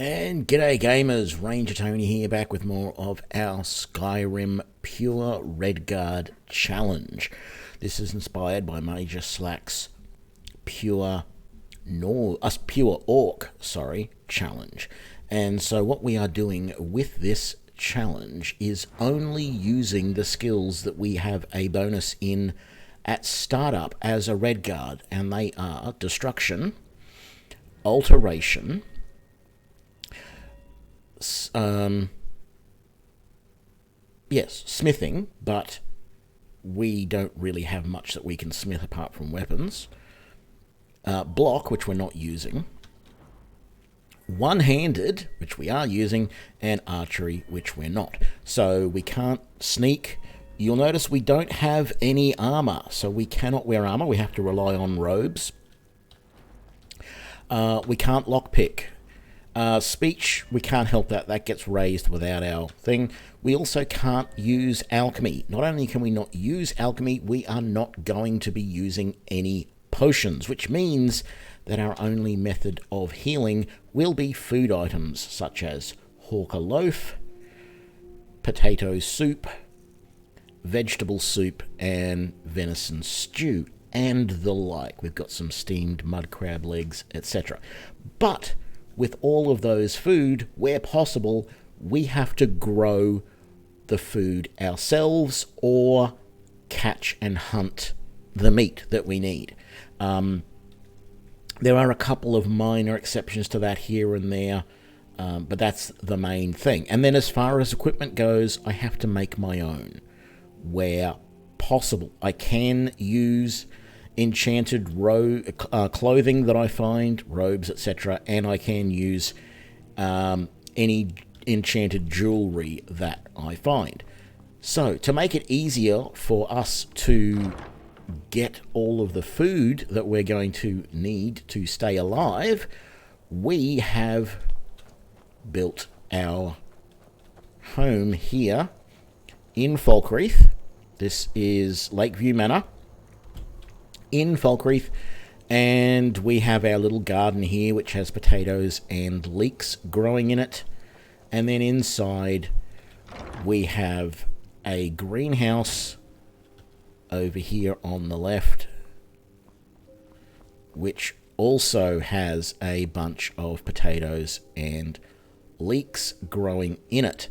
And g'day gamers, Ranger Tony here, back with more of our Skyrim Pure Redguard challenge. This is inspired by Major Slack's Pure Orc challenge. And so what we are doing with this challenge is only using the skills that we have a bonus in at startup as a Redguard, and they are Destruction, Alteration, smithing, but we don't really have much that we can smith apart from weapons. Block, which we're not using. One-handed, which we are using, and archery, which we're not. So we can't sneak. You'll notice we don't have any armor, so we cannot wear armor. We have to rely on robes. We can't lockpick. Speech, we can't help that. That gets raised without our thing. We also can't use alchemy. Not only can we not use alchemy, we are not going to be using any potions, which means that our only method of healing will be food items such as hawker loaf, potato soup, vegetable soup, and venison stew, and the like. We've got some steamed mud crab legs, etc. But with all of those food, where possible, we have to grow the food ourselves or catch and hunt the meat that we need. There are a couple of minor exceptions to that here and there, but that's the main thing. And then as far as equipment goes, I have to make my own where possible. I can use enchanted clothing that I find, robes, etc., and I can use any enchanted jewelry that I find. So, to make it easier for us to get all of the food that we're going to need to stay alive, we have built our home here in Falkreath. This is Lakeview Manor in Falkreath, and we have our little garden here which has potatoes and leeks growing in it, and then inside we have a greenhouse over here on the left which also has a bunch of potatoes and leeks growing in it.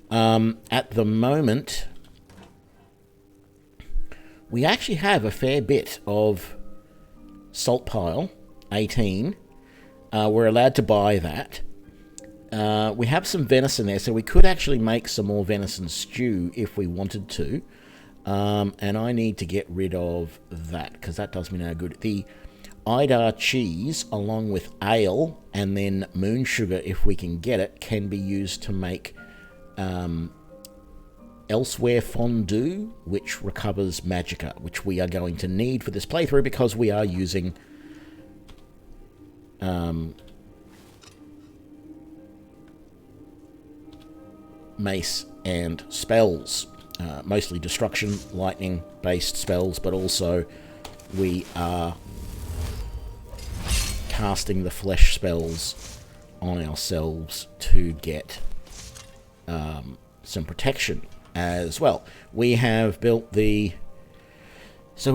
At the moment we actually have a fair bit of salt pile, 18. We're allowed to buy that. We have some venison there, so we could actually make some more venison stew if we wanted to. And I need to get rid of that, because that does me no good. The Idar cheese, along with ale and then moon sugar, if we can get it, can be used to make Elsewhere fondue, which recovers magicka, which we are going to need for this playthrough because we are using mace and spells, mostly destruction, lightning based spells, but also we are casting the flesh spells on ourselves to get some protection as well. We have built we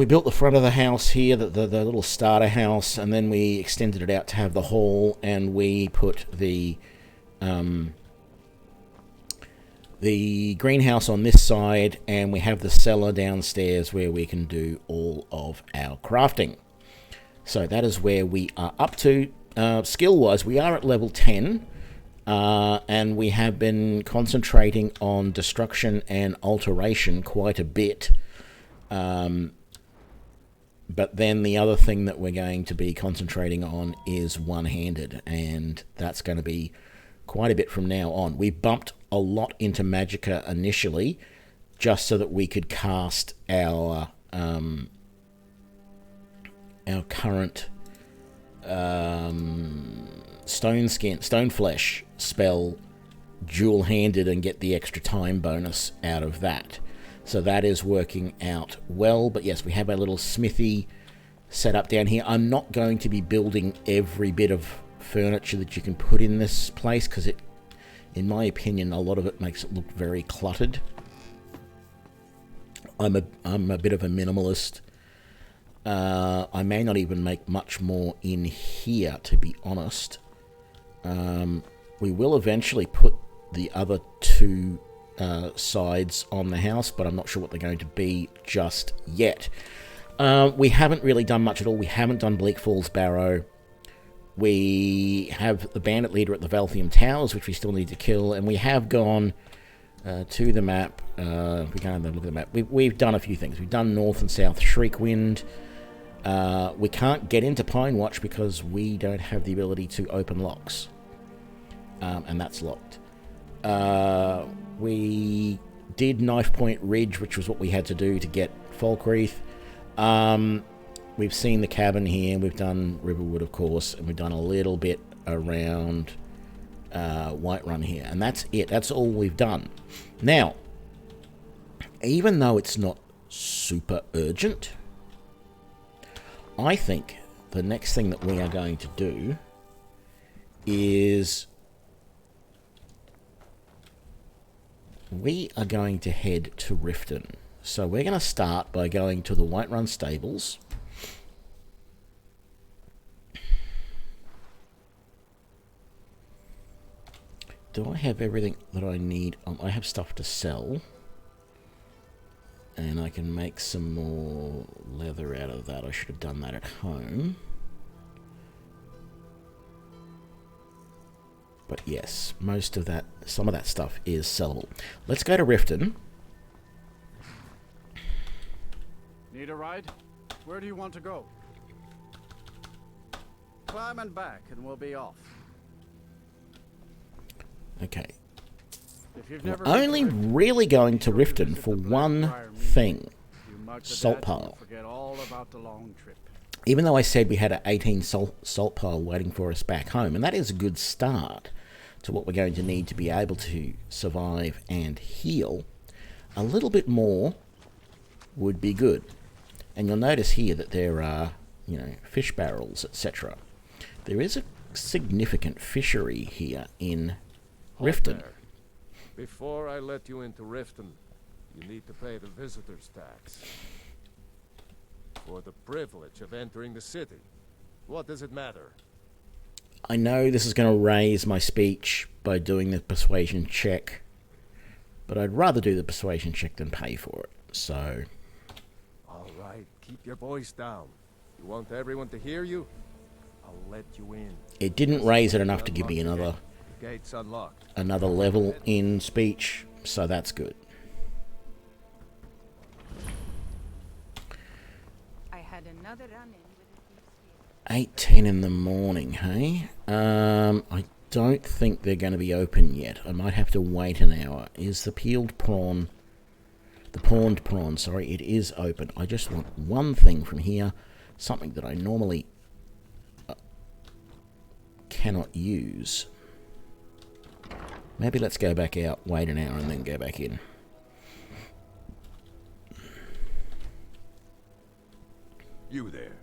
built the front of the house here, the little starter house, and then we extended it out to have the hall, and we put the greenhouse on this side, and we have the cellar downstairs where we can do all of our crafting. So that is where we are up to. Skill-wise, we are at level 10. And we have been concentrating on destruction and alteration quite a bit. But then the other thing that we're going to be concentrating on is one-handed, and that's going to be quite a bit from now on. We bumped a lot into magicka initially, just so that we could cast our current stone flesh spell dual-handed and get the extra time bonus out of that. So that is working out well. But yes, we have our little smithy set up down here. I'm not going to be building every bit of furniture that you can put in this place, because it, in my opinion, a lot of it makes it look very cluttered. I'm a bit of a minimalist. I may not even make much more in here, to be honest. We will eventually put the other two sides on the house, but I'm not sure what they're going to be just yet. We haven't really done much at all. We haven't done Bleak Falls Barrow. We have the bandit leader at the Valthium Towers, which we still need to kill, and we have gone to the map. We can't have a look at the map. We've done a few things. We've done North and South Shriekwind. We can't get into Pine Watch because we don't have the ability to open locks, and that's locked. We did Knife Point Ridge, which was what we had to do to get Falkreath. We've seen the cabin here. We've done Riverwood, of course, and we've done a little bit around Whiterun here, and that's it. That's all we've done. Now, even though it's not super urgent, I think the next thing that we are going to do is we are going to head to Riften. So we're going to start by going to the Whiterun stables. Do I have everything that I need? I have stuff to sell. And I can make some more leather out of that. I should have done that at home. But yes, most of that, some of that stuff is sellable. Let's go to Riften. Need a ride? Where do you want to go? Climb and back and we'll be off. Okay. We're only really going to Riften for one thing. Salt pile. Even though I said we had an 18 salt pile waiting for us back home, and that is a good start to what we're going to need to be able to survive and heal, a little bit more would be good. And you'll notice here that there are, you know, fish barrels, etc. There is a significant fishery here in Riften. Before I let you into Riften, you need to pay the visitor's tax. For the privilege of entering the city. What does it matter? I know this is going to raise my speech by doing the persuasion check, but I'd rather do the persuasion check than pay for it, so... Alright, keep your voice down. You want everyone to hear you? I'll let you in. It didn't raise it enough to give me another gates unlocked. Another level in speech, so that's good. I had another run-in with 18 in the morning, hey? I don't think they're going to be open yet. I might have to wait an hour. Is the peeled prawn... The pawned prawn, sorry, it is open. I just want one thing from here. Something that I normally cannot use. Maybe let's go back out, wait an hour, and then go back in. You there.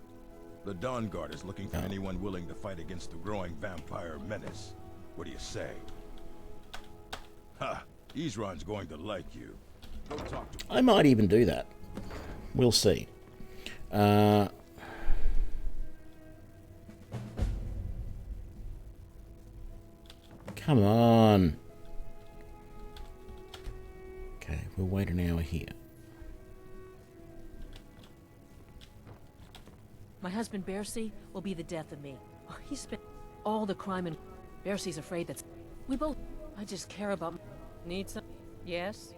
The Dawn Guard is looking for anyone willing to fight against the growing vampire menace. What do you say? Ha! Isran's going to like you. Go talk to him. I might even do that. We'll see. Come on. Okay, we'll wait an hour here. My husband, Bercy, will be the death of me. Oh, he spent all the crime and... Bercy's afraid that... We both... I just care about... Need some... Yes?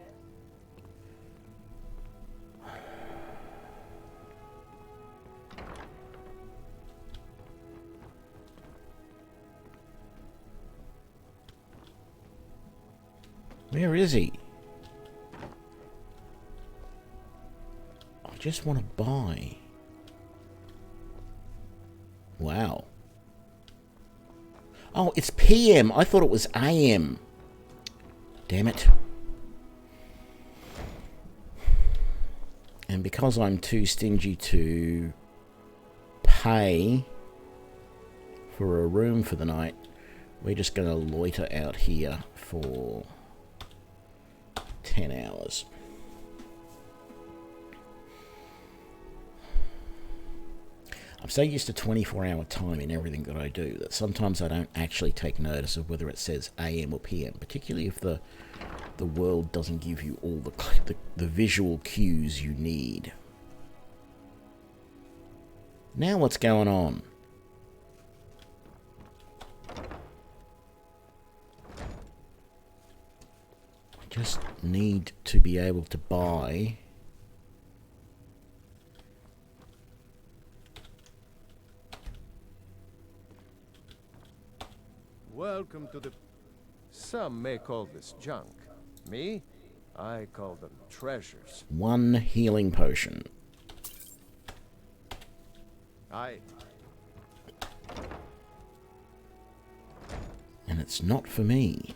Where is he? I just want to buy. Wow. Oh, it's PM. I thought it was AM. Damn it. And because I'm too stingy to pay for a room for the night, we're just going to loiter out here for 10 hours. I'm so used to 24-hour time in everything that I do that sometimes I don't actually take notice of whether it says AM or PM, particularly if the world doesn't give you all the visual cues you need. Now what's going on? I just need to be able to buy... Welcome to the... Some may call this junk. Me? I call them treasures. 1 healing potion. And it's not for me.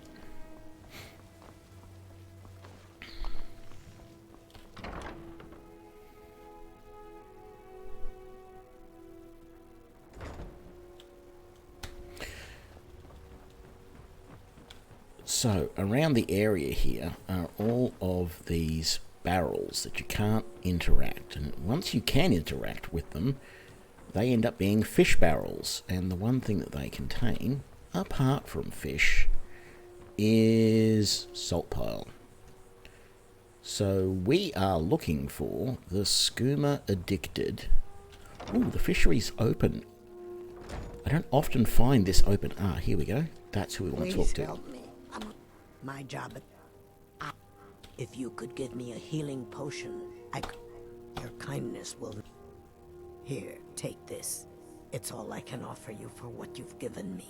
So, around the area here are all of these barrels that you can't interact. And once you can interact with them, they end up being fish barrels. And the one thing that they contain, apart from fish, is salt pile. So, we are looking for the skooma addicted. Ooh, the fishery's open. I don't often find this open. Ah, here we go. That's who we want to talk to. Help me. My job if you could give me a healing potion, your kindness will... Here, take this. It's all I can offer you for what you've given me.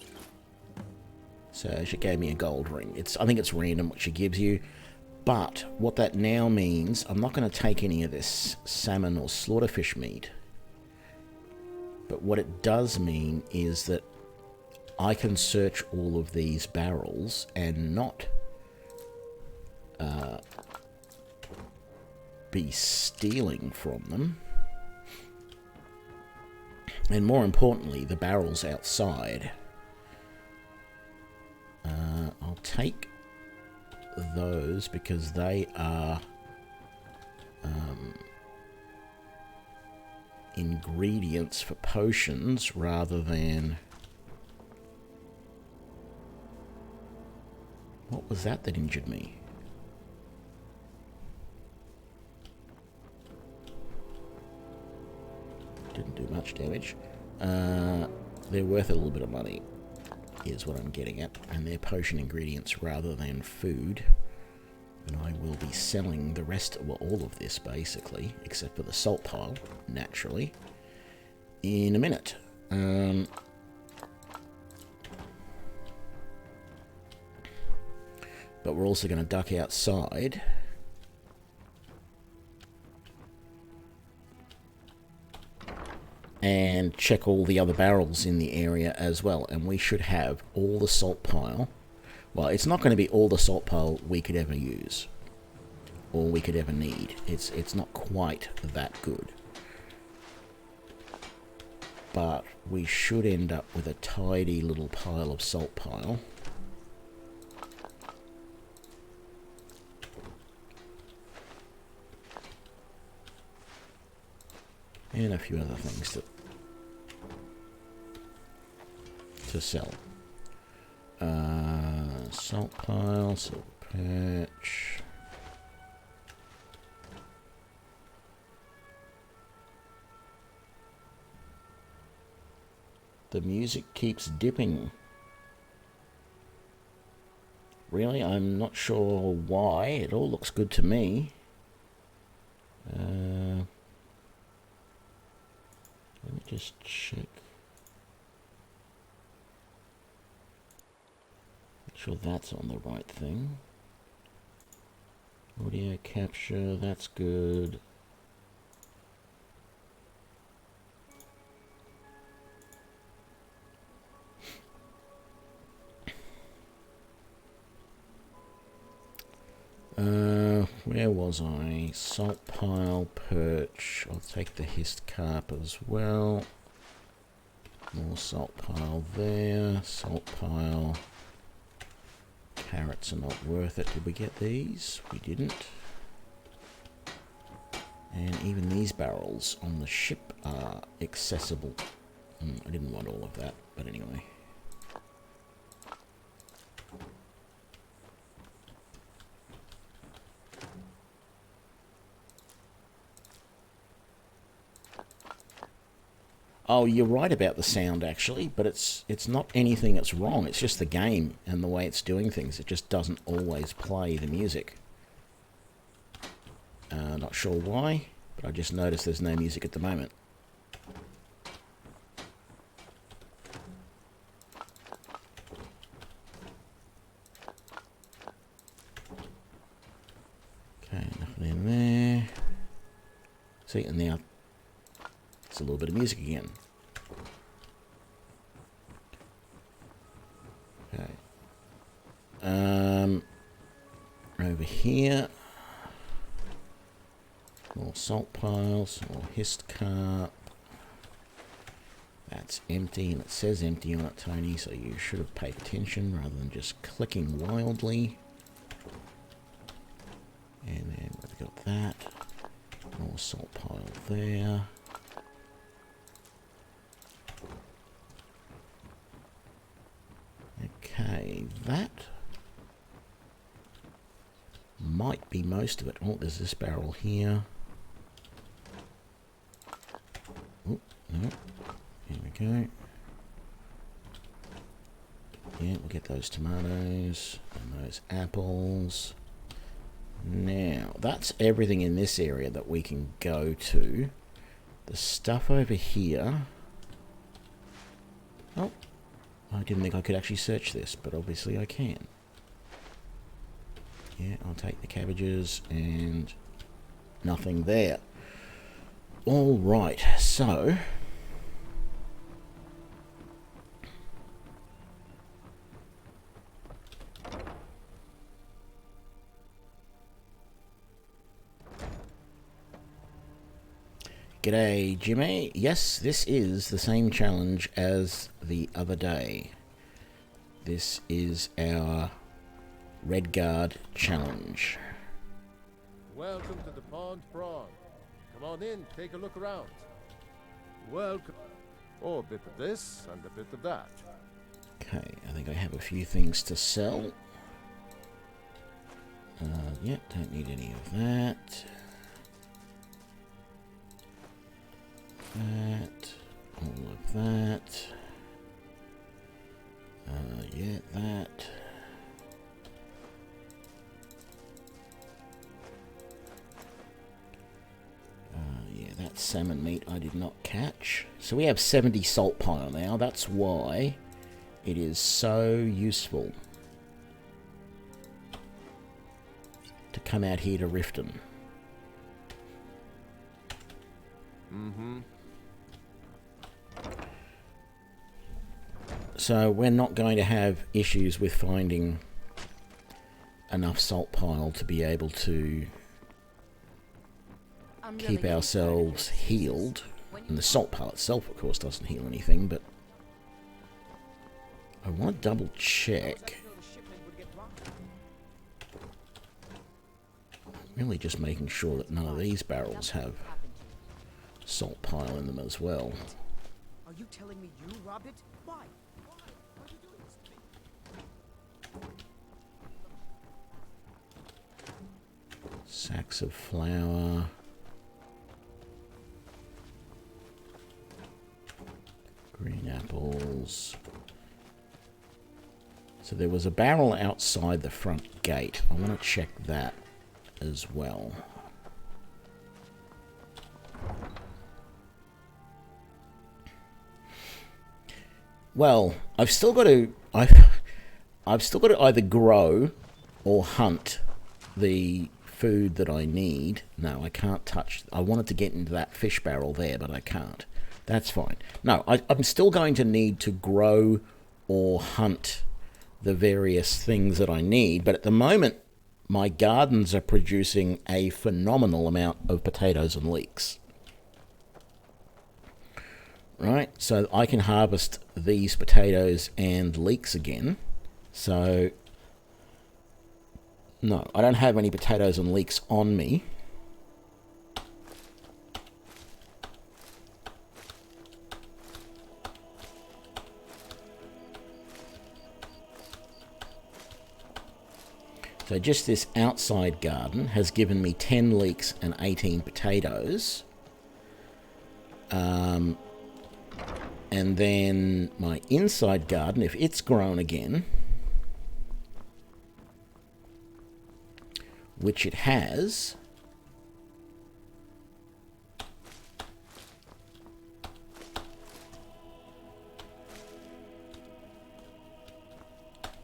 So she gave me a gold ring. I think it's random what she gives you. But what that now means, I'm not going to take any of this salmon or slaughterfish meat. But what it does mean is that I can search all of these barrels and not be stealing from them. And more importantly, the barrels outside. I'll take those because they are ingredients for potions rather than... What was that injured me? Didn't do much damage. They're worth a little bit of money, is what I'm getting at. And they're potion ingredients rather than food. And I will be selling the rest, well, all of this basically, except for the salt pile, naturally, in a minute. But we're also going to duck outside. And check all the other barrels in the area as well. And we should have all the salt pile. Well, it's not going to be all the salt pile we could ever use. Or we could ever need. It's not quite that good. But we should end up with a tidy little pile of salt pile. And a few other things to sell. Salt pile, silver patch. The music keeps dipping. Really? I'm not sure why. It all looks good to me. Let me just check. Make sure that's on the right thing. Audio capture, that's good. Where was I? Salt pile, perch. I'll take the hissed carp as well. More salt pile there. Salt pile. Carrots are not worth it. Did we get these? We didn't. And even these barrels on the ship are accessible. I didn't want all of that, but anyway. Oh, you're right about the sound, actually, but it's not anything that's wrong. It's just the game and the way it's doing things. It just doesn't always play the music. Not sure why, but I just noticed there's no music at the moment. Okay, nothing in there. See, and now it's a little bit of music again. Okay. Over here. More salt piles, more hist carp. That's empty, and it says empty on it, Tony, so you should have paid attention rather than just clicking wildly. And then we've got that. More salt pile there. Okay, that might be most of it. Oh, there's this barrel here. Oh, no. Here we go. Yeah, we'll get those tomatoes and those apples. Now, that's everything in this area that we can go to. The stuff over here... Oh, I didn't think I could actually search this, but obviously I can. Yeah, I'll take the cabbages and nothing there. All right, so... G'day, Jimmy. Yes, this is the same challenge as the other day. This is our Redguard challenge. Welcome to the Pond Prawn. Come on in, take a look around. Welcome. Oh, a bit of this and a bit of that. Okay, I think I have a few things to sell. Yeah, don't need any of that. That, all of that. Yeah, that. Yeah, that's salmon meat I did not catch. So we have 70 salt pile now. That's why it is so useful to come out here to Riften. So we're not going to have issues with finding enough salt pile to be able to keep ourselves healed. And the salt pile itself, of course, doesn't heal anything, but I want to double check. Really just making sure that none of these barrels have salt pile in them as well. Are you telling me you robbed it? Why? Why are you doing this to me? Sacks of flour. Green apples. So there was a barrel outside the front gate. I want to check that as well. Well, I've still got to either grow or hunt the food that I need. No, I can't touch. I wanted to get into that fish barrel there, but I can't. That's fine. No, I'm still going to need to grow or hunt the various things that I need, but at the moment, my gardens are producing a phenomenal amount of potatoes and leeks. Right, so I can harvest these potatoes and leeks again. So, no, I don't have any potatoes and leeks on me. So just this outside garden has given me 10 leeks and 18 potatoes. And then my inside garden, if it's grown again, which it has,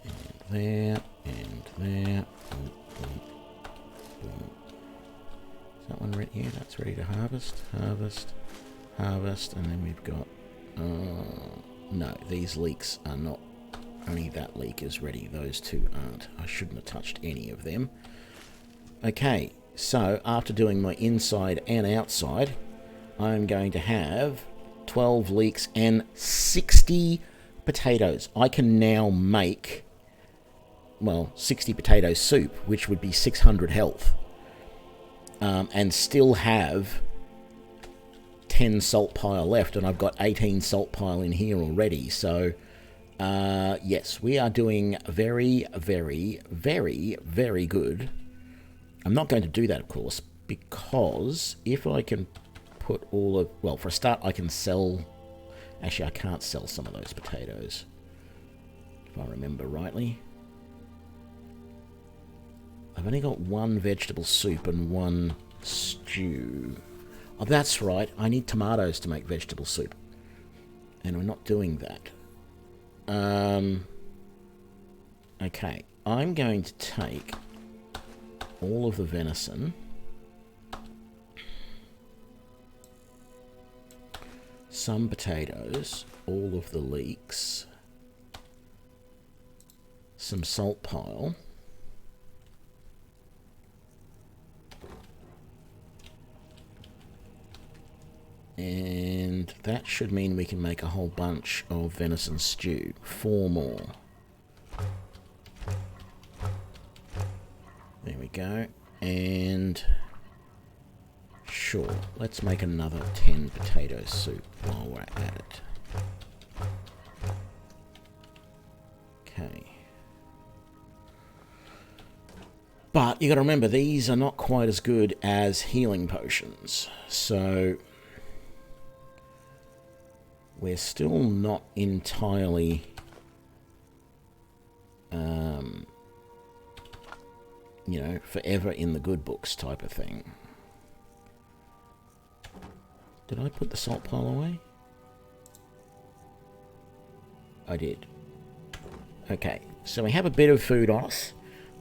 and there, and there. Boom, boom, boom. Is that one ready? Yeah, that's ready to harvest, harvest, harvest, and then we've got no, these leeks are not. Only that leek is ready. Those two aren't. I shouldn't have touched any of them. Okay, so after doing my inside and outside, I'm going to have 12 leeks and 60 potatoes. I can now make, well, 60 potato soup, which would be 600 health, and still have 10 salt pile left, and I've got 18 salt pile in here already. So yes, we are doing very, very, very, very good. I'm not going to do that, of course, because if I can put all of, well, for a start, I can sell, actually I can't sell some of those potatoes, if I remember rightly. I've only got one vegetable soup and one stew. Oh, that's right. I need tomatoes to make vegetable soup. And we're not doing that. Okay. I'm going to take all of the venison. Some potatoes. All of the leeks. Some salt pile. And that should mean we can make a whole bunch of venison stew. 4 more. There we go. And sure, let's make another 10 potato soup while we're at it. Okay. But you got to remember, these are not quite as good as healing potions. So we're still not entirely you know, forever in the good books type of thing. Did I put the salt pile away? I did. Okay, so we have a bit of food on us.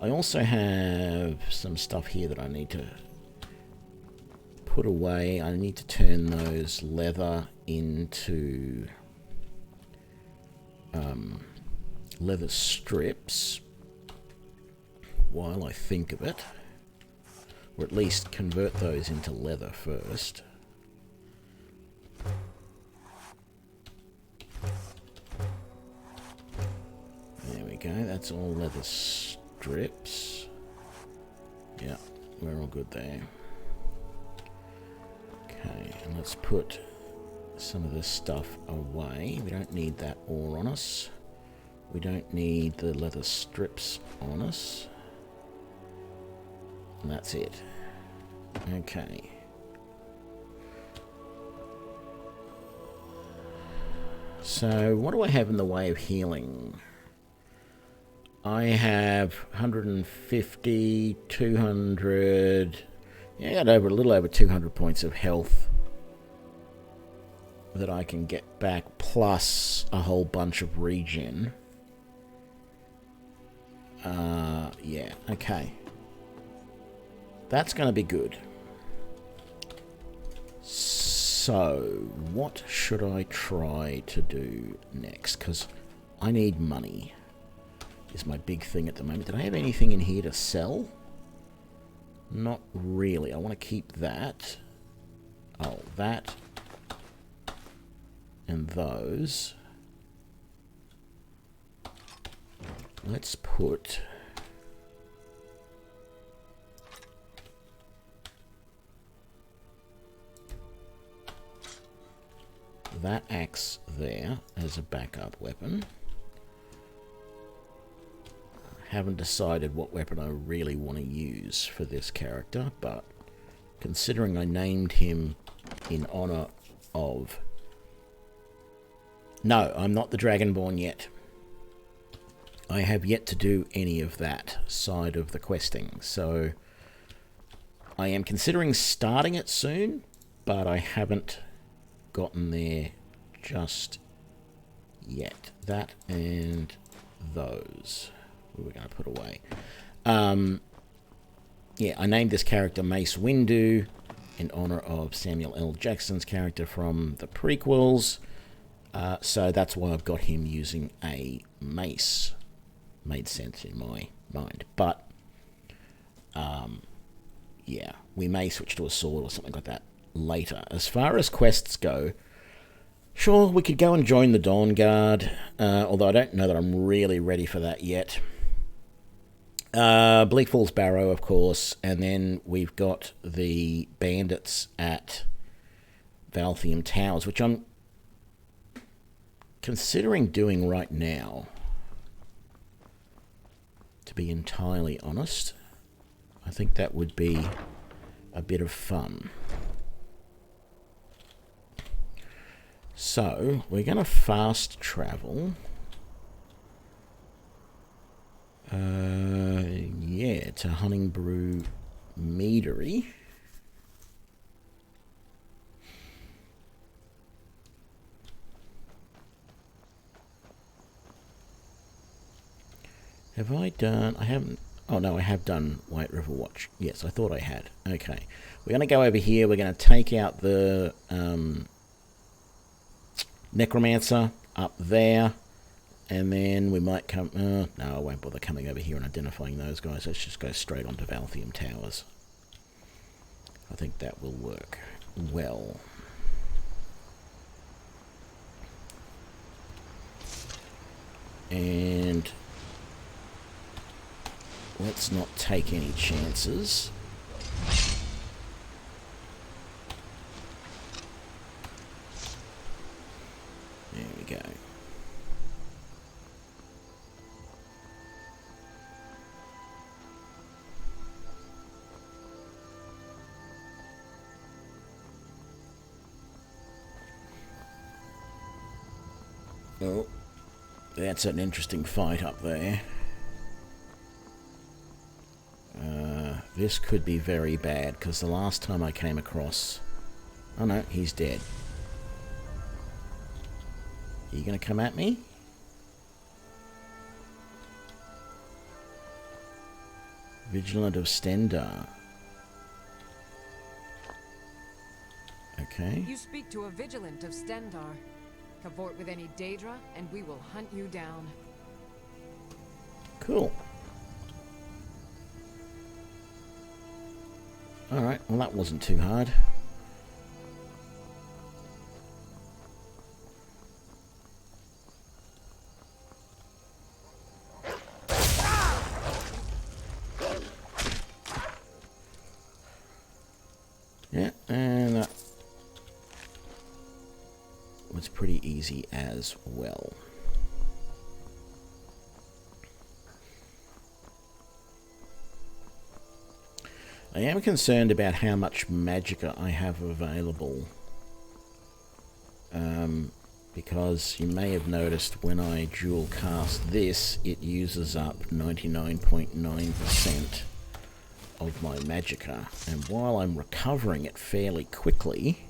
I also have some stuff here that I need to put away. I need to turn those leather into leather strips while I think of it, or at least convert those into leather first. There we go, that's all leather strips. Yeah, we're all good there. Okay, and let's put some of this stuff away. We don't need that ore on us. We don't need the leather strips on us. And that's it. Okay. So, what do I have in the way of healing? I have 150, 200... Yeah, I got a little over 200 points of health that I can get back, plus a whole bunch of regen. Yeah, okay. That's going to be good. So, what should I try to do next? Because I need money, is my big thing at the moment. Did I have anything in here to sell? Not really. I want to keep that. Oh, that. and those. Let's put that axe there as a backup weapon. I haven't decided what weapon I really want to use for this character, but considering I named him in honor of... No, I'm not the Dragonborn yet. I have yet to do any of that side of the questing, so I am considering starting it soon, but I haven't gotten there just yet. That and those we're going to put away. Yeah, I named this character Mace Windu in honor of Samuel L. Jackson's character from the prequels, so that's why I've got him using a mace. Made sense in my mind, but yeah, we may switch to a sword or something like that later. As far as quests go, sure, we could go and join the Dawn Guard, although I don't know that I'm really ready for that yet. Bleak Falls Barrow, of course, and then we've got the bandits at Valthium Towers, which I'm considering doing right now. To be entirely honest, I think that would be a bit of fun. So, we're going to fast travel. Yeah, to Honningbrew Meadery. Have I done... I haven't... Oh, no, I have done White River Watch. Yes, I thought I had. Okay. We're going to go over here. We're going to take out the Necromancer up there. And then we might come... no, I won't bother coming over here and identifying those guys. Let's just go straight onto Valthium Towers. I think that will work well. And... let's not take any chances. There we go. Oh, that's an interesting fight up there. This could be very bad, because the last time I came across... Oh no, he's dead. Are you going to come at me? Vigilant of Stendar. Okay. You speak to a Vigilant of Stendar. Cavort with any Daedra, and we will hunt you down. Cool. Alright, well that wasn't too hard. Yeah, and that was pretty easy as well. I am concerned about how much magicka I have available, because you may have noticed when I dual cast this, it uses up 99.9% of my magicka, and while I'm recovering it fairly quickly,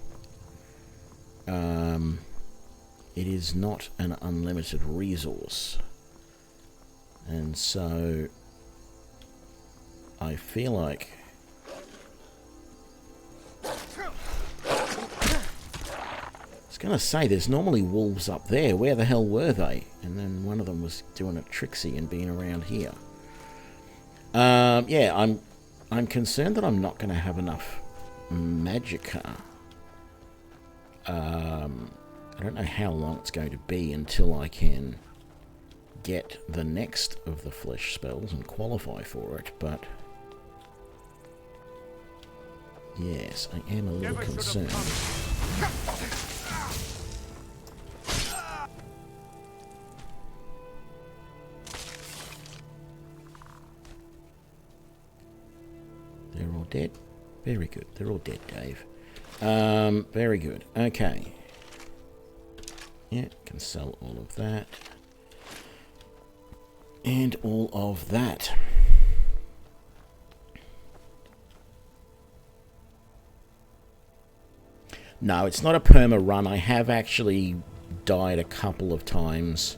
it is not an unlimited resource, and so I feel like I was going to say, there's normally wolves up there. Where the hell were they? And then one of them was doing a tricksy and being around here. Yeah, I'm concerned that I'm not going to have enough magicka I don't know how long it's going to be until I can get the next of the flesh spells and qualify for it, but yes, I am a little concerned. They're all dead? Very good. They're all dead, Dave. Very good. Okay. Yeah, can sell all of that. And all of that. No, it's not a perma run. I have actually died a couple of times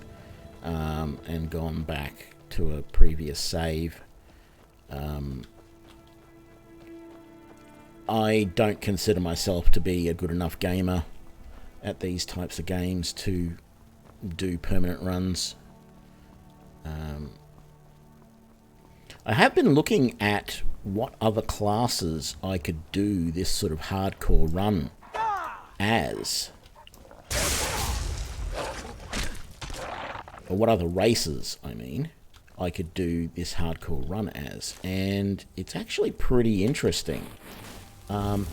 and gone back to a previous save. I don't consider myself to be a good enough gamer at these types of games to do permanent runs. I have been looking at what other classes I could do this sort of hardcore run as. Or what other races, I mean, I could do this hardcore run as. And it's actually pretty interesting. The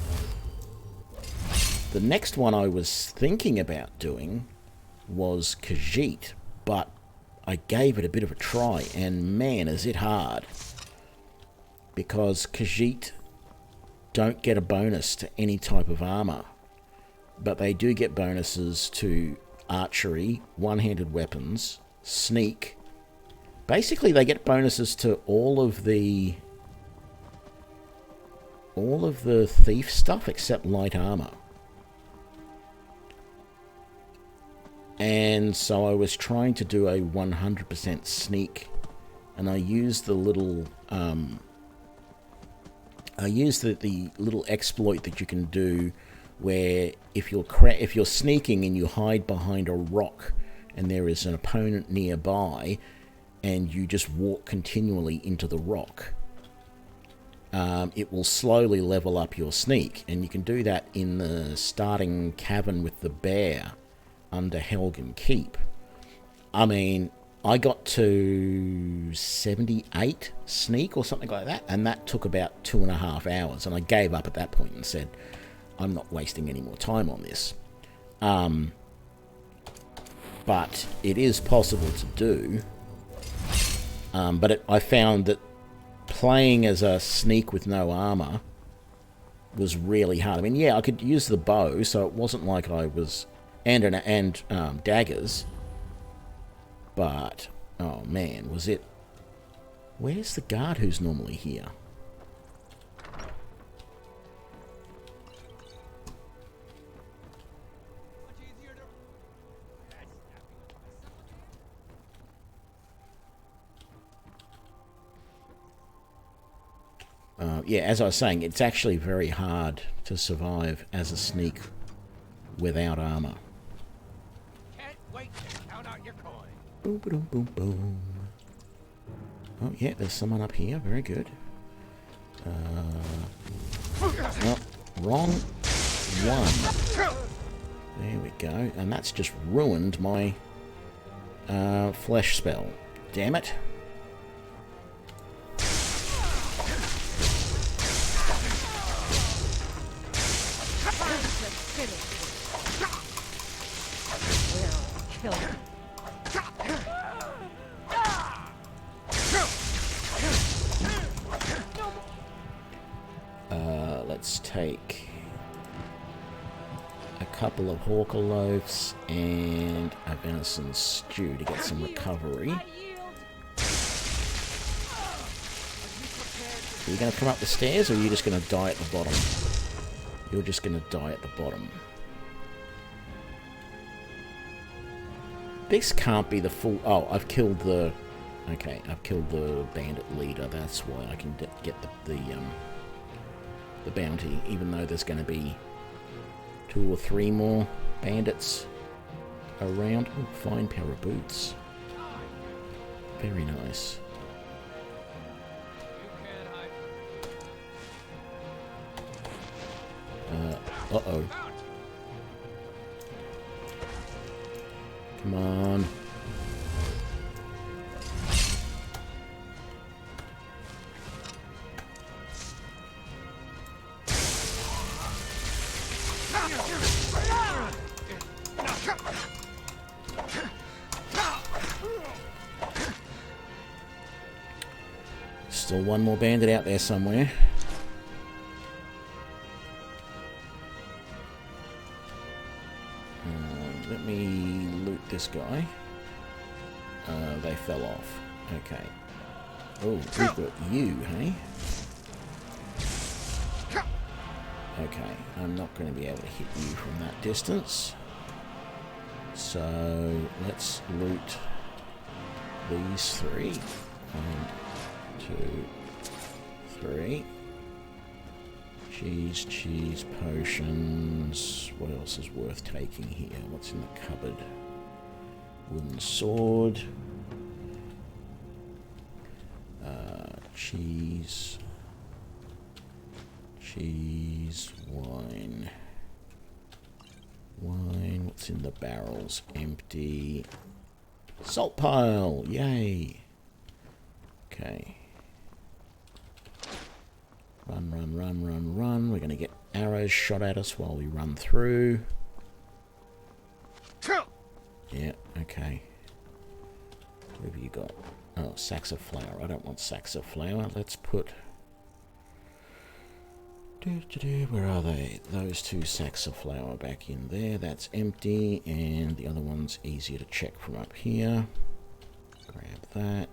next one I was thinking about doing was Khajiit, but I gave it a bit of a try, and man, is it hard. Because Khajiit don't get a bonus to any type of armor, but they do get bonuses to archery, one-handed weapons, sneak. Basically, they get bonuses to all of the thief stuff except light armor. And so I was trying to do a 100% sneak, and I used the little the little exploit that you can do where if you're sneaking and you hide behind a rock and there is an opponent nearby and you just walk continually into the rock, it will slowly level up your sneak, and you can do that in the starting cavern with the bear under Helgen Keep. I mean, I got to 78 sneak or something like that, and that took about 2.5 hours, and I gave up at that point and said, I'm not wasting any more time on this. But it is possible to do. But I found that playing as a sneak with no armor was really hard. I mean, yeah, I could use the bow, so it wasn't like I was... and daggers. But, oh man, was it... Where's the guard who's normally here? Yeah, as I was saying, it's actually very hard to survive as a sneak without armor. Can't wait to count out your coin. Boom, boom, boom, boom. Oh, yeah, there's someone up here. Very good. Oh, wrong one. There we go. And that's just ruined my flesh spell. Damn it. Let's take a couple of hawker loaves and a venison stew to get some recovery. Are you going to come up the stairs, or are you just going to die at the bottom? You're just going to die at the bottom. This can't be the full... Oh, I've killed the... Okay, I've killed the bandit leader. That's why I can get the bounty, even though there's going to be 2 or 3 more bandits around. Oh, fine pair of boots. Very nice. Uh-oh. Come on. Still one more bandit out there somewhere. Let me loot this guy. They fell off. Okay. Oh, we've got you, hey? Okay, I'm not going to be able to hit you from that distance. So, let's loot these three. 1, 2, 3. Cheese, potions. What else is worth taking here? What's in the cupboard? Wooden sword. Cheese, wine. What's in the barrels? Empty. Salt pile! Yay! Okay. Run. We're going to get arrows shot at us while we run through. Yeah, okay. What have you got? Oh, sacks of flour. I don't want sacks of flour. Let's put... Where are they? Those 2 sacks of flour back in there. That's empty. And the other one's easier to check from up here. Grab that.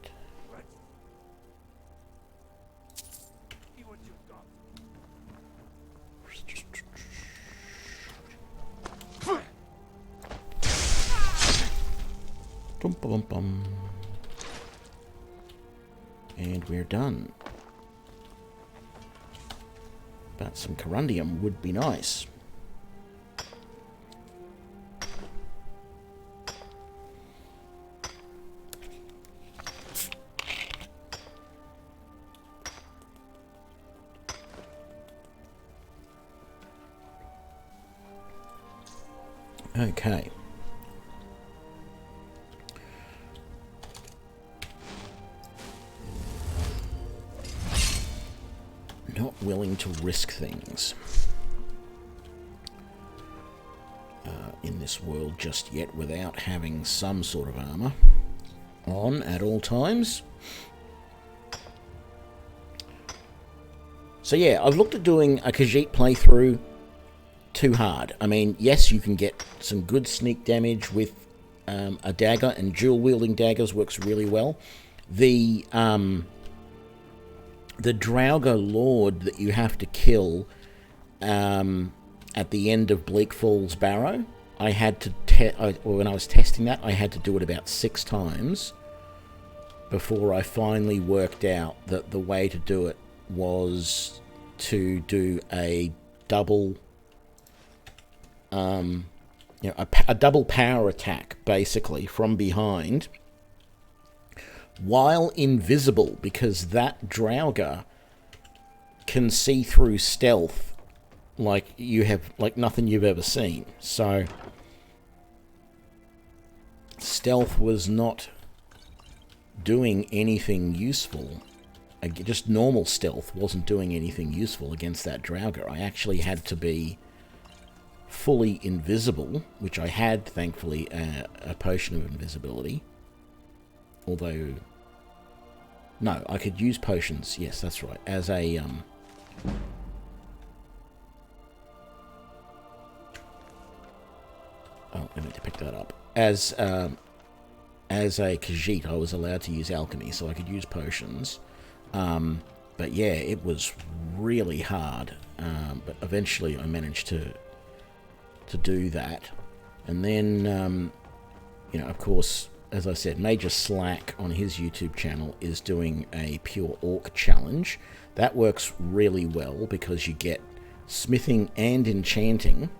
And we're done. But some corundium would be nice. Okay. Not willing to risk things in this world just yet without having some sort of armor on at all times. So yeah, I've looked at doing a Khajiit playthrough. Too hard. I mean, yes, you can get some good sneak damage with a dagger, and dual wielding daggers works really well. The Draugr Lord that you have to kill at the end of Bleak Falls Barrow, I had to when I was testing that, I had to do it about 6 times before I finally worked out that the way to do it was to do a double, a double power attack, basically, from behind, while invisible, because that Draugr can see through stealth like nothing you've ever seen. So stealth was not doing anything useful. Just normal stealth wasn't doing anything useful against that Draugr. I actually had to be fully invisible, which I had, thankfully, a potion of invisibility. Although, no, I could use potions, yes, that's right, as a, oh, I need to pick that up. As a Khajiit, I was allowed to use alchemy, so I could use potions. But yeah, it was really hard. But eventually I managed to do that. And then, of course, as I said, Major Slack on his YouTube channel is doing a pure orc challenge. That works really well because you get smithing and enchanting,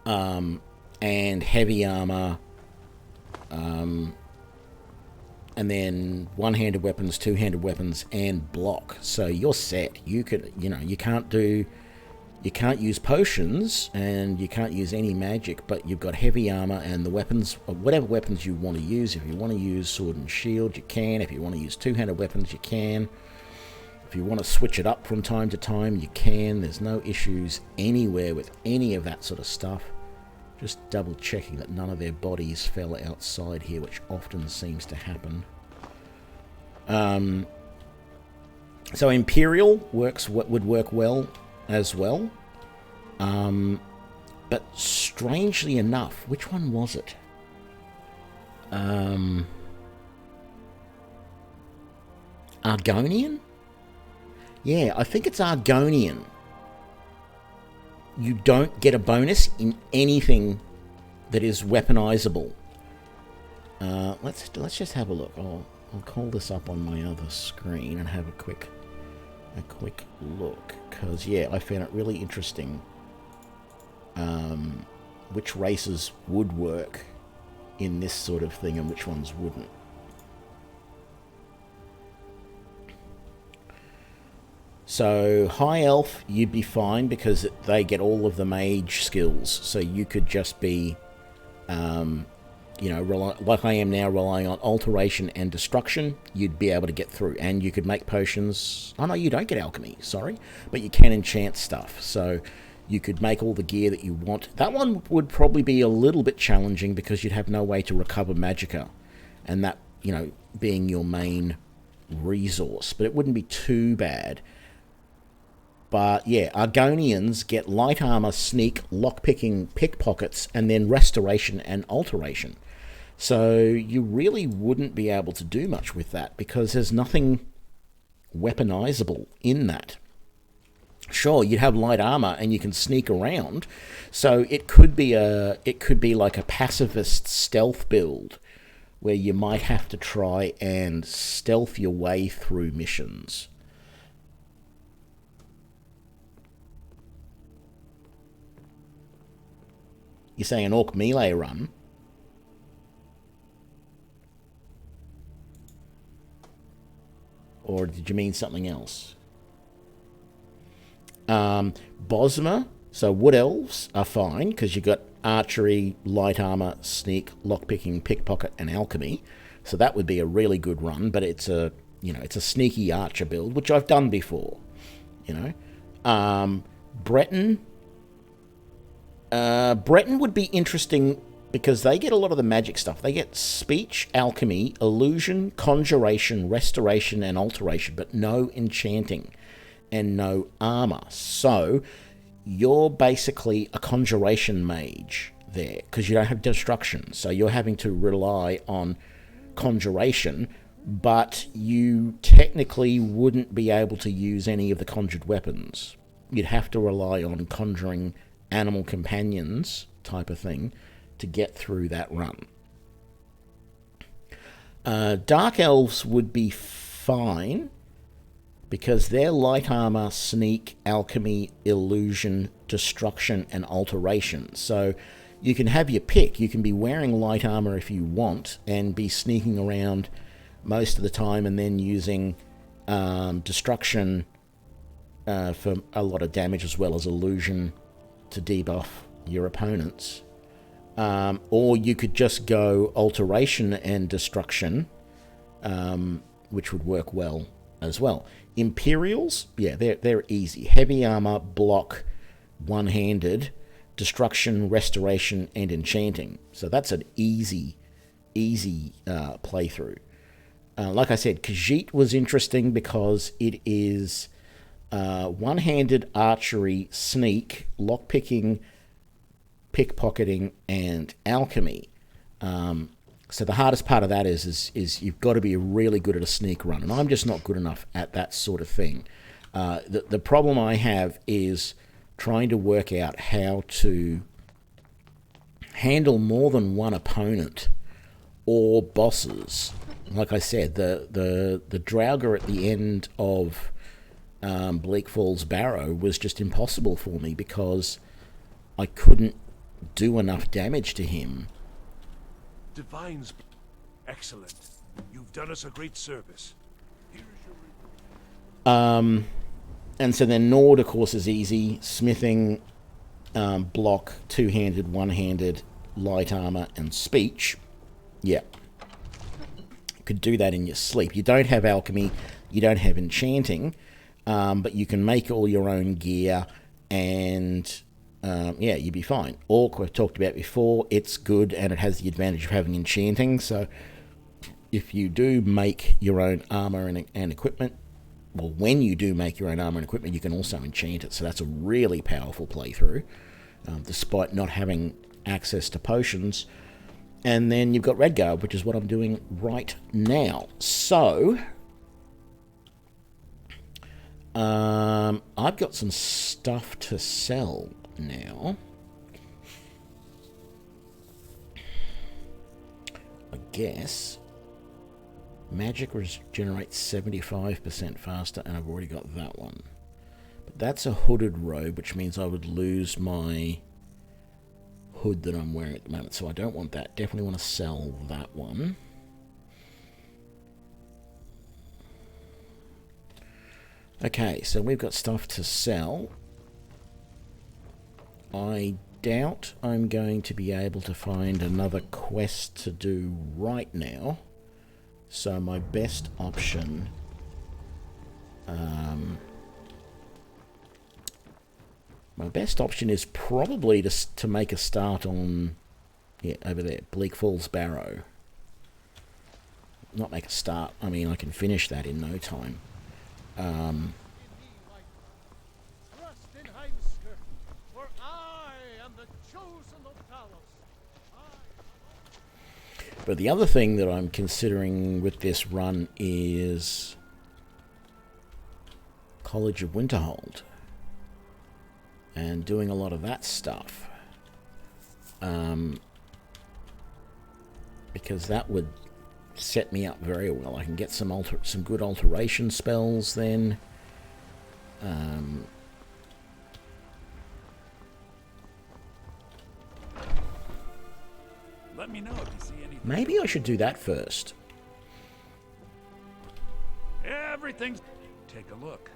and heavy armor, and then one-handed weapons, two-handed weapons, and block. So you're set. You could, you can't do You can't use potions, and you can't use any magic, but you've got heavy armor and the weapons, or whatever weapons you want to use. If you want to use sword and shield, you can. If you want to use two-handed weapons, you can. If you want to switch it up from time to time, you can. There's no issues anywhere with any of that sort of stuff. Just double checking that none of their bodies fell outside here, which often seems to happen. So Imperial would work well as well. But strangely enough, which one was it? Argonian? Yeah, I think it's Argonian. You don't get a bonus in anything that is weaponizable. Let's just have a look. I'll call this up on my other screen and have a quick look, because yeah, I found it really interesting which races would work in this sort of thing and which ones wouldn't. So High Elf, you'd be fine because they get all of the mage skills, so you could just be like I am now, relying on Alteration and Destruction. You'd be able to get through, and you could make potions. Oh no, you don't get Alchemy, sorry, but you can enchant stuff, so you could make all the gear that you want. That one would probably be a little bit challenging because you'd have no way to recover Magicka, and that, being your main resource, but it wouldn't be too bad. But yeah, Argonians get light armor, sneak, lockpicking, pickpockets, and then restoration and alteration. So you really wouldn't be able to do much with that because there's nothing weaponizable in that. Sure, you'd have light armor and you can sneak around, so it could be like a pacifist stealth build where you might have to try and stealth your way through missions. You say an orc melee run? Or did you mean something else? Bosma, so wood elves are fine because you've got archery, light armor, sneak, lockpicking, pickpocket, and alchemy. So that would be a really good run, but it's a sneaky archer build, which I've done before. Breton would be interesting because they get a lot of the magic stuff. They get speech, alchemy, illusion, conjuration, restoration, and alteration, but no enchanting and no armor. So you're basically a conjuration mage there because you don't have destruction. So you're having to rely on conjuration, but you technically wouldn't be able to use any of the conjured weapons. You'd have to rely on conjuring animal companions type of thing to get through that run. Dark Elves would be fine because they're light armor, sneak, alchemy, illusion, destruction, and alteration. So you can have your pick. You can be wearing light armor if you want and be sneaking around most of the time and then using destruction for a lot of damage, as well as illusion to debuff your opponents. Or you could just go alteration and destruction, which would work well as well. Imperials, yeah, they're easy. Heavy armor, block, one-handed, destruction, restoration, and enchanting. So that's an easy playthrough. Like I said, Khajiit was interesting because it is one-handed archery, sneak, lockpicking, pickpocketing, and alchemy. So the hardest part of that is you've got to be really good at a sneak run, and I'm just not good enough at that sort of thing. The problem I have is trying to work out how to handle more than one opponent or bosses. Like I said, the Draugr at the end of Bleak Falls Barrow was just impossible for me because I couldn't do enough damage to him. Divines, excellent. You've done us a great service. Here is your And so then Nord, of course, is easy. Smithing, block, two-handed, one-handed, light armor, and speech. Yeah. You could do that in your sleep. You don't have alchemy, you don't have enchanting, but you can make all your own gear, and yeah, you'd be fine. Orc, we've talked about before, it's good, and it has the advantage of having enchanting, so if you do make your own armor and equipment, well, when you do make your own armor and equipment, you can also enchant it, so that's a really powerful playthrough, despite not having access to potions. And then you've got Redguard, which is what I'm doing right now. So, I've got some stuff to sell now. I guess magic regenerates 75% faster, and I've already got that one. But that's a hooded robe, which means I would lose my hood that I'm wearing at the moment, so I don't want that. Definitely want to sell that one. Okay, so we've got stuff to sell. I doubt I'm going to be able to find another quest to do right now. So my best option is probably to make a start on, yeah, over there, Bleak Falls Barrow. Not make a start, I mean I can finish that in no time. But the other thing that I'm considering with this run is College of Winterhold. And doing a lot of that stuff. Because that would set me up very well. I can get some good alteration spells then. Let me know if you see anything. Maybe I should do that first. Everything's... Take a look.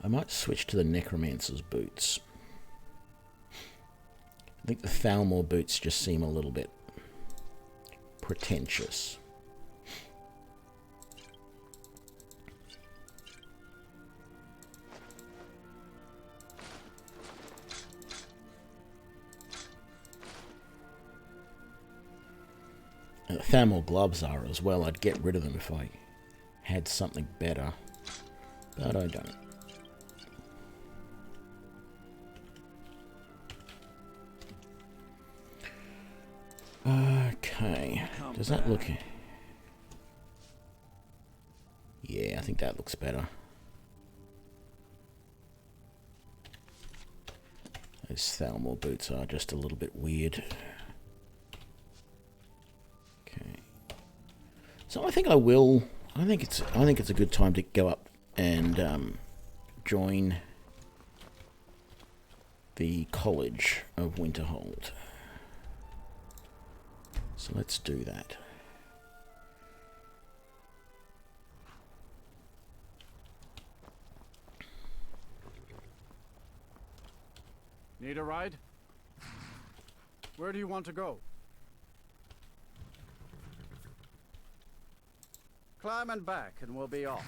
I might switch to the Necromancer's boots. I think the Thalmor boots just seem a little bit pretentious. And the Thalmor gloves are as well. I'd get rid of them if I had something better, but I don't. Okay, does that look... Yeah, I think that looks better. Those Thalmor boots are just a little bit weird. Okay. So I think I will... I think it's a good time to go up and join the College of Winterhold. So let's do that. Need a ride? Where do you want to go? Climb and back and we'll be off.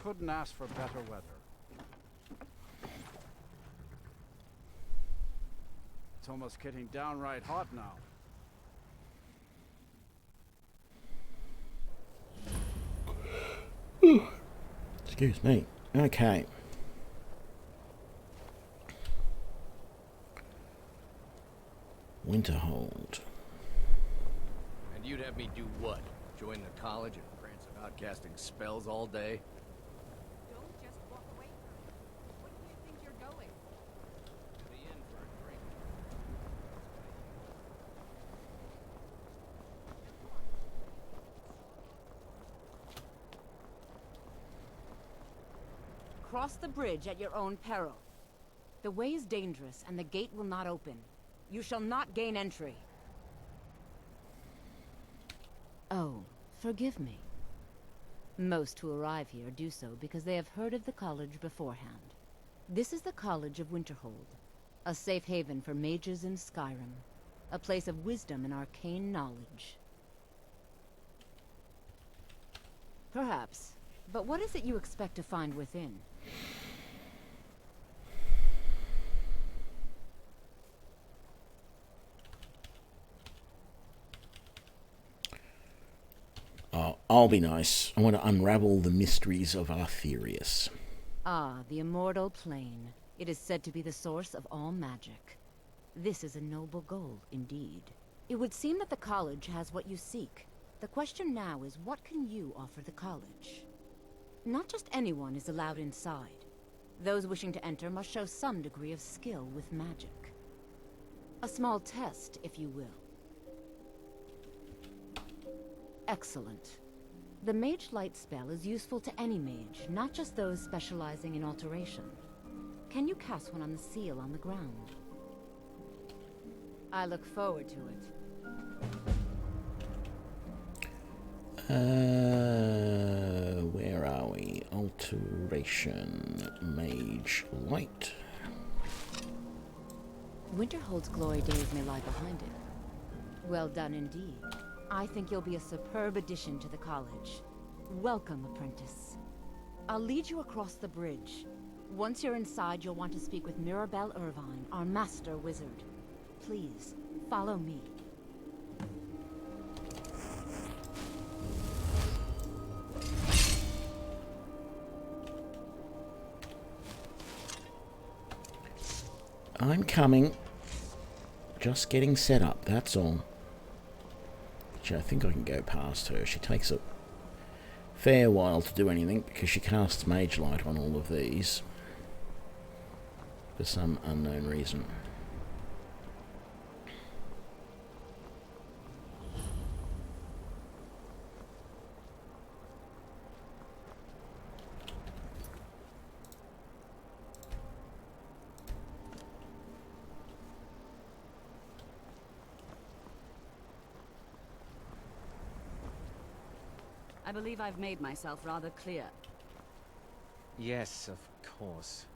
Couldn't ask for better weather. It's almost getting downright hot now. Excuse me. Okay. Winterhold. And you'd have me do what? Join the college and prance about casting spells all day? Don't just walk away from it. Where do you think you're going? To the inn for a drink. Cross the bridge at your own peril. The way is dangerous, and the gate will not open. You shall not gain entry. Oh, forgive me. Most who arrive here do so because they have heard of the college beforehand. This is the College of Winterhold, a safe haven for mages in Skyrim, a place of wisdom and arcane knowledge. Perhaps, but what is it you expect to find within? Oh, I'll be nice. I want to unravel the mysteries of Arthurius. Ah, the immortal plane. It is said to be the source of all magic. This is a noble goal, indeed. It would seem that the college has what you seek. The question now is, what can you offer the college? Not just anyone is allowed inside. Those wishing to enter must show some degree of skill with magic. A small test, if you will. Excellent. The Mage Light spell is useful to any mage, not just those specializing in alteration. Can you cast one on the seal on the ground? I look forward to it. Where are we? Alteration. Mage Light. Winterhold's glory days may lie behind it. Well done indeed. I think you'll be a superb addition to the college. Welcome, apprentice. I'll lead you across the bridge. Once you're inside, you'll want to speak with Mirabelle Irvine, our master wizard. Please, follow me. I'm coming. Just getting set up, that's all. Actually, I think I can go past her. She takes a fair while to do anything because she casts Mage Light on all of these for some unknown reason. I believe I've made myself rather clear. Yes, of course.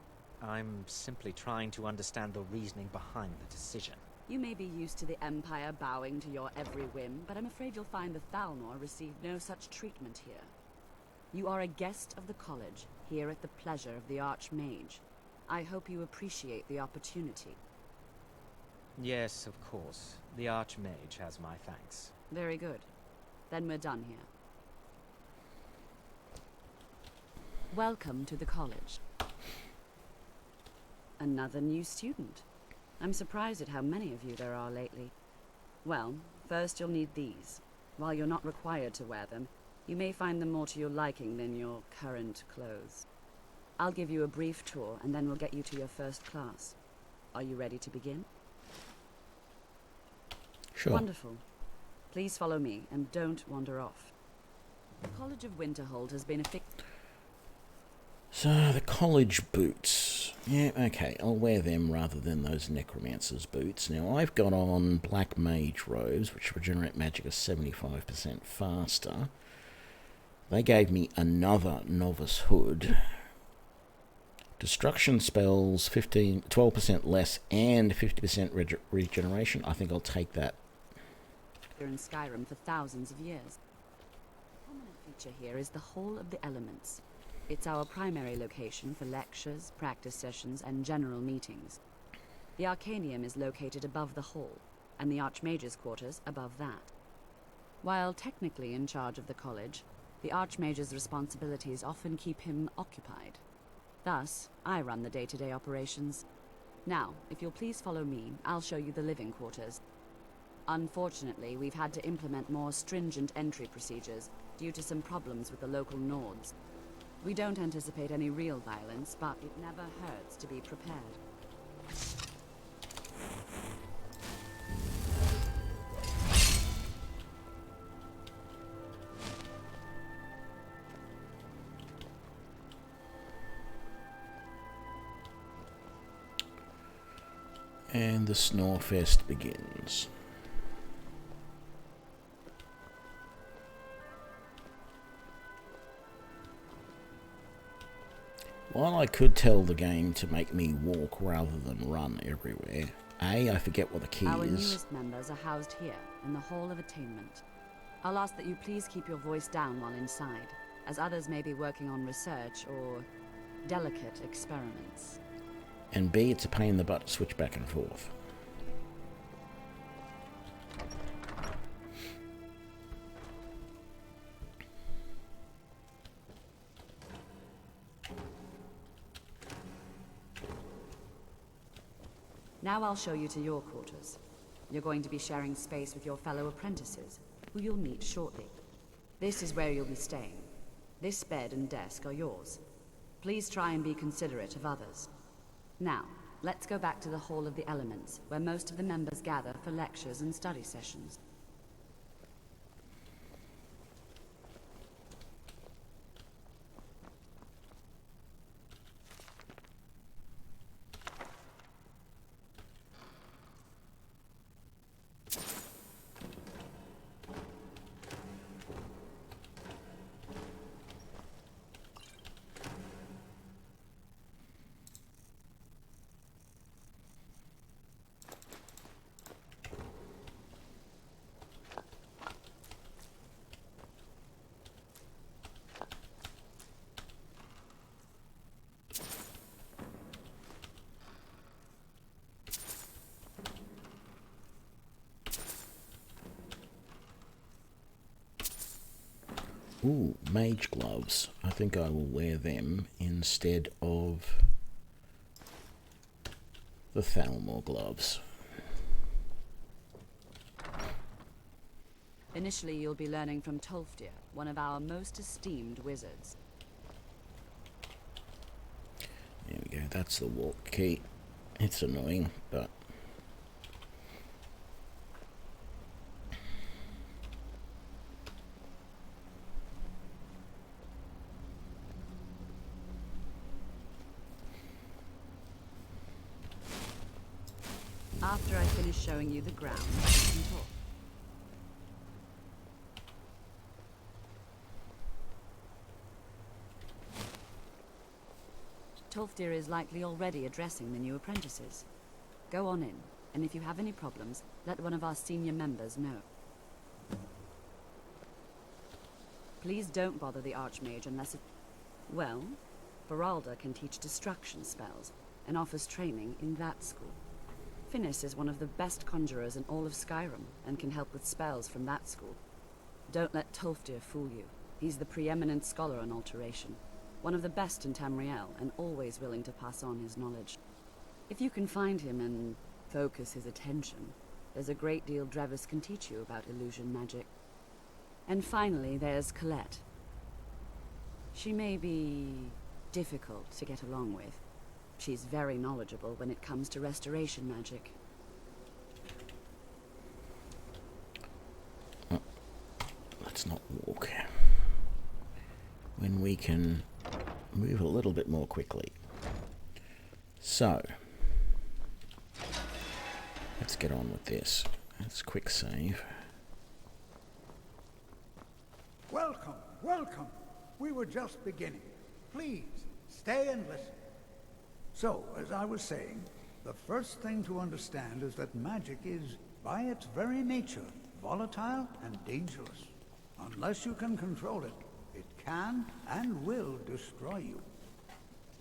I'm simply trying to understand the reasoning behind the decision. You may be used to the Empire bowing to your every whim, but I'm afraid you'll find the Thalmor received no such treatment here. You are a guest of the college, here at the pleasure of the Archmage. I hope you appreciate the opportunity. Yes, of course. The Archmage has my thanks. Very good. Then we're done here. Welcome to the college. Another new student. I'm surprised at how many of you there are lately. Well, first you'll need these. While you're not required to wear them, you may find them more to your liking than your current clothes. I'll give you a brief tour, and then we'll get you to your first class. Are you ready to begin? Sure. Wonderful. Please follow me, and don't wander off. The College of Winterhold has been a So, the college boots. Yeah, okay, I'll wear them rather than those necromancer's boots. Now, I've got on black mage robes, which regenerate magic is 75% faster. They gave me another novice hood. Destruction spells 12% less and 50% regeneration. I think I'll take that. in Skyrim for thousands of years. The prominent feature here is the Hall of the Elements. It's our primary location for lectures, practice sessions, and general meetings. The Arcanium is located above the hall, and the Archmage's quarters above that. While technically in charge of the college, The Archmage's responsibilities often keep him occupied. Thus, I run the day-to-day operations. Now, if you'll please follow me, I'll show you the living quarters. Unfortunately, we've had to implement more stringent entry procedures due to some problems with the local Nords. We don't anticipate any real violence, but it never hurts to be prepared. And the Snorefest begins. While I could tell the game to make me walk rather than run everywhere, I forget what the key Our is. newest members are housed here, in the Hall of Attainment. I'll ask that you please keep your voice down while inside, as others may be working on research or delicate experiments. And B, it's a pain in the butt to switch back and forth. Now I'll show you to your quarters. You're going to be sharing space with your fellow apprentices, who you'll meet shortly. This is where you'll be staying. This bed and desk are yours. Please try and be considerate of others. Now, let's go back to the Hall of the Elements, where most of the members gather for lectures and study sessions. Ooh, mage gloves. I think I will wear them instead of the Thalmor gloves. Initially, you'll be learning from Tolfdir, one of our most esteemed wizards. There we go, that's the walk key. It's annoying, but... After I finish showing you the ground, we can talk. Tolfdir is likely already addressing the new apprentices. Go on in, and if you have any problems, let one of our senior members know. Please don't bother the Archmage unless it... Well, Beralda can teach destruction spells, and offers training in that school. Finis is one of the best conjurers in all of Skyrim, and can help with spells from that school. Don't let Tolfdir fool you. He's the preeminent scholar on Alteration. One of the best in Tamriel, and always willing to pass on his knowledge. If you can find him and focus his attention, there's a great deal Drevis can teach you about illusion magic. And finally, there's Colette. She may be difficult to get along with. She's very knowledgeable when it comes to restoration magic. Let's not walk. When we can move a little bit more quickly. So, let's get on with this. Let's quick save. Welcome, welcome. We were just beginning. Please, stay and listen. So, as I was saying, the first thing to understand is that magic is, by its very nature, volatile and dangerous. Unless you can control it, it can and will destroy you.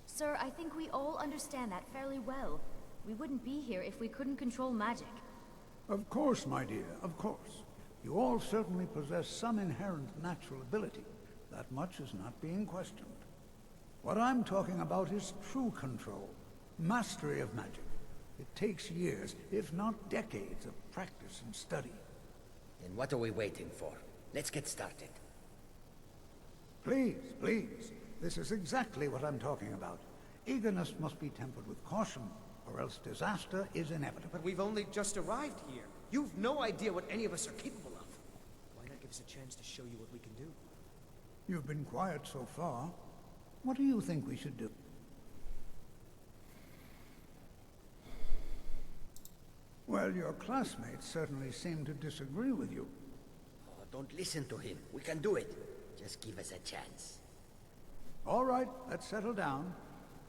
Sir, I think we all understand that fairly well. We wouldn't be here if we couldn't control magic. Of course, my dear, of course. You all certainly possess some inherent natural ability. That much is not being questioned. What I'm talking about is true control, mastery of magic. It takes years, if not decades, of practice and study. Then what are we waiting for? Let's get started. Please, please. This is exactly what I'm talking about. Eagerness must be tempered with caution, or else disaster is inevitable. But we've only just arrived here. You've no idea what any of us are capable of. Why not give us a chance to show you what we can do? You've been quiet so far. What do you think we should do? Well, your classmates certainly seem to disagree with you. Oh, don't listen to him. We can do it. Just give us a chance. All right, let's settle down.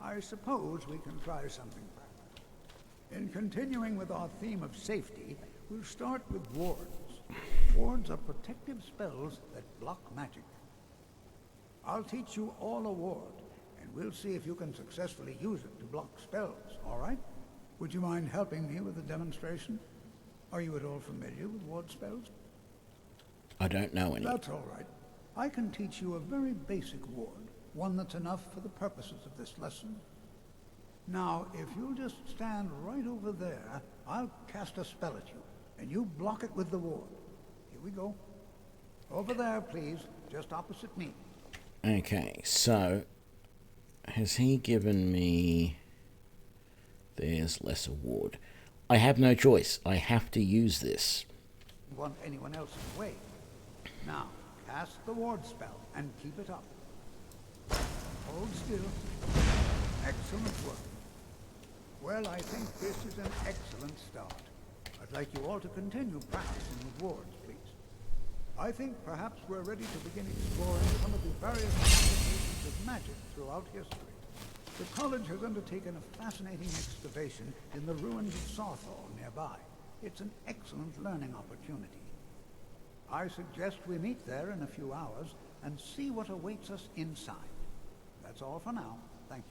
I suppose we can try something practical. In continuing with our theme of safety, we'll start with wards. Wards are protective spells that block magic. I'll teach you all a ward, and we'll see if you can successfully use it to block spells, all right? Would you mind helping me with the demonstration? Are you at all familiar with ward spells? I don't know any. That's all right. I can teach you a very basic ward, one that's enough for the purposes of this lesson. Now, if you'll just stand right over there, I'll cast a spell at you, and you block it with the ward. Here we go. Over there, please, just opposite me. Okay, so has he given me... There's lesser ward. I have no choice. I have to use this. Want anyone else in the way? Now, cast the ward spell and keep it up. Hold still. Excellent work. Well, I think this is an excellent start. I'd like you all to continue practicing with wards, please. I think perhaps we're ready to begin exploring some of the various applications of magic throughout history. The college has undertaken a fascinating excavation in the ruins of Sarthal nearby. It's an excellent learning opportunity. I suggest we meet there in a few hours and see what awaits us inside. That's all for now. Thank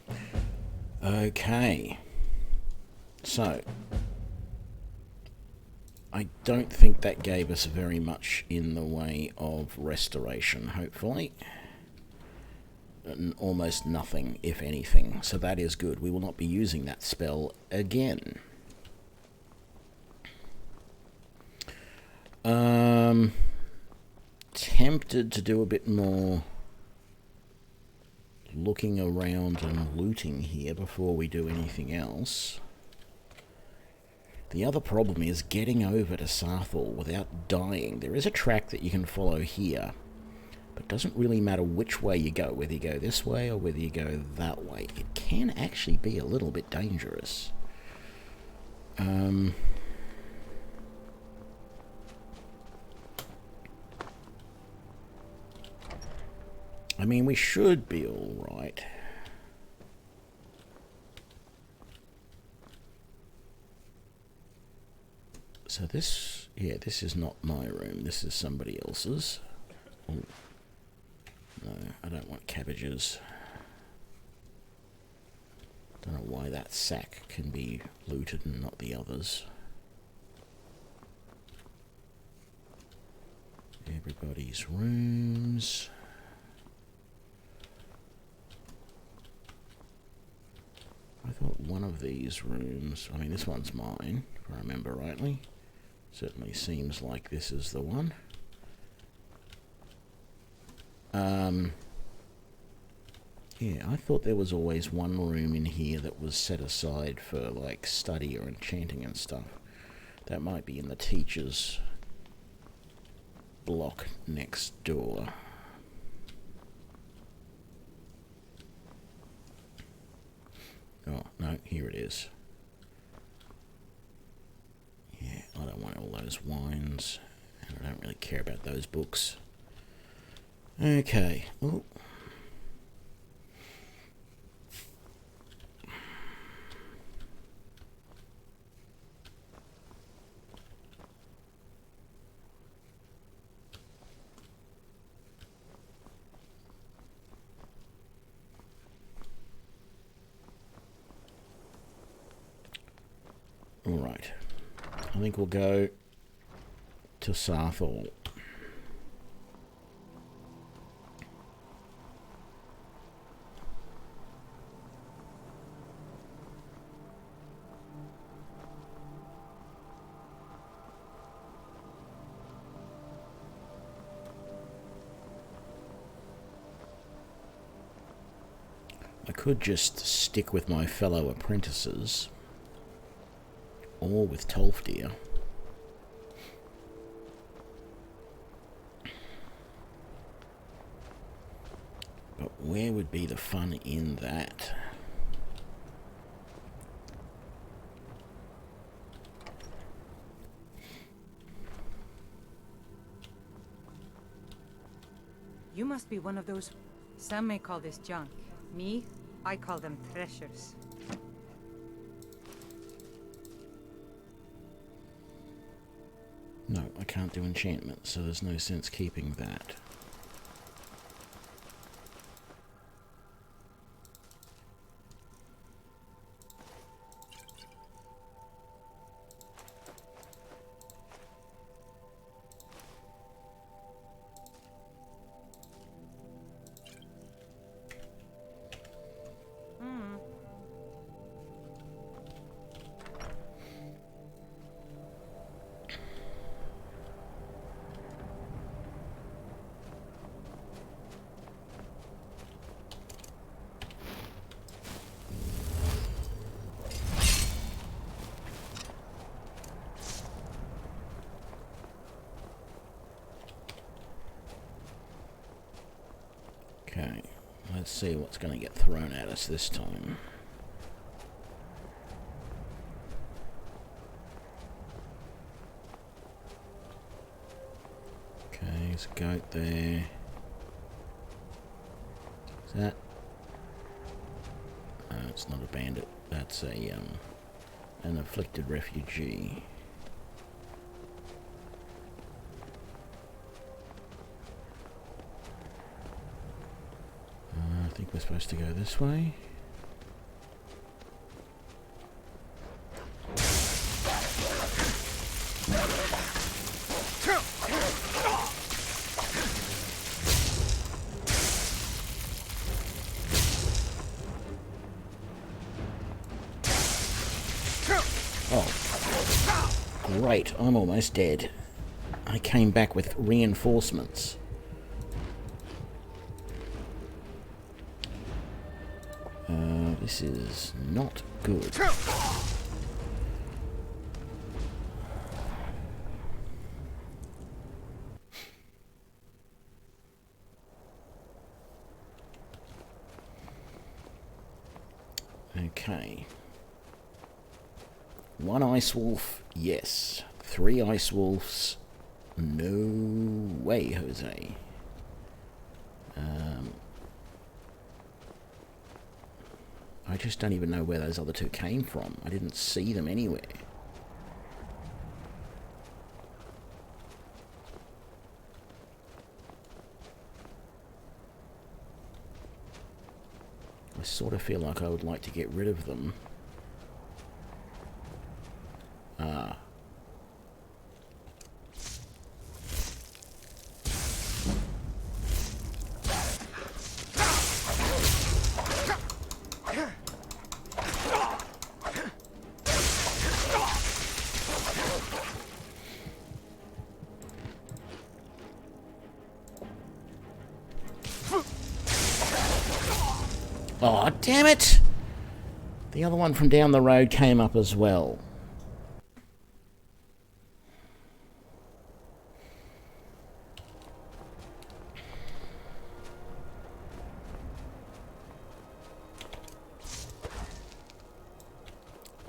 you. Okay. So, I don't think that gave us very much in the way of restoration, hopefully. Almost nothing, if anything. So that is good. We will not be using that spell again. Tempted to do a bit more looking around and looting here before we do anything else. The other problem is getting over to Sarthal without dying. There is a track that you can follow here, but it doesn't really matter which way you go, whether you go this way or whether you go that way. It can actually be a little bit dangerous. I mean, we should be all right. So this, yeah, this is not my room. This is somebody else's. Ooh. No, I don't want cabbages. Don't know why that sack can be looted and not the others. Everybody's rooms. I thought one of these rooms, I mean this one's mine, if I remember rightly. Certainly seems like this is the one. Yeah, I thought there was always one room in here that was set aside for like study or enchanting and stuff. That might be in the teacher's block next door. Oh, no, here it is. Yeah, I don't want all those wines, and I don't really care about those books. Okay. Oh. Alright, I think we'll go to Sarthal. I could just stick with my fellow apprentices, or with Tolfdir. But where would be the fun in that? You must be one of those... Some may call this junk. Me, I call them treasures. No, I can't do enchantment, so there's no sense keeping that. Okay, let's see what's going to get thrown at us this time. Okay, there's a goat there. Is that? No, it's not a bandit. That's a an afflicted refugee. I think we're supposed to go this way. Oh, great, I'm almost dead. I came back with reinforcements. This is not good. Okay. 1 ice wolf, yes. 3 ice wolves, no way, Jose. I just don't even know where those other 2 came from. I didn't see them anywhere. I sort of feel like I would like to get rid of them. Oh, damn it! The other one from down the road came up as well.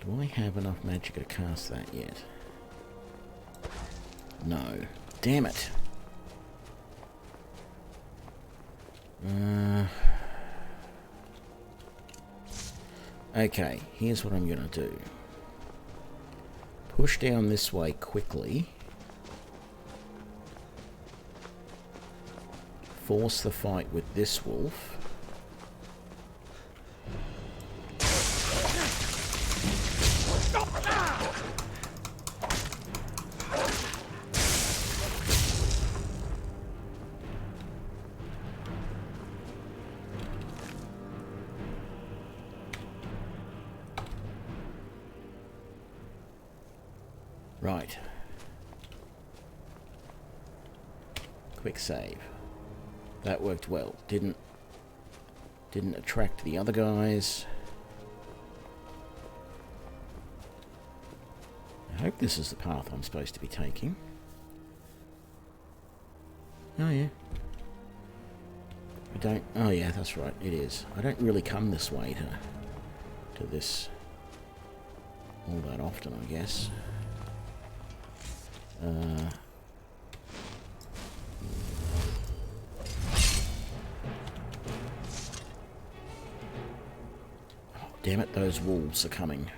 Do I have enough magic to cast that yet? No. Damn it. Okay, here's what I'm going to do. Push down this way quickly. Force the fight with this wolf. Right. Quick save. That worked well. Didn't Didn't attract the other guys. I hope this is the path I'm supposed to be taking. Oh yeah. I don't... Oh yeah, that's right, it is. I don't really come this way to this all that often, I guess. Oh, damn it, those wolves are coming.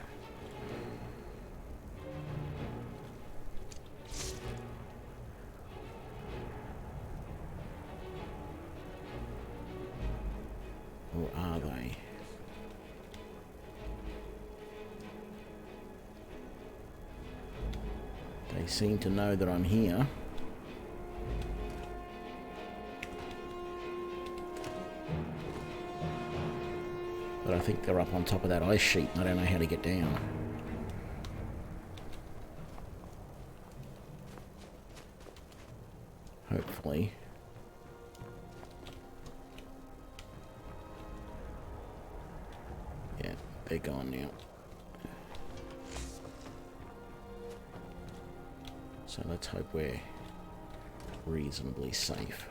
Or are they? They seem to know that I'm here. But I think they're up on top of that ice sheet and I don't know how to get down. Hopefully. Yeah, they're gone now. So let's hope we're reasonably safe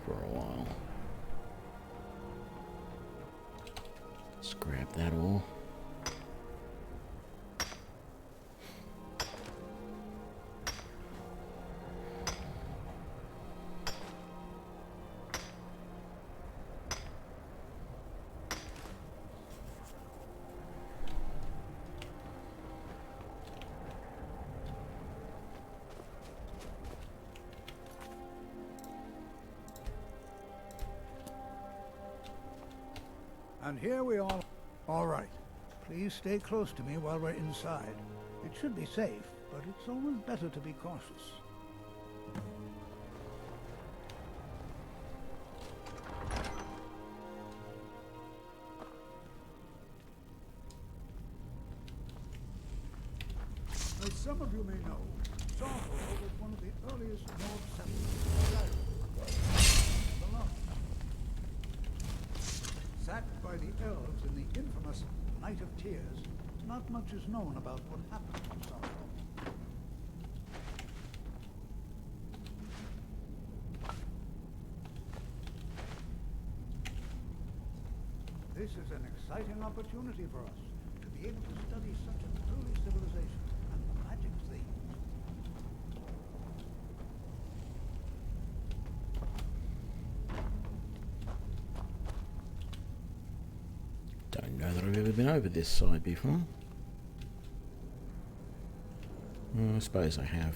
for a while. Let's grab that all. And here we are. All right. Please stay close to me while we're inside. It should be safe, but it's always better to be cautious. As some of you may know, Skyrim was one of the earliest Nord settlers of Skyrim. The last. Sacked by the elves in the infamous Night of Tears, not much is known about what happened to Skyrim. This is an exciting opportunity for us to be able to study such an early civilization and the magic they use. Don't know that I've ever been over this side before. Well, I suppose I have.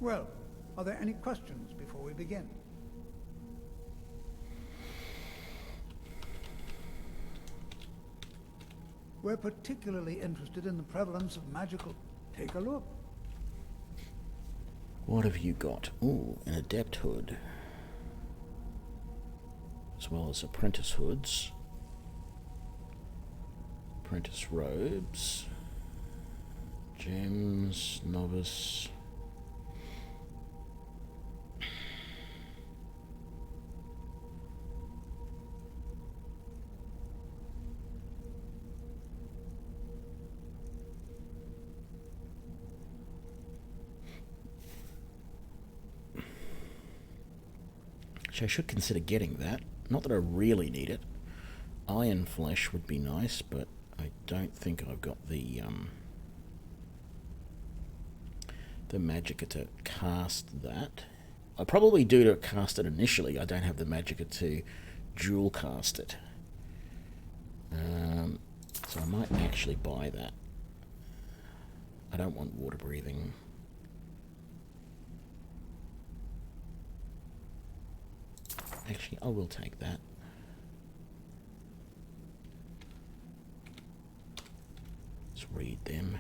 Well, are there any questions before we begin? We're particularly interested in the prevalence of magical... Take a look. What have you got? Ooh, an adept hood. As well as apprentice hoods. Apprentice robes. Gems, novice. I should consider getting that. Not that I really need it. Iron flesh would be nice, but I don't think I've got the magicka to cast that. I probably do to cast it initially. I don't have the magicka to dual cast it. So I might actually buy that. I don't want water breathing. Actually, I will take that. Let's read them.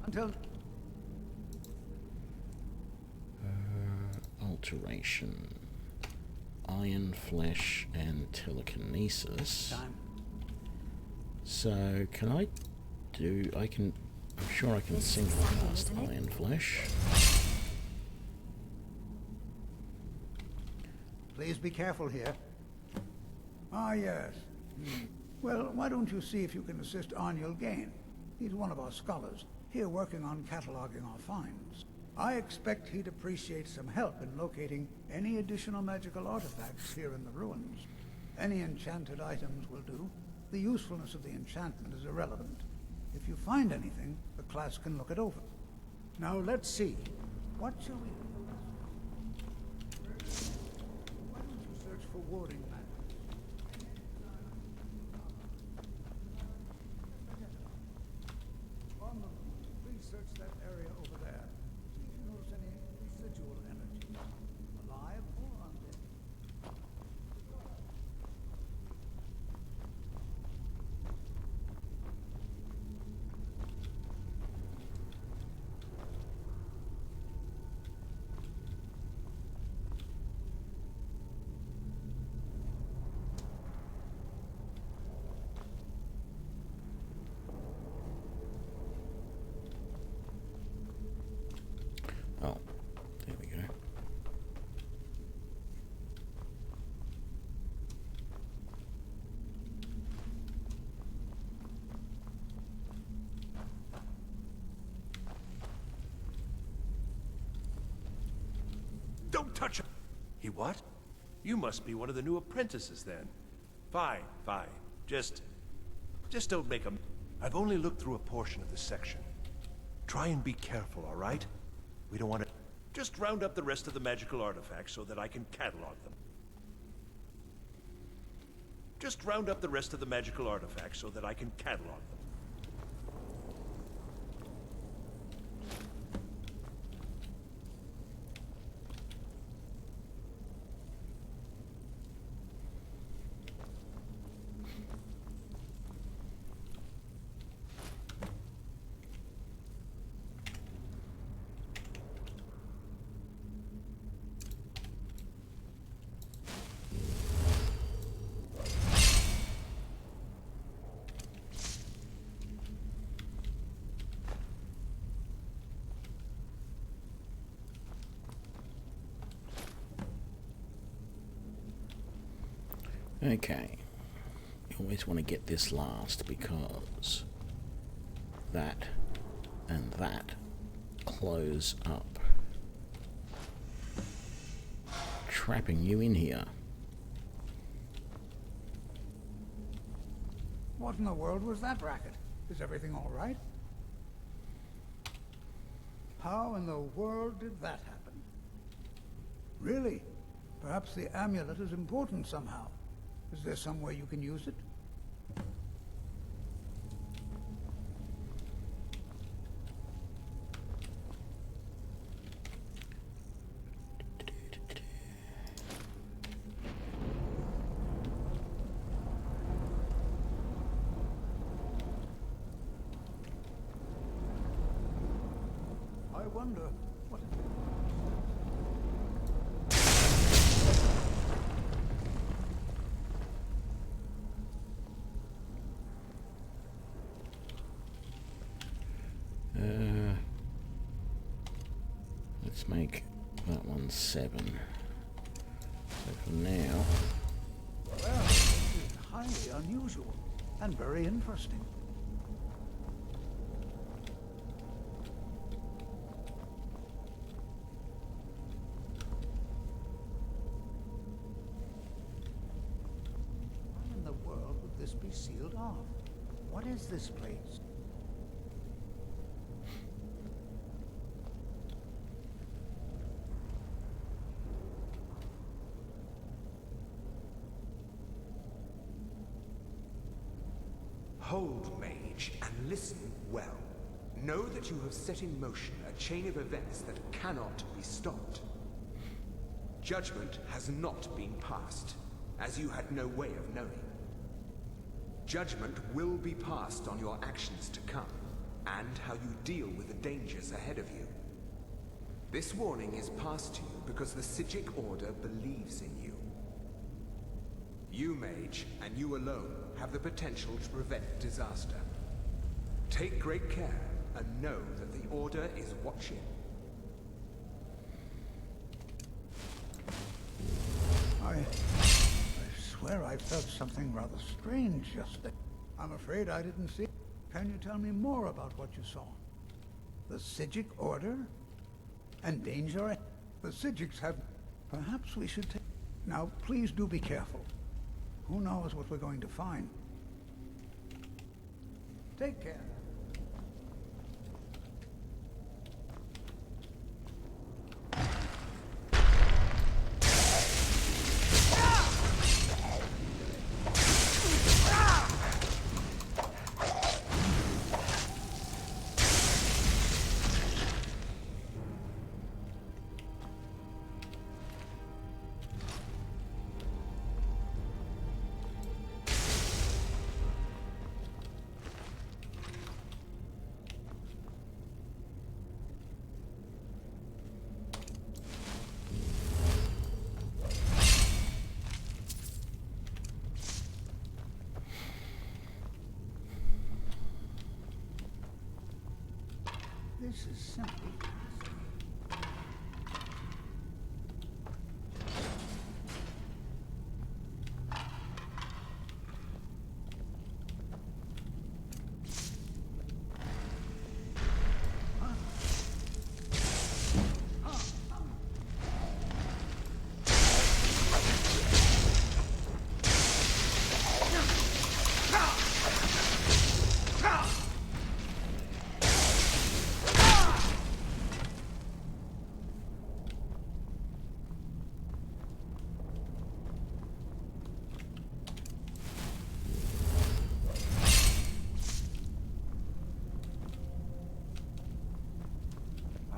Until... Alteration. Iron flesh and telekinesis. Time. So, can I do... I can I'm sure I can single cast Iron Flesh. Please be careful here. Ah, yes. Well, why don't you see if you can assist Arniel Gain? He's one of our scholars, here working on cataloging our finds. I expect he'd appreciate some help in locating any additional magical artifacts here in the ruins. Any enchanted items will do. The usefulness of the enchantment is irrelevant. If you find anything, the class can look it over. Now let's see. What shall we do? Why don't you search for warding magic? On the moon, please search that area over there. See if you notice any residual energy, alive or undead. Oh, there we go. Don't touch him! He what? You must be one of the new apprentices then. Fine, fine. Just don't make him. I've only looked through a portion of this section. Try and be careful, all right? We don't want to... Just round up the rest of the magical artifacts so that I can catalog them. Just round up the rest of the magical artifacts so that I can catalog them. Okay, you always want to get this last because that and that close up, trapping you in here. What in the world was that racket? Is everything all right? How in the world did that happen? Really? Perhaps the amulet is important somehow. Is there some way you can use it? I wonder what it is. Let's make that one 7. So for now... Well, this is highly unusual and very interesting. Why in the world would this be sealed off? What is this place? Hold, mage, and listen well. Know that you have set in motion a chain of events that cannot be stopped. Judgment has not been passed, as you had no way of knowing. Judgment will be passed on your actions to come, and how you deal with the dangers ahead of you. This warning is passed to you because the Psijic Order believes in you. You, mage, and you alone, have the potential to prevent disaster. Take great care, and know that the Order is watching. I swear I felt something rather strange just then. I'm afraid I didn't see. Can you tell me more about what you saw? The Psijic Order? And danger? The Psijics have... Perhaps we should take... Now, please do be careful. Who knows what we're going to find? Take care. This is simple.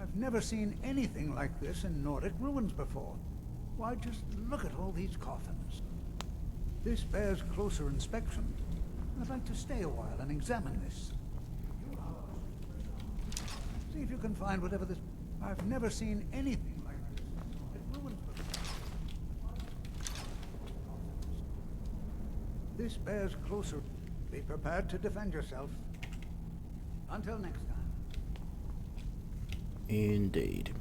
I've never seen anything like this in Nordic ruins before. Why, just look at all these coffins. This bears closer inspection. I'd like to stay a while and examine this. See if you can find whatever this... I've never seen anything like this in Nordic ruins before. This bears closer... Be prepared to defend yourself. Until next time. Indeed.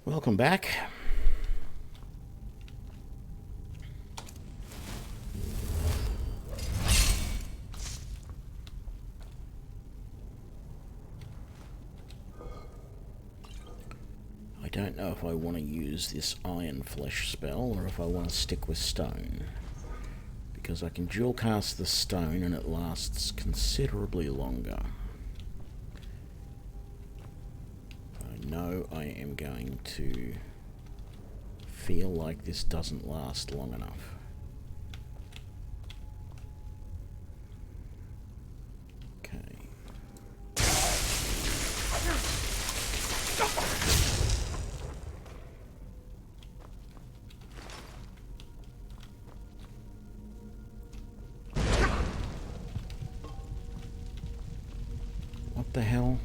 Welcome back. I don't know if I want to use this Iron Flesh spell or if I want to stick with Stone. Because I can dual cast the Stone and it lasts considerably longer. I know I am going to feel like this doesn't last long enough. What the hell?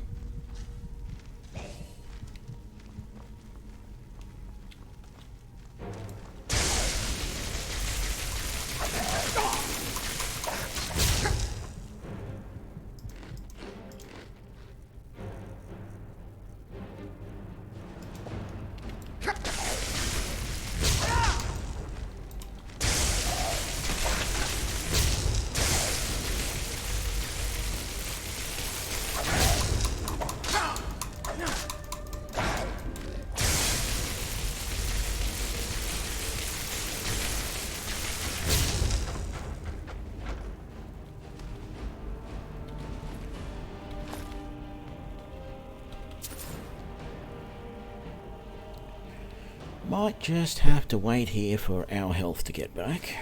Might just have to wait here for our health to get back.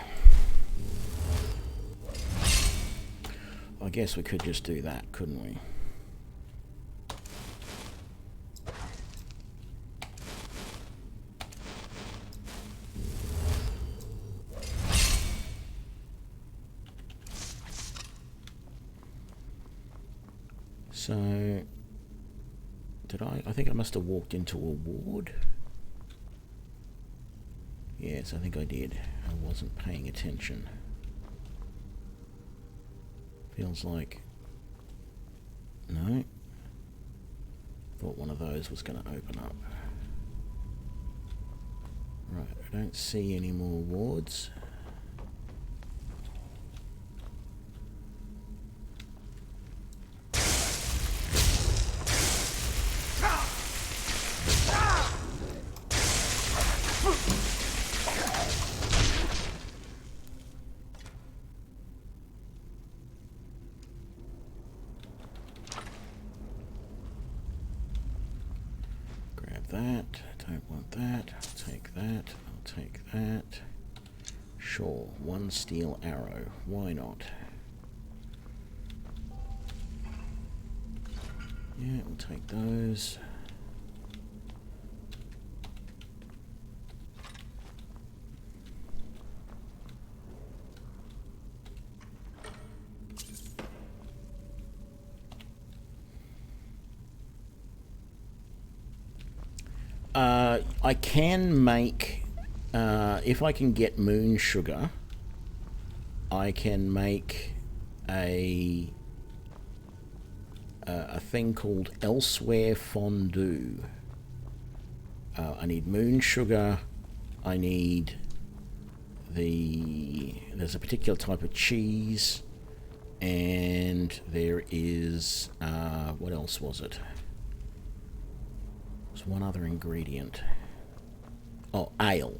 I guess we could just do that, couldn't we? So, did I think I must have walked into a ward. Yes, I think I did. I wasn't paying attention. Feels like... No. Thought one of those was going to open up. Right, I don't see any more wards. That, don't want that, I'll take that, I'll take that. Sure, one steel arrow, why not? Yeah, we'll take those. I can make, if I can get moon sugar, I can make a thing called Elsewhere Fondue. I need moon sugar, I need there's a particular type of cheese, and there is, what else was it? There's one other ingredient. Oh, ale.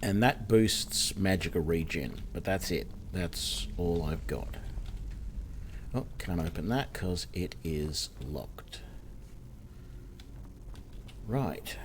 And that boosts magical regen, but that's it. That's all I've got. Oh, can't open that because it is locked. Right.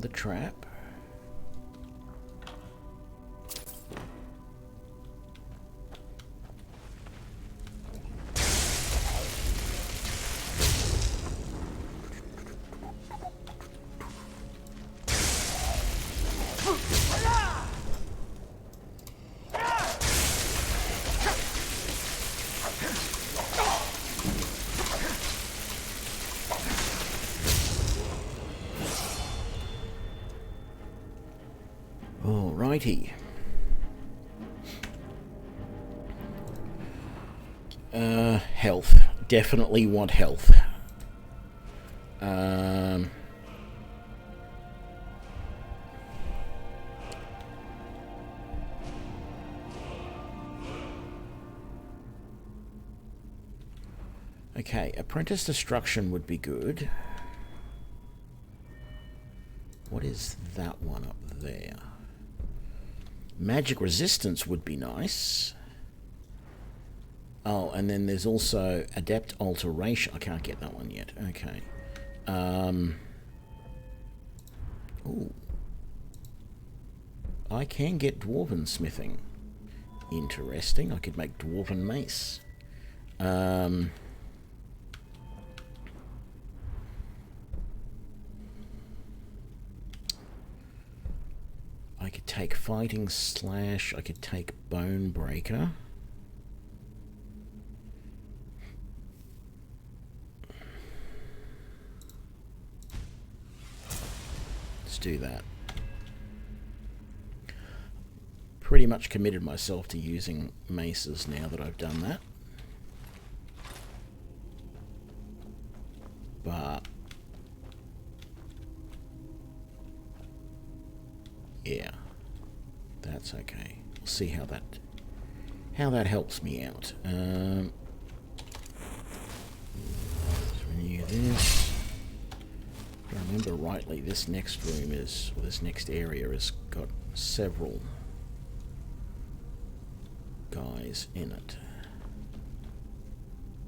The trap. Alrighty. Health. Definitely want health. Okay, Apprentice Destruction would be good. What is that one up there? Magic Resistance would be nice. Oh, and then there's also Adept Alteration. I can't get that one yet. Okay. Ooh. I can get Dwarven Smithing. Interesting. I could make Dwarven Mace. I could take Fighting Slash. I could take Bone Breaker. Let's do that. pretty much committed myself to using maces now that I've done that. But yeah, that's okay. We'll see how that helps me out. Let's renew this. If I remember rightly, this next room is, or this next area has got several guys in it.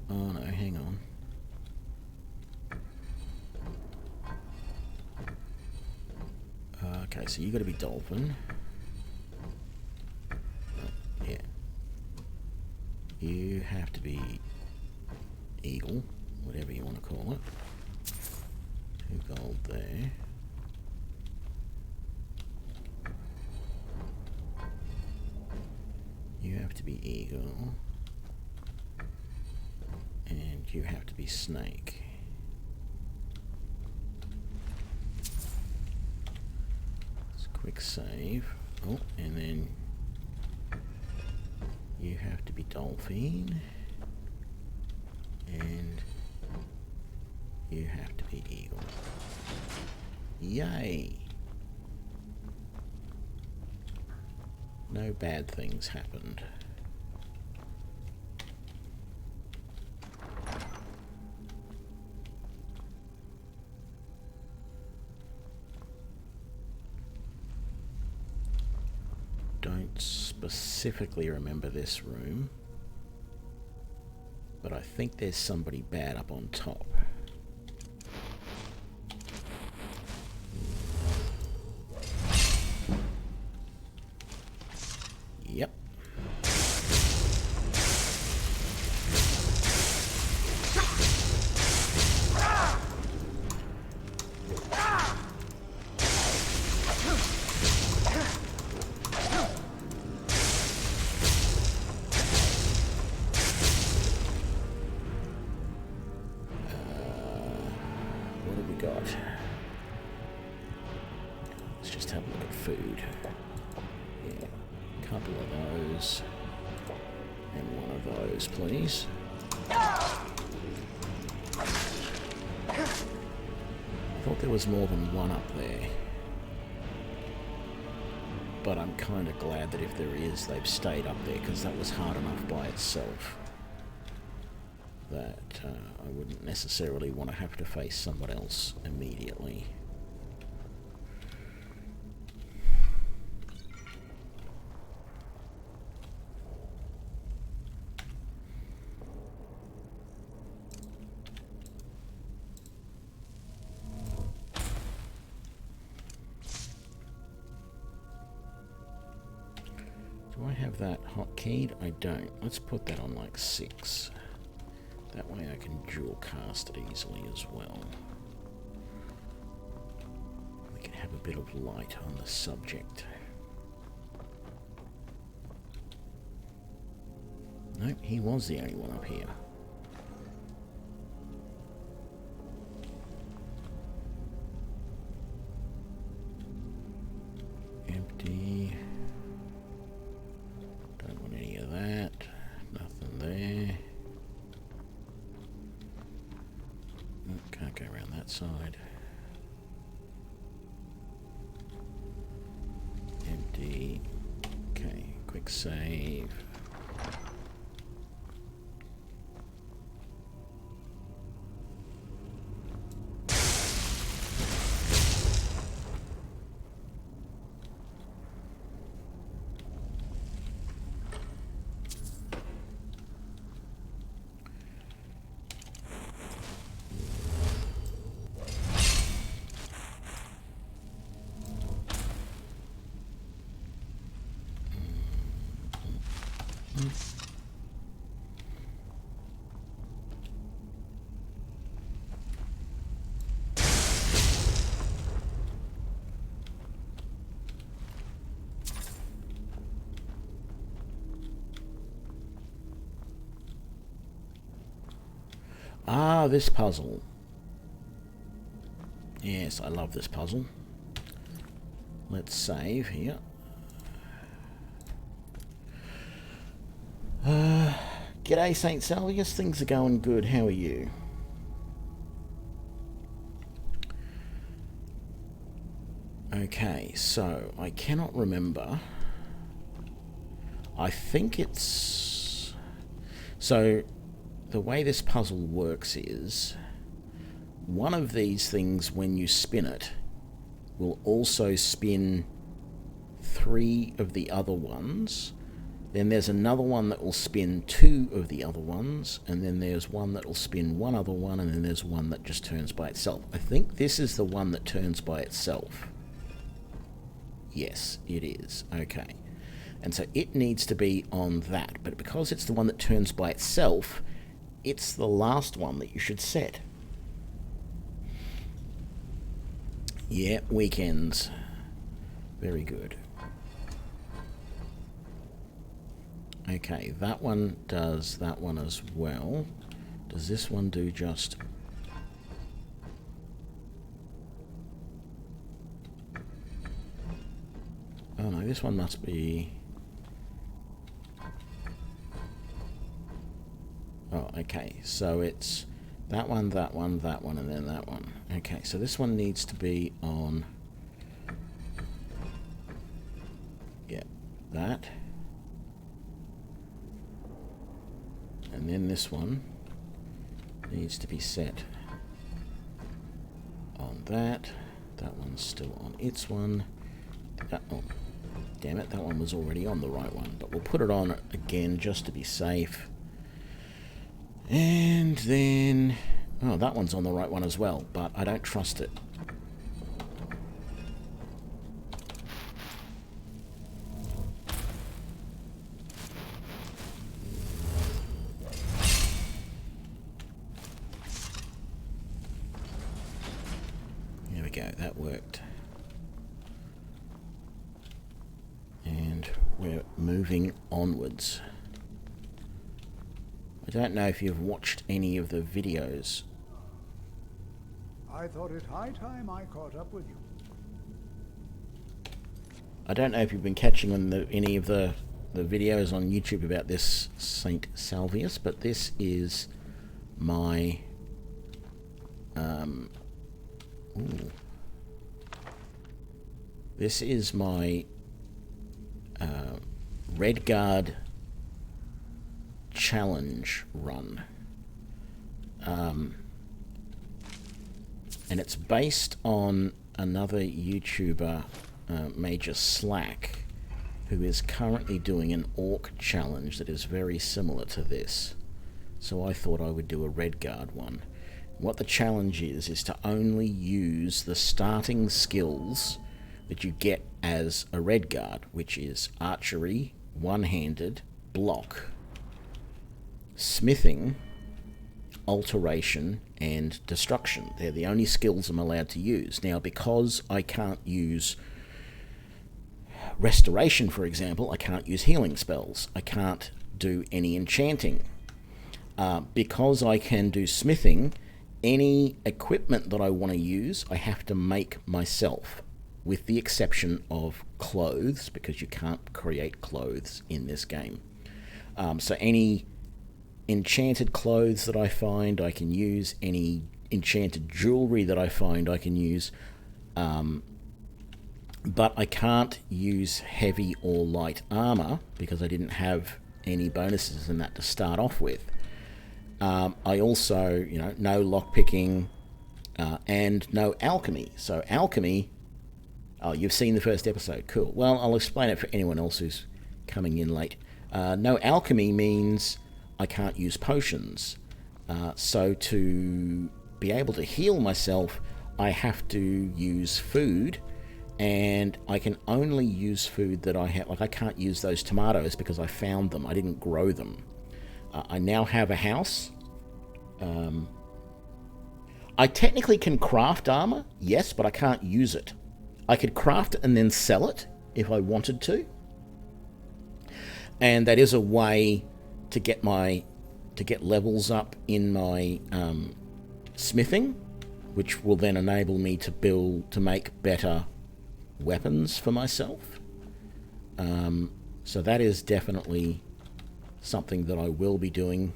Oh no, hang on. Okay, so you got to be dolphin. Yeah. You have to be eagle, whatever you want to call it. 2 gold there. You have to be eagle. And you have to be snake. Quick save. Oh, and then you have to be dolphin. And you have to be eagle. Yay! No bad things happened. Don't specifically remember this room, but I think there's somebody bad up on top. Yep. Please. I thought there was more than one up there, but I'm kind of glad that if there is, they've stayed up there, because that was hard enough by itself that I wouldn't necessarily want to have to face someone else immediately. Do I have that hotkeyed? I don't. Let's put that on like 6. That way I can dual cast it easily as well. We can have a bit of light on the subject. Nope, he was the only one up here. Empty. Don't want any of that. Nothing there. Can't go around that side. Empty. Okay, quick save. Ah, this puzzle. Yes, I love this puzzle. Let's save here. G'day, St. Salvius. Things are going good. How are you? Okay, so I cannot remember. I think it's... So, the way this puzzle works is... One of these things, when you spin it, will also spin 3 of the other ones. Then there's another one that will spin 2 of the other ones, and then there's one that will spin 1 other one, and then there's one that just turns by itself. I think this is the one that turns by itself. Yes, it is. Okay. And so it needs to be on that, but because it's the one that turns by itself, it's the last one that you should set. Yeah, weekends. Very good. Okay, that one does that one as well. Does this one do just... Oh no, this one must be... Oh, okay, so it's that one, that one, that one, and then that one. Okay, so this one needs to be on... Yeah, that. And then this one needs to be set on that. That one's still on its one. Oh, damn it, that one was already on the right one. But we'll put it on again just to be safe. And then... Oh, that one's on the right one as well, but I don't trust it. There we go, that worked. And we're moving onwards. I don't know if you've watched any of the videos. I thought it high time I caught up with you. I don't know if you've been catching on any of the videos on YouTube about this St. Salvius, but this is my... This is my Redguard challenge run. And it's based on another YouTuber, Major Slack, who is currently doing an orc challenge that is very similar to this. So I thought I would do a Redguard one. What the challenge is to only use the starting skills that you get as a Redguard, which is Archery, one-handed, block, smithing, Alteration, and Destruction. They're the only skills I'm allowed to use. Now, because I can't use Restoration, for example, I can't use healing spells. I can't do any enchanting. Because I can do smithing, any equipment that I want to use, I have to make myself, with the exception of clothes, because you can't create clothes in this game. So any enchanted clothes that I find, I can use. Any enchanted jewelry that I find, I can use. But I can't use heavy or light armor because I didn't have any bonuses in that to start off with. I also, no lockpicking and no alchemy. So alchemy, oh, you've seen the first episode. Cool. Well, I'll explain it for anyone else who's coming in late. No alchemy means I can't use potions. So to be able to heal myself, I have to use food, and I can only use food that I have. Like, I can't use those tomatoes because I found them. I didn't grow them. I now have a house. I technically can craft armor, yes, but I can't use it. I could craft it and then sell it if I wanted to. And that is a way to get levels up in my smithing, which will then enable me to make better weapons for myself. So that is definitely something that I will be doing,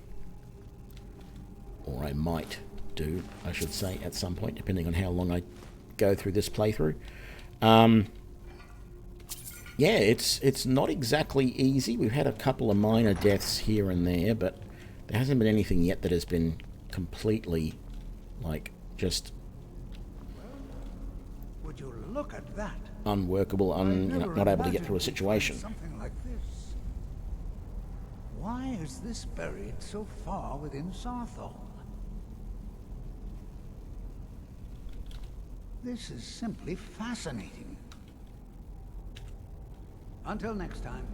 or I might do, I should say, at some point, depending on how long I go through this playthrough. Yeah, it's not exactly easy. We've had a couple of minor deaths here and there, but there hasn't been anything yet that has been completely, like, just Would you look at that? unworkable, not able to get through a situation. Something like this. Why is this buried so far within Sarthol? This is simply fascinating. Until next time.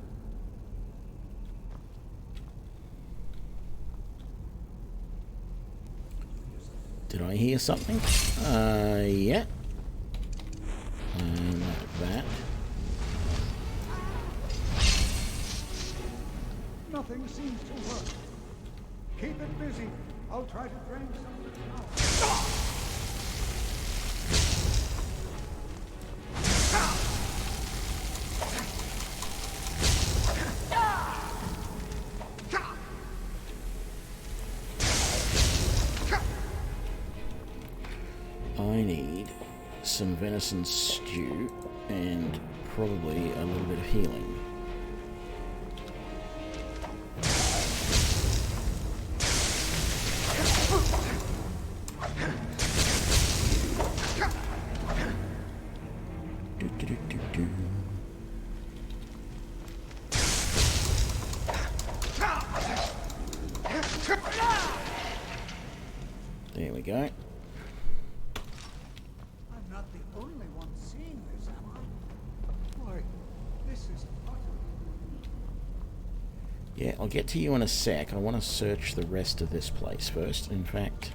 Did I hear something? Yeah. That. Nothing seems to work. Keep it busy. I'll try to drain some of the power. I need some venison stew and probably a little bit of healing. There we go. I'm not the only one seeing this, am I? Boy, this is utterly... Yeah, I'll get to you in a sec. I want to search the rest of this place first. In fact,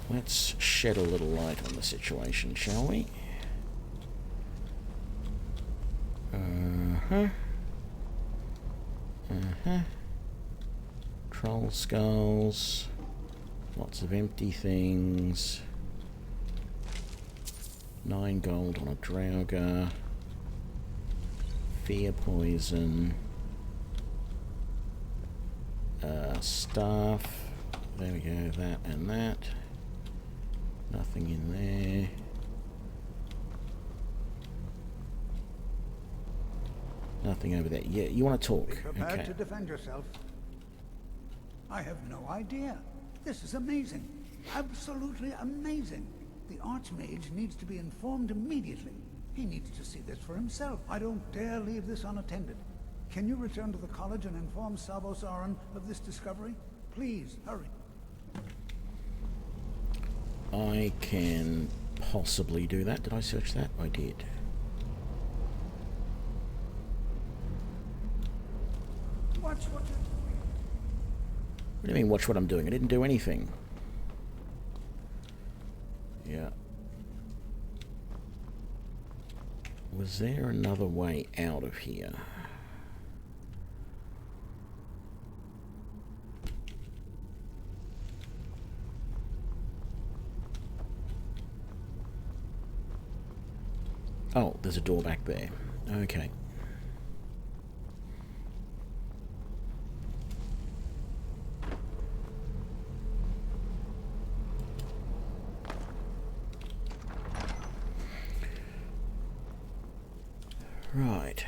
let's shed a little light on the situation, shall we? Troll skulls. Lots of empty things. 9 gold on a Draugr. Fear poison. Staff. There we go, that and that. Nothing in there. Nothing over there. Yeah, you want to talk? Be prepared Okay. to defend yourself. I have no idea. This is amazing. Absolutely amazing. The Archmage needs to be informed immediately. He needs to see this for himself. I don't dare leave this unattended. Can you return to the college and inform Savos Aran of this discovery? Please, hurry. I can possibly do that. Did I search that? I did. Watch what you're doing. What do you mean, watch what I'm doing? I didn't do anything. Yeah. Was there another way out of here? Oh, there's a door back there. Okay. Right.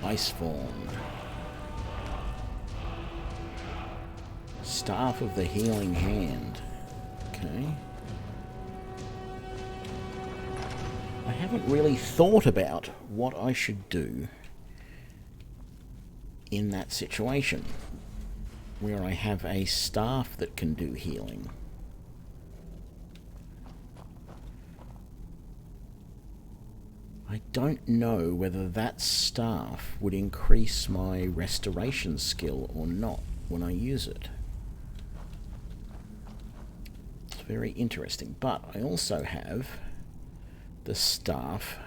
Ice form. Staff of the Healing Hand. Okay. I haven't really thought about what I should do in that situation where I have a staff that can do healing. I don't know whether that staff would increase my restoration skill or not when I use it. It's very interesting. But I also have the staff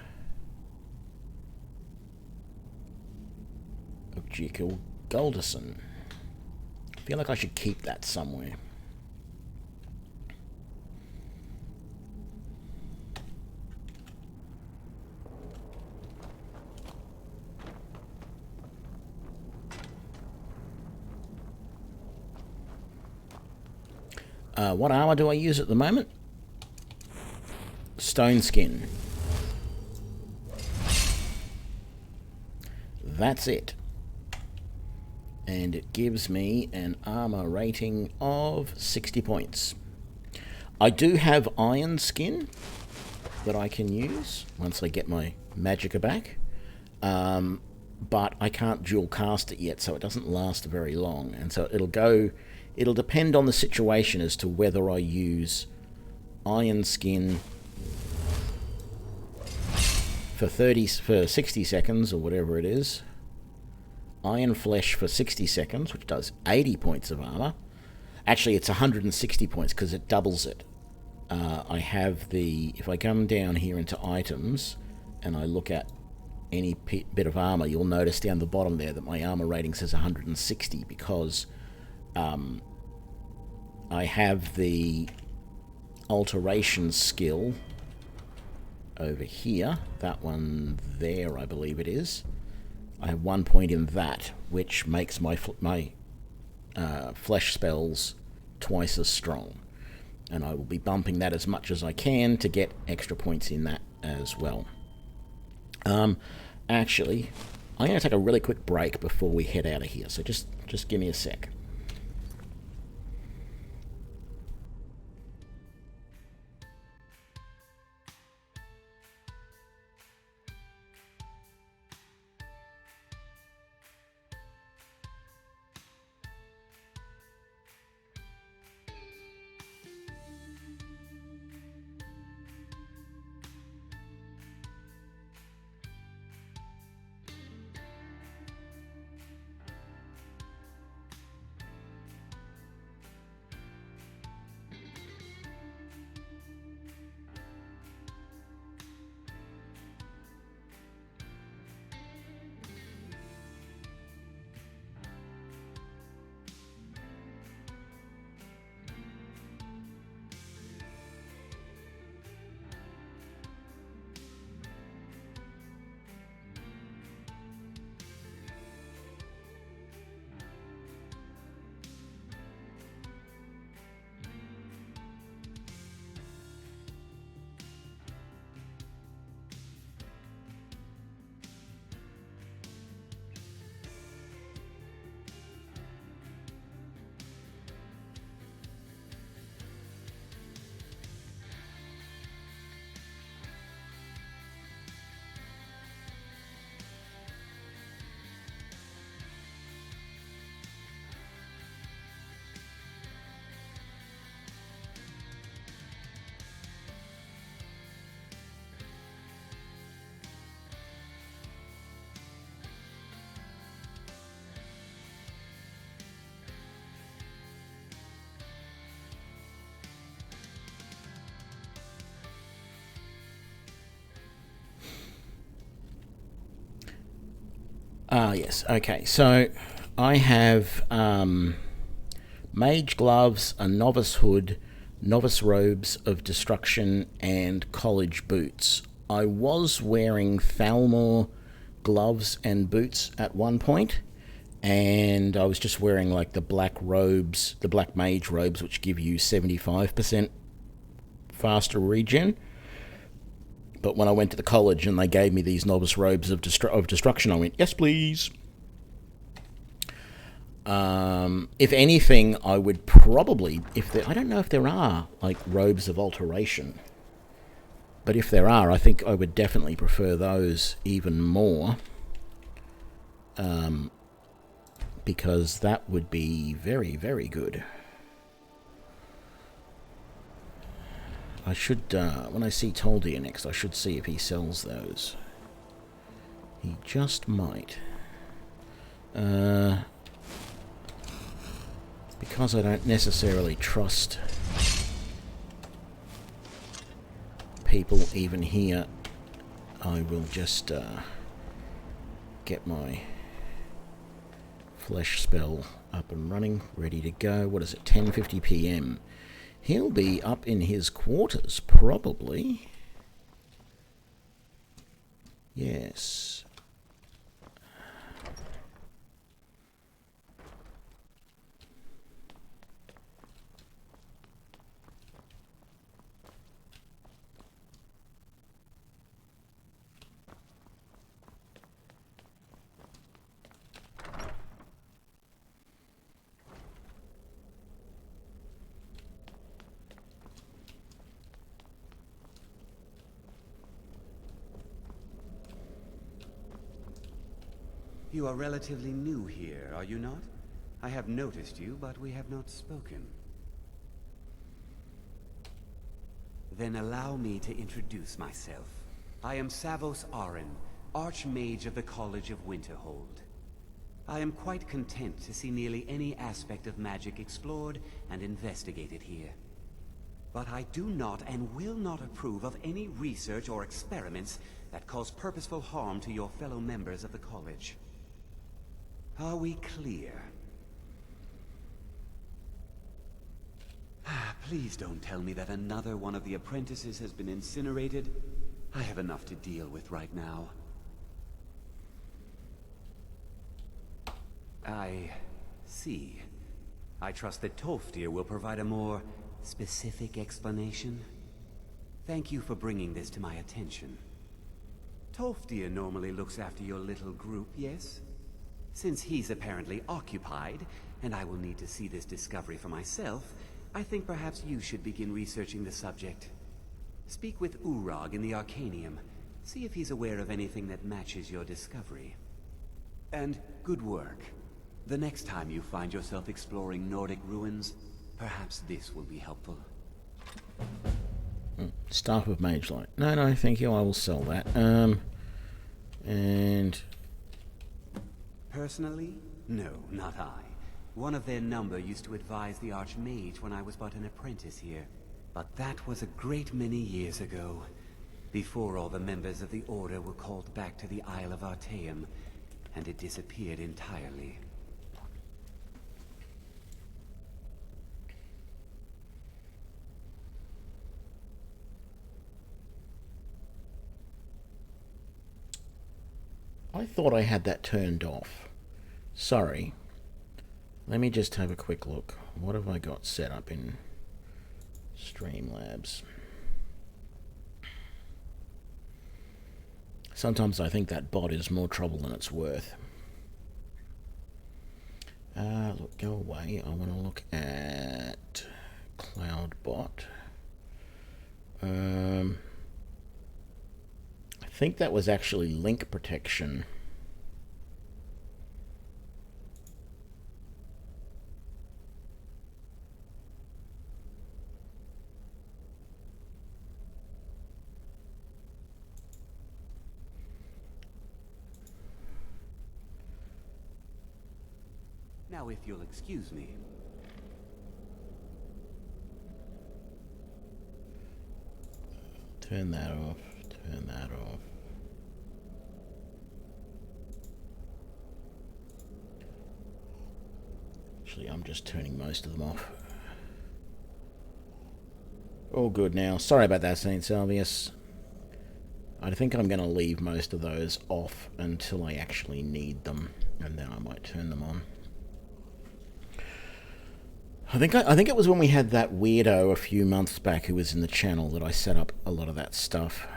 of Jekyll Golderson. I feel like I should keep that somewhere. What armor do I use at the moment? Stone skin. That's it. And it gives me an armor rating of 60 points. I do have iron skin that I can use once I get my magicka back. But I can't dual cast it yet, so it doesn't last very long. And so it'll depend on the situation as to whether I use iron skin for 60 seconds or whatever it is. Iron flesh for 60 seconds, which does 80 points of armor. Actually, it's 160 points because it doubles it. I have if I come down here into items and I look at any bit of armor, you'll notice down the bottom there that my armor rating says 160 because I have the alteration skill over here. That one there, I believe it is. I have 1 point in that, which makes my flesh spells twice as strong. And I will be bumping that as much as I can to get extra points in that as well. Actually, I'm going to take a really quick break before we head out of here, so just give me a sec. Yes, okay, so I have mage gloves, a novice hood, novice robes of destruction, and college boots. I was wearing Thalmor gloves and boots at one point, and I was just wearing like the black robes, the black mage robes, which give you 75% faster regen. But when I went to the college and they gave me these novice robes of destruction, I went, yes, please. If anything, I would probably, I don't know if there are like robes of alteration, but if there are, I think I would definitely prefer those even more, because that would be very, very good. I should, when I see Toldir next, I should see if he sells those. He just might. Because I don't necessarily trust people even here, I will just get my flesh spell up and running, ready to go. What is it, 10:50 p.m. He'll be up in his quarters, probably. Yes. You are relatively new here, are you not? I have noticed you, but we have not spoken. Then allow me to introduce myself. I am Savos Arin, Archmage of the College of Winterhold. I am quite content to see nearly any aspect of magic explored and investigated here. But I do not and will not approve of any research or experiments that cause purposeful harm to your fellow members of the College. Are we clear? Please don't tell me that another one of the apprentices has been incinerated. I have enough to deal with right now. I see. I trust that Tolfdir will provide a more specific explanation. Thank you for bringing this to my attention. Tolfdir normally looks after your little group, yes? Since he's apparently occupied, and I will need to see this discovery for myself, I think perhaps you should begin researching the subject. Speak with Urag in the Arcanium. See if he's aware of anything that matches your discovery. And good work. The next time you find yourself exploring Nordic ruins, perhaps this will be helpful. Staff of Mage Light. No, thank you. I will sell that. And... Personally? No, not I. One of their number used to advise the Archmage when I was but an apprentice here. But that was a great many years ago, before all the members of the Order were called back to the Isle of Artaeum, and it disappeared entirely. I thought I had that turned off. Sorry. Let me just have a quick look. What have I got set up in Streamlabs? Sometimes I think that bot is more trouble than it's worth. Look, go away. I want to look at CloudBot. I think that was actually link protection. Now, if you'll excuse me. Turn that off. Turn that off. Actually, I'm just turning most of them off. All good now. Sorry about that, St. Salvius. I think I'm going to leave most of those off until I actually need them, and then I might turn them on. I think it was when we had that weirdo a few months back who was in the channel that I set up a lot of that stuff.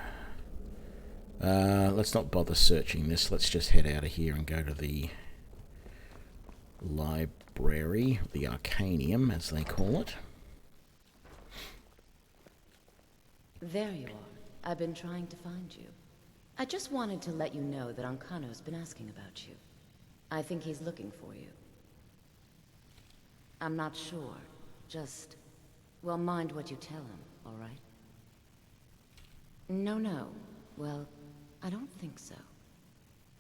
Let's not bother searching this. Let's just head out of here and go to the library, the Arcanium, as they call it. There you are. I've been trying to find you. I just wanted to let you know that Ancano's been asking about you. I think he's looking for you. I'm not sure. Just, well, mind what you tell him, all right? No. Well, I don't think so.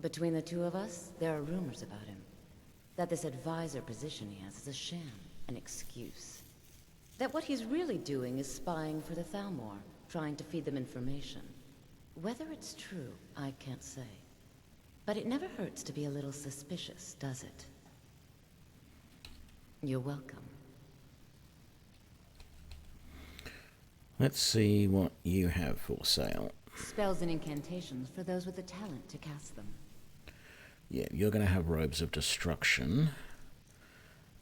Between the two of us, there are rumors about him. That this advisor position he has is a sham, an excuse. That what he's really doing is spying for the Thalmor, trying to feed them information. Whether it's true, I can't say. But it never hurts to be a little suspicious, does it? You're welcome. Let's see what you have for sale. Spells and incantations for those with the talent to cast them. Yeah, you're going to have Robes of Destruction.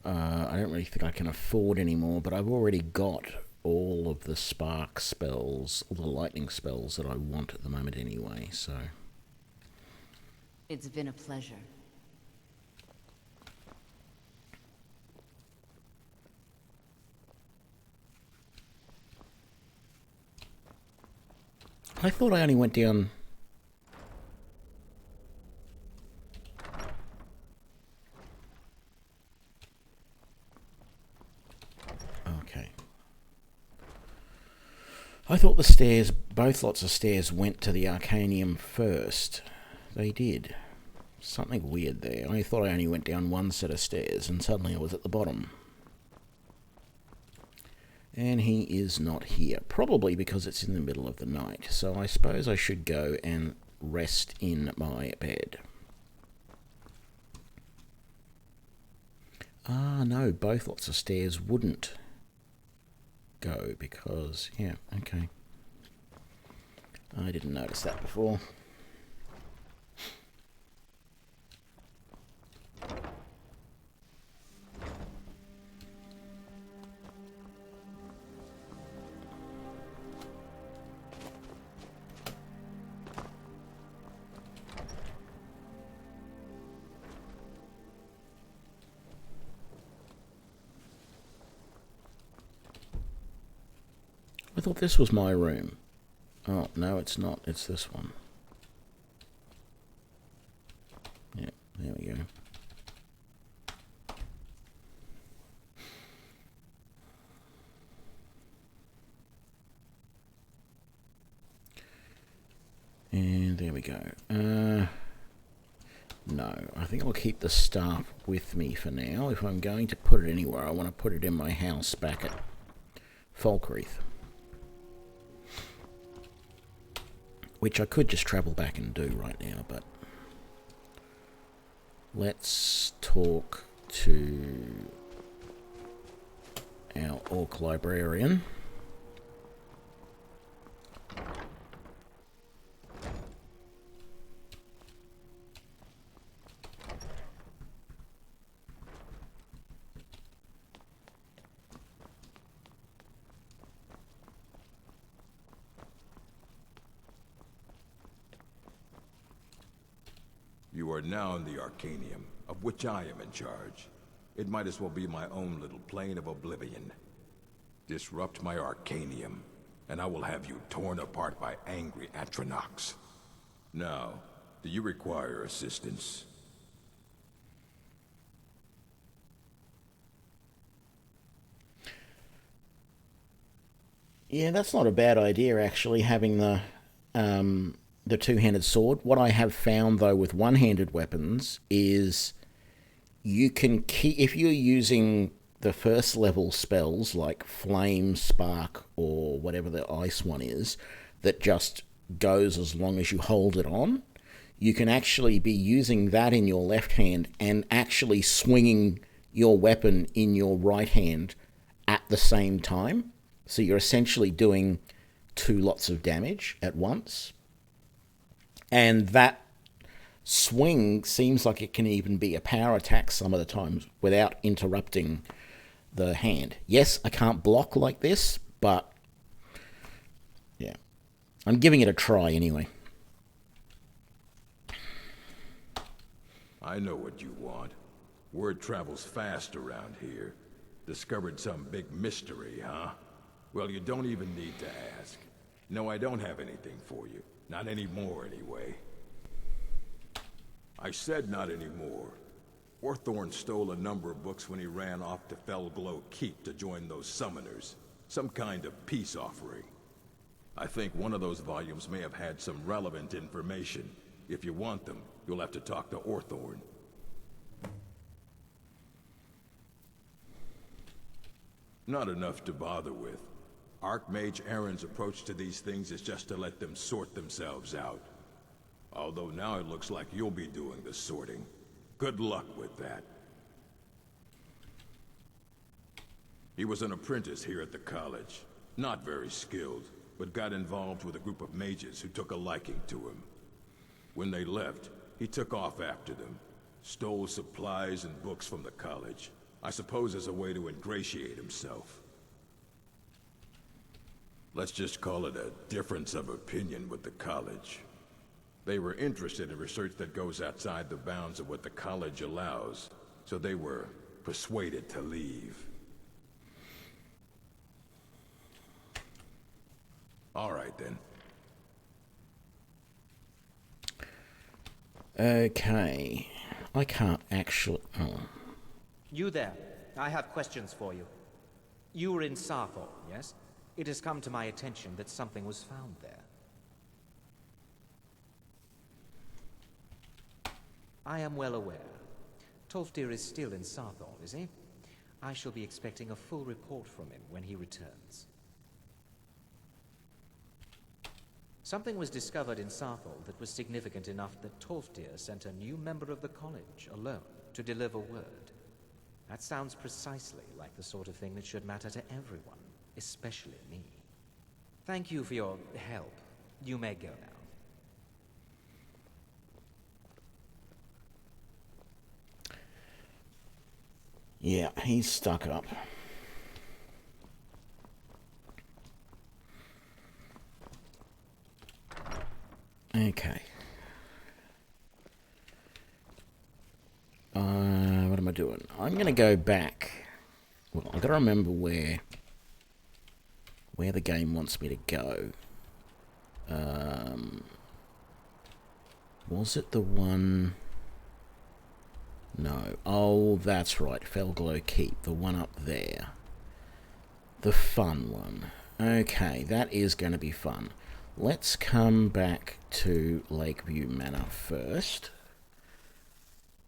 I don't really think I can afford any more, but I've already got all of the spark spells, all the lightning spells that I want at the moment anyway, so... It's been a pleasure. I thought I only went down... Okay. I thought the stairs, both lots of stairs, went to the Arcanium first. They did. Something weird there. I thought I only went down one set of stairs, and suddenly I was at the bottom. And he is not here. Probably because it's in the middle of the night. So I suppose I should go and rest in my bed. Ah, no, both lots of stairs wouldn't go because... Yeah, okay. I didn't notice that before. I thought this was my room. Oh, no, it's not. It's this one. Yeah, there we go. And there we go. No, I think I'll keep the staff with me for now. If I'm going to put it anywhere, I want to put it in my house back at Falkreath. Which I could just travel back and do right now, but... Let's talk to our Orc Librarian. You are now in the Arcanium, of which I am in charge. It might as well be my own little plane of oblivion. Disrupt my Arcanium, and I will have you torn apart by angry Atronachs. Now, do you require assistance? Yeah, that's not a bad idea, actually, having the two-handed sword. What I have found, though, with one-handed weapons is you can keep... If you're using the first-level spells, like Flame, Spark, or whatever the ice one is, that just goes as long as you hold it on, you can actually be using that in your left hand and actually swinging your weapon in your right hand at the same time. So you're essentially doing two lots of damage at once. And that swing seems like it can even be a power attack some of the times without interrupting the hand. Yes, I can't block like this, but yeah. I'm giving it a try anyway. I know what you want. Word travels fast around here. Discovered some big mystery, huh? Well, you don't even need to ask. No, I don't have anything for you. Not anymore, anyway. I said not anymore. Orthorn stole a number of books when he ran off to Felglow Keep to join those summoners. Some kind of peace offering. I think one of those volumes may have had some relevant information. If you want them, you'll have to talk to Orthorn. Not enough to bother with. Archmage Aaron's approach to these things is just to let them sort themselves out. Although now it looks like you'll be doing the sorting. Good luck with that. He was an apprentice here at the college. Not very skilled, but got involved with a group of mages who took a liking to him. When they left, he took off after them. Stole supplies and books from the college. I suppose as a way to ingratiate himself. Let's just call it a difference of opinion with the college. They were interested in research that goes outside the bounds of what the college allows, so they were persuaded to leave. All right, then. Okay. I can't actually... Oh. You there. I have questions for you. You were in Sarthor, yes? It has come to my attention that something was found there. I am well aware. Tolfdir is still in Sarthor, is he? I shall be expecting a full report from him when he returns. Something was discovered in Sarthor that was significant enough that Tolfdir sent a new member of the college alone to deliver word. That sounds precisely like the sort of thing that should matter to everyone, especially me. Thank you for your help. You may go now. Yeah, he's stuck up. Okay. What am I doing? I'm gonna go back. Well, I've got to remember where the game wants me to go. Was it the one? No. Oh, that's right. Felglow Keep, the one up there. The fun one. Okay, that is going to be fun. Let's come back to Lakeview Manor first.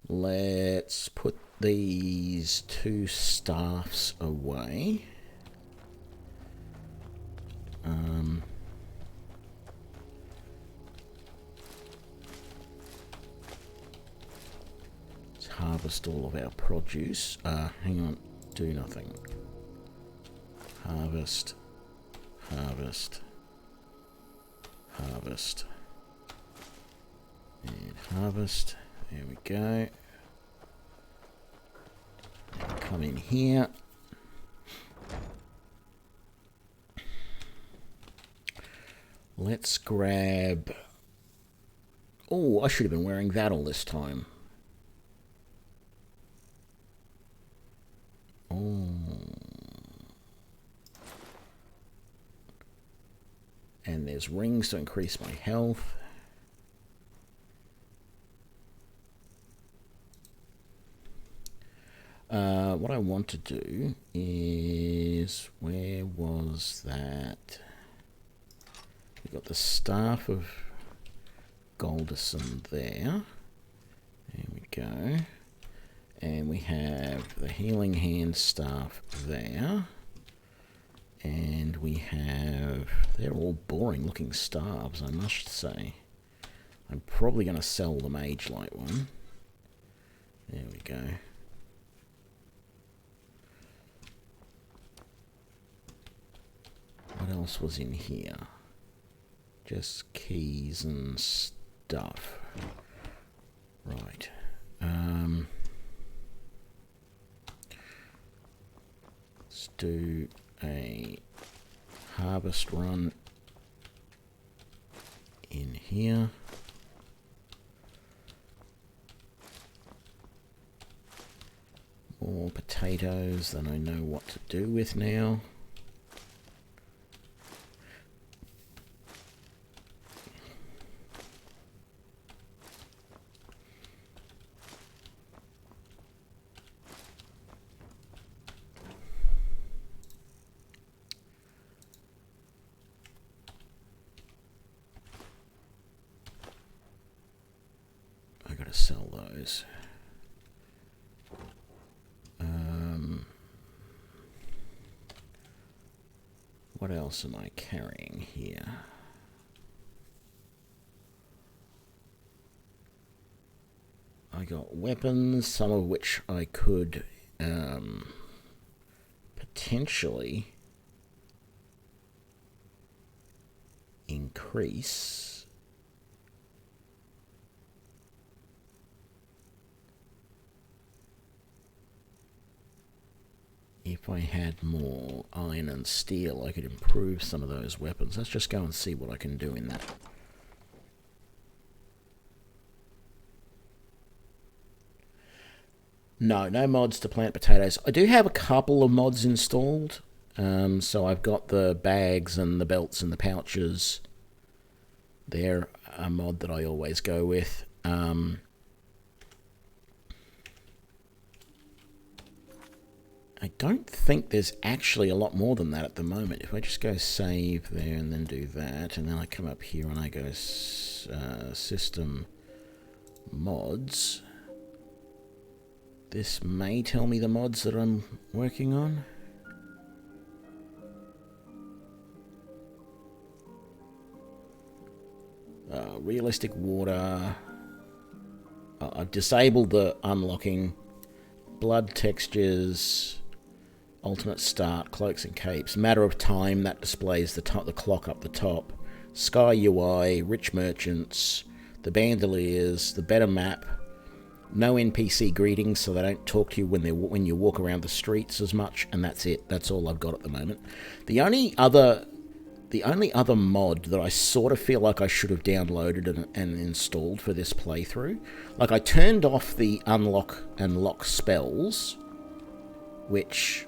Let's put these two staffs away. Let's harvest all of our produce. Hang on, do nothing. Harvest, harvest, harvest, and harvest. There we go. Come in here. Let's grab... Oh, I should have been wearing that all this time. Oh. And there's rings to increase my health. What I want to do is... Where was that? We've got the Staff of Golderson there. There we go. And we have the Healing Hand Staff there. And we have... They're all boring looking staves, I must say. I'm probably going to sell the Mage Light one. There we go. What else was in here? Just keys and stuff. Right. Let's do a harvest run in here. More potatoes than I know what to do with now. those. What else am I carrying here? I got weapons, some of which I could potentially increase. If I had more iron and steel, I could improve some of those weapons. Let's just go and see what I can do in that. No mods to plant potatoes. I do have a couple of mods installed. So I've got the bags and the belts and the pouches. They're a mod that I always go with. I don't think there's actually a lot more than that at the moment. If I just go save there and then do that, and then I come up here and I go system mods, this may tell me the mods that I'm working on. Realistic water. I've disabled the unlocking. Blood textures. Alternate start, cloaks and capes. Matter of time, that displays the clock up the top. Sky UI, rich merchants, the bandoliers, the better map. No NPC greetings, so they don't talk to you when you walk around the streets as much, and that's it. That's all I've got at the moment. The only other mod that I sort of feel like I should have downloaded and installed for this playthrough, like I turned off the unlock and lock spells, which,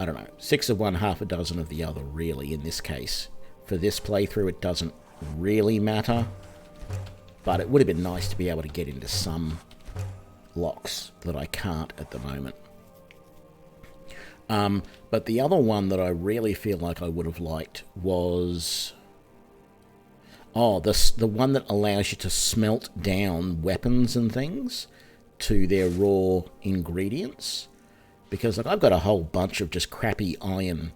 I don't know, 6 of one, half a dozen of the other, really, in this case. For this playthrough, it doesn't really matter, but it would have been nice to be able to get into some locks that I can't at the moment. But the other one that I really feel like I would have liked was... the one that allows you to smelt down weapons and things to their raw ingredients. Because, like, I've got a whole bunch of just crappy iron.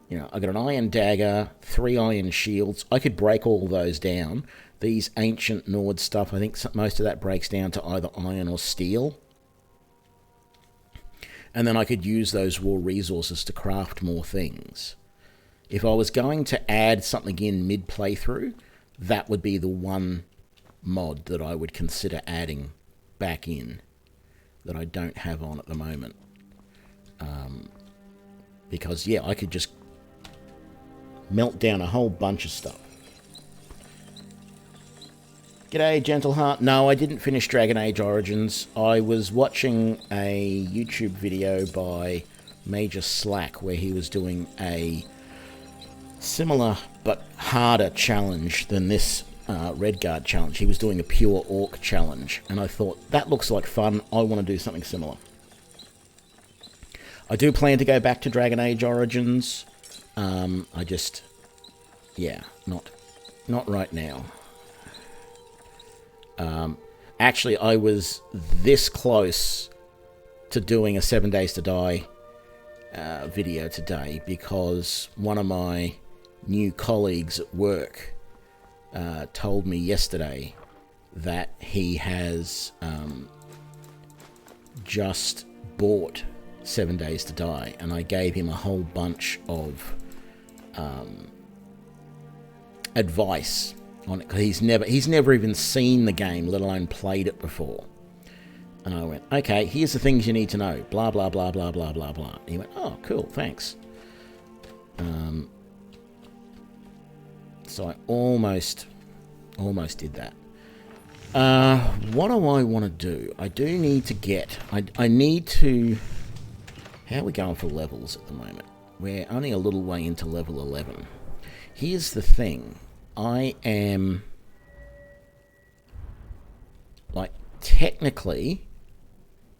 You know, I've got an iron dagger, 3 iron shields. I could break all those down. These ancient Nord stuff, I think most of that breaks down to either iron or steel. And then I could use those raw resources to craft more things. If I was going to add something in mid-playthrough, that would be the one mod that I would consider adding back in that I don't have on at the moment. Because, yeah, I could just melt down a whole bunch of stuff. G'day, Gentleheart. No, I didn't finish Dragon Age Origins. I was watching a YouTube video by Major Slack where he was doing a similar but harder challenge than this Redguard challenge. He was doing a pure orc challenge, and I thought, that looks like fun. I want to do something similar. I do plan to go back to Dragon Age Origins. I just, yeah, not right now. Actually, I was this close to doing a 7 Days to Die video today because one of my new colleagues at work told me yesterday that he has just bought 7 Days to Die, and I gave him a whole bunch of advice on it, because he's never even seen the game, let alone played it before. And I went, okay, here's the things you need to know, blah blah blah blah blah blah blah. And he went, oh cool, thanks. So I almost did that. What do I want to do? I do need to get, I need to, how are we going for levels at the moment? We're only a little way into level 11. Here's the thing. I am, like, technically,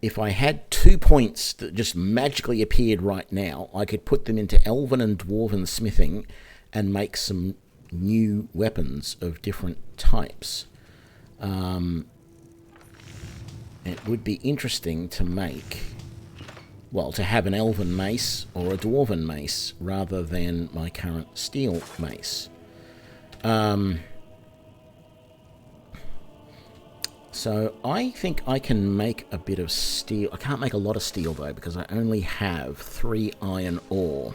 if I had 2 points that just magically appeared right now, I could put them into Elven and Dwarven smithing and make some new weapons of different types. It would be interesting to make, well, to have an elven mace or a dwarven mace rather than my current steel mace. So I think I can make a bit of steel. I can't make a lot of steel though, because I only have 3 iron ore.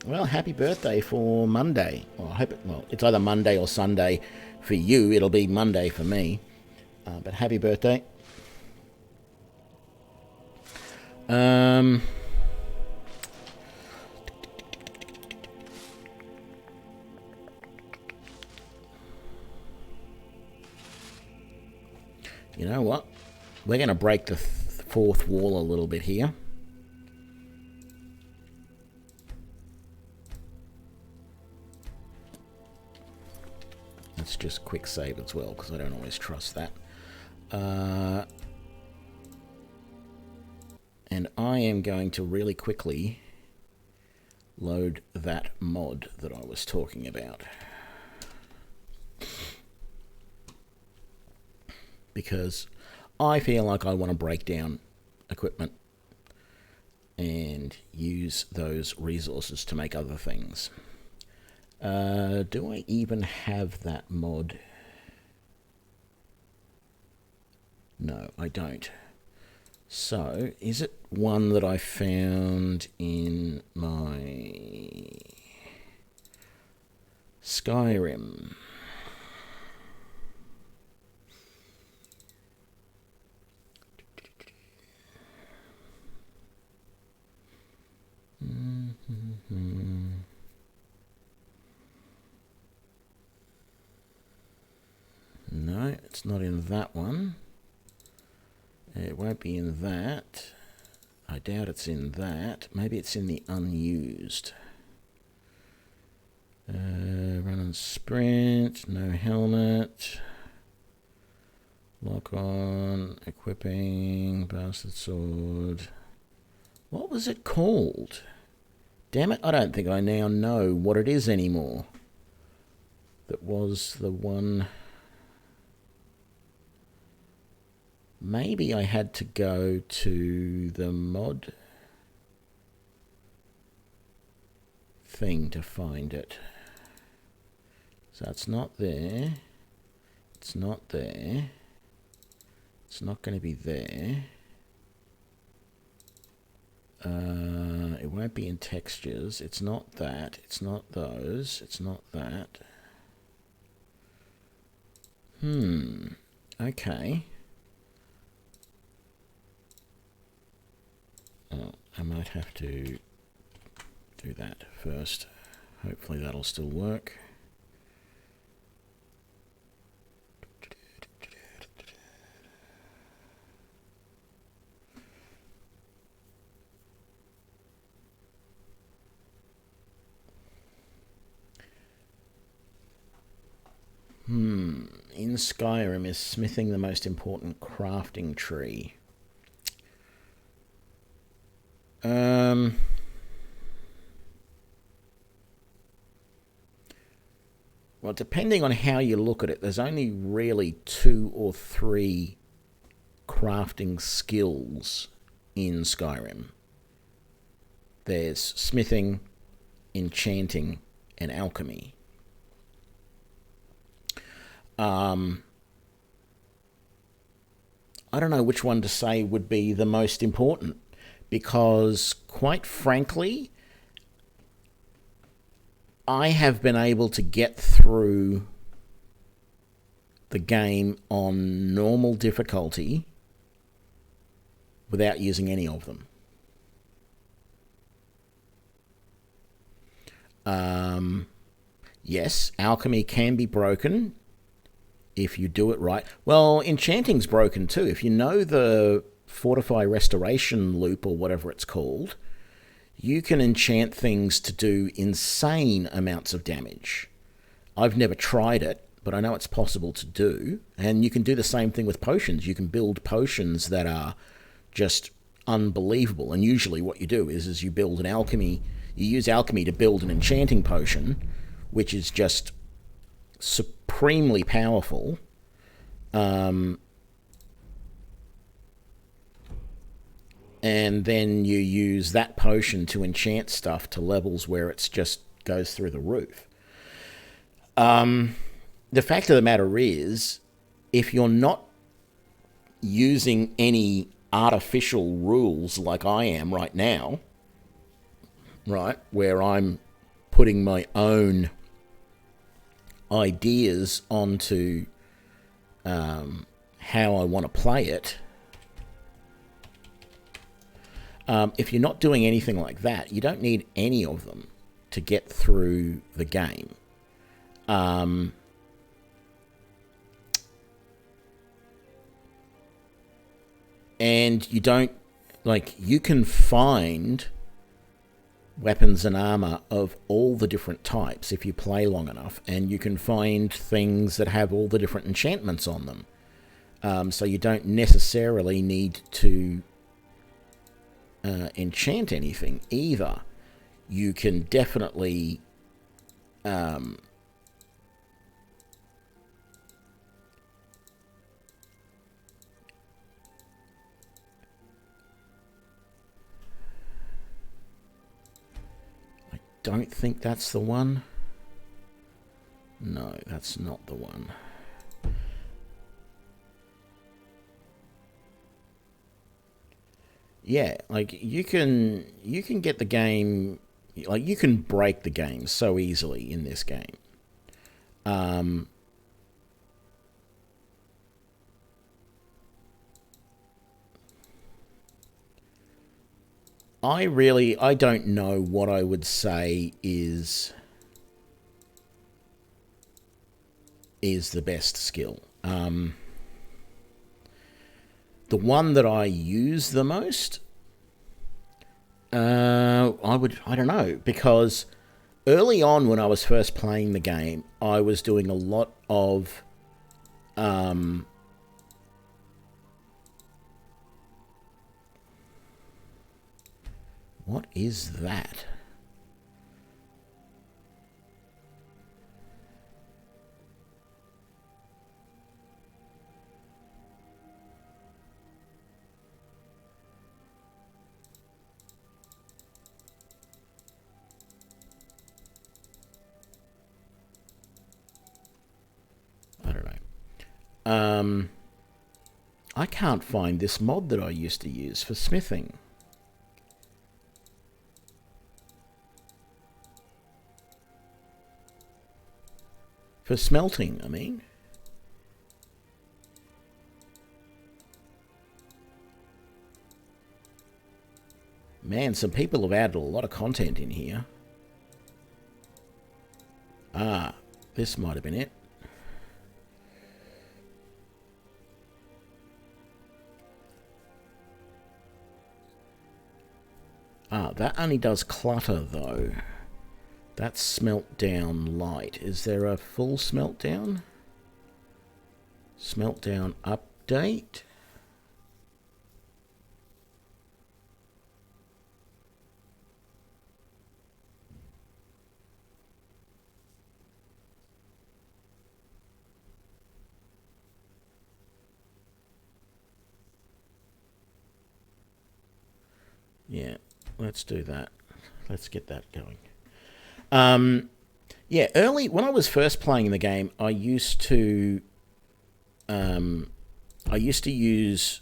Well, happy birthday for Monday. Well, I hope it's either Monday or Sunday for you. It'll be Monday for me. But happy birthday. You know what? We're going to break the fourth wall a little bit here. Let's just quick save as well, because I don't always trust that. And I am going to really quickly load that mod that I was talking about. Because I feel like I want to break down equipment and use those resources to make other things. Do I even have that mod? No, I don't. So, is it one that I found in my Skyrim? No, it's not in that one. It won't be in that. I doubt it's in that. Maybe it's in the unused. Run and sprint. No helmet. Lock on. Equipping. Bastard sword. What was it called? Damn it, I don't think I now know what it is anymore. That was the one... Maybe I had to go to the mod thing to find it. So it's not there. It's not there. It's not going to be there. It won't be in textures. It's not that. It's not those. It's not that. Okay. Oh, I might have to do that first. Hopefully that'll still work. In Skyrim, is smithing the most important crafting tree? Well, depending on how you look at it, there's only really 2 or 3 crafting skills in Skyrim. There's smithing, enchanting, and alchemy. I don't know which one to say would be the most important, because quite frankly, I have been able to get through the game on normal difficulty without using any of them. Yes, alchemy can be broken if you do it right. Well, enchanting's broken too. If you know the Fortify Restoration loop or whatever it's called, you can enchant things to do insane amounts of damage. I've never tried it, but I know it's possible to do. And you can do the same thing with potions. You can build potions that are just unbelievable. And usually what you do is you build an alchemy. You use alchemy to build an enchanting potion, which is just supremely powerful. And then you use that potion to enchant stuff to levels where it's just goes through the roof. The fact of the matter is, if you're not using any artificial rules like I am right now, right, where I'm putting my own ideas onto how I want to play it, if you're not doing anything like that, you don't need any of them to get through the game. And you don't, like, you can find weapons and armor of all the different types if you play long enough, and you can find things that have all the different enchantments on them. So you don't necessarily need to enchant anything either. You can definitely don't think that's the one. No, that's not the one. Yeah, like you can get the game, like you can break the game so easily in this game. I don't know what I would say is the best skill. The one that I use the most, I don't know, because early on when I was first playing the game, I was doing a lot of what is that? I don't know. I can't find this mod that I used to use for smithing. For smelting, I mean. Man, some people have added a lot of content in here. Ah, this might have been it. Ah, that only does clutter, though. That's smelt down light. Is there a full smelt down? Smelt down update? Yeah, let's do that. Let's get that going. Yeah, early when I was first playing the game, I used to use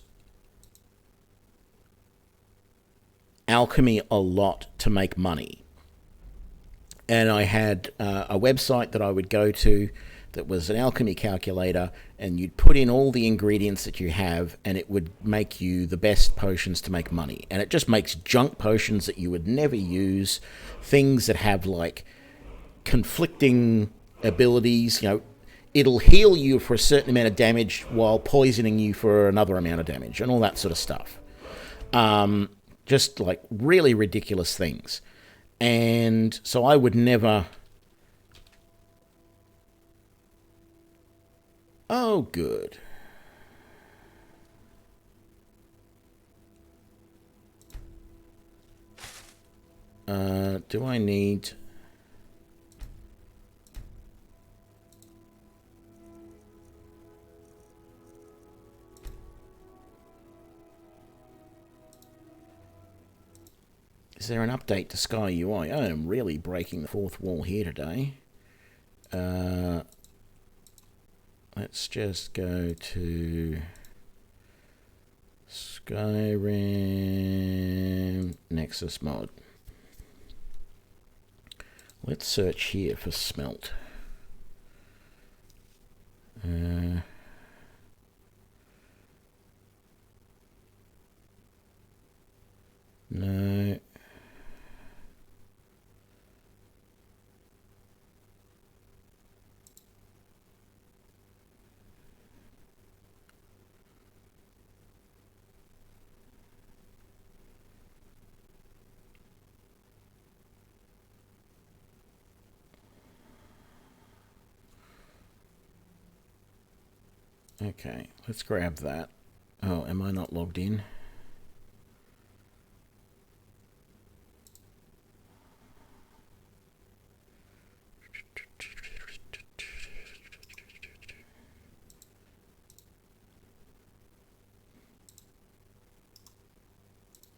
alchemy a lot to make money, and I had a website that I would go to that was an alchemy calculator, and you'd put in all the ingredients that you have, and it would make you the best potions to make money. And it just makes junk potions that you would never use, things that have like conflicting abilities. You know, it'll heal you for a certain amount of damage while poisoning you for another amount of damage, and all that sort of stuff. Just like really ridiculous things. And so I would never Oh, good. Do I need... Is there an update to Sky UI? I am really breaking the fourth wall here today. Let's just go to Skyrim Nexus mod. Let's search here for smelt. No. Okay, let's grab that. Oh, am I not logged in?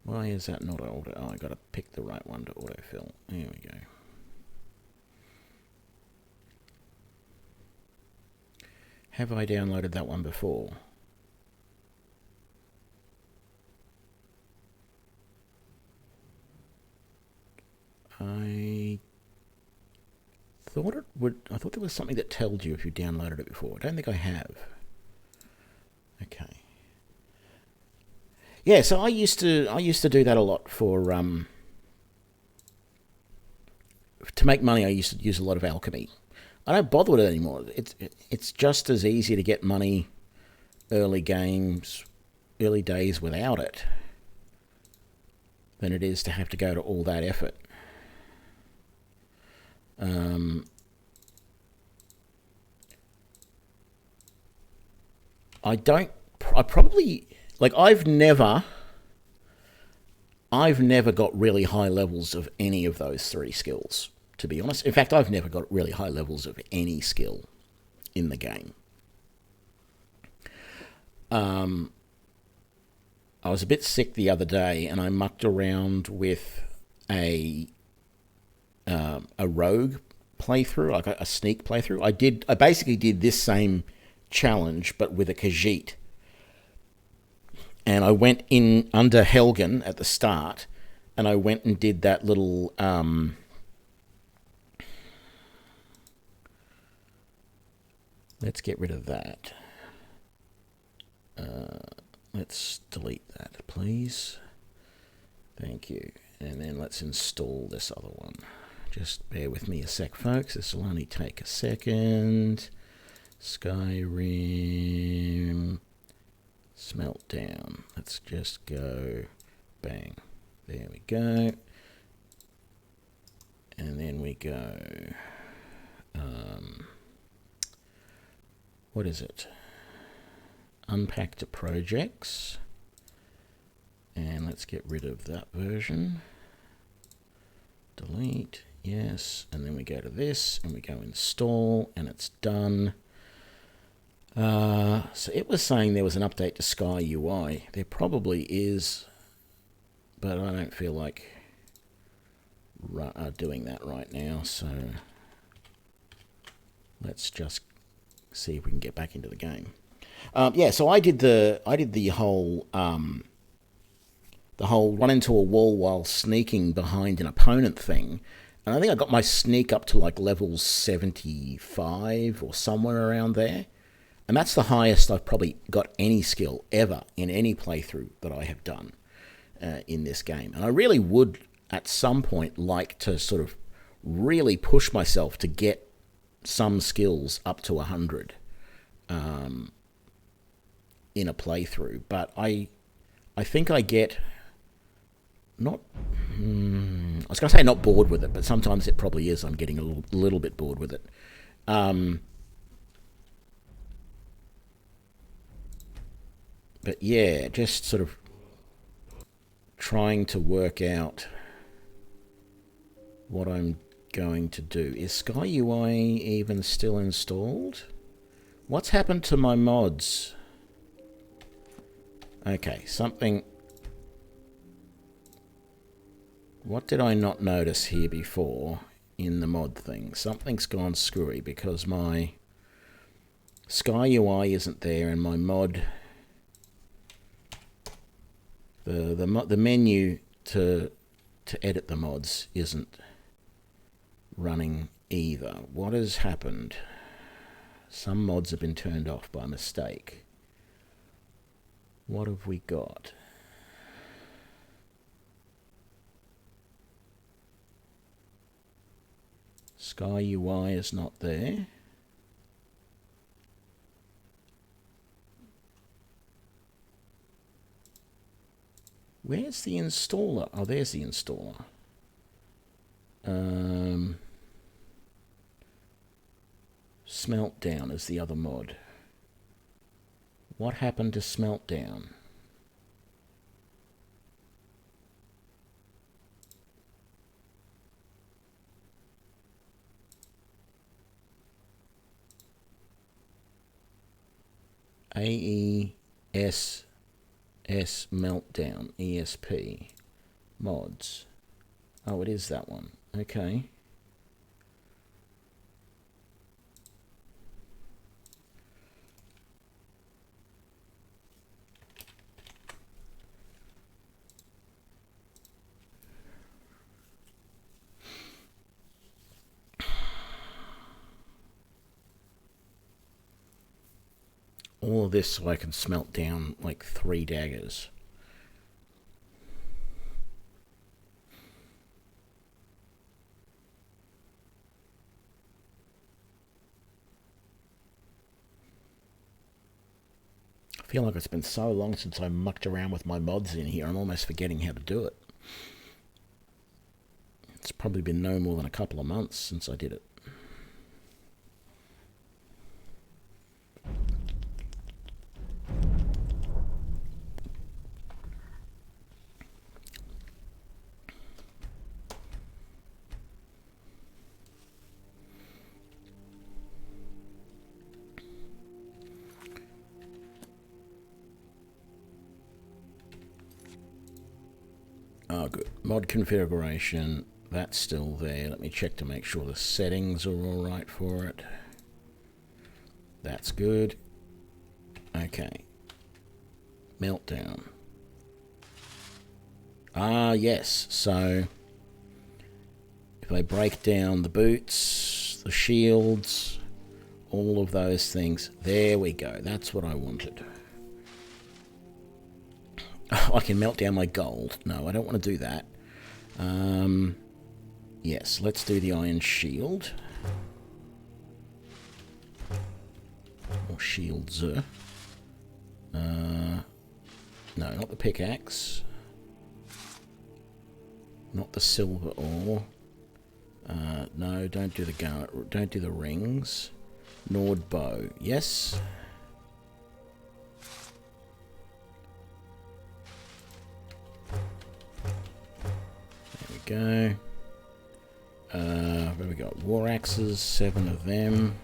Why is that not auto? Oh, I gotta pick the right one to autofill. There we go. Have I downloaded that one before? I thought it would. I thought there was something that told you if you downloaded it before. I don't think I have. Okay. Yeah, so I used to do that a lot for to make money. I used to use a lot of alchemy. I don't bother with it anymore. It's just as easy to get money early days without it than it is to have to go to all that effort. I've never got really high levels of any of those three skills, to be honest. In fact, I've never got really high levels of any skill in the game. I was a bit sick the other day, and I mucked around with a rogue playthrough, like a sneak playthrough. I basically did this same challenge, but with a Khajiit. And I went in under Helgen at the start, and I went and did that little... let's get rid of that. Let's delete that, please. Thank you. And then let's install this other one. Just bear with me a sec, folks. This will only take a second. Skyrim... Smelt down. Let's just go bang. There we go. And then we go what is it? Unpack to projects. And let's get rid of that version. Delete. Yes. And then we go to this and we go install and it's done. So it was saying there was an update to Sky UI. There probably is, but I don't feel like doing that right now. So let's just see if we can get back into the game. Yeah, so I did the whole run into a wall while sneaking behind an opponent thing. And I think I got my sneak up to like level 75 or somewhere around there. And that's the highest I've probably got any skill ever in any playthrough that I have done in this game. And I really would, at some point, like to sort of really push myself to get some skills up to 100 in a playthrough. But I think I get not... I was going to say not bored with it, but sometimes it probably is. I'm getting a little bit bored with it. But yeah, just sort of trying to work out what I'm going to do. Is Sky UI even still installed? What's happened to my mods? Okay, something... What did I not notice here before in the mod thing? Something's gone screwy because my Sky UI isn't there and my mod... The menu to edit the mods isn't running either. What has happened? Some mods have been turned off by mistake. What have we got? Sky UI is not there. Where's the installer? Oh, there's the installer. Smeltdown is the other mod. What happened to Smeltdown? AES Meltdown ESP mods. Oh, it is that one. Okay. All of this so I can smelt down like 3 daggers. I feel like it's been so long since I mucked around with my mods in here, I'm almost forgetting how to do it. It's probably been no more than a couple of months since I did it. Oh, good. Mod configuration, that's still there. Let me check to make sure the settings are all right for it. That's good. Okay. Meltdown. Ah, yes. So, if I break down the boots, the shields, all of those things, there we go. That's what I wanted. I can melt down my gold. No, I don't want to do that. Yes, let's do the iron shield. Or shields. No, not the pickaxe. Not the silver ore. No, don't do the rings. Nord bow. Yes. Go. Where we got? War axes, 7 of them.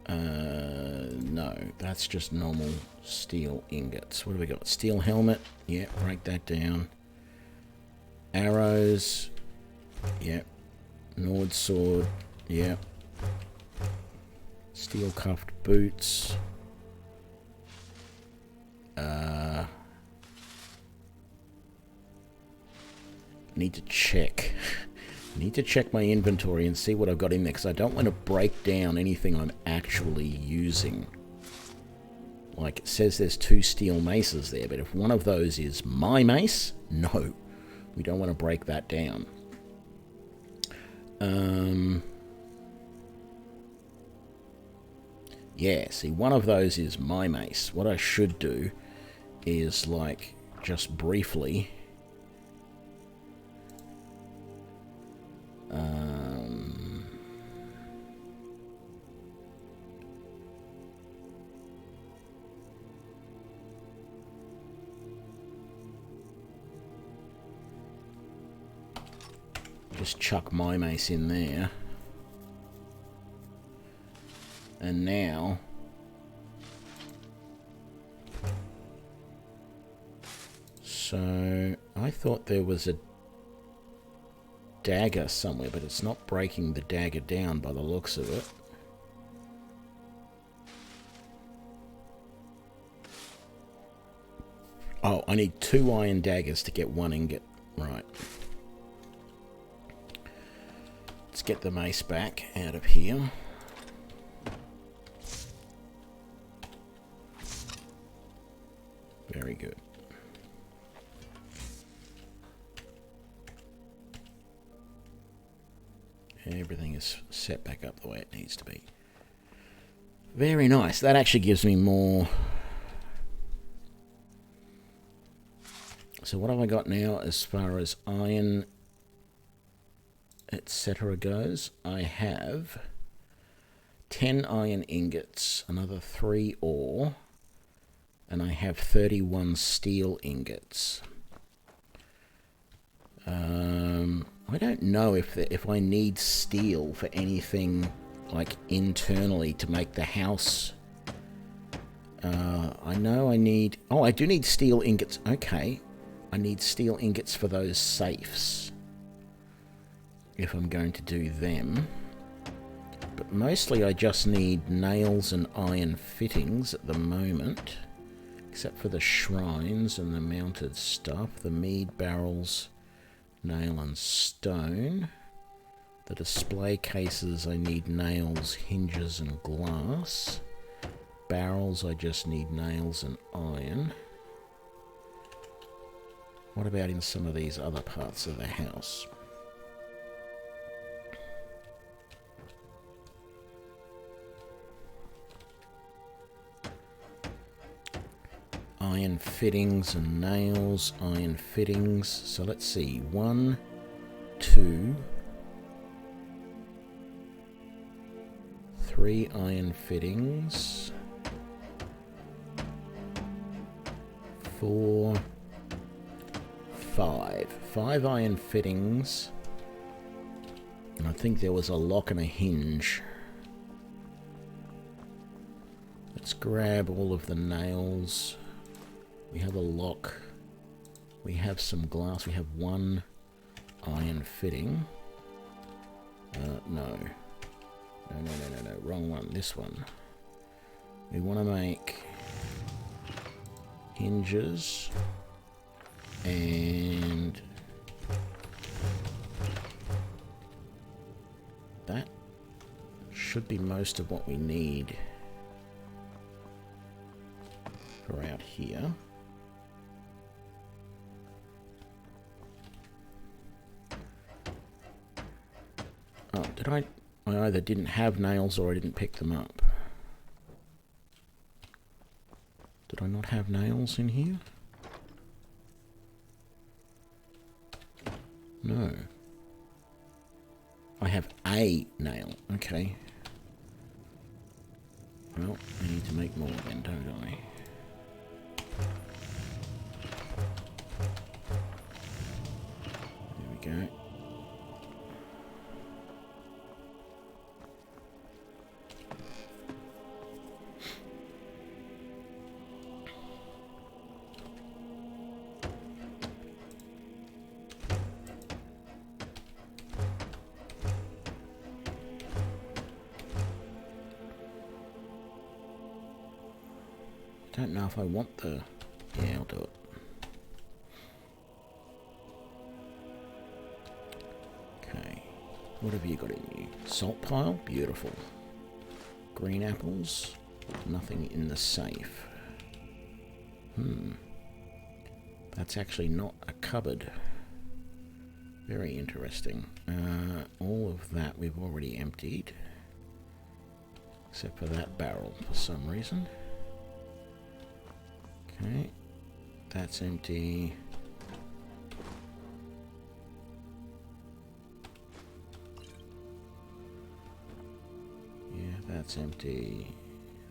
No, that's just normal steel ingots. What do we got? Steel helmet. Yeah, break that down. Arrows. Yeah. Nord sword. Yeah. Steel cuffed boots. Need to check. Need to check my inventory and see what I've got in there, because I don't want to break down anything I'm actually using. Like, it says there's 2 steel maces there, but if one of those is my mace, no. We don't want to break that down. Yeah, see, one of those is my mace. What I should do is, like, just briefly... just chuck my mace in there. And now... So, I thought there was a dagger somewhere, but it's not breaking the dagger down by the looks of it. Oh, I need 2 iron daggers to get 1 ingot. Right. Let's get the mace back out of here. Very good. Everything is set back up the way it needs to be. Very nice. That actually gives me more... So what have I got now as far as iron, etc. goes? I have 10 iron ingots, another 3 ore, and I have 31 steel ingots. I don't know if I need steel for anything like internally to make the house. I know I need... Oh, I do need steel ingots. Okay. I need steel ingots for those safes, if I'm going to do them. But mostly I just need nails and iron fittings at the moment, except for the shrines and the mounted stuff, the mead barrels, nail and stone. The display cases I need nails, hinges and glass. Barrels I just need nails and iron. What about in some of these other parts of the house? Iron fittings and nails, iron fittings. So let's see. 1, 2, 3 iron fittings. 4, 5 iron fittings, and I think there was a lock and a hinge. Let's grab all of the nails. We have a lock, we have some glass, we have 1 iron fitting. No, wrong one, this one. We want to make hinges. And that should be most of what we need for out here. Oh, did I either didn't have nails or I didn't pick them up. Did I not have nails in here? No. I have a nail. Okay. Well, I need to make more then, don't I? There we go. I don't know if I want the... Yeah, I'll do it. Okay. What have you got in you? Salt pile? Beautiful. Green apples? Nothing in the safe. That's actually not a cupboard. Very interesting. All of that we've already emptied. Except for that barrel for some reason. Okay, that's empty. Yeah, that's empty.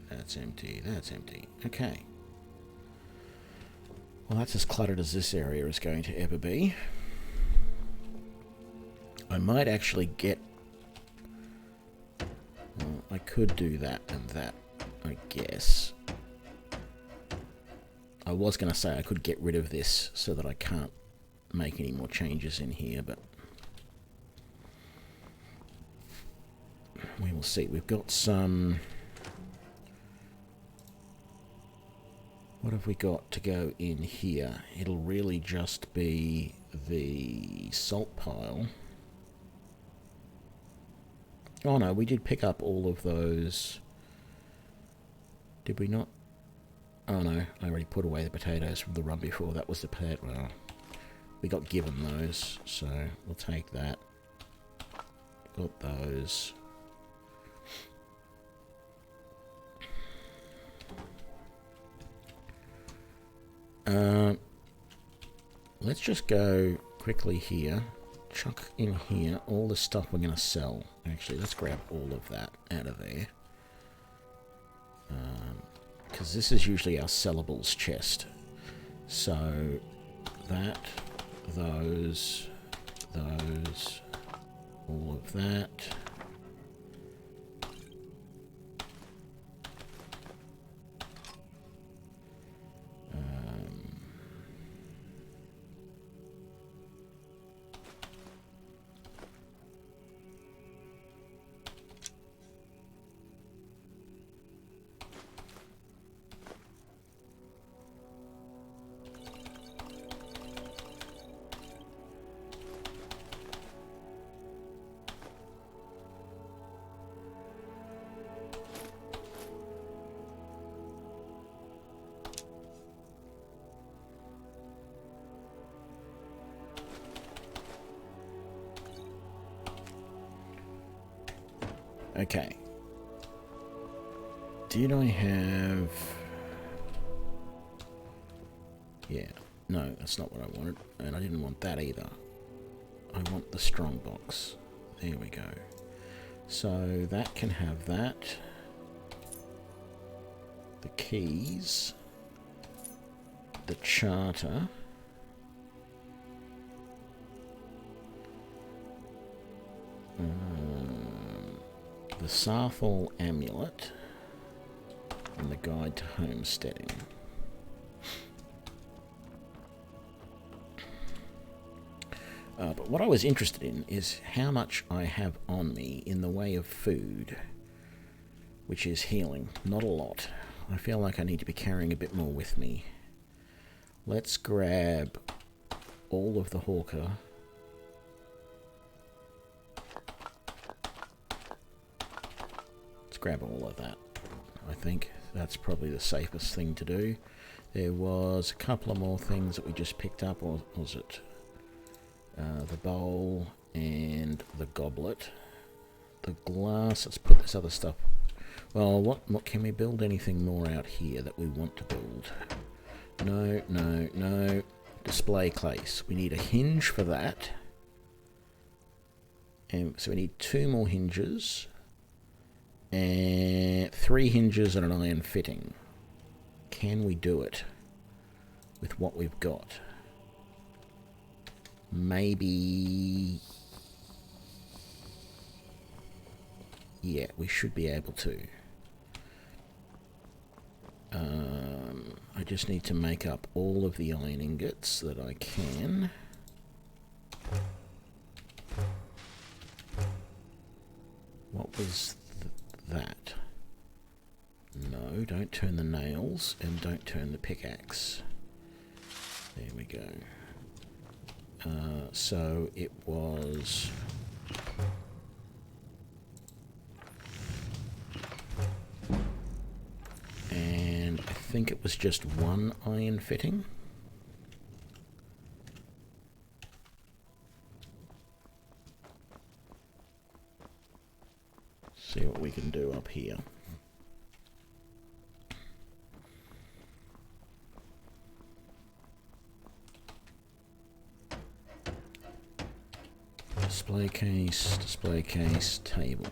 That's empty. That's empty. Okay. Well, that's as cluttered as this area is going to ever be. I might actually get... Well, I could do that and that, I guess. I was going to say I could get rid of this so that I can't make any more changes in here, but... we will see. We've got some... What have we got to go in here? It'll really just be the salt pile. Oh no, we did pick up all of those. Did we not? Oh no, I already put away the potatoes from the run before. That was the potato. Well, we got given those, so we'll take that. Got those. Let's just go quickly here, chuck in here all the stuff we're going to sell. Actually, let's grab all of that out of there. Because this is usually our sellables chest. So, that, those, all of that. Okay. Did I have... Yeah. No, that's not what I wanted. And I didn't want that either. I want the strong box. There we go. So that can have that. The keys. The charter. The Sarthal amulet. And the guide to homesteading. But what I was interested in is how much I have on me in the way of food, which is healing. Not a lot. I feel like I need to be carrying a bit more with me. Let's grab all of the hawker. Let's grab all of that. I think that's probably the safest thing to do. There was a couple of more things that we just picked up, or was it the bowl and the goblet? The glass, let's put this other stuff. Well, what can we build anything more out here that we want to build? No, no, no. Display case. We need a hinge for that. And so we need 2 more hinges. And 3 hinges and an iron fitting. Can we do it with what we've got? Maybe... Yeah, we should be able to. I just need to make up all of the iron ingots that I can. What was that? No, don't turn the nails and don't turn the pickaxe. There we go. So it was... And I think it was just 1 iron fitting. See what we can do up here. Display case, table.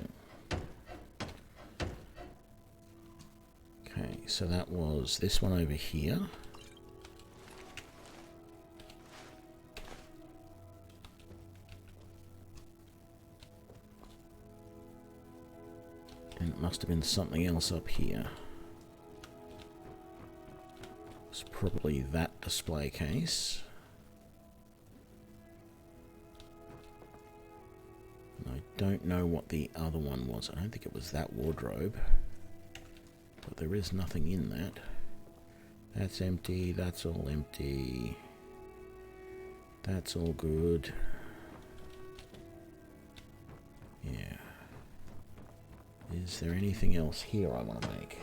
Okay, so that was this one over here. And it must have been something else up here. It's probably that display case. I don't know what the other one was. I don't think it was that wardrobe. But there is nothing in that. That's empty. That's all empty. That's all good. Yeah. Is there anything else here I want to make?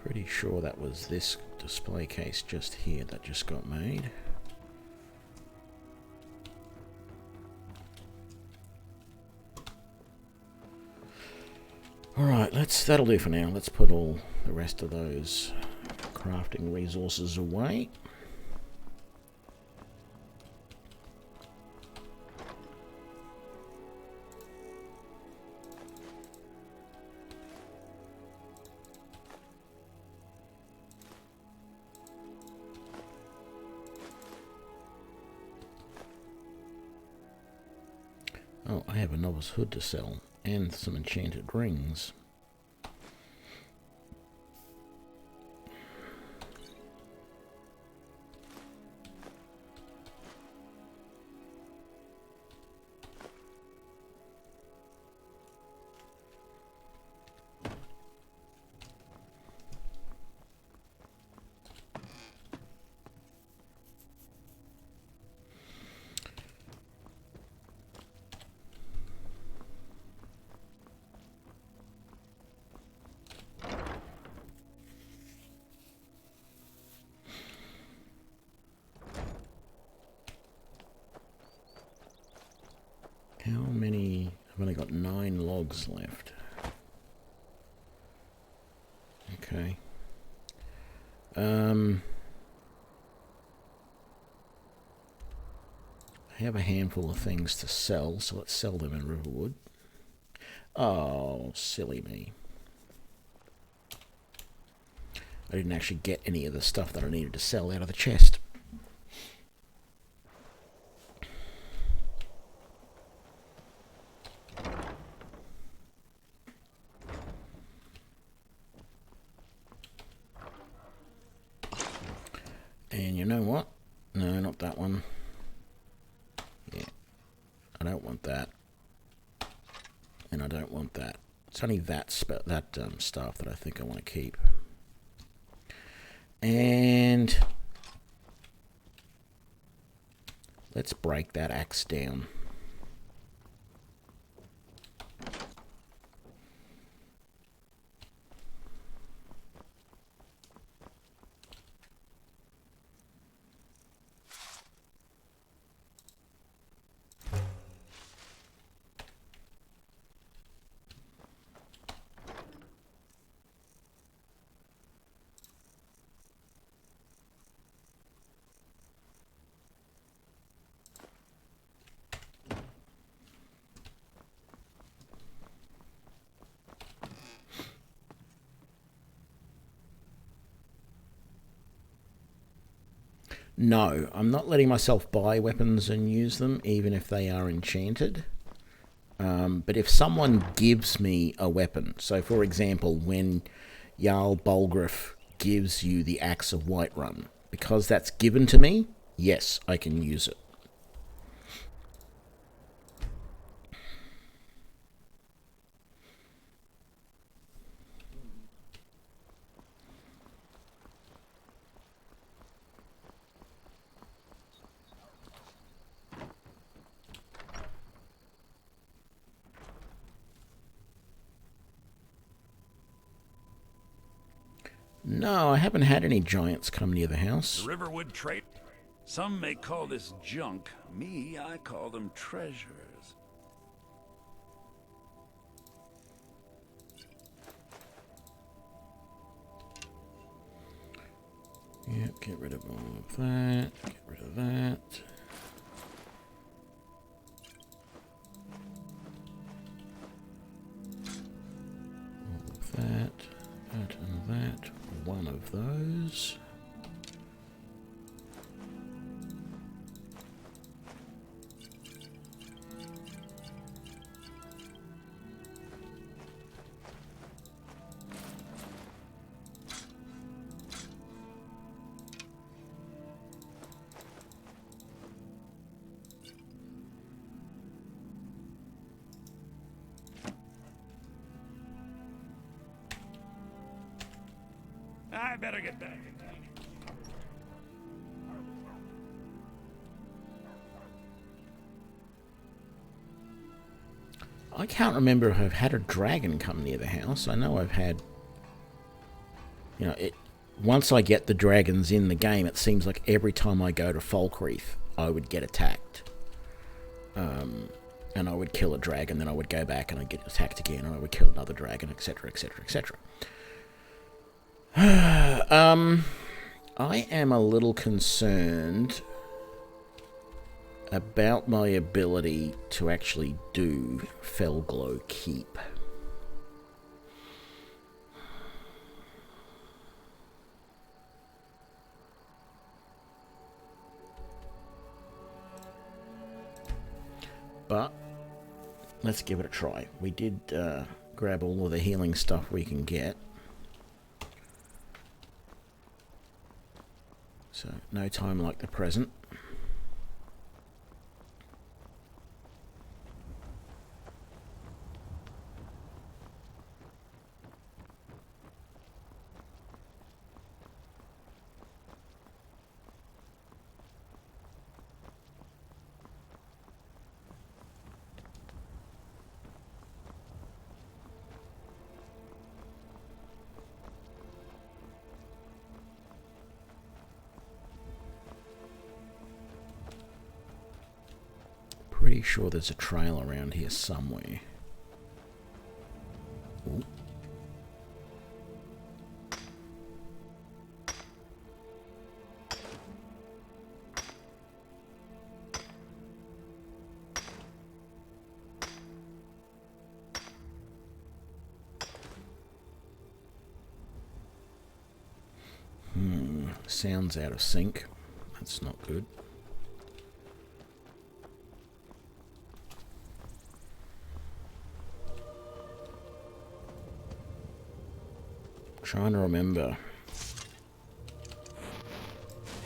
Pretty sure that was this display case just here that just got made. Alright, that'll do for now. Let's put all the rest of those crafting resources away. Oh, I have a novice hood to sell, and some enchanted rings. How many? I've only got 9 logs left. Okay. I have a handful of things to sell, so let's sell them in Riverwood. Oh, silly me. I didn't actually get any of the stuff that I needed to sell out of the chest. And you know what? No, not that one. Yeah. I don't want that. And I don't want that. It's only that stuff that I think I want to keep. And let's break that axe down. No, I'm not letting myself buy weapons and use them, even if they are enchanted. But if someone gives me a weapon, so for example, when Jarl Bulgriff gives you the Axe of Whitrun, because that's given to me, yes, I can use it. No, I haven't had any giants come near the house. The Riverwood trade. Some may call this junk. Me, I call them treasures. Yep, get rid of all of that. Get rid of that. of those. I better get back in time. I can't remember if I've had a dragon come near the house. I know I've had... You know, once I get the dragons in the game, it seems like every time I go to Falkreath, I would get attacked. And I would kill a dragon, then I would go back and I'd get attacked again, and I would kill another dragon, etc., etc., etc. I am a little concerned about my ability to actually do Felglow Keep. But let's give it a try. We did grab all of the healing stuff we can get. So, no time like the present. Pretty sure there's a trail around here somewhere. Ooh. Sounds out of sync. That's not good. Trying to remember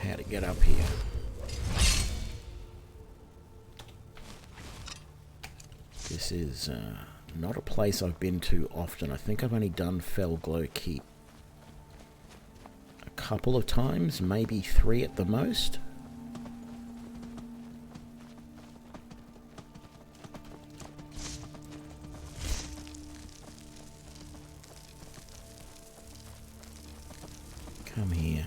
how to get up here. This is not a place I've been to often. I think I've only done Felglow Keep a couple of times, maybe 3 at the most. Come here.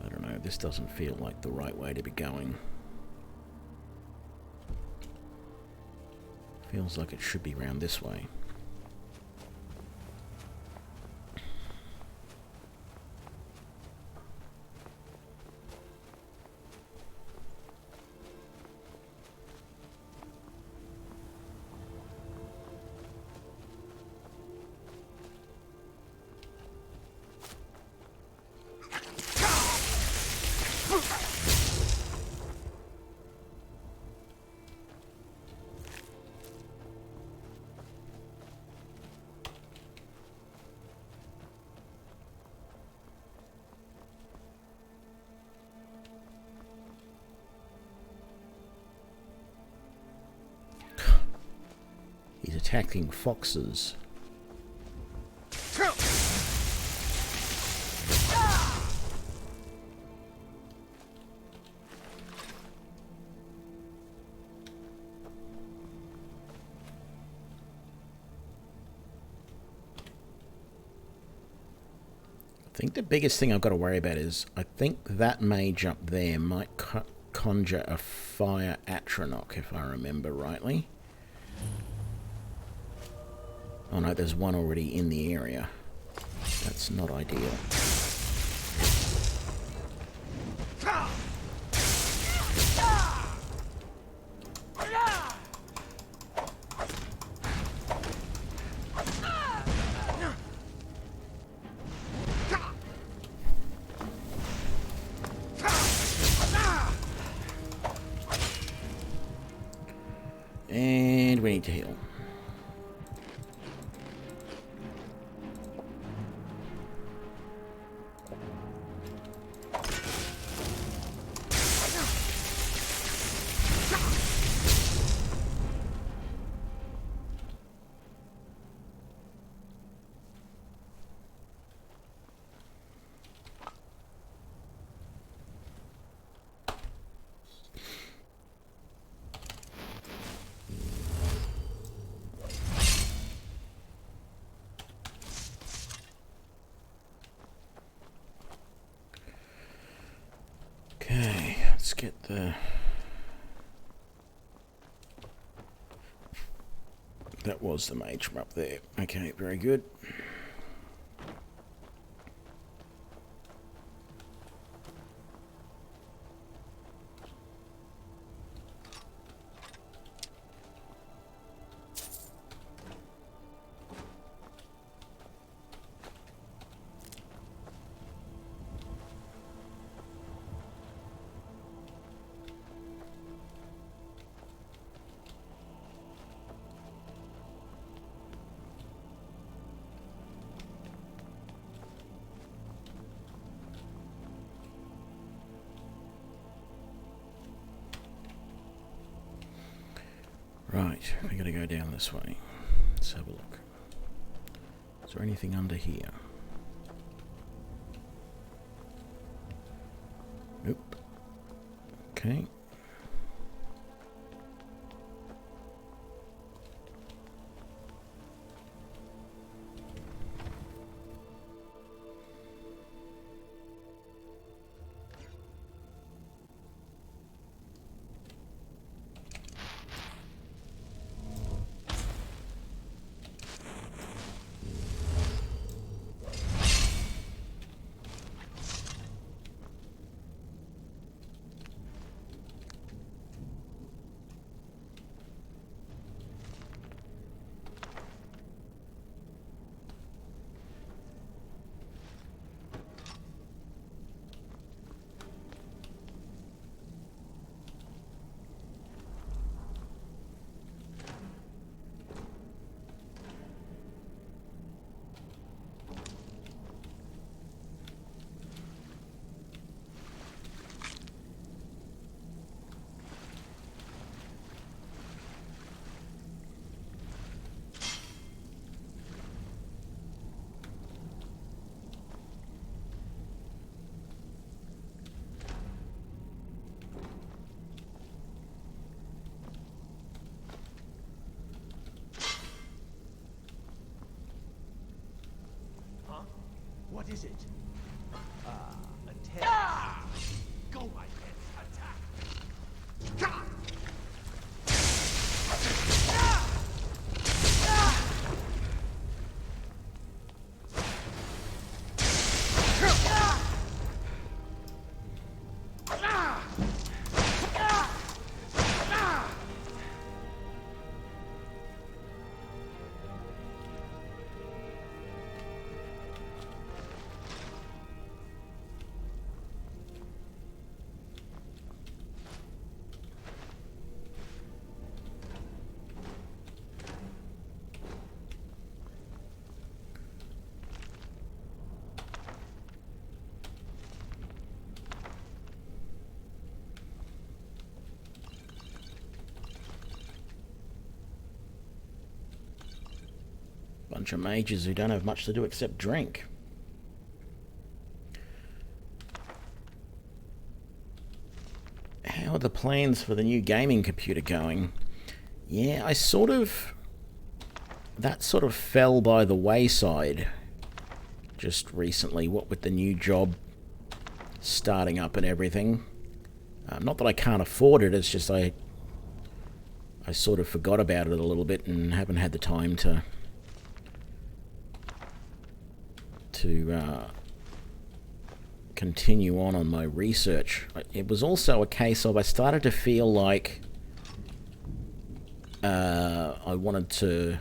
I don't know, this doesn't feel like the right way to be going. Feels like it should be round this way. He's attacking foxes. I think the biggest thing I've got to worry about is I think that mage up there might conjure a fire Atronach, if I remember rightly. Oh no, there's one already in the area. That's not ideal. And we need to heal. Okay, let's get the... That was the mage from up there. Okay, very good. Right, we gotta go down this way. Let's have a look. Is there anything under here? Nope. Okay. What is it? Attack. Go ahead, attack. Bunch of mages who don't have much to do except drink. How are the plans for the new gaming computer going? Yeah, that sort of fell by the wayside just recently, what with the new job starting up and everything. Not that I can't afford it, it's just I sort of forgot about it a little bit and haven't had the time to to continue on my research. It was also a case of I started to feel like I wanted to...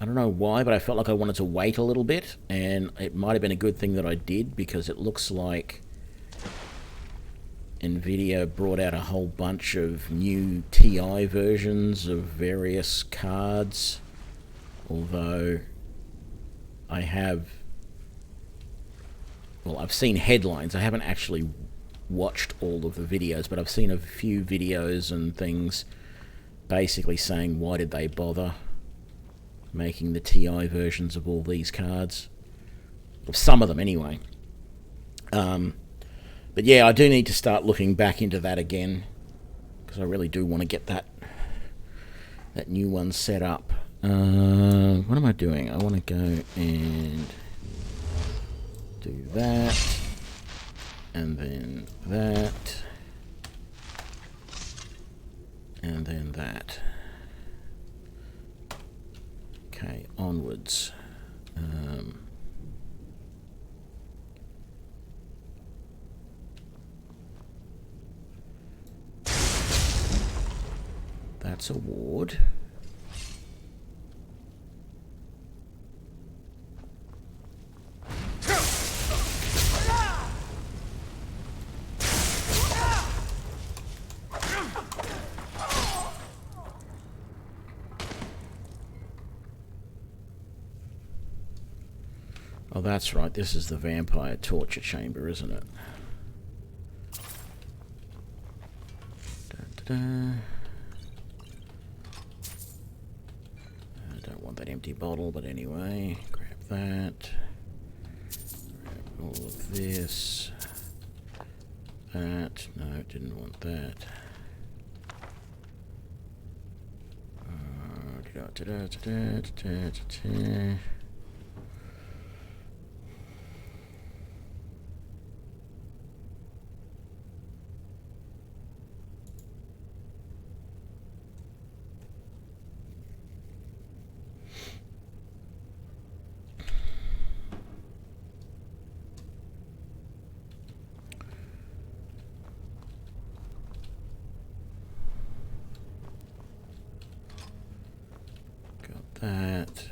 I don't know why, but I felt like I wanted to wait a little bit, and it might have been a good thing that I did, because it looks like Nvidia brought out a whole bunch of new TI versions of various cards, although I have... Well, I've seen headlines. I haven't actually watched all of the videos, but I've seen a few videos and things basically saying, why did they bother making the TI versions of all these cards? Of some of them, anyway. But yeah, I do need to start looking back into that again, because I really do want to get that new one set up. What am I doing? I want to go and do that, and then that, and then that. Okay, onwards. That's a ward. Oh, that's right. This is the vampire torture chamber, isn't it? Da-da-da. I don't want that empty bottle, but anyway, grab that. Grab all of this. That. No, didn't want that. Da-da-da-da-da-da-da. That.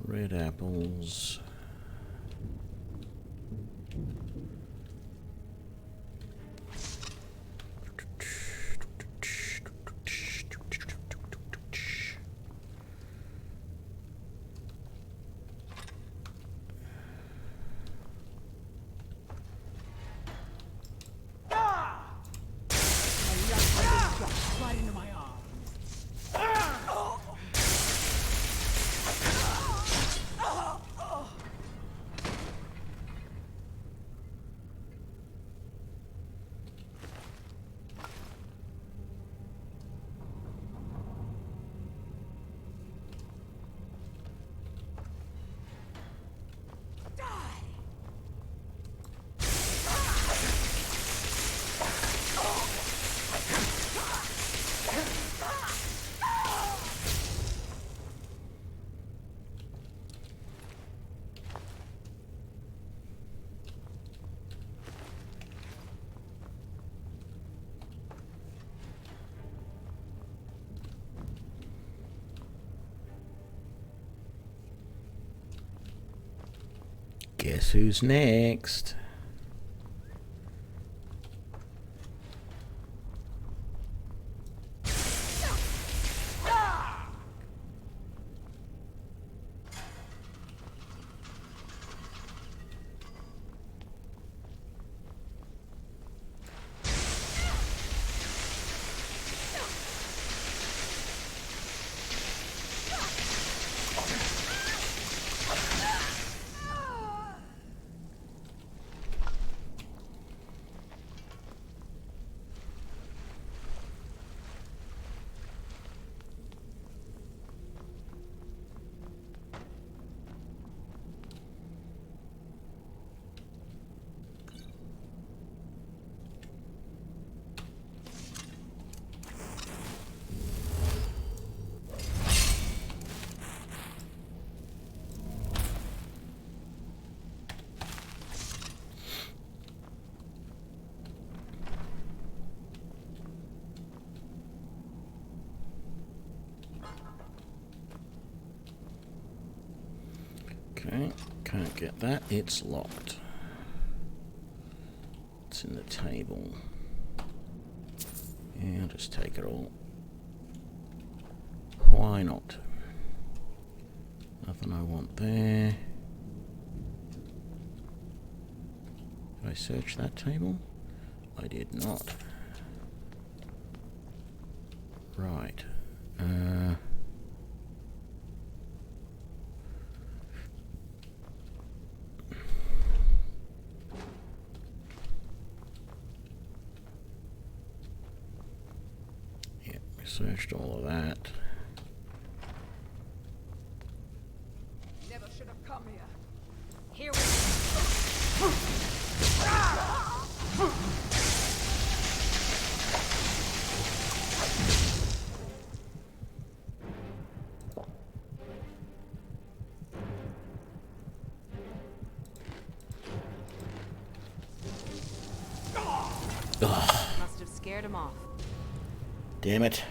Red apples. Guess who's next? Okay, can't get that. It's locked. It's in the table. Yeah, I'll just take it all. Why not? Nothing I want there. Did I search that table? I did not. Right. Yeah, we searched all of that. Never should have come here. Here Must have scared him off. Damn it.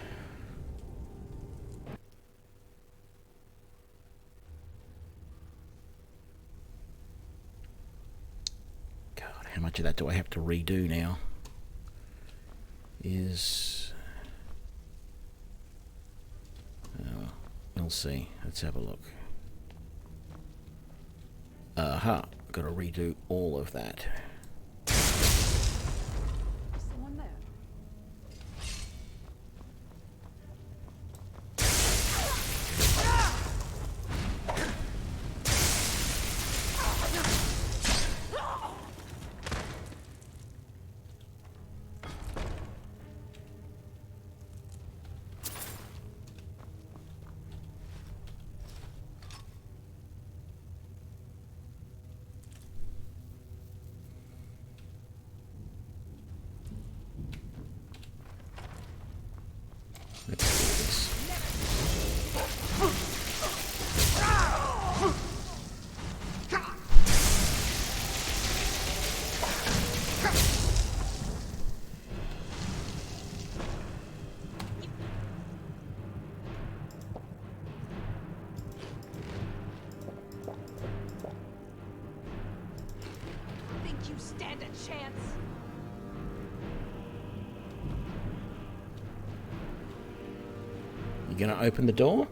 God, how much of that do I have to redo now? We'll see. Let's have a look. Aha, got to redo all of that. someone there. Let's do this. Think you stand a chance? You gonna open the door?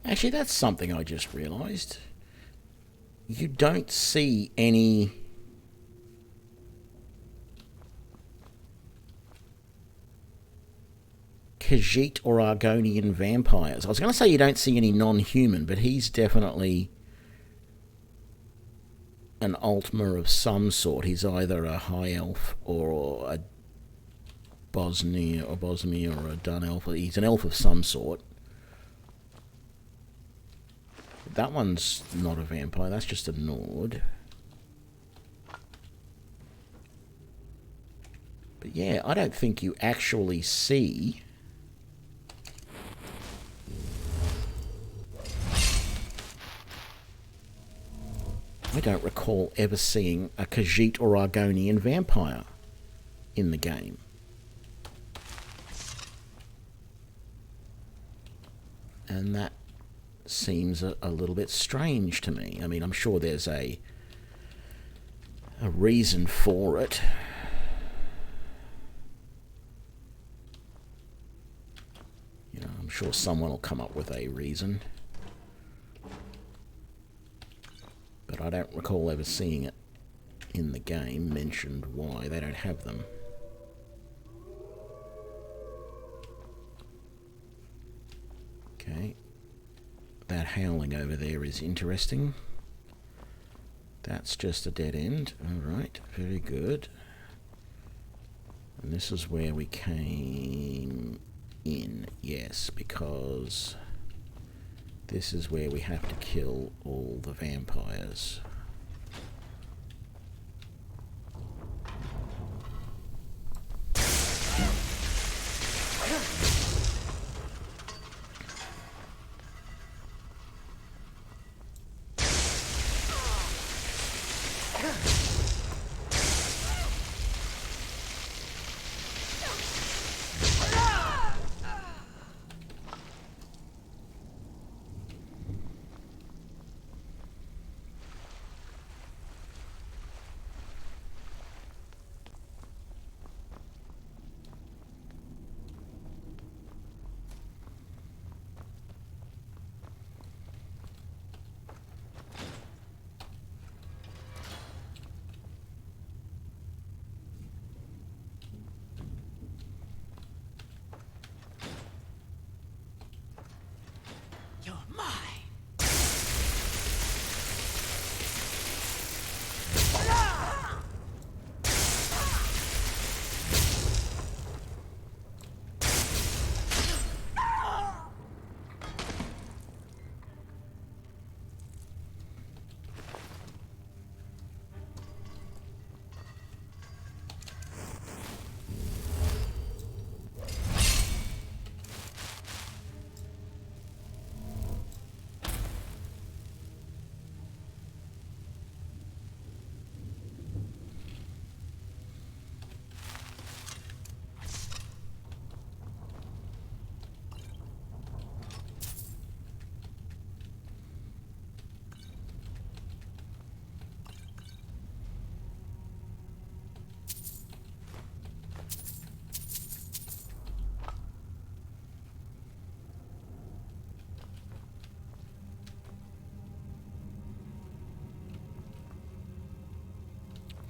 Actually, that's something I just realised. You don't see any Khajiit or Argonian vampires. I was going to say you don't see any non-human, but he's definitely an Altmer of some sort. He's either a High Elf or a Bosnia or a Dun Elf. He's an elf of some sort. That one's not a vampire, that's just a Nord. But yeah, I don't think you actually see I don't recall ever seeing a Khajiit or Argonian vampire in the game. And that seems a little bit strange to me. I mean, I'm sure there's a reason for it. You know, I'm sure someone will come up with a reason. But I don't recall ever seeing it in the game mentioned why they don't have them. Okay. That howling over there is interesting. That's just a dead end. Alright, very good. And this is where we came in, yes, because this is where we have to kill all the vampires.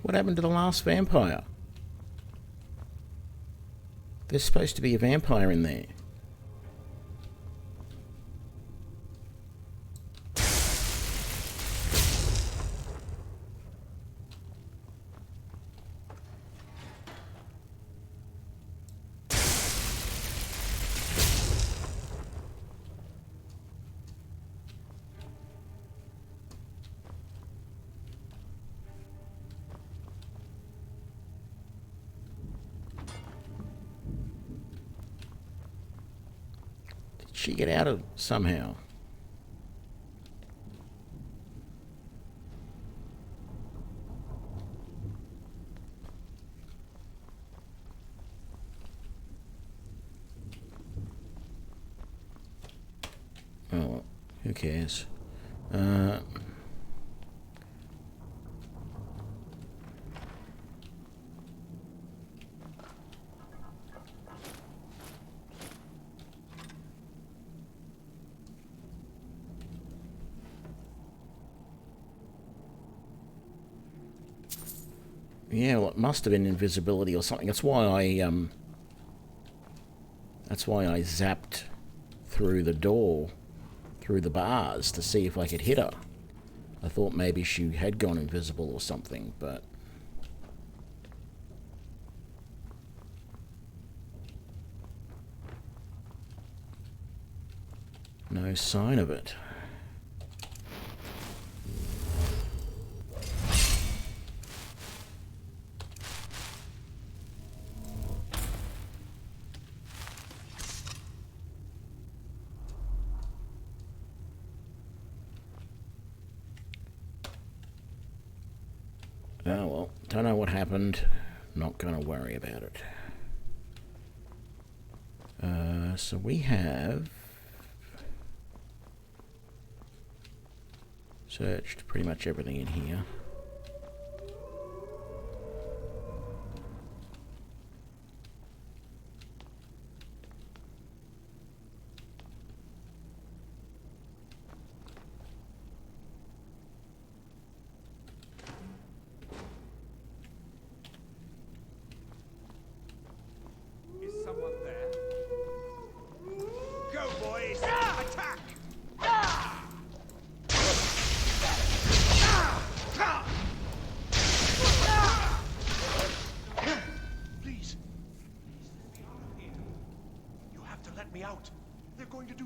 What happened to the last vampire? There's supposed to be a vampire in there. She get out of somehow. Oh, who cares? Yeah, well, it must have been invisibility or something. That's why I zapped through the door, through the bars, to see if I could hit her. I thought maybe she had gone invisible or something, but no sign of it. Oh well, don't know what happened. Not gonna worry about it. So we have searched pretty much everything in here.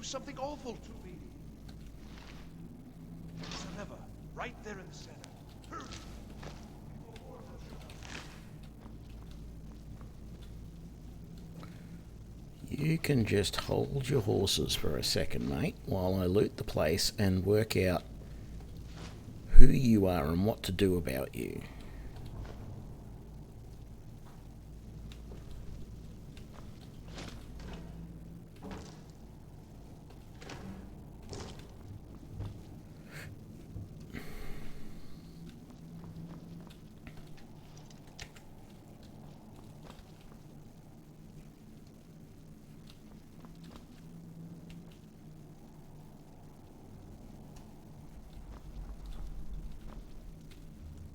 something awful to me. There's a lever, right there in the center. Hurry! You can just hold your horses for a second, mate, while I loot the place and work out who you are and what to do about you.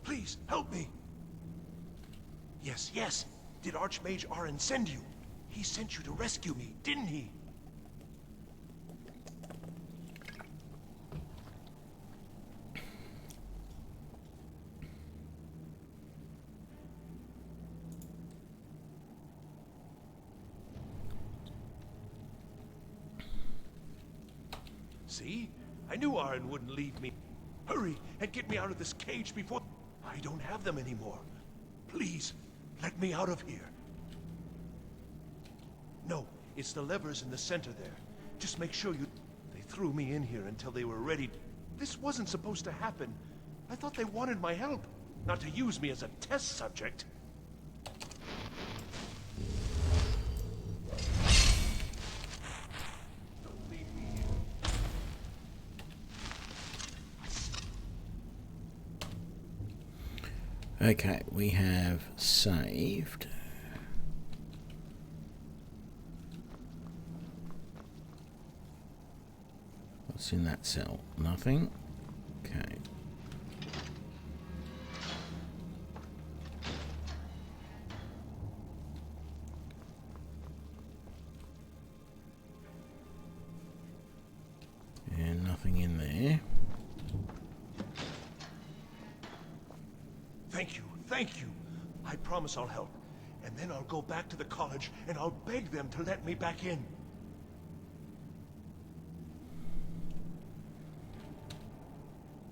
Please, help me! Yes, yes! Did Archmage Arin send you? He sent you to rescue me, didn't he? See? I knew Arin wouldn't leave me. Hurry and get me out of this cage before... I don't have them anymore. Please, let me out of here. No, it's the levers in the center there. Just make sure you... They threw me in here until they were ready. This wasn't supposed to happen. I thought they wanted my help, not to use me as a test subject. Don't leave me here. Okay, we have saved. What's in that cell? Nothing. Okay. And nothing in there. Thank you. I promise I'll help. And then I'll go back to the college and I'll beg them to let me back in.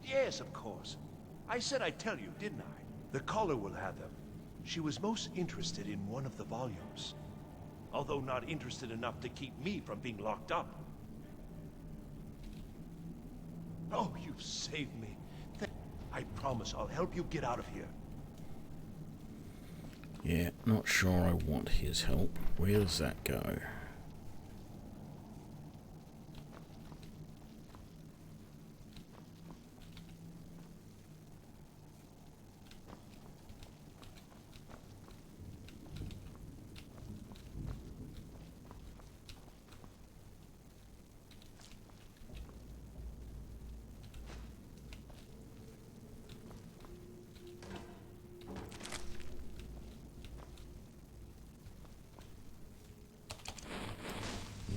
Yes, of course. I said I'd tell you, didn't I? The caller will have them. She was most interested in one of the volumes. Although not interested enough to keep me from being locked up. Oh, you've saved me. I promise I'll help you get out of here. Yeah, not sure I want his help. Where does that go?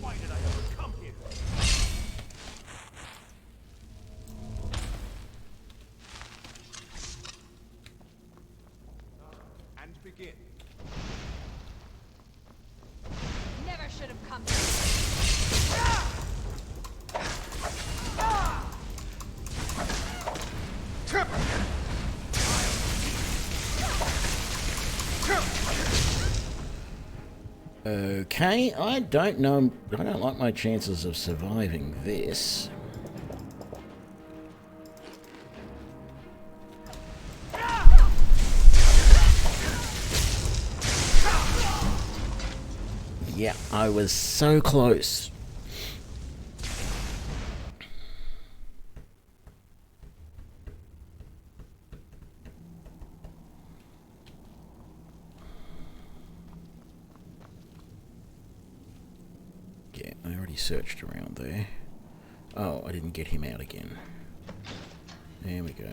Why did I ever come here? And begin. Never should have come here. Okay, I don't know. I don't like my chances of surviving this. Yeah, I was so close. Yeah, I already searched around there. Oh, I didn't get him out again. There we go.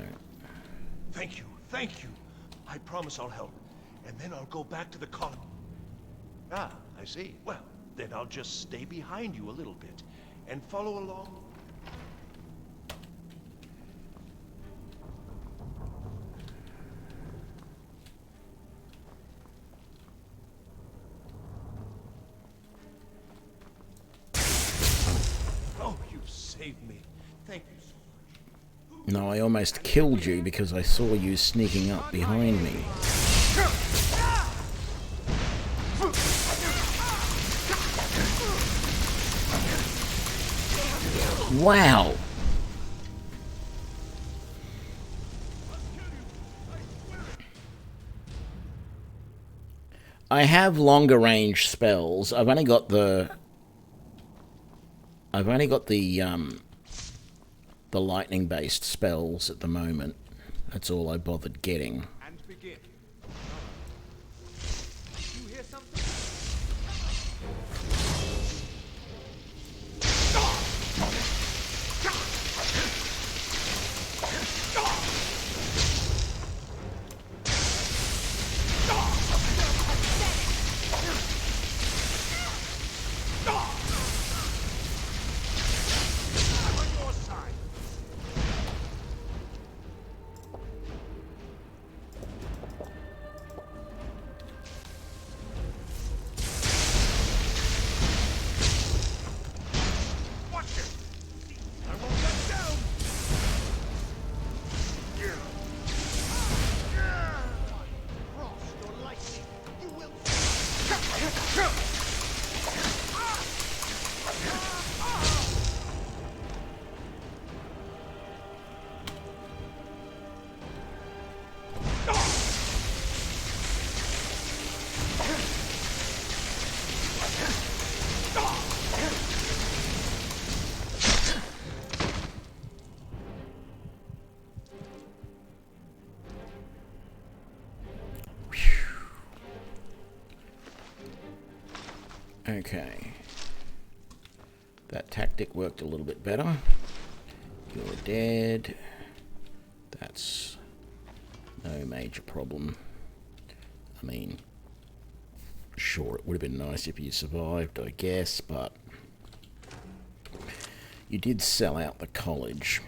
Thank you, thank you. I promise I'll help. And then I'll go back to the college. Ah, I see. Well, then I'll just stay behind you a little bit and follow along. No, I almost killed you because I saw you sneaking up behind me. Wow! I have longer range spells. I've only got the lightning based spells at the moment. That's all I bothered getting. And begin. You hear something? Okay. That tactic worked a little bit better. You're dead. That's no major problem. I mean, sure, it would have been nice if you survived, I guess, but you did sell out the college.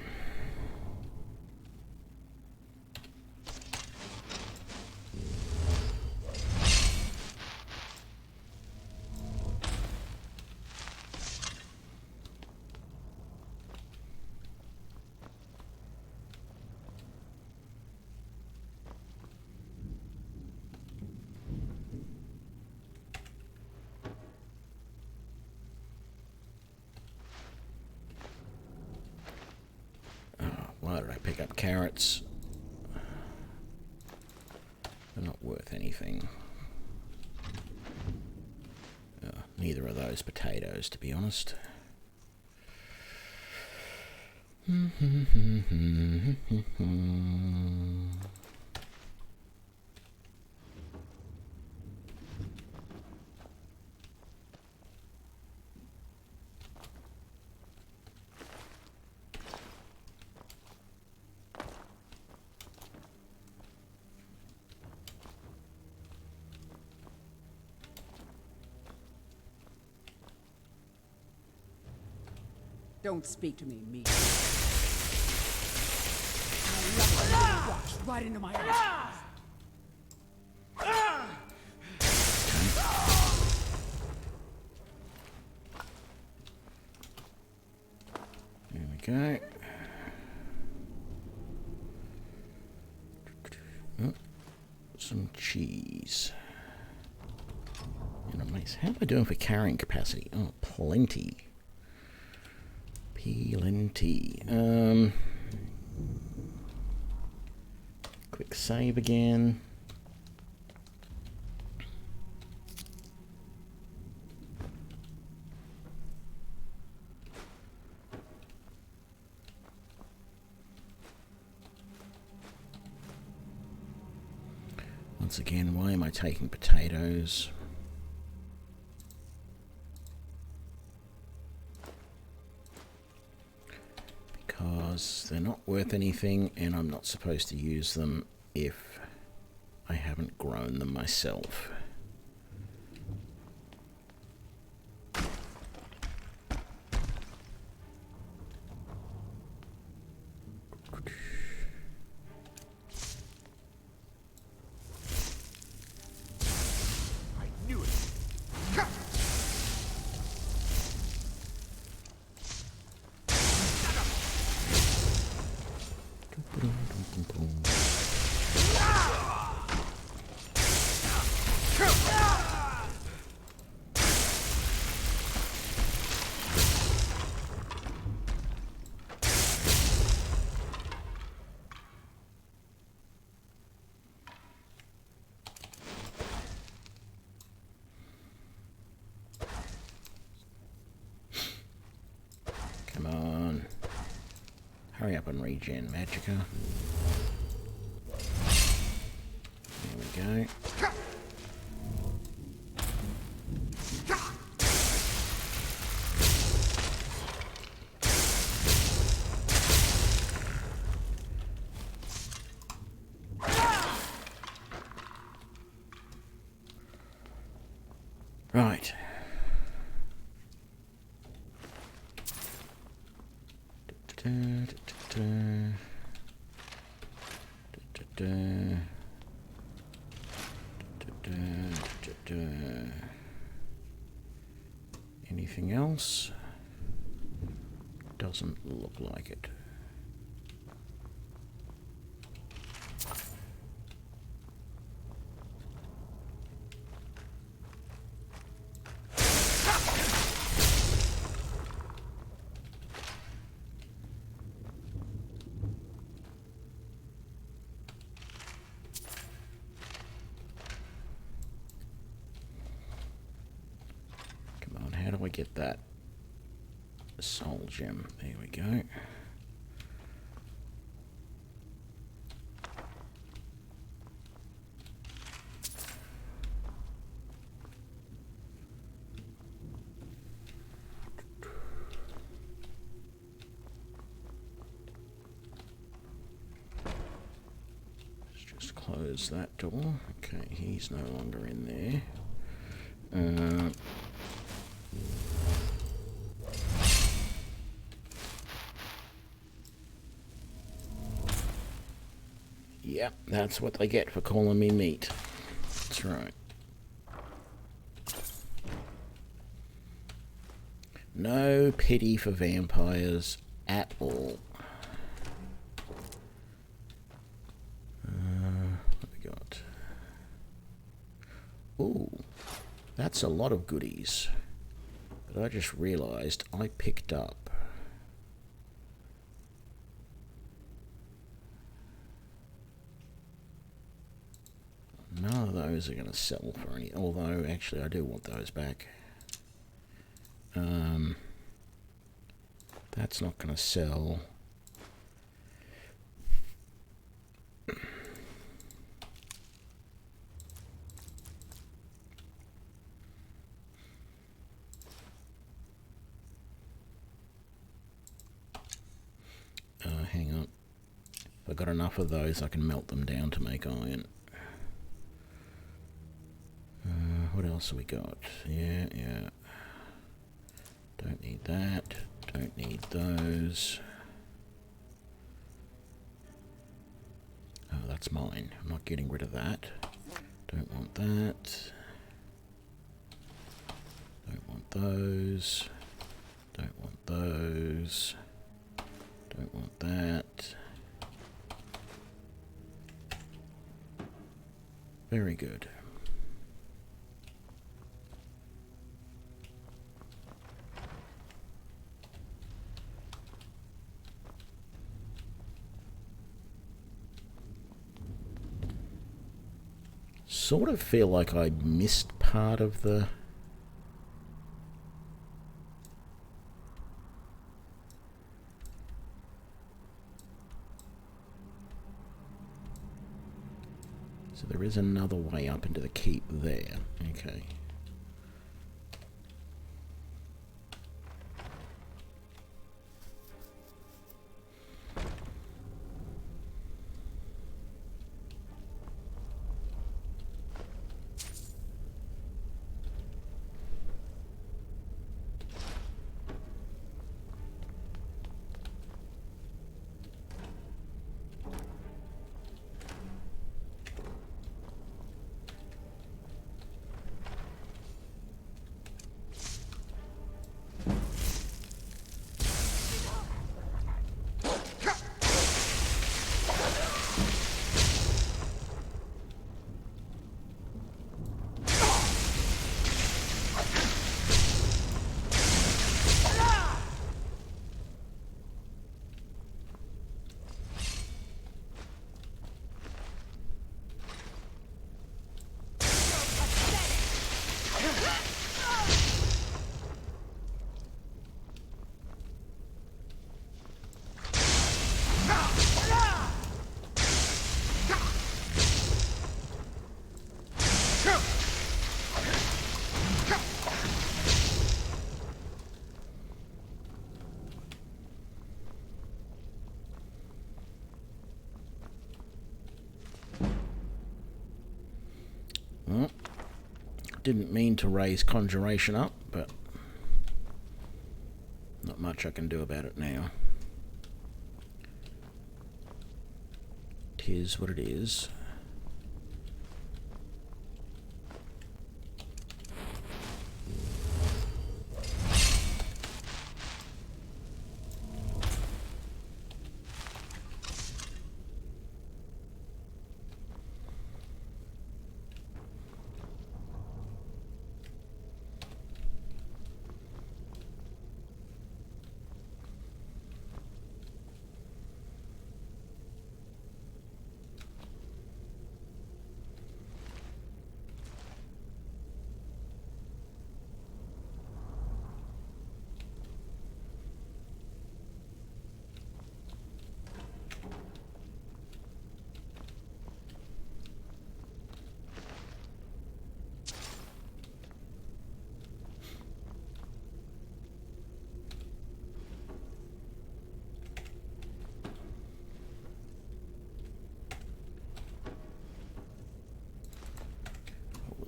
Why did I pick up carrots? They're not worth anything. Neither are those potatoes, to be honest. Don't speak to me, me. Watch right into my eyes. There we go. Oh, some cheese. And a nice. How am I doing for carrying capacity? Oh, plenty. Plenty. Quick save again. Once again, why am I taking potatoes? Because they're not worth anything and I'm not supposed to use them if I haven't grown them myself. Hurry up and regen Magicka. There we go. Right. Anything else? Doesn't look like it. How do I get that soul gem? There we go. Let's just close that door. Okay, he's no longer in there. Yep, that's what they get for calling me meat. That's right. No pity for vampires at all. What we got? Ooh, that's a lot of goodies. But I just realised I picked up none of those are going to sell for any, although actually I do want those back. That's not going to sell. Hang on. If I got enough of those, I can melt them down to make iron. What else have we got? Yeah. Don't need that. Don't need those. Oh, that's mine. I'm not getting rid of that. Don't want that. Don't want those. Don't want those. Don't want that. Very good. Sort of feel like I missed part of the... So there is another way up into the keep there. Okay. Didn't mean to raise conjuration up, but not much I can do about it now. Tis what it is.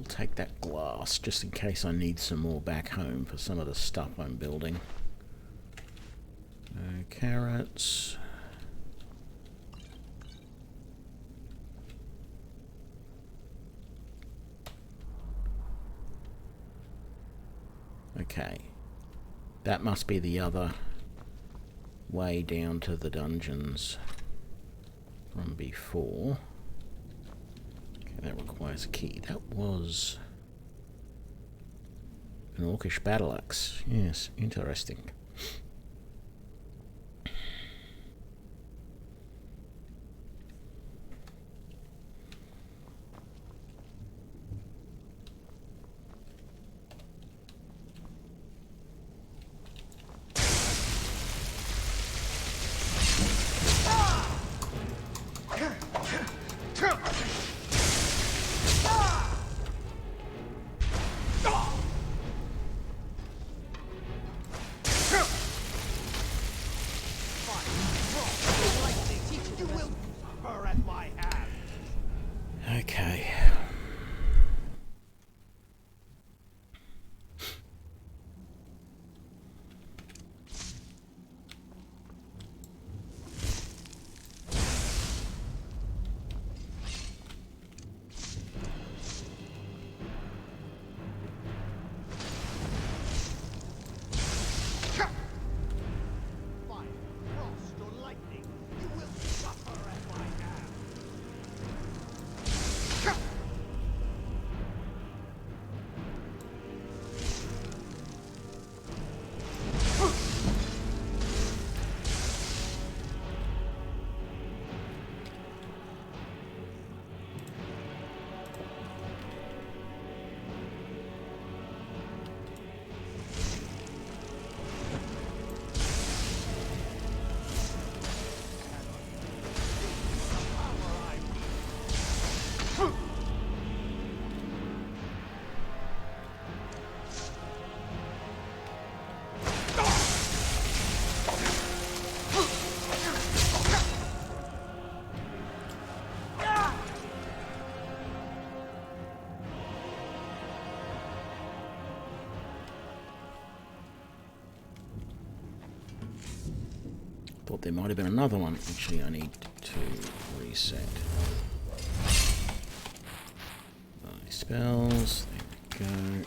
Take that glass just in case I need some more back home for some of the stuff I'm building. Carrots. Okay. That must be the other way down to the dungeons from before. That requires a key. That was an orcish battle axe. Yes, interesting. Okay. Thought there might have been another one. Actually, I need to reset my spells. There we go.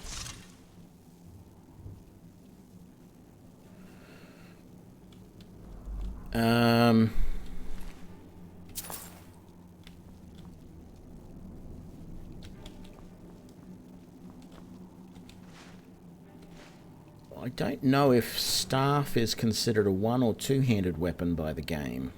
I don't know if staff is considered a one- or two-handed weapon by the game.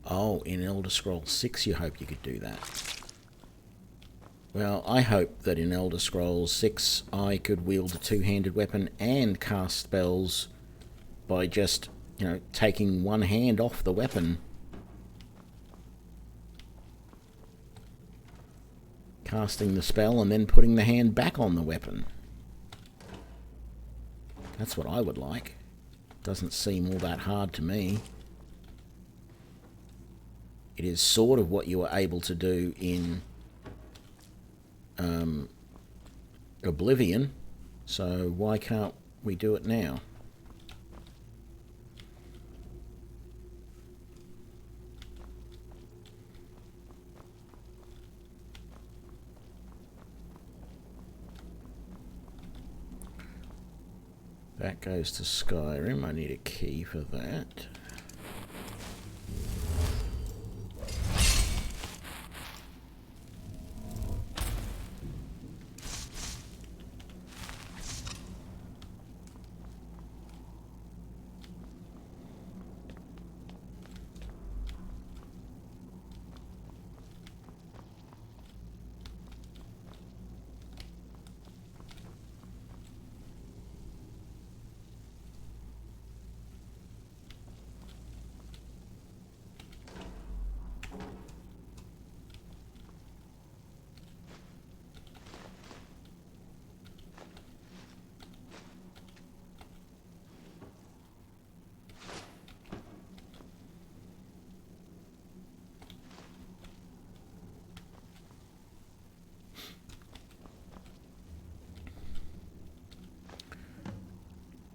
Oh, in Elder Scrolls 6 you hope you could do that. Well, I hope that in Elder Scrolls 6 I could wield a two-handed weapon and cast spells by just, you know, taking one hand off the weapon. Casting the spell and then putting the hand back on the weapon. That's what I would like. Doesn't seem all that hard to me. It is sort of what you were able to do in Oblivion, so why can't we do it now? That goes to Skyrim. I need a key for that.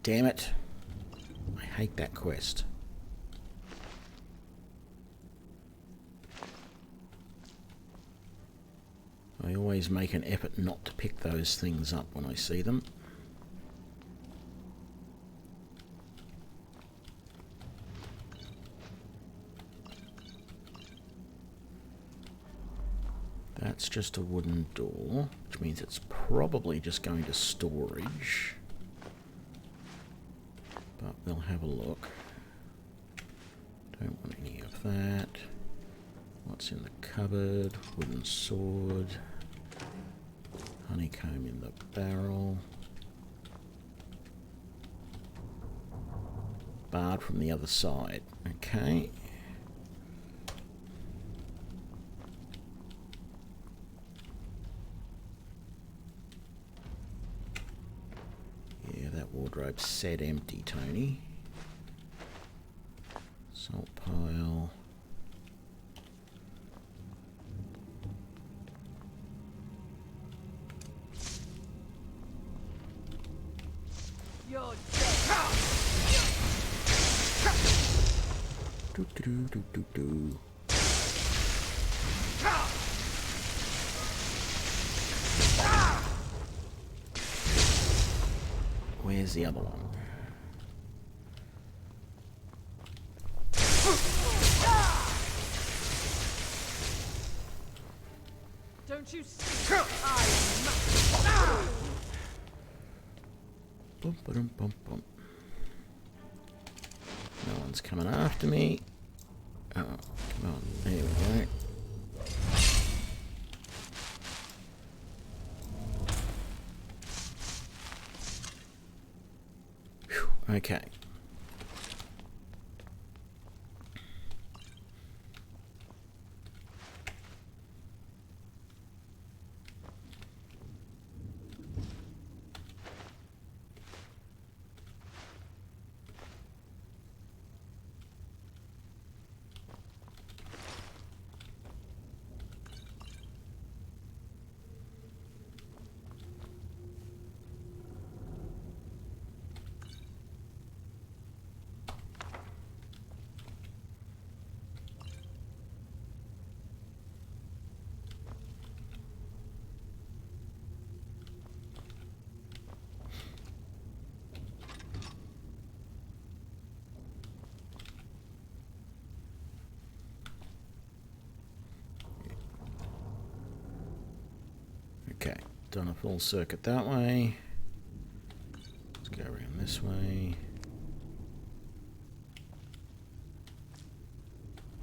Damn it. I hate that quest. I always make an effort not to pick those things up when I see them. That's just a wooden door, which means it's probably just going to storage. But we'll have a look. Don't want any of that. What's in the cupboard? Wooden sword. Honeycomb in the barrel. Barred from the other side. Okay. Yeah, that wardrobe said empty, Tony. Salt pile. You're Do do do do do. Where's the other one? Don't you see? Bum, ba-dum, bum, bum. No one's coming after me. Oh, come on. There we go. Whew, okay. Okay, done a full circuit that way. Let's go around this way.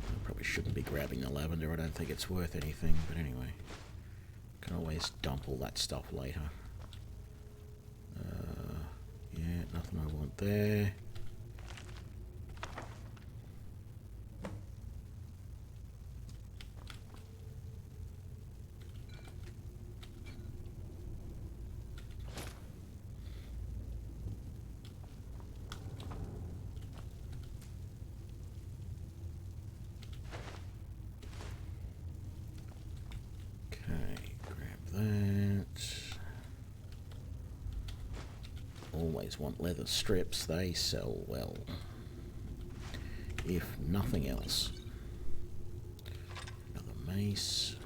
I probably shouldn't be grabbing the lavender. I don't think it's worth anything, but anyway. Can always dump all that stuff later. Yeah, nothing I want there. Always want leather strips, they sell well. If nothing else. Another mace.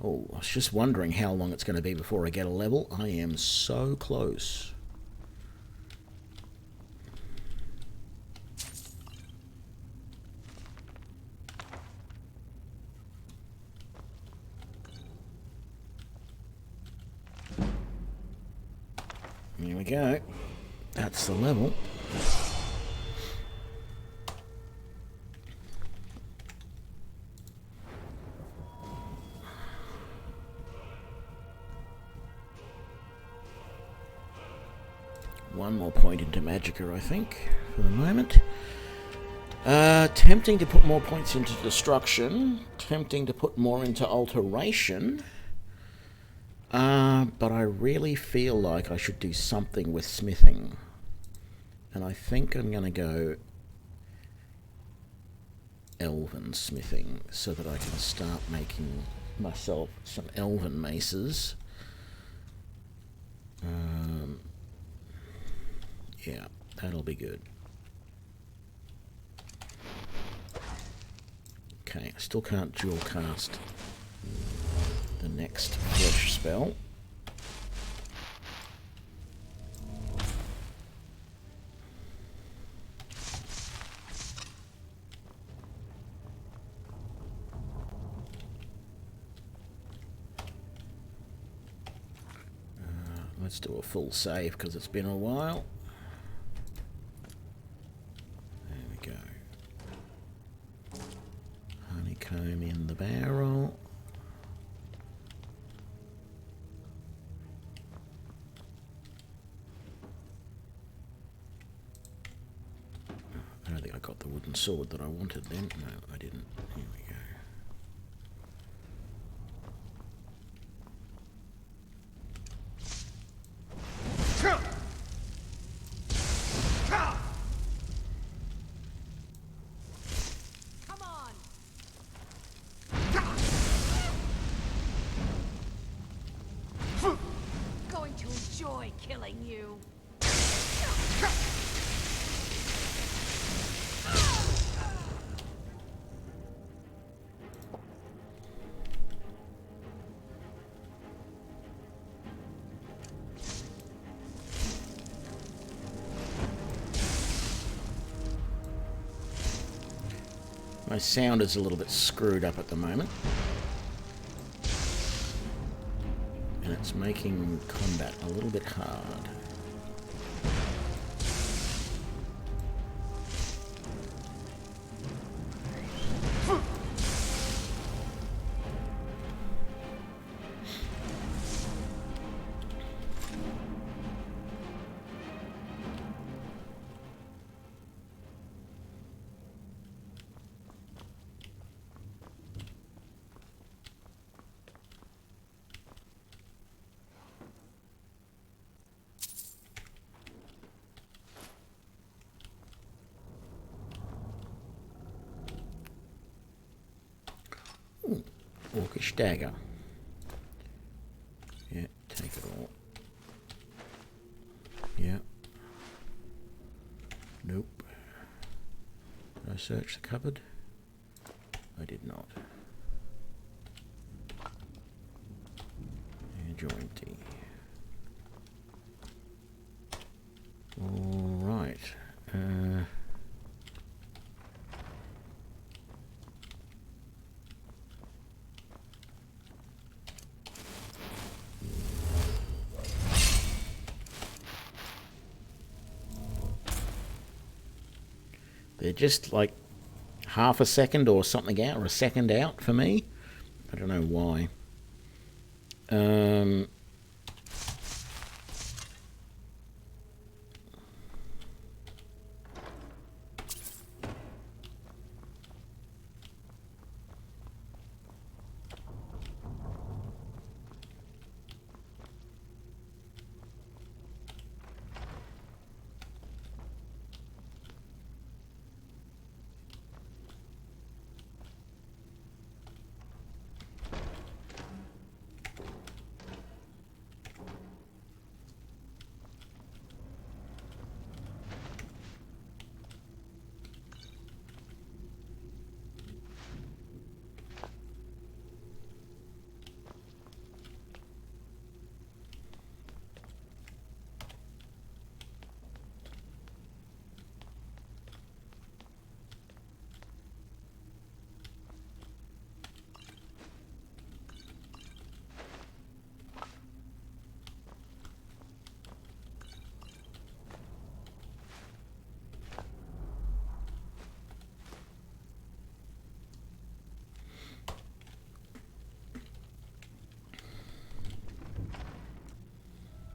Oh, I was just wondering how long it's going to be before I get a level. I am so close. Here we go. That's the level. One more point into Magicka, I think, for the moment. Tempting to put more points into Destruction. Tempting to put more into Alteration. But I really feel like I should do something with smithing. And I think I'm going to go elven smithing so that I can start making myself some elven maces. Yeah, that'll be good. Okay, I still can't dual cast the next flesh spell. Let's do a full save because it's been a while. There we go. Honeycomb in the barrel. I don't think I got the wooden sword that I wanted then. No, I didn't. Here we go. Come on! Going to enjoy killing you. My sound is a little bit screwed up at the moment. And it's making combat a little bit hard. Ooh, orcish dagger. Yeah, take it all. Yeah. Nope. Did I search the cupboard? I did not. Jointy. All right. They're just like half a second or something out, or a second out for me. I don't know why.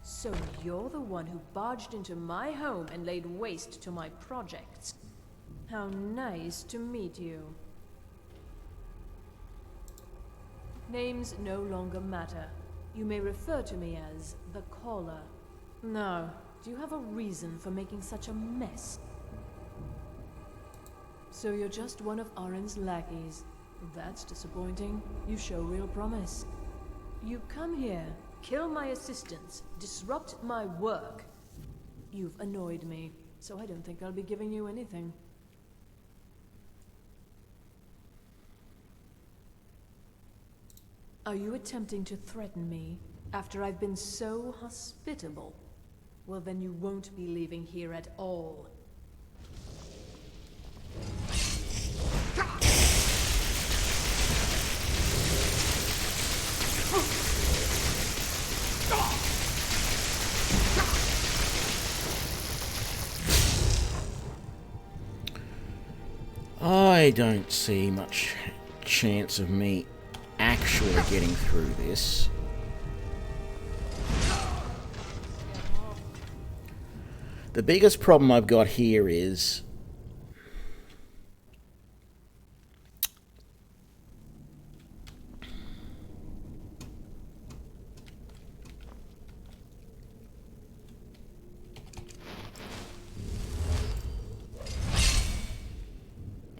So you're the one who barged into my home and laid waste to my projects. How nice to meet you. Names no longer matter. You may refer to me as the Caller. Now, do you have a reason for making such a mess? So you're just one of Arin's lackeys. That's disappointing. You show real promise. You come here, kill my assistants, disrupt my work. You've annoyed me, so I don't think I'll be giving you anything. Are you attempting to threaten me after I've been so hospitable? Well, then you won't be leaving here at all. I don't see much chance of me actually getting through this. The biggest problem I've got here is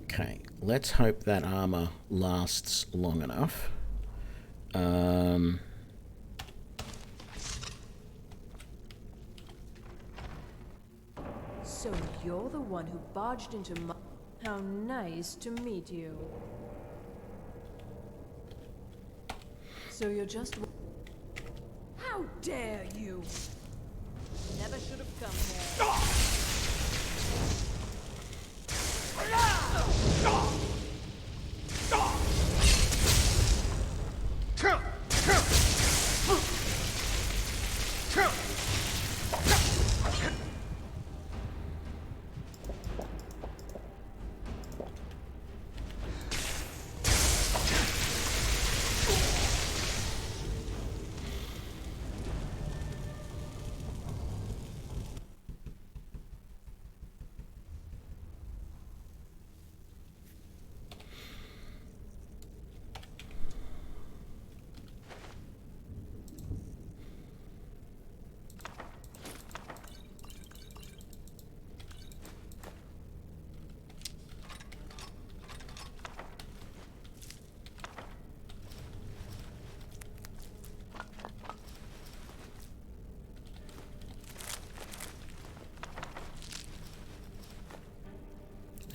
okay, let's hope that armor lasts long enough. So you're the one who barged into my... How nice to meet you. So you're just... How dare you! Never should have come here.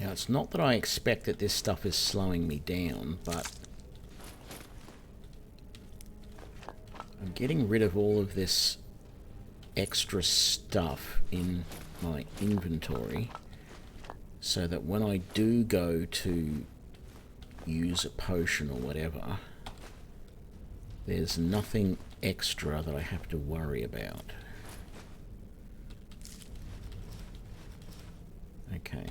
Now, it's not that I expect that this stuff is slowing me down, but I'm getting rid of all of this extra stuff in my inventory so that when I do go to use a potion or whatever, there's nothing extra that I have to worry about. Okay.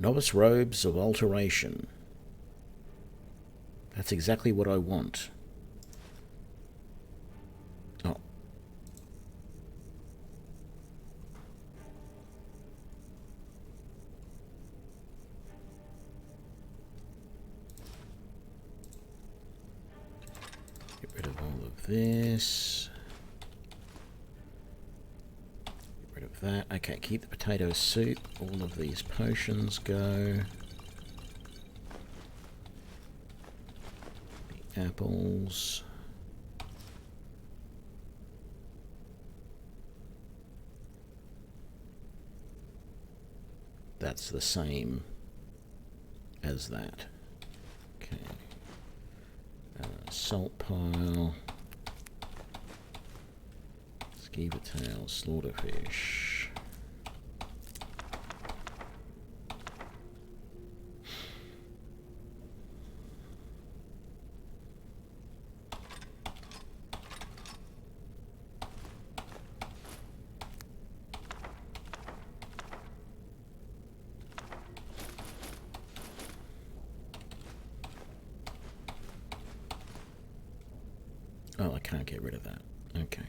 Novice robes of alteration. That's exactly what I want. Oh. Get rid of all of this. Get rid of that. Okay, keep the potato soup. All of these potions go. Apples. That's the same as that. Okay. Salt pile. Skeever tail, slaughterfish. Oh, I can't get rid of that. Okay.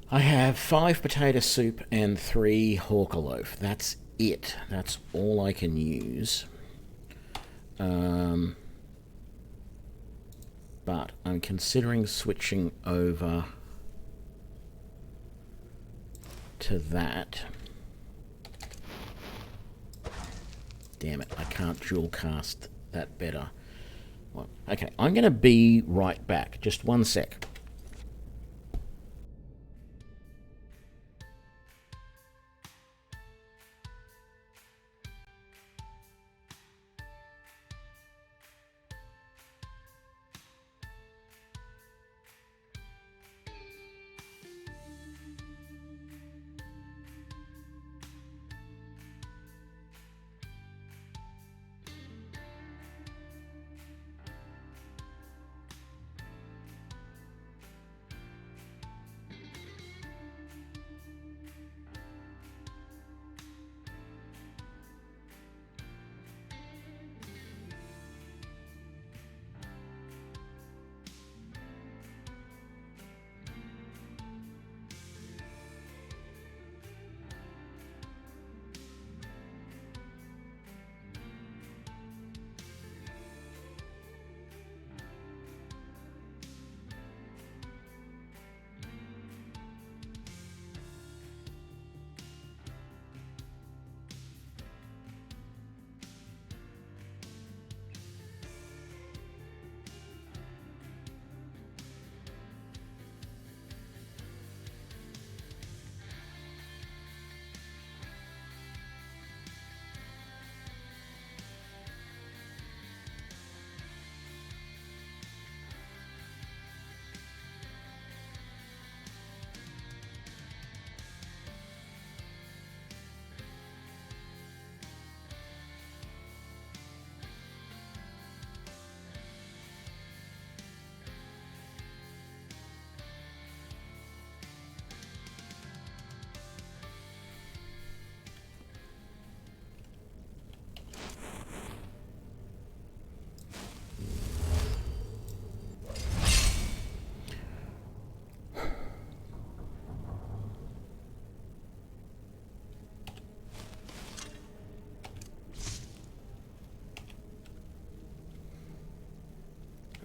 I have 5 potato soup and 3 hawker loaf. That's it. That's all I can use. But I'm considering switching over to that. Damn it, I can't dual cast that better. Well, okay, I'm going to be right back. Just one sec.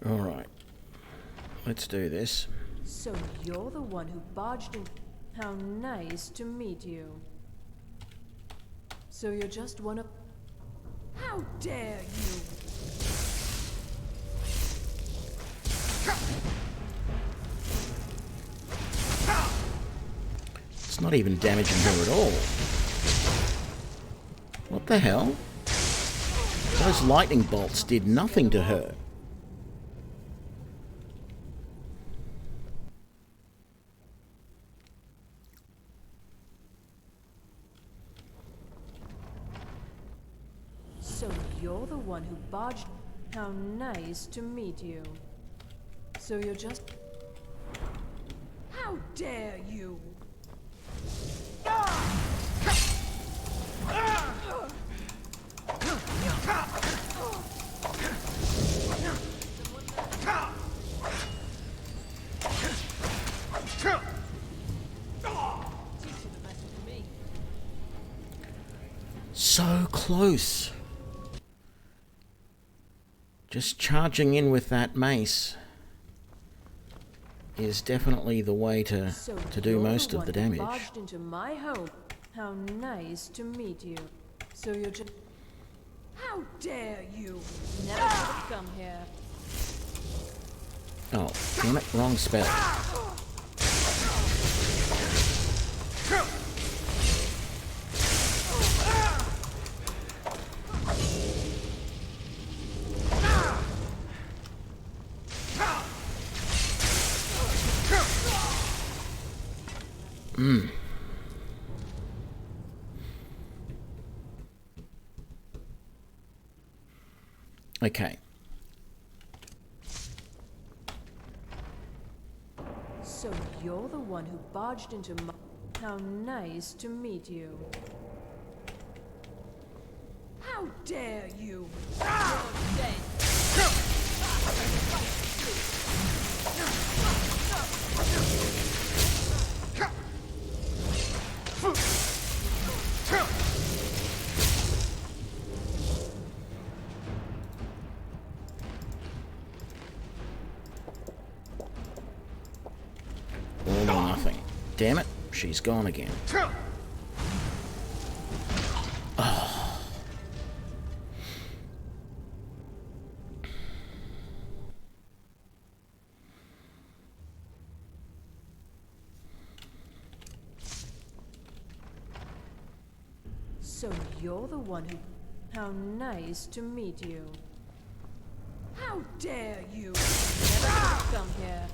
Alright. Let's do this. So you're the one who barged in. How nice to meet you. So you're just one of... How dare you! It's not even damaging her at all. What the hell? Those lightning bolts did nothing to her. So you're the one who barged... How nice to meet you. So you're just... How dare you! So close. Just charging in with that mace is definitely the way to do most of the damage. Barged into my home. How nice to meet you. So you're just... How dare you! Never should have come here. Oh, damn it, wrong spell. Okay. So you're the one who barged into my... How nice to meet you. How dare you! You're dead. All or nothing. Damn it, she's gone again. Oh. So you're the one who... How nice to meet you. How dare you! Never should have come here.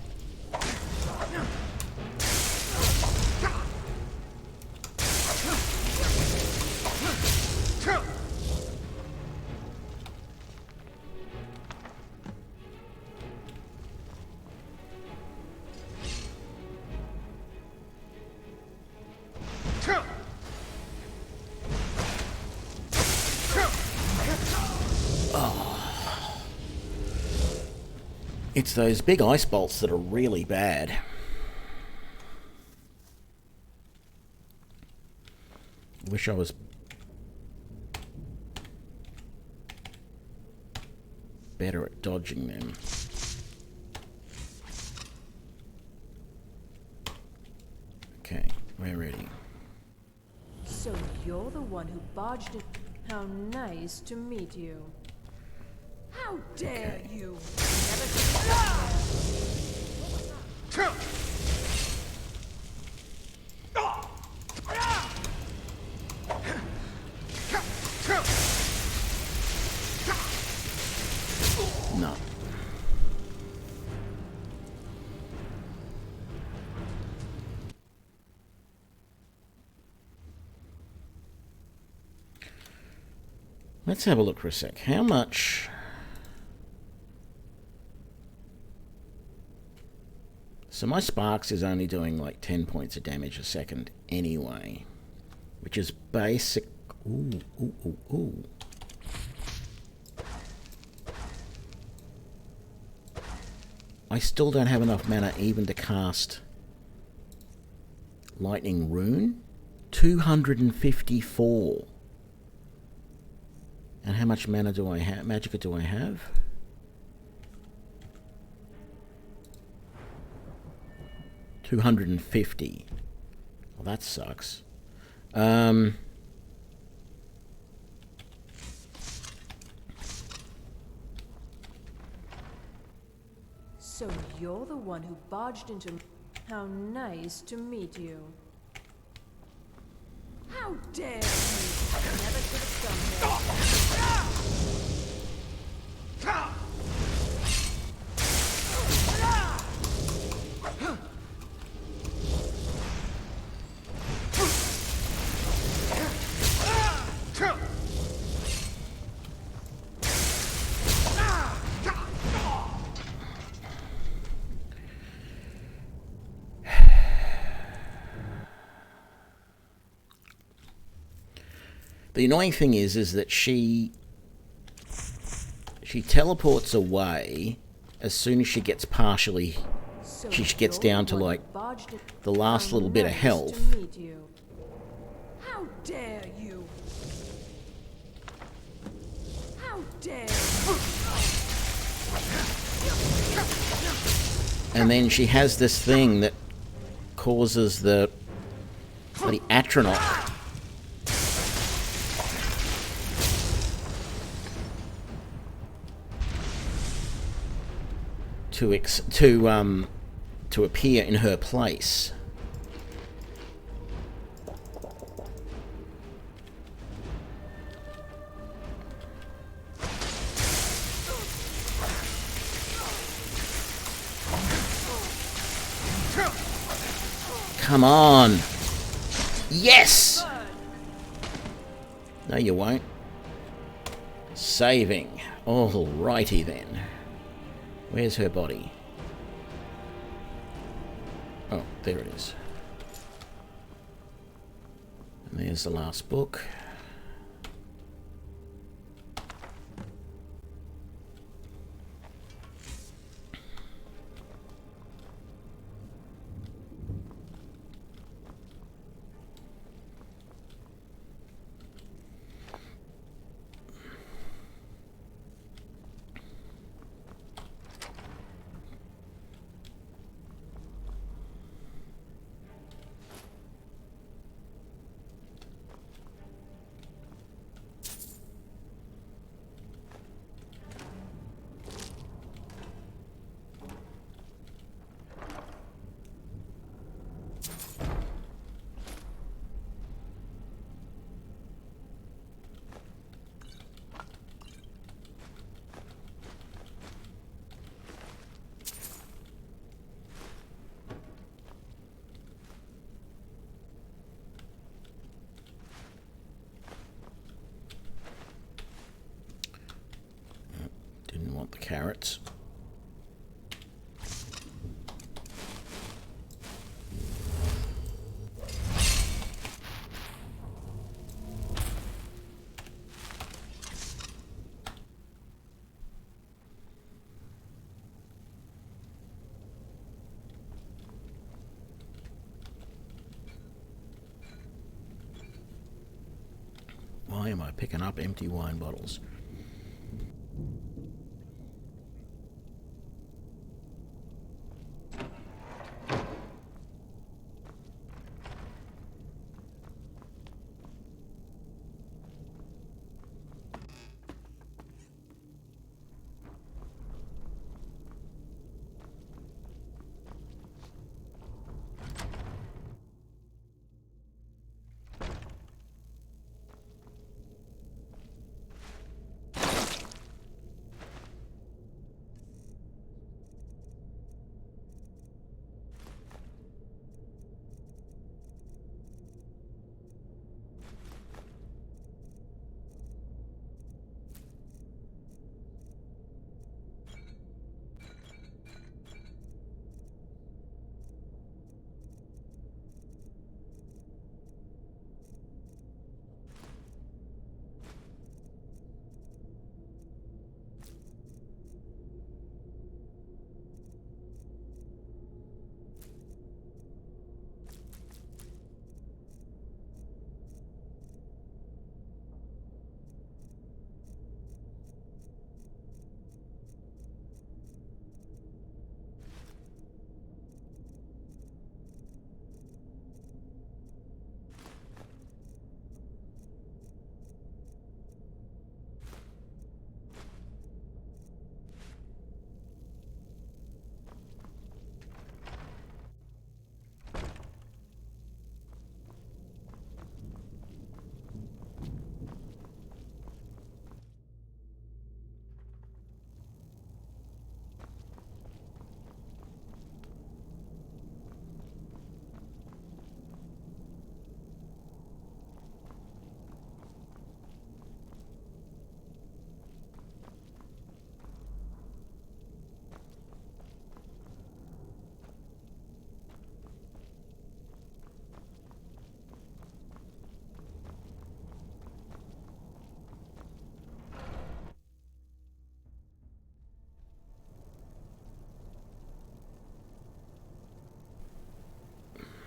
It's those big ice bolts that are really bad. Wish I was better at dodging them. Okay, we're ready. So you're the one who barged in. How nice to meet you. How dare you! Never should have come here. No. Let's have a look for a sec. How much... So my Sparks is only doing like 10 points of damage a second anyway, which is basic. Ooh, ooh, ooh, ooh. I still don't have enough mana even to cast Lightning Rune. 254. And how much mana do I have? Magicka do I have? $250. Well, that sucks. So you're the one who barged into... How nice to meet you. How dare you! Never should have come here. The annoying thing is that she teleports away as soon as she gets partially... She gets down to, like, the last little bit of health. How dare you? How dare And then she has this thing that causes the atronach to appear in her place. Come on. Yes! No, you won't. Saving. Alrighty then. Where's her body? Oh, there it is. And there's the last book. Didn't want the carrots. Why am I picking up empty wine bottles?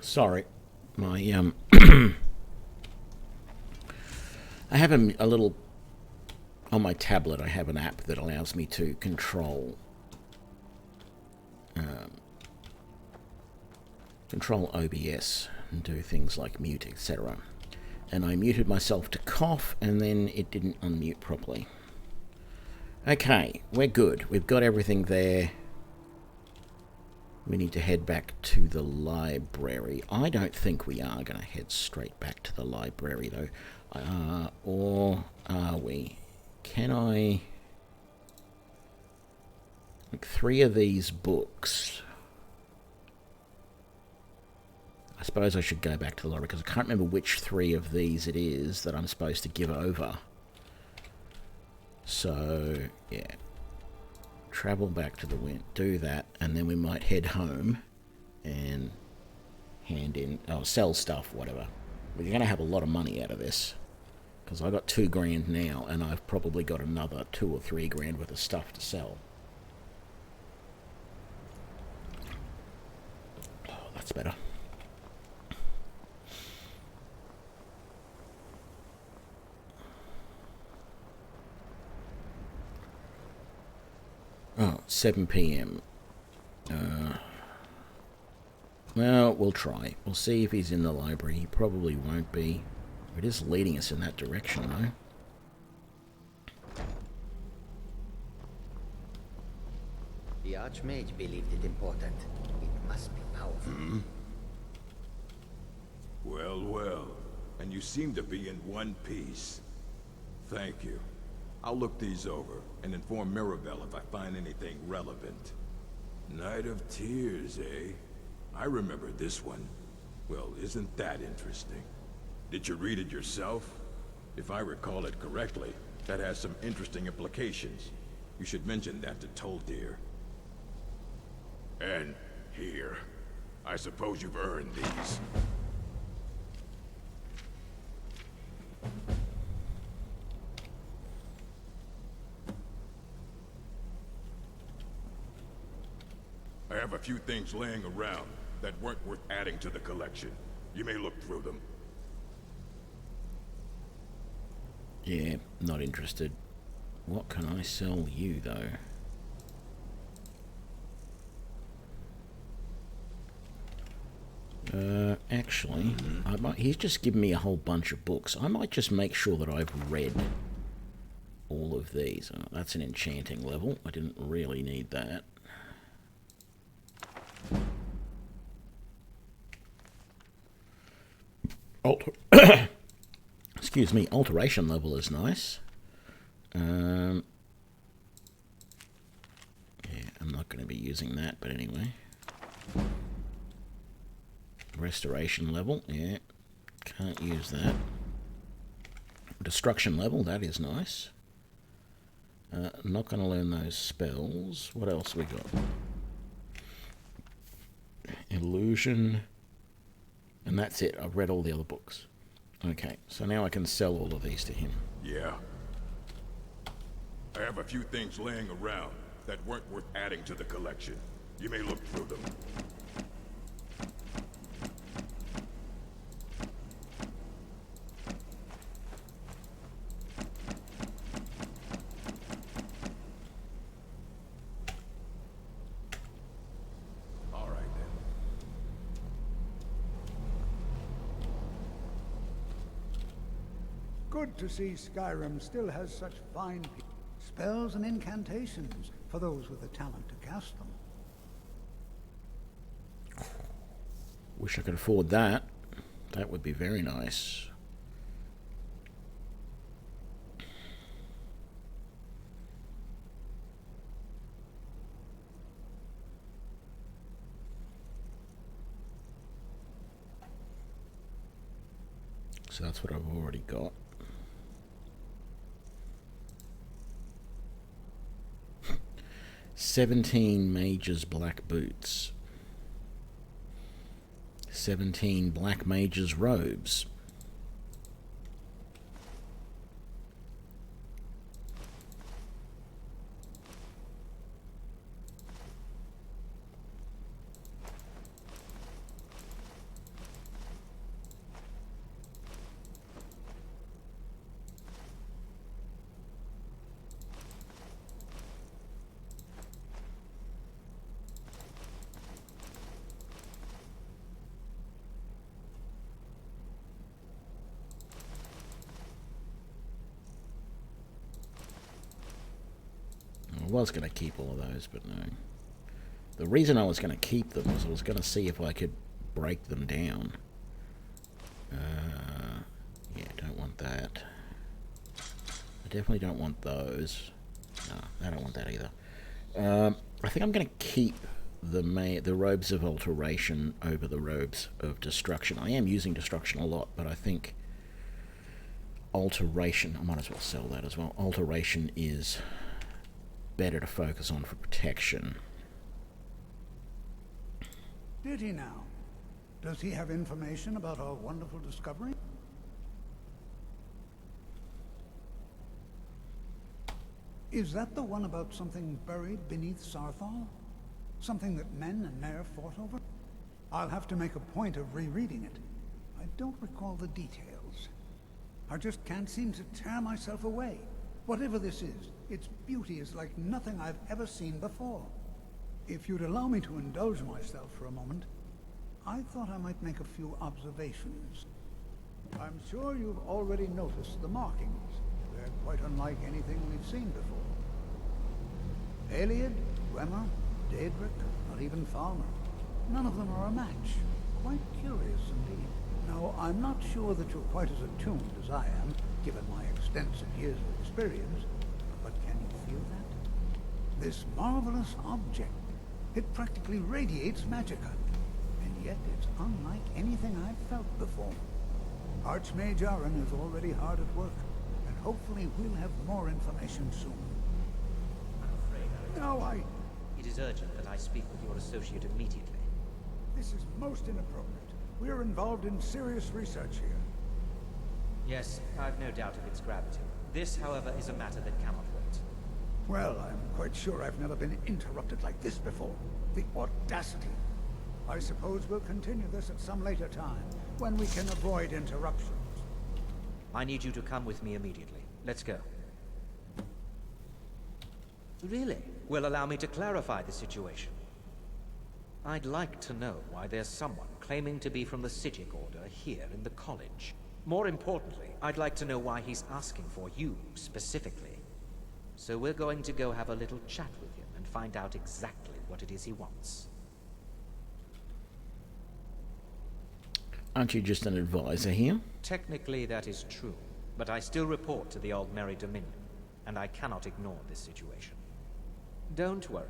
Sorry. My, I have a little... On my tablet, I have an app that allows me to control... control OBS and do things like mute, etc. And I muted myself to cough, and then it didn't unmute properly. Okay, we're good. We've got everything there. We need to head back to the library. I don't think we are going to head straight back to the library, though. Or are we? Can I... Like 3 of these books... I suppose I should go back to the library, because I can't remember which 3 of these it is that I'm supposed to give over. So, yeah. Travel back to the wind, do that, and then we might head home and hand in, sell stuff, whatever. We're going to have a lot of money out of this, because I got $2 grand now, and I've probably got another $2 or $3 grand worth of stuff to sell. Oh, that's better. Oh, 7 p.m. Well, we'll try. We'll see if he's in the library. He probably won't be. It is leading us in that direction, though. The Archmage believed it important. It must be powerful. Hmm? Well, well. And you seem to be in one piece. Thank you. I'll look these over and inform Mirabelle if I find anything relevant. Night of Tears, eh? I remember this one. Well, isn't that interesting? Did you read it yourself? If I recall it correctly, that has some interesting implications. You should mention that to Toldir. And here. I suppose you've earned these. I have a few things laying around that weren't worth adding to the collection. You may look through them. Yeah, not interested. What can I sell you, though? Actually, he's just given me a whole bunch of books. I might just make sure that I've read all of these. Oh, that's an enchanting level. I didn't really need that. Excuse me, alteration level is nice. Yeah, I'm not going to be using that, but anyway. Restoration level, yeah, can't use that. Destruction level, that is nice. Not going to learn those spells. What else we got? Illusion. And that's it. I've read all the other books. Okay, so now I can sell all of these to him. Yeah. I have a few things laying around that weren't worth adding to the collection. You may look through them. Good to see Skyrim still has such fine spells and incantations for those with the talent to cast them. Wish I could afford that. That would be very nice. So that's what I've already got. "17 Mages Black Boots. 17 Black Mages Robes. was going to keep all of those, but no. The reason I was going to keep them was I was going to see if I could break them down. Yeah, don't want that. I definitely don't want those. No, I don't want that either. I think I'm going to keep the robes of alteration over the robes of destruction. I am using destruction a lot, but I think alteration, I might as well sell that as well. Alteration is better to focus on for protection. Did he now? Does he have information about our wonderful discovery? Is that the one about something buried beneath Sarthal? Something that men and Mare fought over? I'll have to make a point of rereading it. I don't recall the details. I just can't seem to tear myself away. Whatever this is, its beauty is like nothing I've ever seen before. If you'd allow me to indulge myself for a moment, I thought I might make a few observations. I'm sure you've already noticed the markings. They're quite unlike anything we've seen before. Aliad, Dwemer, Daedric, not even Falmer. None of them are a match. Quite curious indeed. Now, I'm not sure that you're quite as attuned as I am, given my extensive years of experience, but can you feel that? This marvelous object, it practically radiates magicka, and yet it's unlike anything I've felt before. Archmage Aaron is already hard at work, and hopefully we'll have more information soon. No, It is urgent that I speak with your associate immediately. This is most inappropriate. We're involved in serious research here. Yes, I've no doubt of its gravity. This, however, is a matter that cannot wait. Well, I'm quite sure I've never been interrupted like this before. The audacity. I suppose we'll continue this at some later time, when we can avoid interruptions. I need you to come with me immediately. Let's go. Really? Will allow me to clarify the situation. I'd like to know why there's someone claiming to be from the Psijic Order here in the college. More importantly, I'd like to know why he's asking for you, specifically. So we're going to go have a little chat with him and find out exactly what it is he wants. Aren't you just an advisor here? Technically that is true, but I still report to the Aldmeri Dominion, and I cannot ignore this situation. Don't worry.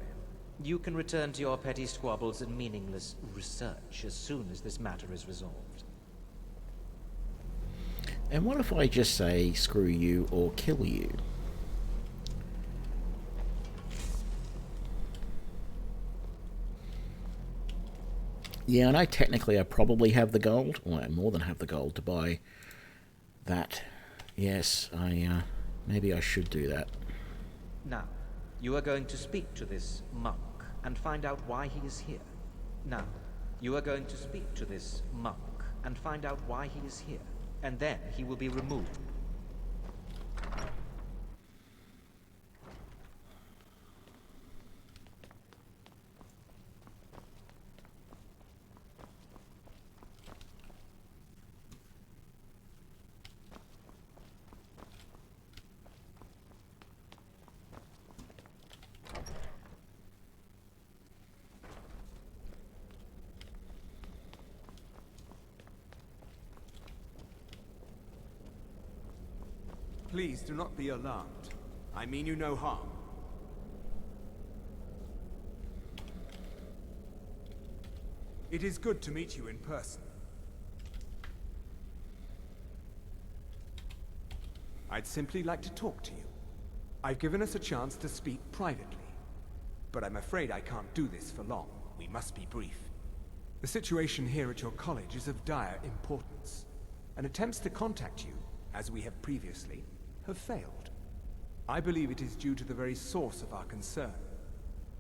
You can return to your petty squabbles and meaningless research as soon as this matter is resolved. And what if I just say, screw you or kill you? Yeah, I know technically I probably have the gold. Well, I more than have the gold to buy that. Yes, maybe I should do that. Now, you are going to speak to this monk and find out why he is here. Now, you are going to speak to this monk and find out why he is here. And then he will be removed. Please do not be alarmed. I mean you no harm. It is good to meet you in person. I'd simply like to talk to you. I've given us a chance to speak privately, but I'm afraid I can't do this for long. We must be brief. The situation here at your college is of dire importance, and attempts to contact you, as we have previously, have failed. I believe it is due to the very source of our concern.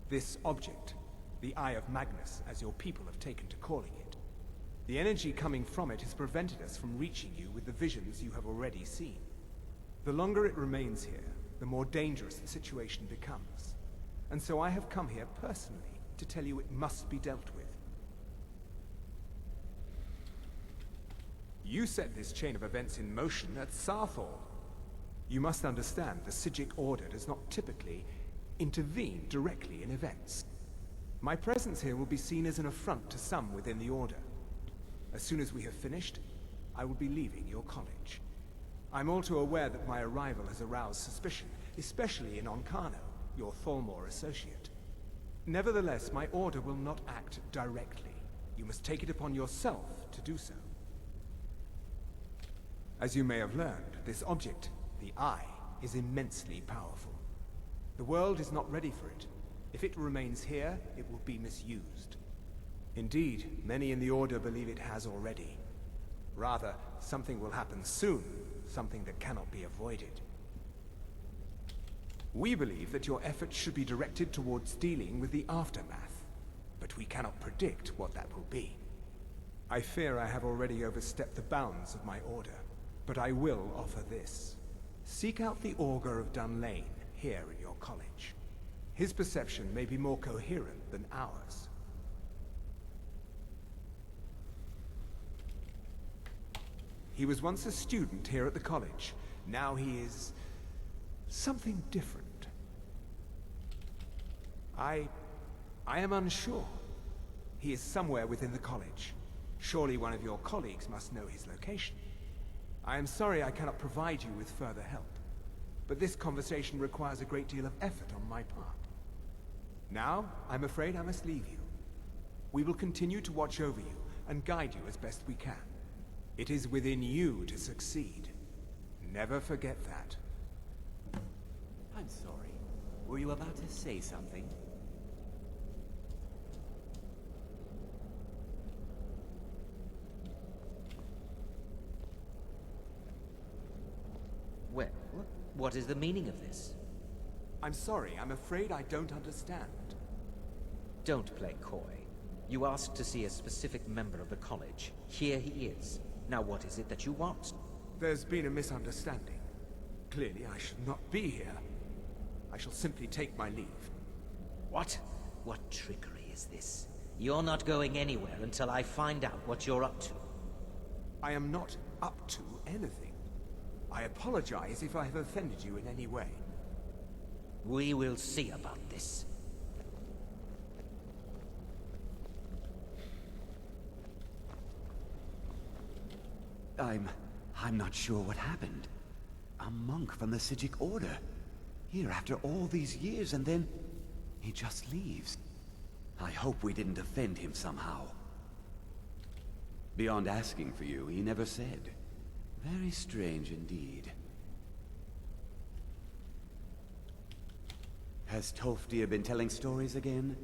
This object, the Eye of Magnus, as your people have taken to calling it. The energy coming from it has prevented us from reaching you with the visions you have already seen. The longer it remains here, the more dangerous the situation becomes. And so I have come here personally to tell you it must be dealt with. You set this chain of events in motion at Sarthal. You must understand, the Psijic Order does not typically intervene directly in events. My presence here will be seen as an affront to some within the Order. As soon as we have finished, I will be leaving your college. I'm all too aware that my arrival has aroused suspicion, especially in Onkano, your Thalmor associate. Nevertheless, my Order will not act directly. You must take it upon yourself to do so. As you may have learned, this object, the Eye, is immensely powerful. The world is not ready for it. If it remains here, it will be misused. Indeed, many in the Order believe it has already. Rather, something will happen soon, something that cannot be avoided. We believe that your efforts should be directed towards dealing with the aftermath, but we cannot predict what that will be. I fear I have already overstepped the bounds of my Order, but I will offer this. Seek out the Augur of Dunlane here in your college. His perception may be more coherent than ours. He was once a student here at the college. Now he is something different. I am unsure. He is somewhere within the college. Surely one of your colleagues must know his location. I am sorry I cannot provide you with further help, but this conversation requires a great deal of effort on my part. Now, I'm afraid I must leave you. We will continue to watch over you and guide you as best we can. It is within you to succeed. Never forget that. I'm sorry. Were you about to say something? Well, what is the meaning of this? I'm sorry, I'm afraid I don't understand. Don't play coy. You asked to see a specific member of the college. Here he is. Now what is it that you want? There's been a misunderstanding. Clearly I should not be here. I shall simply take my leave. What? What trickery is this? You're not going anywhere until I find out what you're up to. I am not up to anything. I apologize if I have offended you in any way. We will see about this. I'm not sure what happened. A monk from the Sijic Order. Here after all these years, and then he just leaves. I hope we didn't offend him somehow. Beyond asking for you, he never said. Very strange indeed. Has Tolfdir been telling stories again?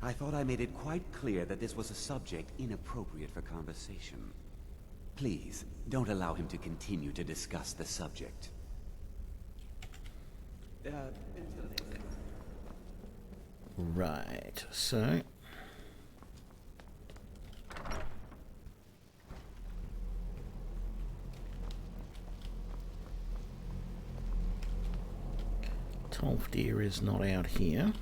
I thought I made it quite clear that this was a subject inappropriate for conversation. Please, don't allow him to continue to discuss the subject. Right, so... Tolfdir is not out here.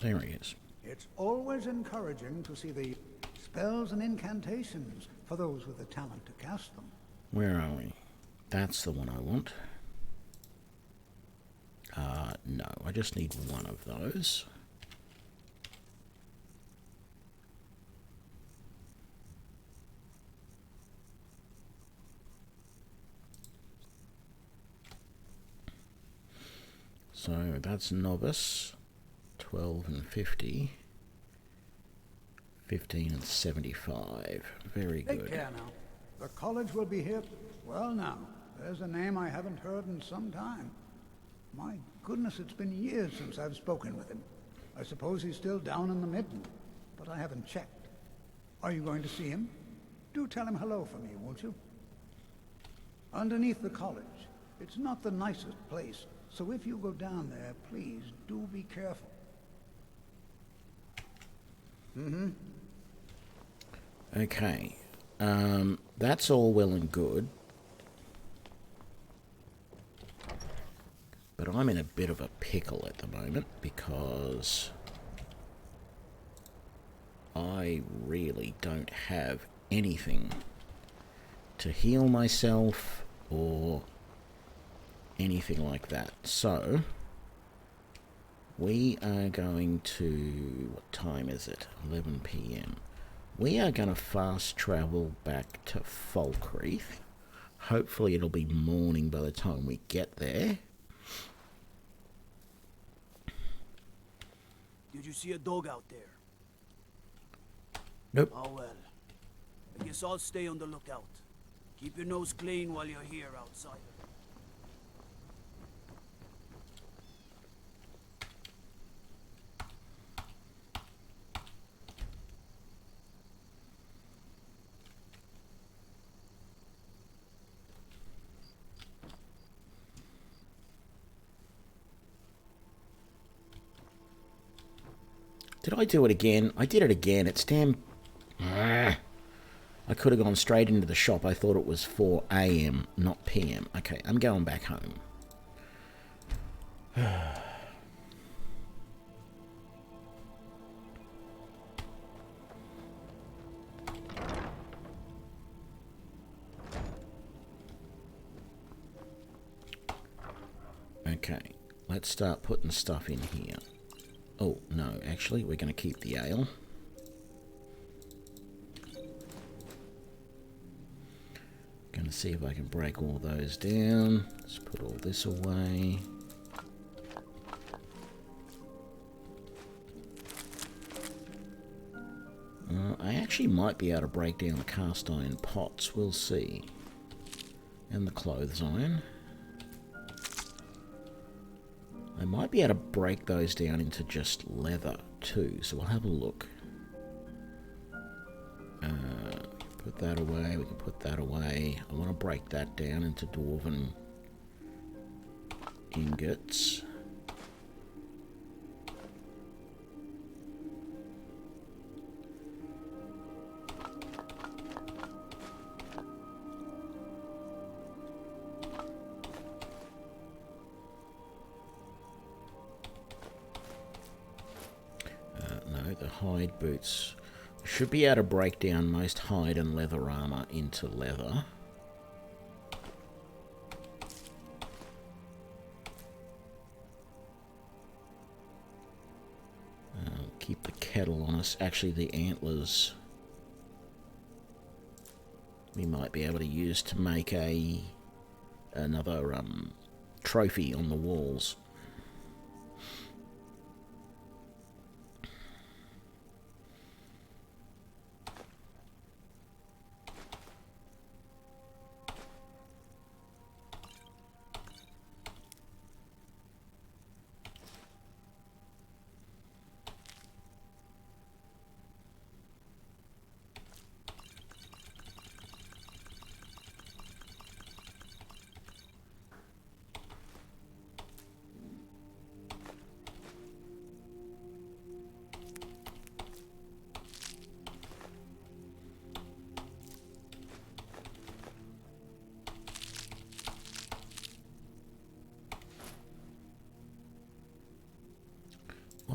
There he is. It's always encouraging to see the spells and incantations for those with the talent to cast them. Where are we? That's the one I want. No, I just need one of those. So that's novice, 12 and 50, 15 and 75. Very good. Take care now. The college will be here. Well now, there's a name I haven't heard in some time. My goodness, it's been years since I've spoken with him. I suppose he's still down in the Midden, but I haven't checked. Are you going to see him? Do tell him hello for me, won't you? Underneath the college. It's not the nicest place, so if you go down there, please do be careful. Mm-hmm. Okay. That's all well and good. But I'm in a bit of a pickle at the moment because I really don't have anything to heal myself or anything like that. So we are going to, what time is it? 11 p.m. We are going to fast travel back to Falkreath. Hopefully it'll be morning by the time we get there. Did you see a dog out there? Nope. Oh well. I guess I'll stay on the lookout. Keep your nose clean while you're here, outsider. Did I do it again? I did it again. It's damn... I could have gone straight into the shop. I thought it was 4 a.m., not p.m. Okay, I'm going back home. Okay, let's start putting stuff in here. Oh, no, actually, we're going to keep the ale. Going to see if I can break all those down. Let's put all this away. I actually might be able to break down the cast iron pots. We'll see. And the clothes iron. I might be able to break those down into just leather too, so we'll have a look. Put that away, we can put that away. I want to break that down into dwarven ingots. Hide boots. Should be able to break down most hide and leather armor into leather. Keep the kettle on us. Actually, the antlers we might be able to use to make another trophy on the walls.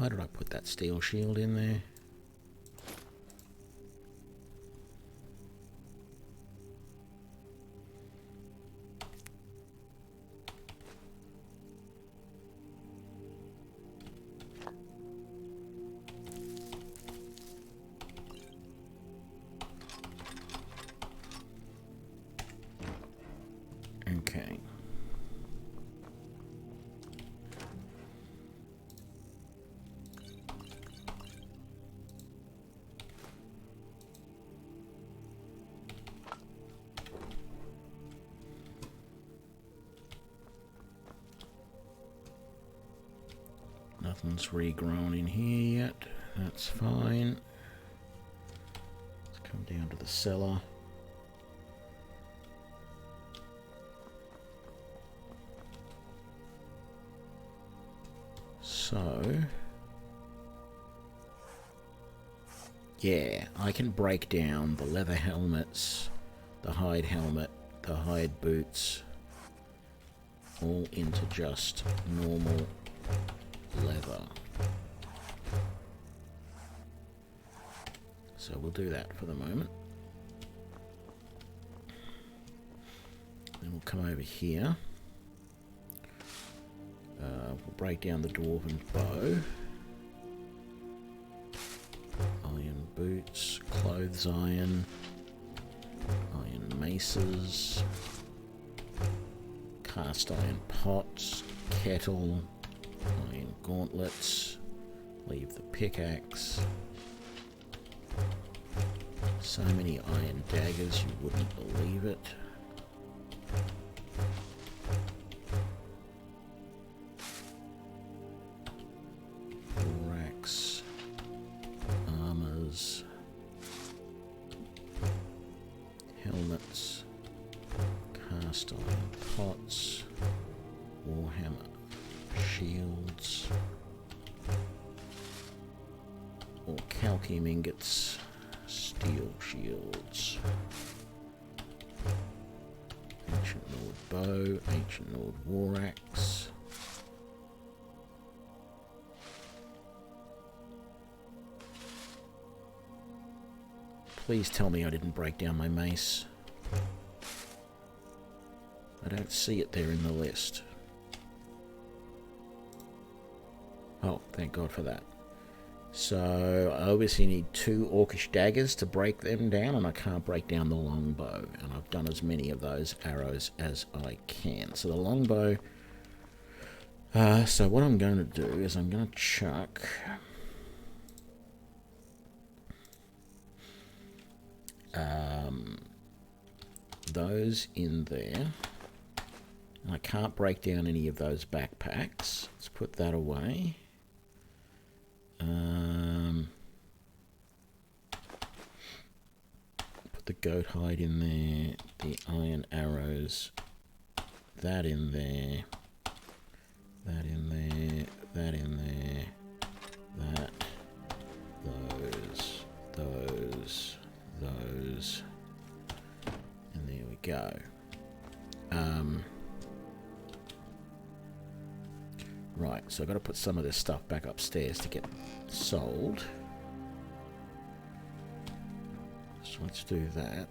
Why did I put that steel shield in there? Okay. Nothing's regrown in here yet. That's fine. Let's come down to the cellar. So, yeah, I can break down the leather helmets, the hide helmet, the hide boots, all into just normal leather. So we'll do that for the moment. Then we'll come over here. We'll break down the dwarven bow. Iron boots, clothes iron, iron maces, cast iron pots, kettle, iron gauntlets, leave the pickaxe. So many iron daggers, you wouldn't believe it. Racks, armors, helmets, cast iron pots, warhammer, shields, or calcium ingots, steel shields, ancient Nord bow, ancient Nord war axe, please tell me I didn't break down my mace. I don't see it there in the list. Oh, thank God for that. So, I obviously need 2 orcish daggers to break them down, and I can't break down the longbow. And I've done as many of those arrows as I can. So the longbow... so what I'm going to do is I'm going to chuck... those in there. And I can't break down any of those backpacks. Let's put that away. Put the goat hide in there, the iron arrows, that in there, that in there, that in there, that, those, and there we go. Right, so I've got to put some of this stuff back upstairs to get sold. So let's do that.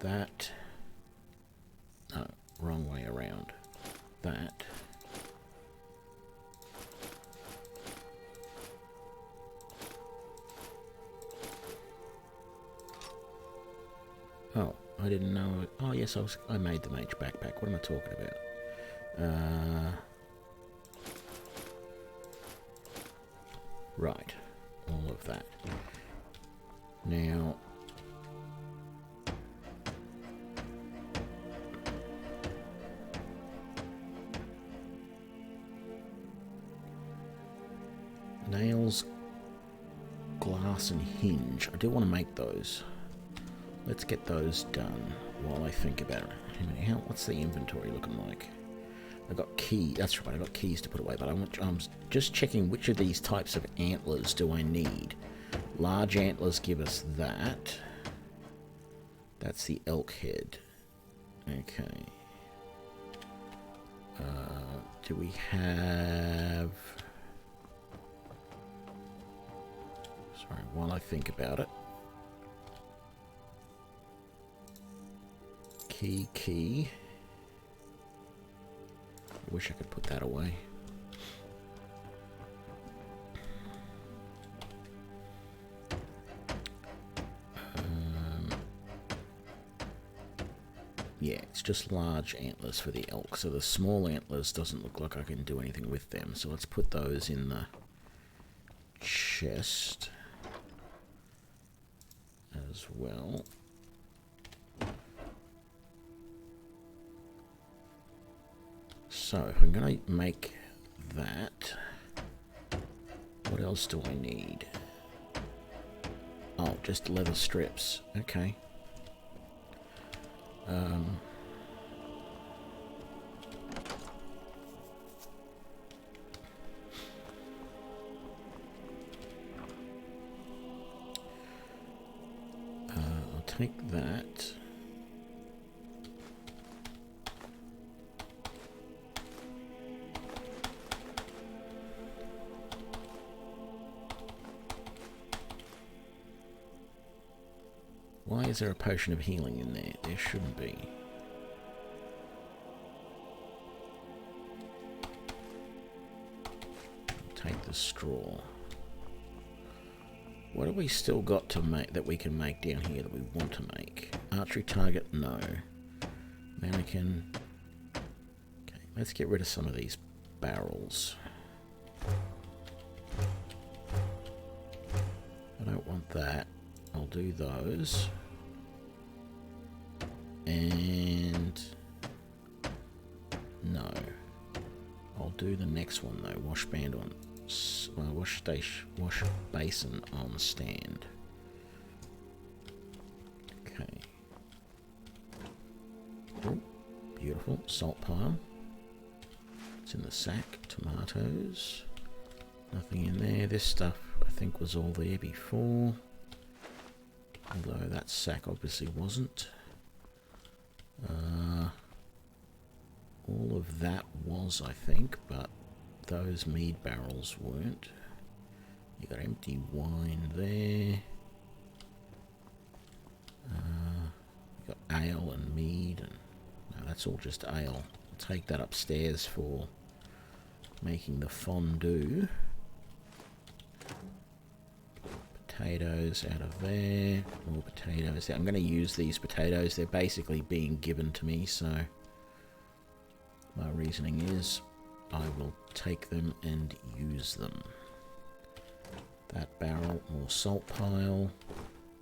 That. No, wrong way around. That. Oh, I didn't know it. Oh, yes, I made the mage backpack. What am I talking about? Right. All of that. Now... nails, glass and hinge. I do want to make those. Let's get those done while I think about it. What's the inventory looking like? I got key. That's right. I got keys to put away, but I'm just checking which of these types of antlers do I need. Large antlers give us that. That's the elk head. Okay. Do we have... Sorry, while I think about it. Key. I wish I could put that away. Yeah, it's just large antlers for the elk, so the small antlers doesn't look like I can do anything with them. So let's put those in the chest as well. So if I'm going to make that, what else do I need? Oh, just leather strips. Okay. I'll take that. Why is there a potion of healing in there? There shouldn't be. Take the straw. What have we still got to make that we can make down here that we want to make? Archery target, no. Mannequin. Okay, let's get rid of some of these barrels. I don't want that. I'll do those. And no. I'll do the next one though. Wash band on wash basin on stand. Okay. Oh, beautiful. Salt pile. It's in the sack. Tomatoes. Nothing in there. This stuff I think was all there before. Although that sack obviously wasn't. All of that was, I think, but those mead barrels weren't. You got empty wine there. You got ale and mead, and no, that's all just ale. I'll take that upstairs for making the fondue. Potatoes out of there. More potatoes there. I'm going to use these potatoes. They're basically being given to me, so my reasoning is I will take them and use them. That barrel, more salt pile,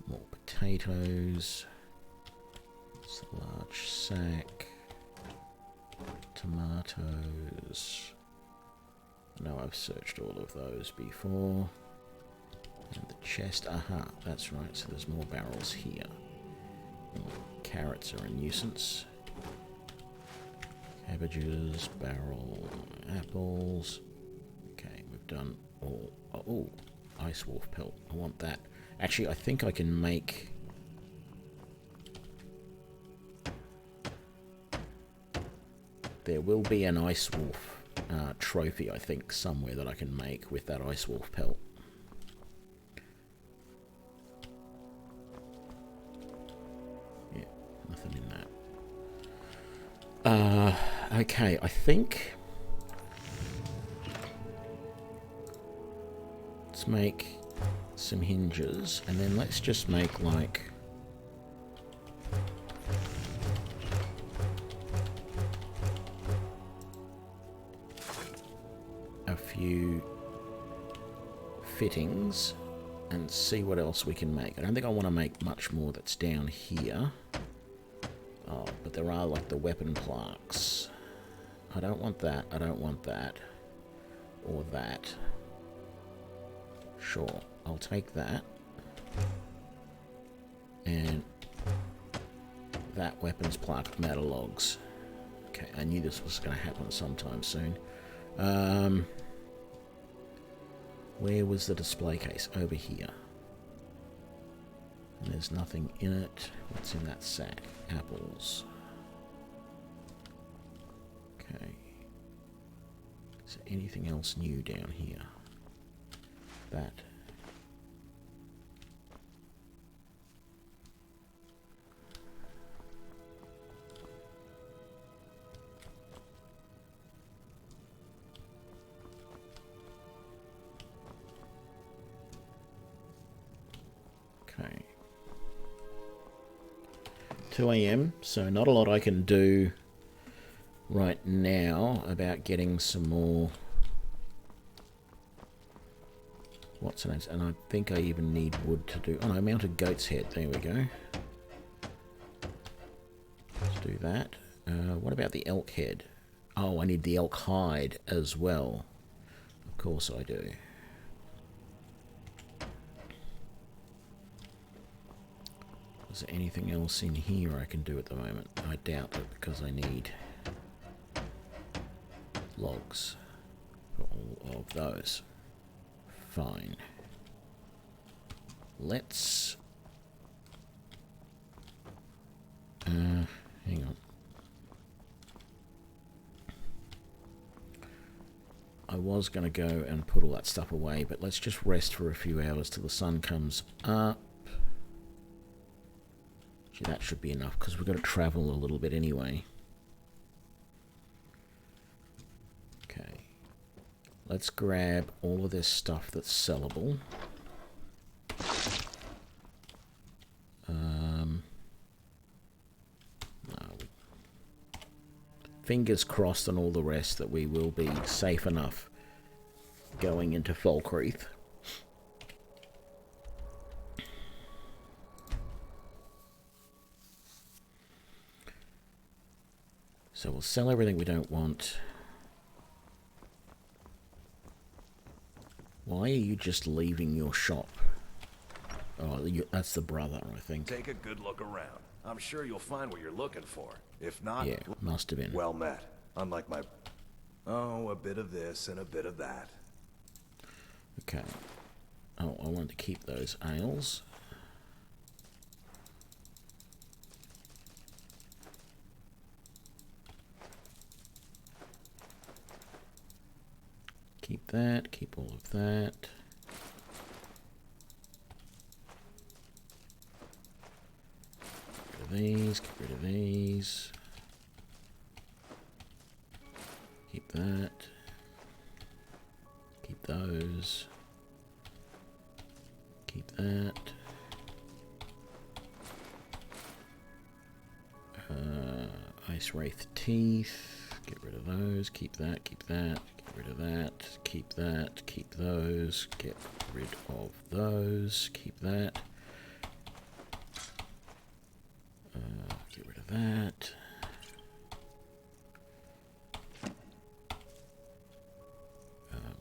more potatoes. It's a large sack. Tomatoes. I know I've searched all of those before. And the chest, aha, that's right, so there's more barrels here. Carrots are a nuisance. Cabbages, barrel, apples. Okay, we've done all. Oh, ice wolf pelt. I want that. Actually, I think I can make... There will be an ice wolf trophy, I think, somewhere that I can make with that ice wolf pelt. Yeah, nothing in that. Okay, I think... Let's make some hinges, and then let's just make, like... a few fittings, and see what else we can make. I don't think I want to make much more that's down here. Oh, but there are, like, the weapon plaques. I don't want that, I don't want that. Or that. Sure, I'll take that. And that weapons plaque metal logs. Okay, I knew this was going to happen sometime soon. Where was the display case? Over here. And there's nothing in it. What's in that sack? Apples. Okay. Is there anything else new down here? That. Okay. 2 AM, so not a lot I can do right now about getting some more what's the name, and I think I even need wood to do. Oh no, mounted goat's head, there we go. Let's do that. What about the elk head? Oh, I need the elk hide as well. Of course I do. Is there anything else in here I can do at the moment? I doubt it because I need logs for all of those. Fine. Let's hang on. I was going to go and put all that stuff away, but let's just rest for a few hours till the sun comes up. Gee, that should be enough because we've got to travel a little bit anyway. Okay. Let's grab all of this stuff that's sellable. No. Fingers crossed on all the rest that we will be safe enough going into Falkreath. So we'll sell everything we don't want. Why are you just leaving your shop? Oh, that's the brother, I think. Take a good look around. I'm sure you'll find what you're looking for. If not... Yeah, must have been. Well met. Unlike my... Oh, a bit of this and a bit of that. Okay. Oh, I wanted to keep those ales. Keep that, keep all of that. Get rid of these, get rid of these. Keep that. Keep those. Keep that. Ice Wraith teeth. Get rid of those. Keep that, keep that. Get rid of that, keep that, keep those, get rid of those, keep that, get rid of that,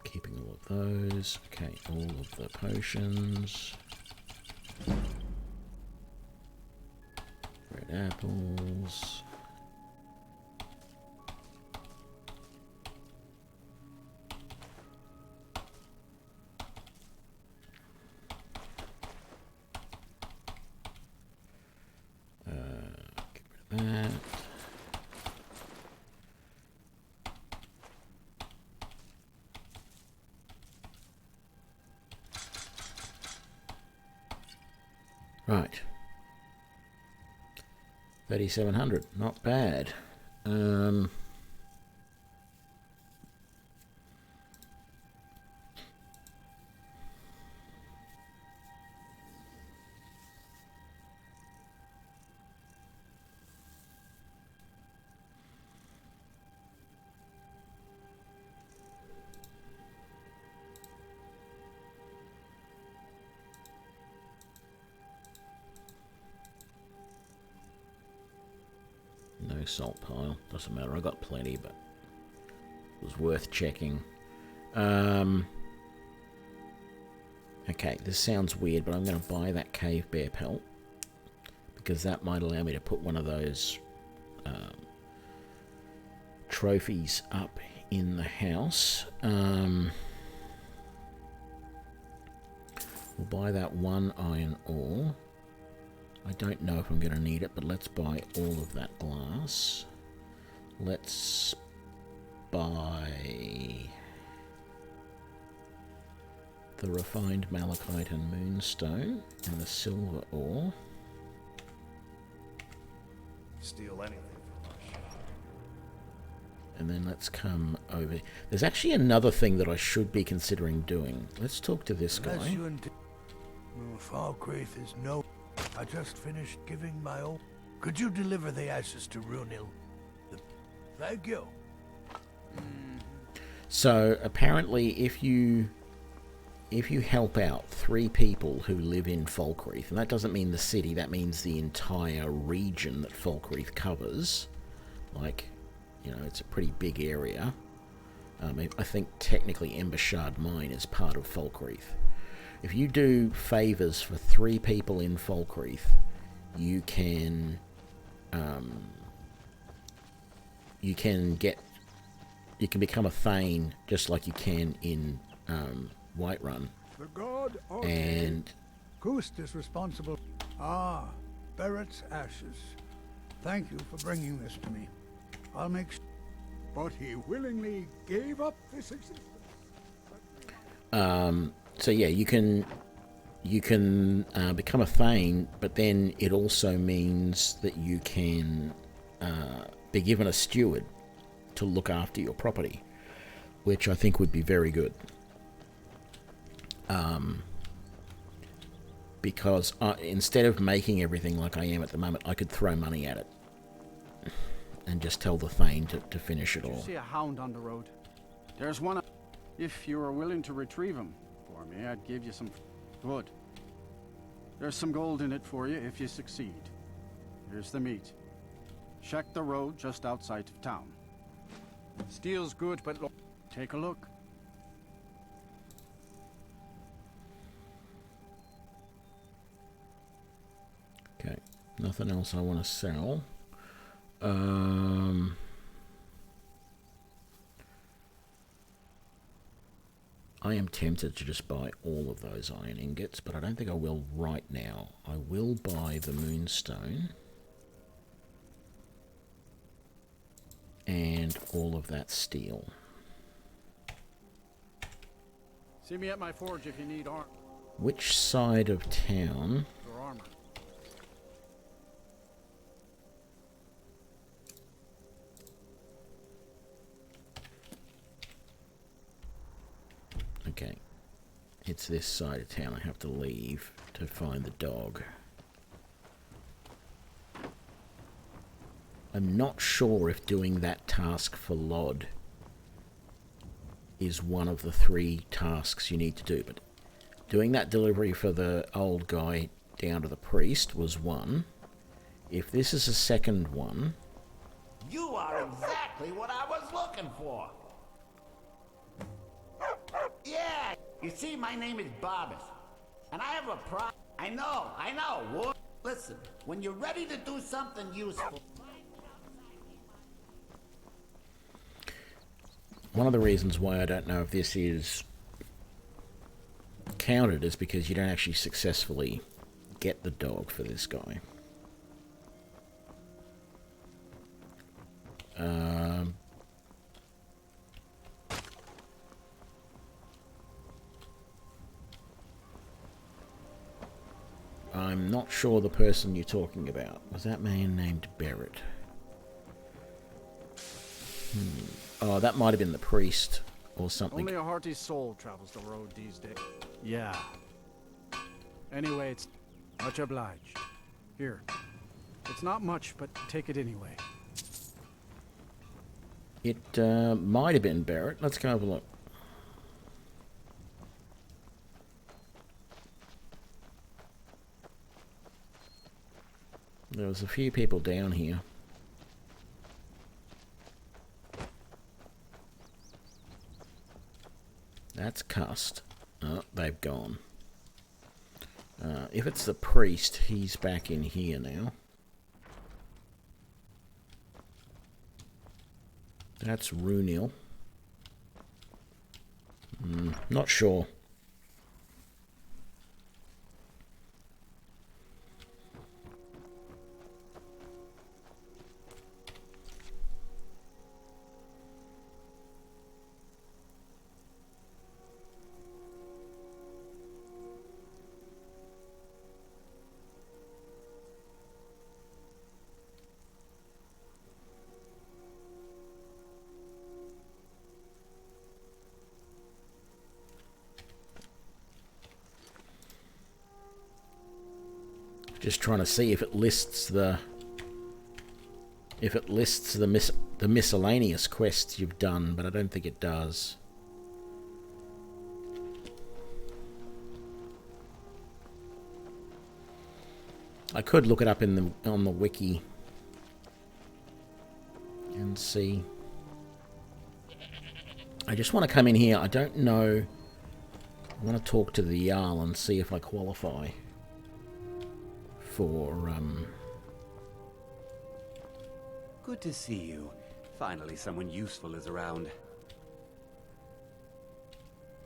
keeping all of those, okay, all of the potions, red apples. That. Right. 3,700, not bad. No salt pile. Doesn't matter. I got plenty, but it was worth checking. Okay, this sounds weird, but I'm going to buy that cave bear pelt because that might allow me to put one of those trophies up in the house. We'll buy that one iron ore. I don't know if I'm going to need it, but let's buy all of that glass. Let's buy the refined malachite and moonstone and the silver ore. Steal anything from our shop. And then let's come over. There's actually another thing that I should be considering doing. Let's talk to this guy. Falkreath is no. I just finished giving my own. Could you deliver the ashes to Runil? Thank you. So apparently, if you help out 3 people who live in Falkreath, and that doesn't mean the city, that means the entire region that Falkreath covers. Like, you know, it's a pretty big area. I think technically Embershard Mine is part of Falkreath. If you do favours for 3 people in Falkreath, you can become a Thane just like you can in Whitrun. The god of And Kust is responsible. Ah, Barrett's ashes. Thank you for bringing this to me. I'll make sure. But he willingly gave up this existence. so yeah, you can become a Thane, but then it also means that you can be given a steward to look after your property, which I think would be very good. Because instead of making everything like I am at the moment, I could throw money at it and just tell the Thane to finish it Did all. you see a hound on the road? There's one. If you were willing to retrieve him for me, I'd give you some. Good. There's some gold in it for you if you succeed. Here's the meat. Check the road just outside of town. Steel's good, but look. Take a look. Okay, nothing else I want to sell. I am tempted to just buy all of those iron ingots, but I don't think I will right now. I will buy the moonstone and all of that steel. See me at my forge if you need armor. Which side of town? Or armor. Okay, it's this side of town I have to leave to find the dog. I'm not sure if doing that task for Lod is one of the 3 tasks you need to do, but doing that delivery for the old guy down to the priest was one. If this is a second one... You are exactly what I was looking for. Yeah, you see, my name is Barbas, and I have a problem. I know. Listen, when you're ready to do something useful... One of the reasons why I don't know if this is counted is because you don't actually successfully get the dog for this guy. I'm not sure the person you're talking about. Was that man named Barrett? Oh, that might have been the priest or something. Only a hearty soul travels the road these days. Yeah. Anyway, it's much obliged. Here. It's not much, but take it anyway. It might have been Barrett. Let's go have a look. There was a few people down here. That's cussed. Oh, they've gone. If it's the priest, he's back in here now. That's Runil. Not sure. Just trying to see if it lists the the miscellaneous quests you've done, but I don't think it does. I could look it up on the wiki and see. I just want to come in here. I don't know. I want to talk to the Jarl and see if I qualify for Good to see you. Finally, someone useful is around.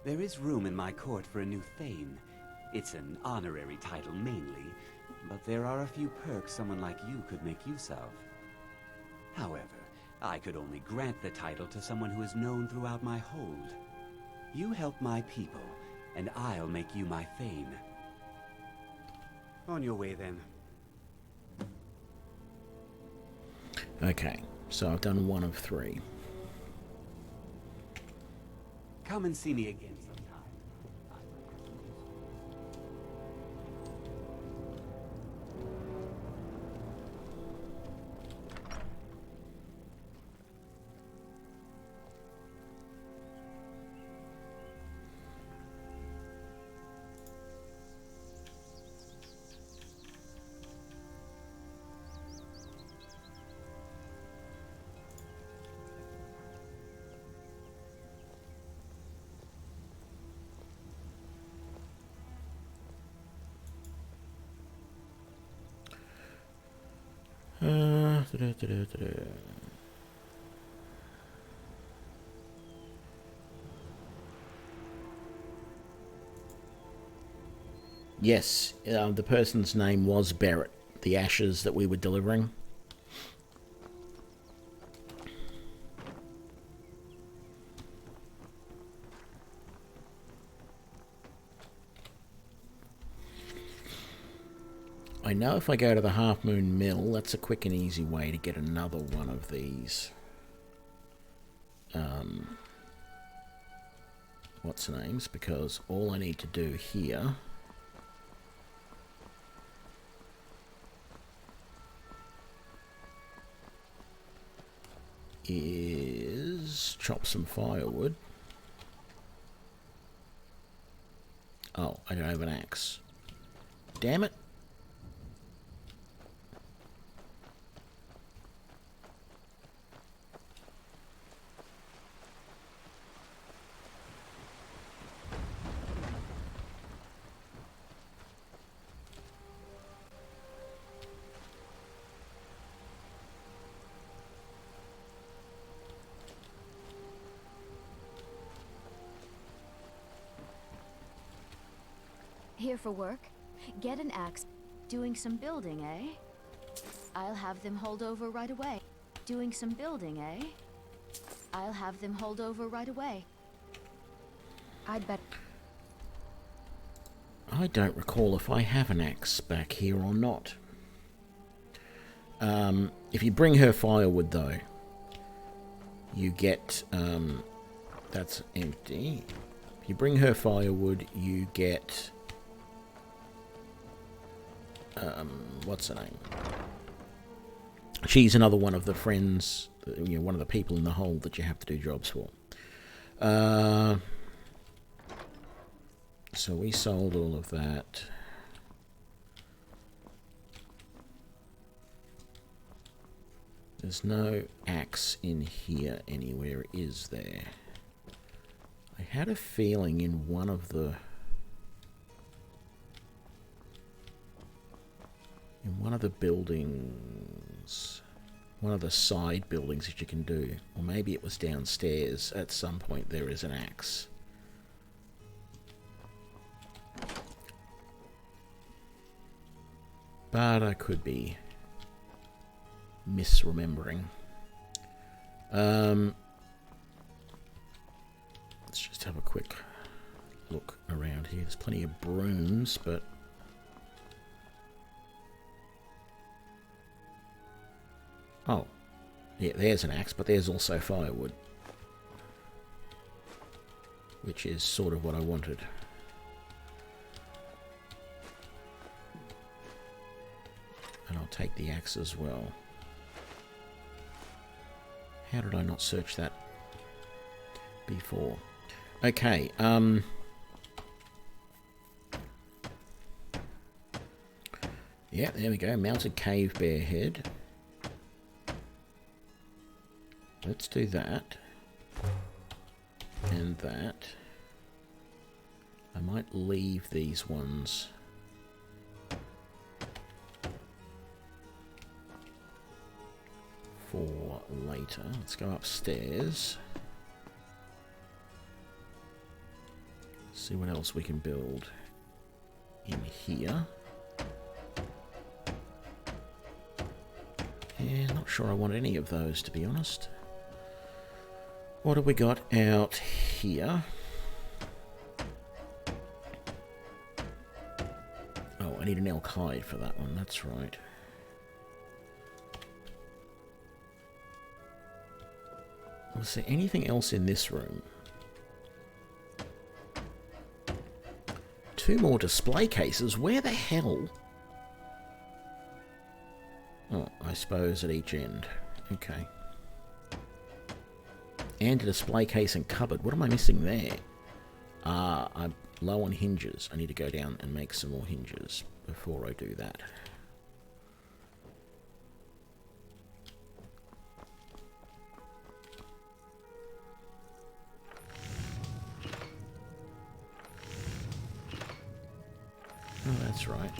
There is room in my court for a new Thane. It's an honorary title mainly, but there are a few perks someone like you could make use of. However, I could only grant the title to someone who is known throughout my hold. You help my people, and I'll make you my Thane. On your way, then. Okay, so I've done 1 of 3. Come and see me again sometime. Yes, the person's name was Barrett, the ashes that we were delivering. I know if I go to the Half Moon Mill, that's a quick and easy way to get another one of these. What's the names? Because all I need to do here is chop some firewood. Oh, I don't have an axe. Damn it. Here for work? Get an axe. Doing some building, eh? I'll have them hold over right away. Doing some building, eh? I'll have them hold over right away. I'd bet... I don't recall if I have an axe back here or not. If you bring her firewood, though, you get... that's empty. If you bring her firewood, you get... what's her name? She's another one of the friends, you know, one of the people in the hold that you have to do jobs for. So we sold all of that. There's no axe in here anywhere, is there? I had a feeling in one of the... in one of the buildings, one of the side buildings that you can do, or maybe it was downstairs, at some point there is an axe. But I could be misremembering. Let's just have a quick look around here. There's plenty of brooms, but... oh, yeah, there's an axe, but there's also firewood, which is sort of what I wanted. take the axe as well. How did I not search that before? Okay, yeah, there we go. Mounted cave bear head. Let's do that. And that. I might leave these ones. For later. Let's go upstairs. See what else we can build in here. Yeah, not sure I want any of those, to be honest. What have we got out here? Oh, I need an elk hide for that one, that's right. Was there anything else in this room? 2 more display cases? Where the hell? Oh, I suppose at each end. Okay. And a display case and cupboard. What am I missing there? I'm low on hinges. I need to go down and make some more hinges before I do that. Oh, that's right.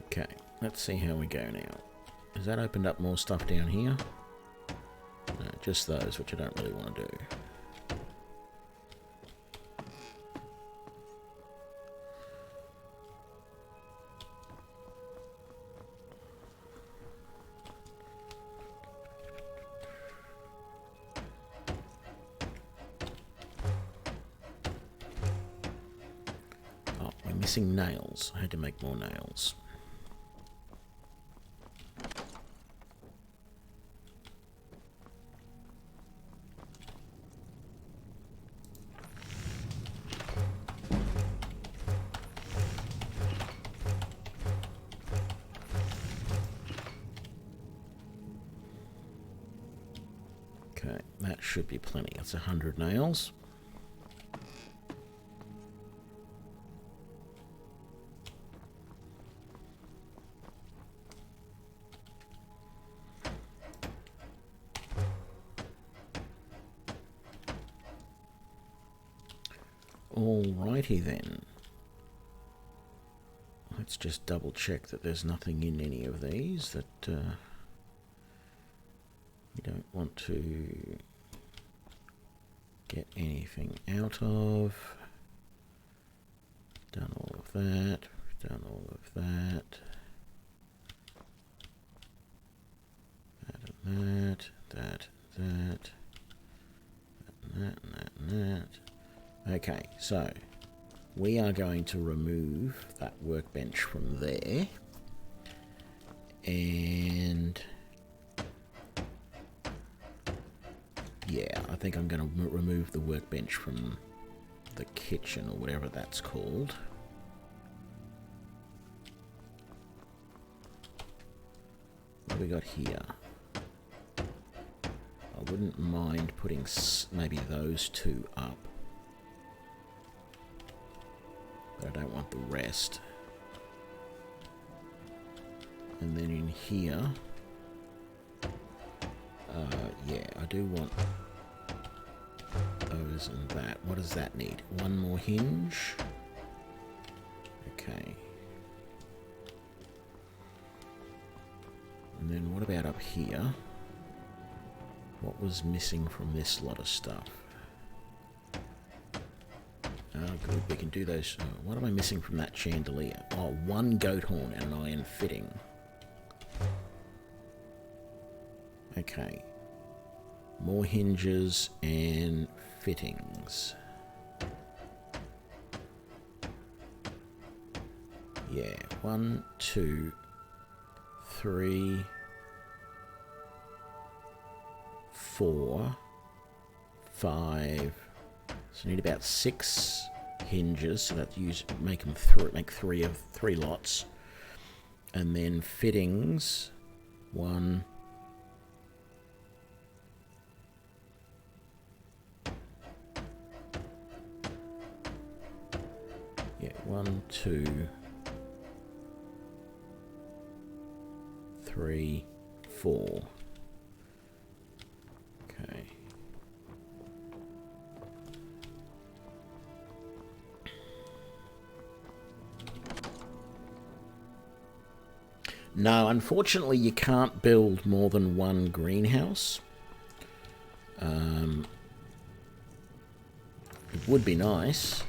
Okay, let's see how we go now. Has that opened up more stuff down here? No, just those, which I don't really want to do. Oh, we're missing nails. I had to make more nails. Okay, that should be plenty. That's 100 nails. Alrighty then. Let's just double check that there's nothing in any of these that we don't want to get anything out of. Done all of that. Done all of that. That and that. That. That. And that and that and that. Okay, so we are going to remove that workbench from there. And yeah, I think I'm going to remove the workbench from the kitchen or whatever that's called. What have we got here? I wouldn't mind putting maybe those 2 up. But I don't want the rest. And then in here, yeah, I do want those and that. What does that need? 1 more hinge. Okay. And then what about up here? What was missing from this lot of stuff? Oh, good. We can do those. What am I missing from that chandelier? Oh, 1 goat horn and an iron fitting. Okay. More hinges and fittings. Yeah. 1, 2, 3, 4, 5. So I need about 6 hinges, so that make 3 lots. And then fittings, 1. Yeah, 1, 2, 3, 4. Okay. No, unfortunately you can't build more than 1 greenhouse. It would be nice.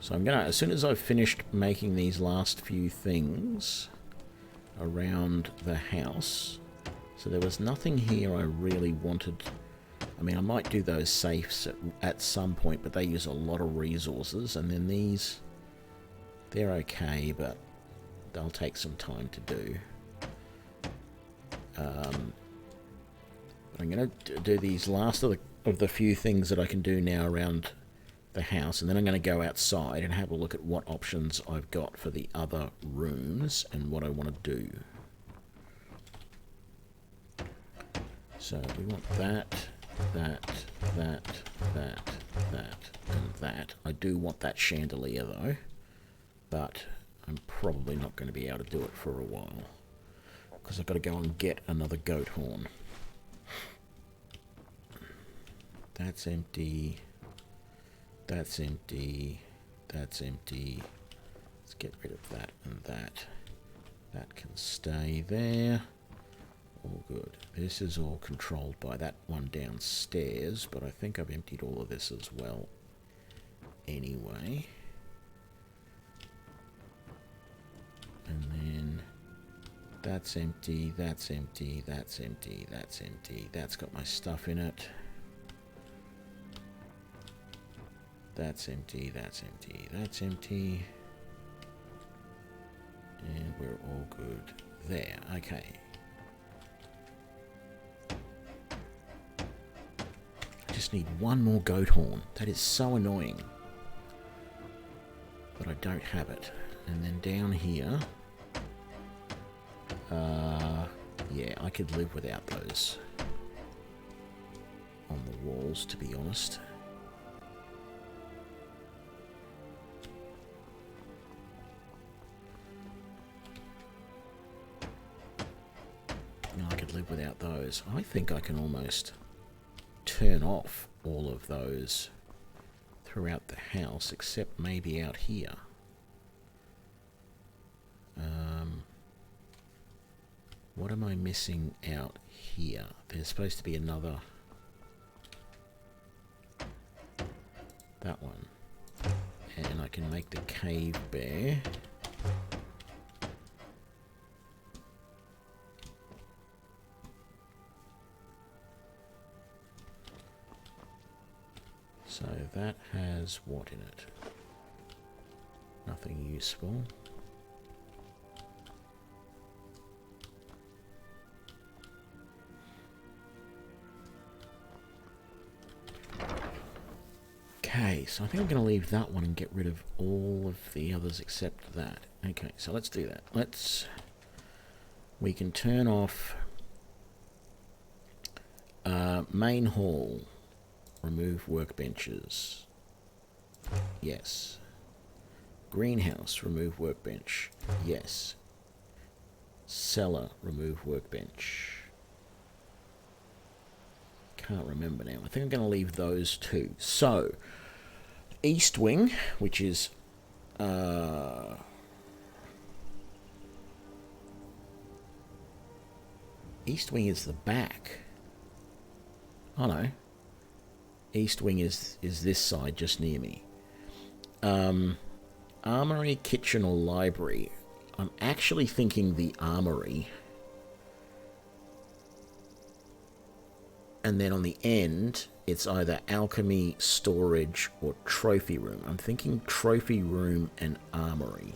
So I'm gonna, as soon as I've finished making these last few things around the house, so there was nothing here I really wanted. I mean, I might do those safes at some point, but they use a lot of resources, and then these, they're okay, but they'll take some time to do. But I'm gonna do these last of the few things that I can do now around the house, and then I'm going to go outside and have a look at what options I've got for the other rooms and what I want to do. So we want that, and that. I do want that chandelier though, but I'm probably not going to be able to do it for a while because I've got to go and get another goat horn. That's empty. That's empty. That's empty. Let's get rid of that and that. That can stay there. All good. This is all controlled by that one downstairs, but I think I've emptied all of this as well anyway. And then that's empty, that's empty, that's empty, that's empty. That's got my stuff in it. That's empty, that's empty, that's empty. And we're all good there. Okay. I just need one more goat horn. That is so annoying. But I don't have it. And then down here... yeah, I could live without those on the walls, to be honest. I could live without those. I think I can almost turn off all of those throughout the house, except maybe out here. What am I missing out here? There's supposed to be another... that one. And I can make the cave bear. So that has what in it? Nothing useful. Okay, so I think I'm going to leave that one and get rid of all of the others except that. Okay, so let's do that. We can turn off main hall. Remove workbenches. Yes. Greenhouse, remove workbench. Yes. Cellar, remove workbench. Can't remember now. I think I'm going to leave those two. So, East Wing, which is... East Wing is the back. Oh no. East Wing is this side, just near me. Armory, kitchen, or library. I'm actually thinking the armory. And then on the end, it's either alchemy, storage, or trophy room. I'm thinking trophy room and armory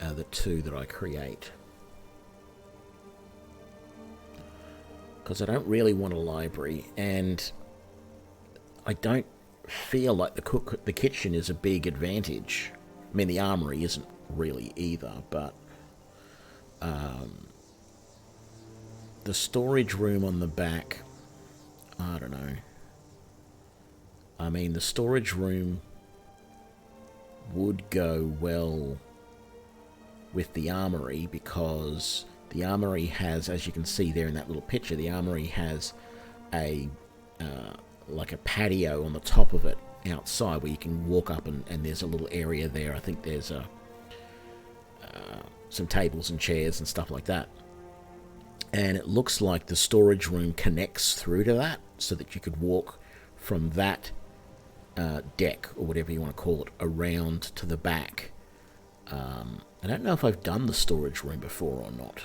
are the two that I create. Because I don't really want a library, and I don't feel like the kitchen is a big advantage. I mean, the armory isn't really either, but the storage room on the back, I don't know. I mean, the storage room would go well with the armory, because the armory has, as you can see there in that little picture, the armory has a like a patio on the top of it outside where you can walk up, and there's a little area there. I think there's some tables and chairs and stuff like that. And it looks like the storage room connects through to that, so that you could walk from that deck, or whatever you want to call it, around to the back. I don't know if I've done the storage room before or not.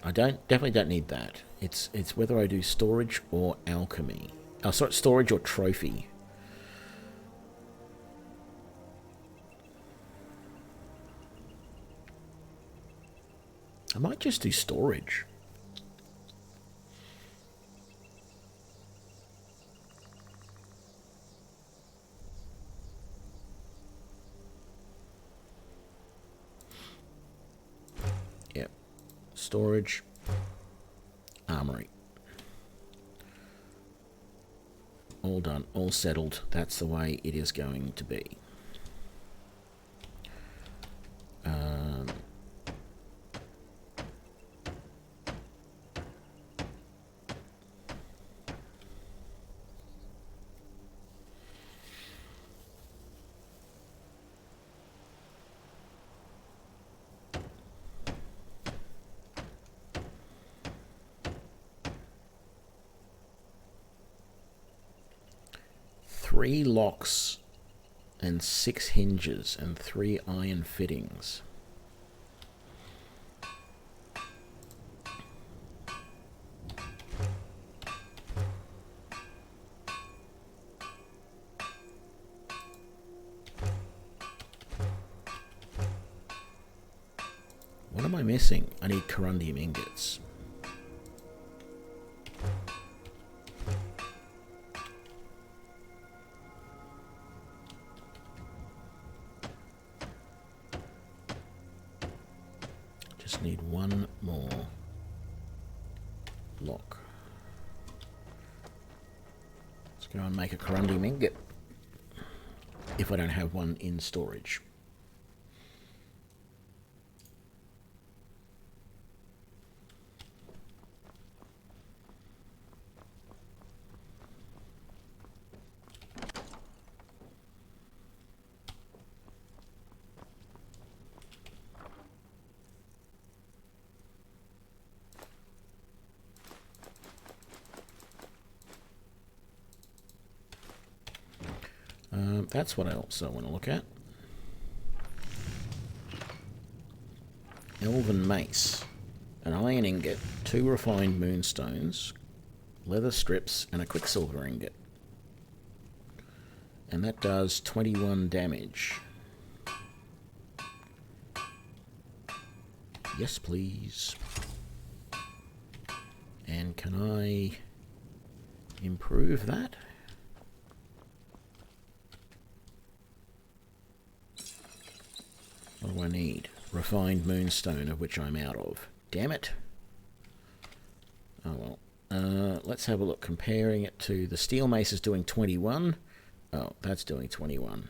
I definitely don't need that. It's whether I do storage or alchemy. Oh, sorry, storage or trophy. I might just do storage. Yep. Storage. Armory. All done. All settled. That's the way it is going to be. Three locks and 6 hinges and 3 iron fittings. What am I missing? I need corundium ingots. Need one more lock. Let's go and make a corundium ingot, if I don't have one in storage. That's what I also want to look at. Elven mace. An iron ingot, 2 refined moonstones, leather strips, and a quicksilver ingot. And that does 21 damage. Yes, please. And can I improve that? What do I need? Refined moonstone, of which I'm out of. Damn it. Oh well. Let's have a look. Comparing it to the steel mace is doing 21. Oh, that's doing 21.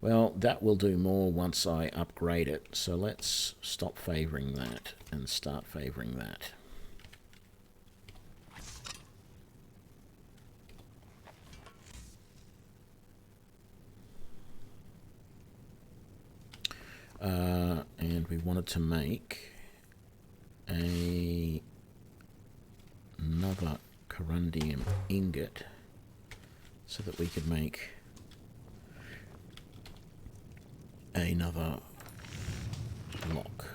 Well, that will do more once I upgrade it. So let's stop favouring that and start favouring that. And we wanted to make another corundium ingot so that we could make another lock.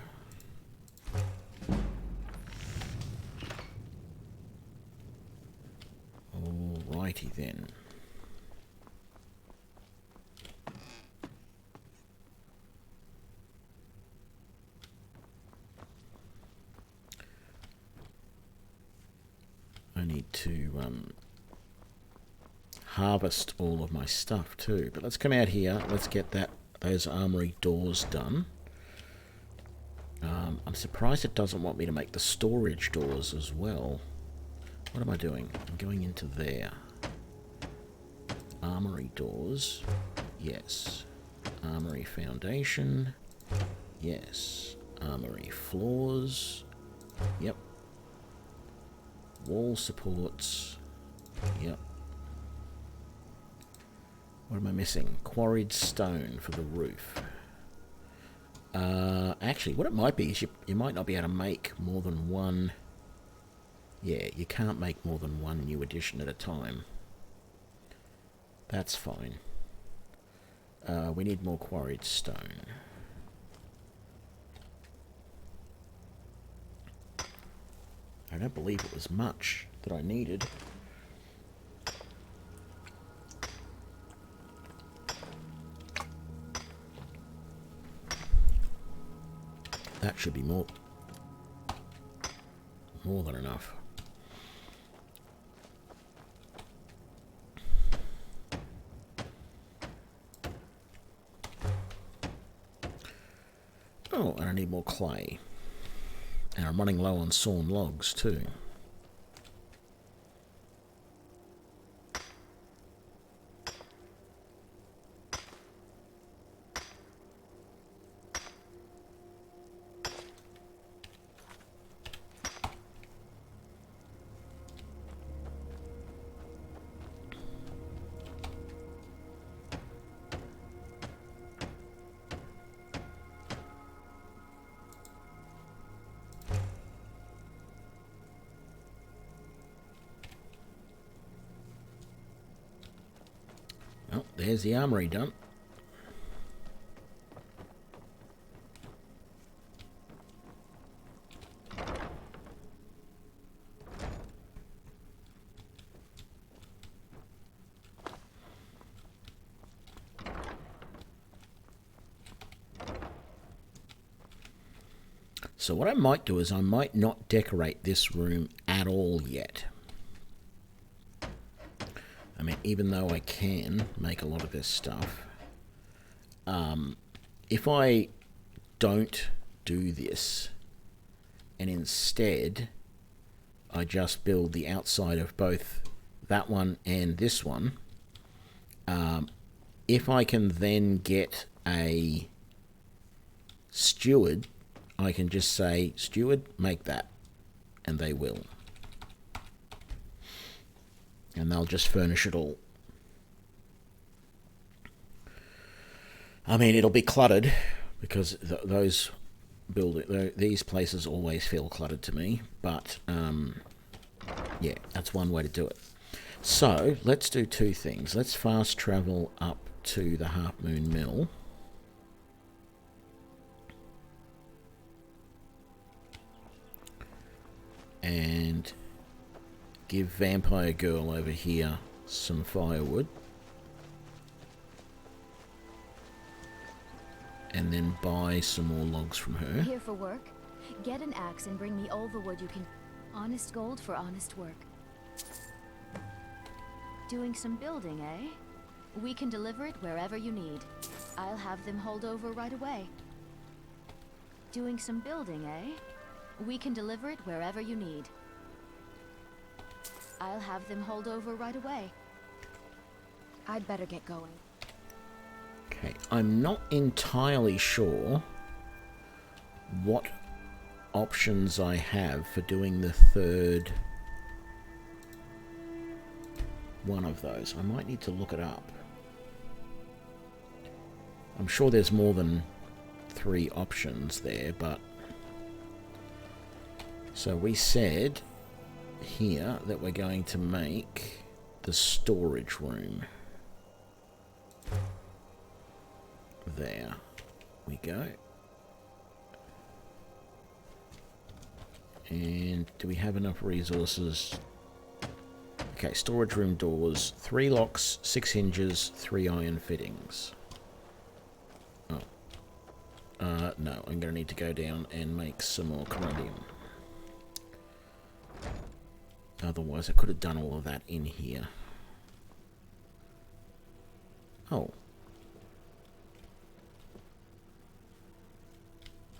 to harvest all of my stuff too. But let's come out here. Let's get those armory doors done. I'm surprised it doesn't want me to make the storage doors as well. What am I doing? I'm going into there. Armory doors. Yes. Armory foundation. Yes. Armory floors. Yep. Wall supports. Yep. What am I missing? Quarried stone for the roof. Actually, what it might be is you might not be able to make more than one. Yeah, you can't make more than one new addition at a time. That's fine. We need more quarried stone. I don't believe it was much that I needed. That should be more than enough. Oh, and I need more clay. And I'm running low on sawn logs too. Oh, there's the armory done. So what I might do is I might not decorate this room at all yet. I mean, even though I can make a lot of this stuff, if I don't do this and instead I just build the outside of both that one and this one, if I can then get a steward, I can just say, steward, make that, and they will. And they'll just furnish it all. I mean, it'll be cluttered, because these places always feel cluttered to me, but yeah, that's one way to do it. So, let's do two things. Let's fast travel up to the Half Moon Mill. And give Vampire Girl over here some firewood. And then buy some more logs from her. Here for work? Get an axe and bring me all the wood you can. Honest gold for honest work. Doing some building, eh? We can deliver it wherever you need. I'll have them hauled over right away. Doing some building, eh? We can deliver it wherever you need. I'll have them hauled over right away. I'd better get going. Okay, I'm not entirely sure what options I have for doing the third one of those. I might need to look it up. I'm sure there's more than 3 options there, but... So we said here that we're going to make the storage room. There we go. And do we have enough resources? Okay, storage room doors, 3 locks, 6 hinges, 3 iron fittings. Oh. No, I'm going to need to go down and make some more corundum. Otherwise, I could have done all of that in here. Oh.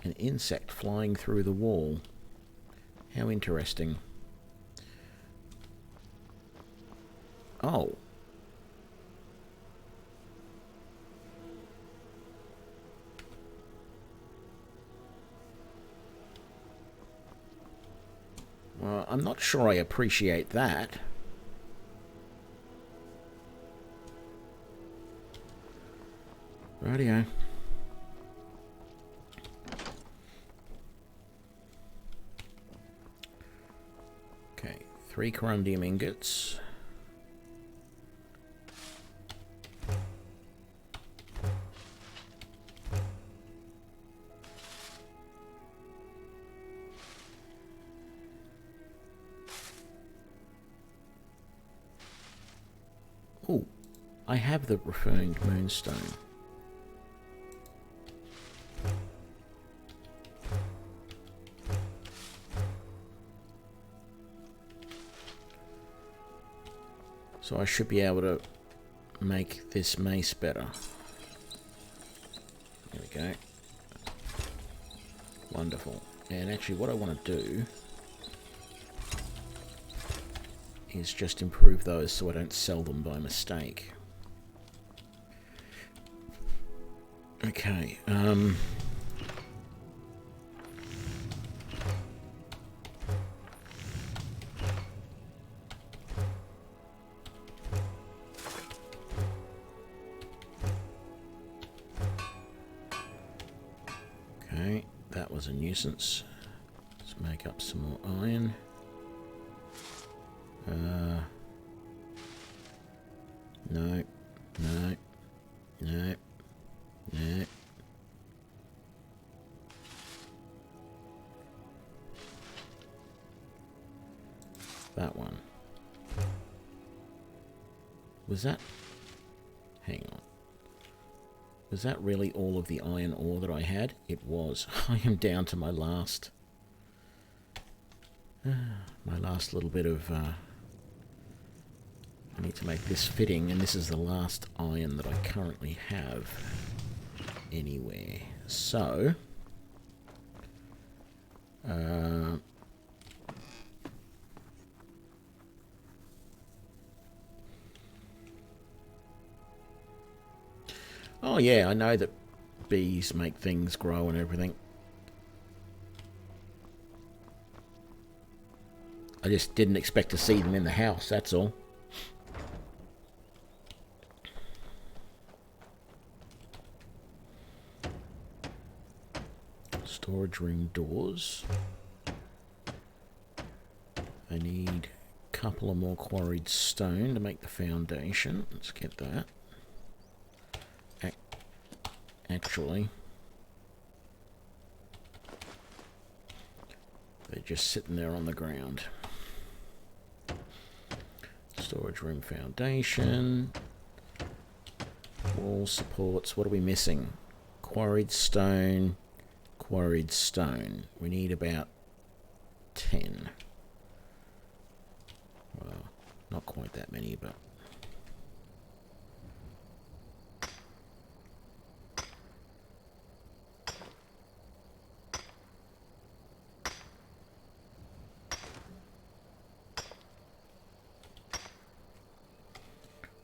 An insect flying through the wall. How interesting. Oh. Well, I'm not sure I appreciate that. Rightio. Okay, 3 corundium ingots. Oh, I have the refined moonstone. So I should be able to make this mace better. There we go. Wonderful. And actually what I want to do is just improve those so I don't sell them by mistake. Okay, okay, that was a nuisance. Let's make up some more iron. No, no, no, no. That one. Was that? Hang on. Was that really all of the iron ore that I had? It was. I am down to my last little bit of I need to make this fitting, and this is the last iron that I currently have anywhere. So, oh yeah, I know that bees make things grow and everything. I just didn't expect to see them in the house, that's all. Storage room doors. I need a couple of more quarried stone to make the foundation. Let's get that. Actually, they're just sitting there on the ground. Storage room foundation. Wall supports. What are we missing? Quarried stone. Quarried stone. We need about 10. Well, not quite that many, but...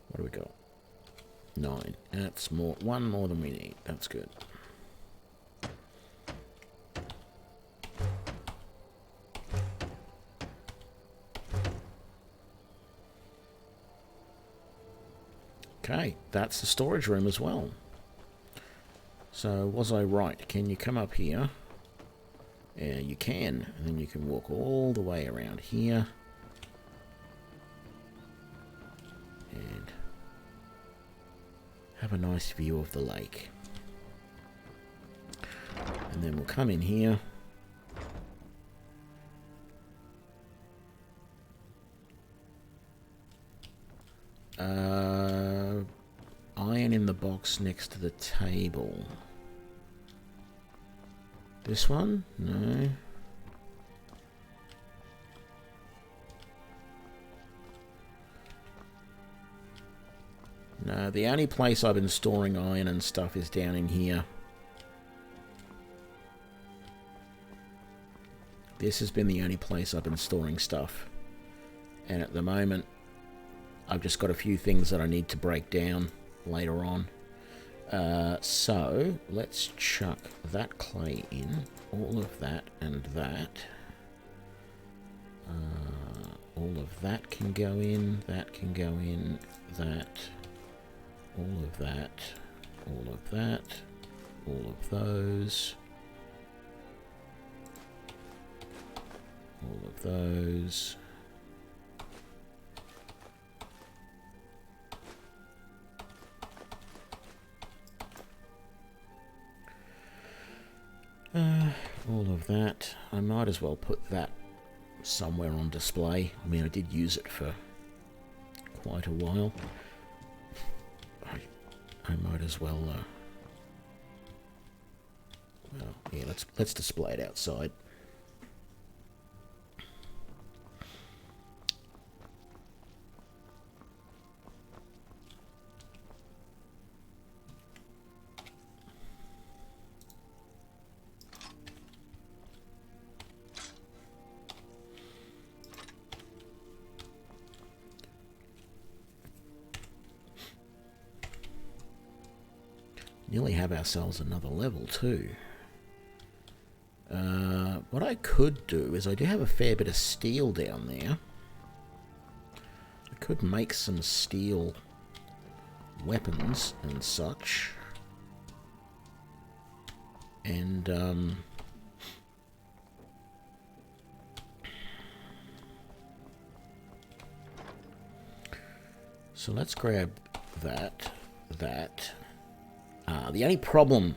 What do we got? 9. That's more. 1 more than we need. That's good. Okay, that's the storage room as well. So, was I right? Can you come up here? Yeah, you can. And then you can walk all the way around here. And have a nice view of the lake. And then we'll come in here. Iron in the box next to the table. This one? No. No, the only place I've been storing iron and stuff is down in here. This has been the only place I've been storing stuff. And at the moment, I've just got a few things that I need to break down later on. So, let's chuck that clay in. All of that and that. All of that can go in. That can go in. That. All of that. All of that. All of those. All of those. All of that. I might as well put that somewhere on display. I mean, I did use it for quite a while. I might as well. Well, yeah. Let's display it outside. Nearly have ourselves another level too. What I could do is I do have a fair bit of steel down there. I could make some steel weapons and such. And so let's grab that. The only problem,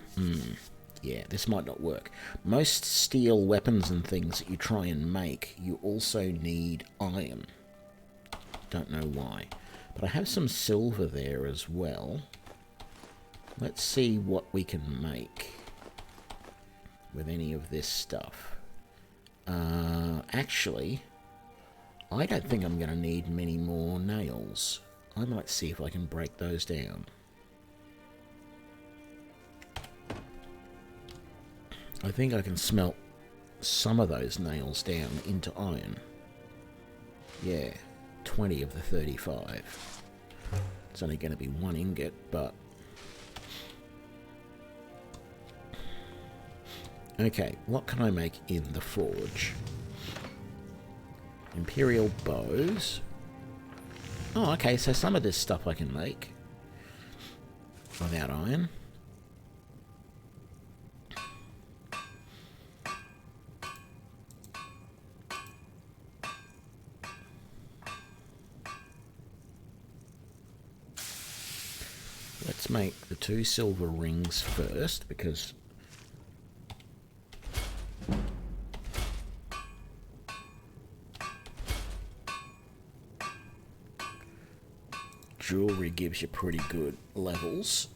yeah, this might not work. Most steel weapons and things that you try and make, you also need iron. Don't know why. But I have some silver there as well. Let's see what we can make with any of this stuff. Actually, I don't think I'm going to need many more nails. I might see if I can break those down. I think I can smelt some of those nails down into iron. Yeah, 20 of the 35. It's only going to be one ingot, but... Okay, what can I make in the forge? Imperial bows. Oh, okay, so some of this stuff I can make without iron. Let's make the 2 silver rings first, because jewelry gives you pretty good levels,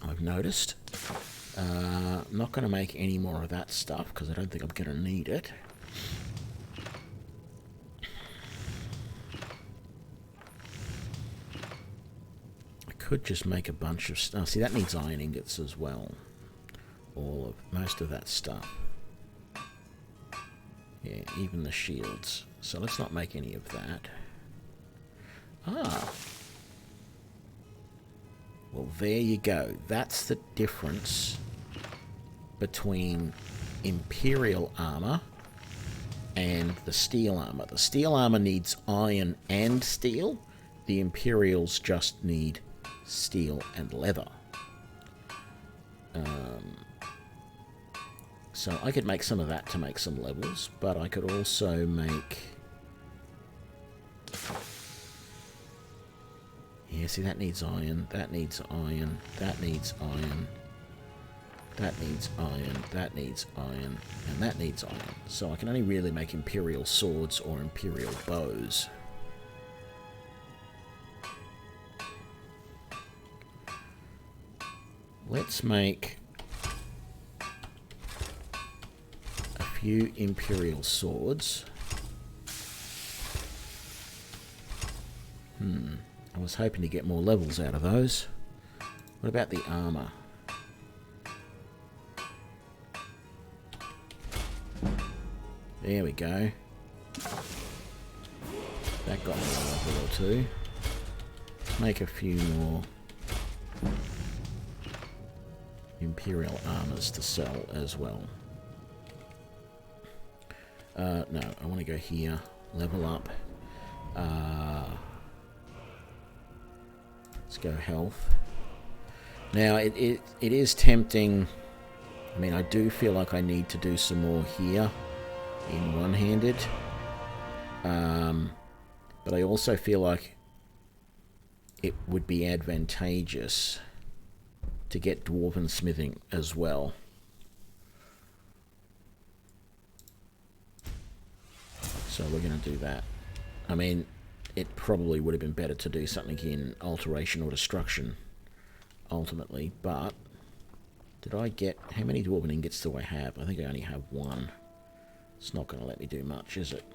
I've noticed. I'm not going to make any more of that stuff, because I don't think I'm going to need it. Could just make a bunch of stuff. See, that needs iron ingots as well. Most of that stuff. Yeah, even the shields. So let's not make any of that. Ah. Well, there you go. That's the difference between Imperial armor and the steel armor. The steel armor needs iron and steel. The Imperials just need steel and leather. So I could make some of that to make some levels, but I could also make... Yeah, see, that needs iron, that needs iron, that needs iron, that needs iron, that needs iron, and that needs iron. So I can only really make Imperial swords or Imperial bows. Let's make a few Imperial swords. I was hoping to get more levels out of those. What about the armor? There we go. That got me a level or two. Make a few more Imperial armors to sell as well. No, I want to go here. Level up. Let's go health. Now, it is tempting. I mean, I do feel like I need to do some more here in one-handed. But I also feel like it would be advantageous to get dwarven smithing as well. So we're going to do that. I mean, it probably would have been better to do something in Alteration or Destruction, ultimately, but did I get... How many dwarven ingots do I have? I think I only have one. It's not going to let me do much, is it?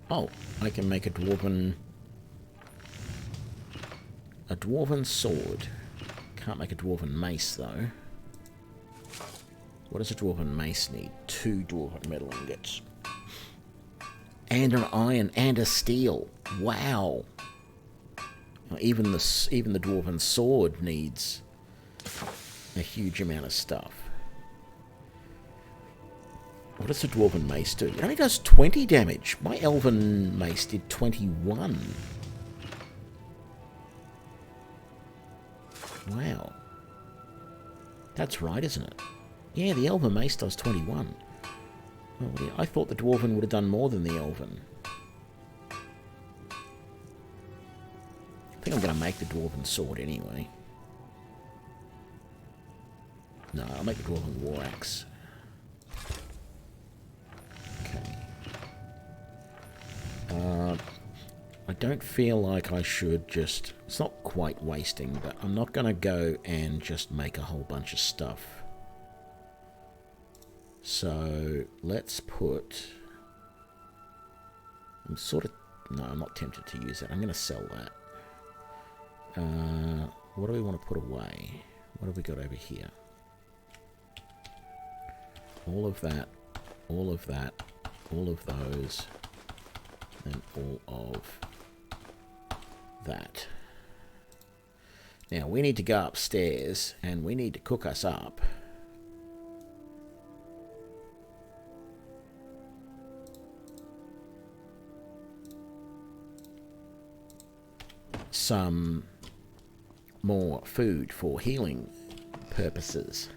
Oh, I can make a dwarven sword. Can't make a dwarven mace, though. What does a dwarven mace need? 2 dwarven metal ingots. And an iron and a steel. Wow. Even the dwarven sword needs a huge amount of stuff. What does a dwarven mace do? It only does 20 damage. My elven mace did 21. Wow. That's right, isn't it? Yeah, the elven mace does 21. Well, I thought the dwarven would have done more than the elven. I think I'm going to make the dwarven sword anyway. No, I'll make the dwarven war axe. Okay. I don't feel like I should just... It's not quite wasting, but I'm not going to go and just make a whole bunch of stuff. So, let's put... I'm sort of... No, I'm not tempted to use that. I'm going to sell that. What do we want to put away? What have we got over here? All of that, all of that, all of those, and all of that. Now, we need to go upstairs, and we need to cook us up some more food for healing purposes.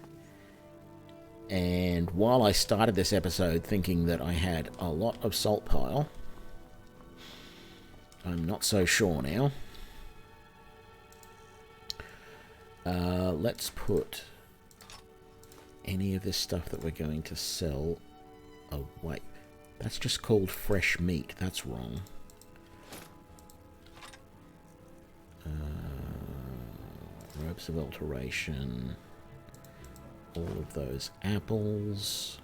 And while I started this episode thinking that I had a lot of salt pile, I'm not so sure now. Let's put any of this stuff that we're going to sell away. That's just called fresh meat. That's wrong. Robes of Alteration. All of those apples.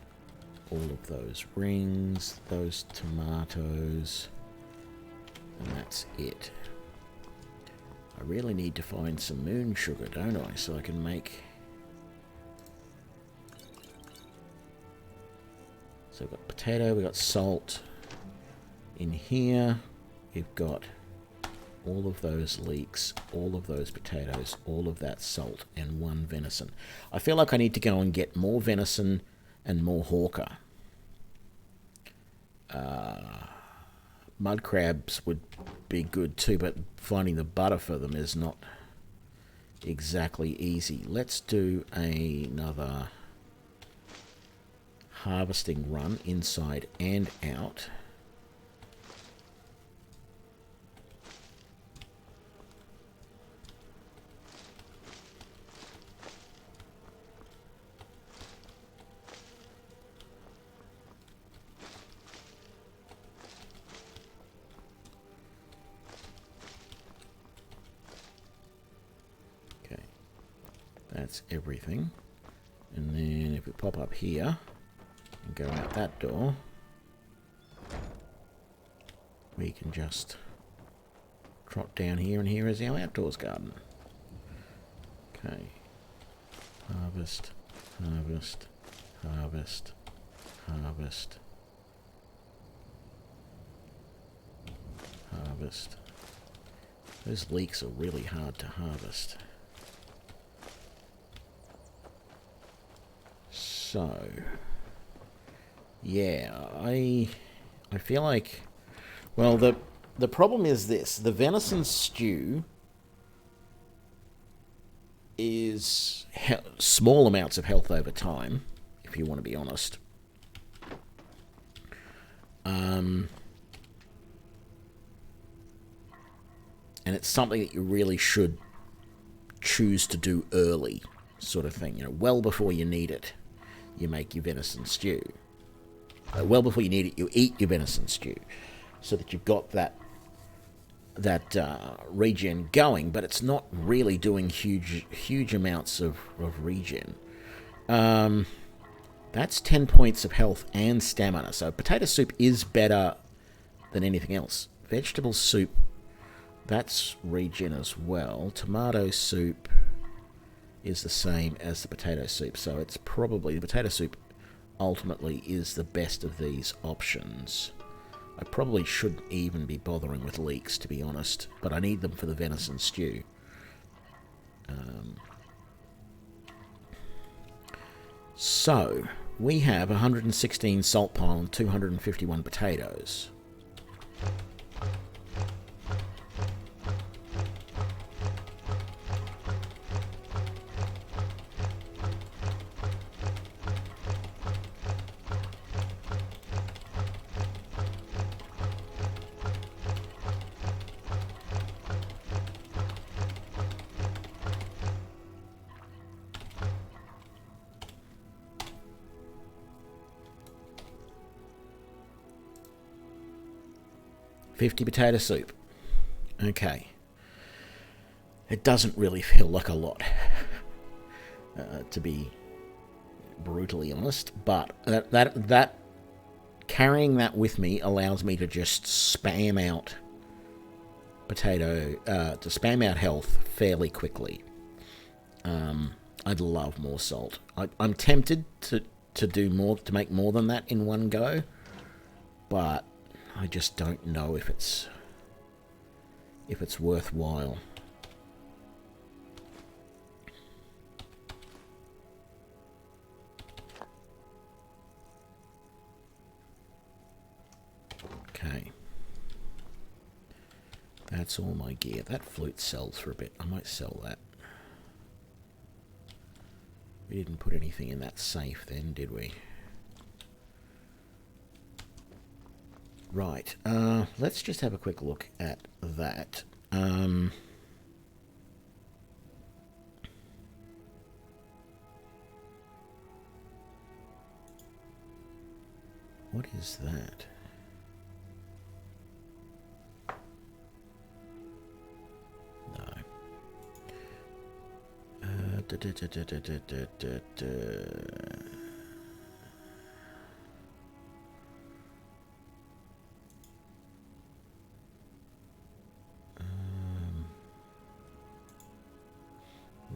All of those rings. Those tomatoes. And that's it. I really need to find some moon sugar, don't I? So I can make... So we've got potato, we've got salt. In here, we've got all of those leeks, all of those potatoes, all of that salt, and 1 venison. I feel like I need to go and get more venison and more hawker. Mud crabs would be good too, but finding the butter for them is not exactly easy. Let's do another harvesting run inside and out. That's everything. And then if we pop up here and go out that door, we can just trot down here, and here is our outdoors garden. Okay. Harvest, harvest, harvest, harvest, harvest. Those leeks are really hard to harvest. So, yeah, I feel like, well, the problem is this: the venison stew is small amounts of health over time, if you want to be honest. And it's something that you really should choose to do early, sort of thing. You know, well before you need it, you make your venison stew. Well before you need it, you eat your venison stew, so that you've got that regen going. But it's not really doing huge amounts of regen. That's 10 points of health and stamina. So potato soup is better than anything else. Vegetable soup, that's regen as well. Tomato soup is the same as the potato soup. So it's probably, the potato soup ultimately is the best of these options. I probably shouldn't even be bothering with leeks, to be honest, but I need them for the venison stew. So, we have 116 salt pile and 251 potatoes. $50 potato soup. Okay. It doesn't really feel like a lot, to be brutally honest, but that carrying that with me allows me to just spam out health fairly quickly. I'd love more salt. I'm tempted to do more, to make more than that in one go, but I just don't know if it's worthwhile. Okay. That's all my gear. That flute sells for a bit. I might sell that. We didn't put anything in that safe then, did we? Right, let's just have a quick look at that. What is that?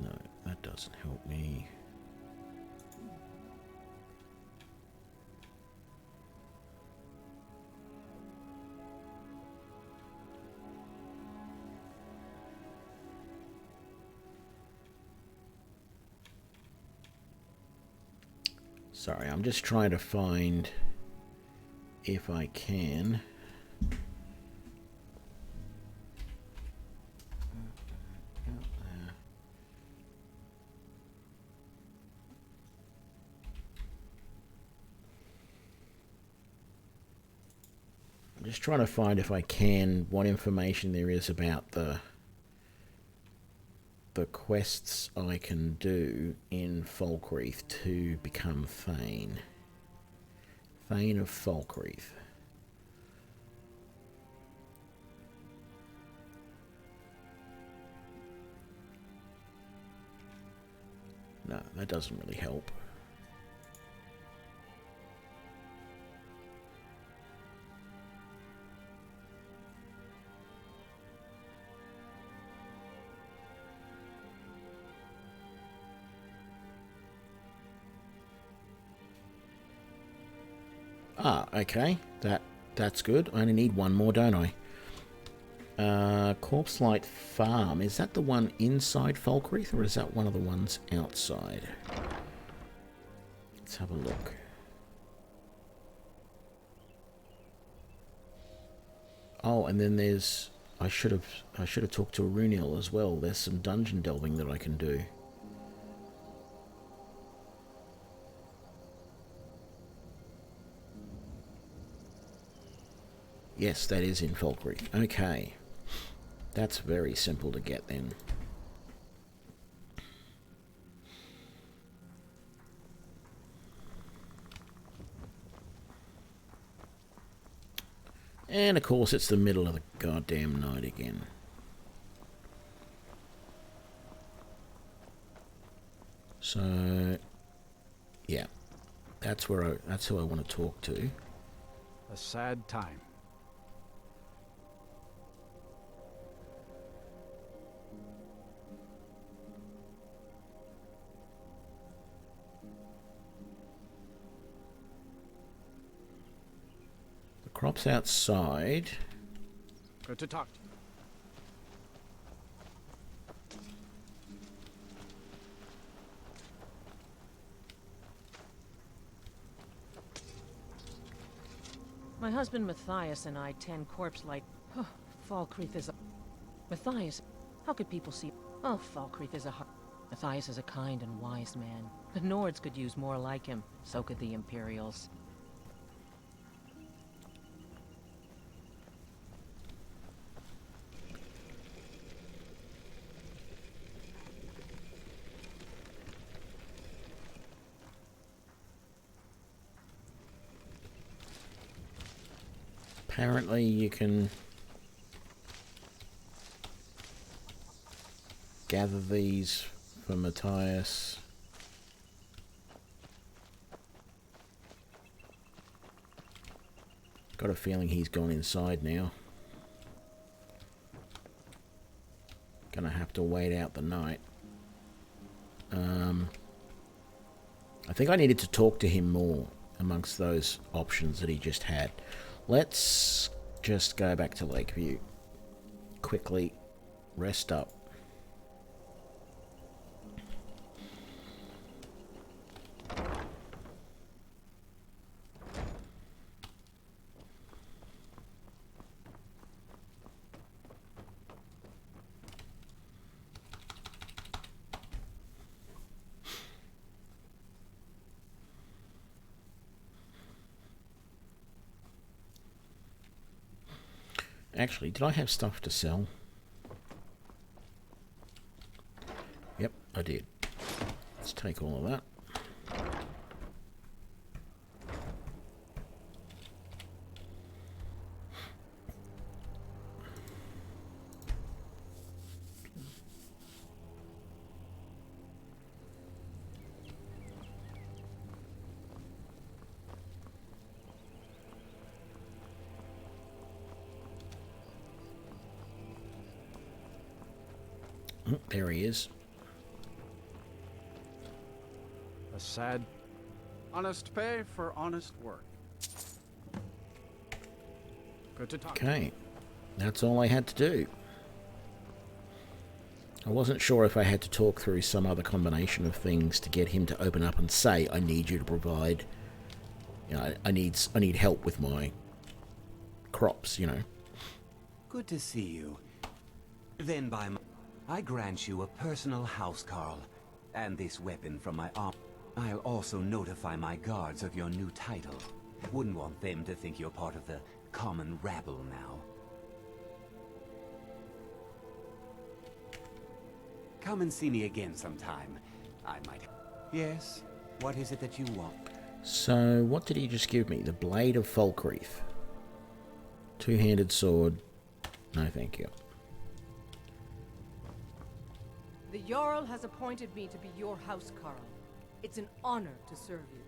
No, that doesn't help me. Sorry, I'm just trying to find, if I can, what information there is about the quests I can do in Falkreath to become Thane. Thane of Falkreath. No, that doesn't really help. Ah, okay. That's good. I only need one more, don't I? Corpse Light Farm. Is that the one inside Falkreath, or is that one of the ones outside? Let's have a look. Oh, and then there's... I should have talked to Runil as well. There's some dungeon delving that I can do. Yes, that is in Falkreath. Okay. That's very simple to get then. And of course it's the middle of the goddamn night again. So yeah. That's who I want to talk to. A sad time. Crops outside. Good to talk to you. My husband Matthias and I tend corpse light. Oh, Falkreath is a... Matthias, how could people see... Oh, Falkreath is a... Matthias is a kind and wise man. The Nords could use more like him. So could the Imperials. Apparently you can gather these for Matthias. Got a feeling he's gone inside now. Gonna have to wait out the night. I think I needed to talk to him more amongst those options that he just had. Let's just go back to Lakeview. Quickly rest up. Actually, did I have stuff to sell? Yep, I did. Let's take all of that. There he is. A sad... Honest pay for honest work. Good to talk. Okay. That's all I had to do. I wasn't sure if I had to talk through some other combination of things to get him to open up and say, I need you to provide... You know, I need help with my crops, you know. Good to see you. Then by my... I grant you a personal housecarl, and this weapon from my arm. I'll also notify my guards of your new title. Wouldn't want them to think you're part of the common rabble now. Come and see me again sometime. I might... Yes? What is it that you want? So, what did he just give me? The Blade of Falkreath. Two-handed sword. No, thank you. The Jarl has appointed me to be your housecarl. It's an honor to serve you.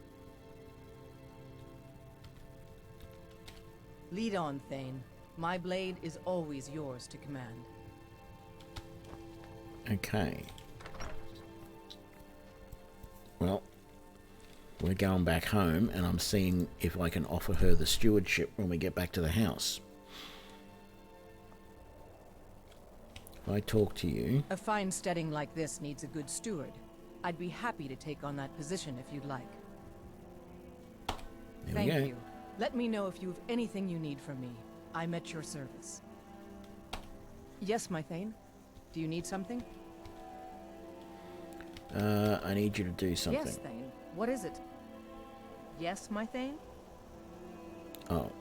Lead on, Thane. My blade is always yours to command. Okay. Well, we're going back home, and I'm seeing if I can offer her the stewardship when we get back to the house. If I talk to you... A fine steading like this needs a good steward. I'd be happy to take on that position if you'd like. There Thank we go. you. Let me know if you have anything you need from me. I'm at your service. Yes, my Thane? Do you need something? I need you to do something. Yes, Thane. What is it? Yes, my Thane? Oh.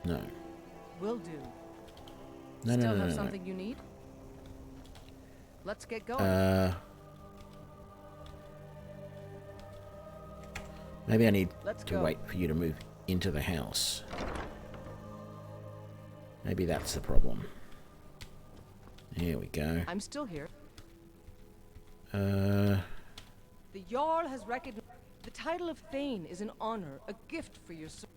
No. Will do. No, Still no, no, have no, something you need? Let's get going. Maybe I need Let's to go. wait for you to move into the house. Maybe that's the problem. Here we go. I'm still here. Uh, The Jarl has recognized the title of Thane is an honor, a gift for your service.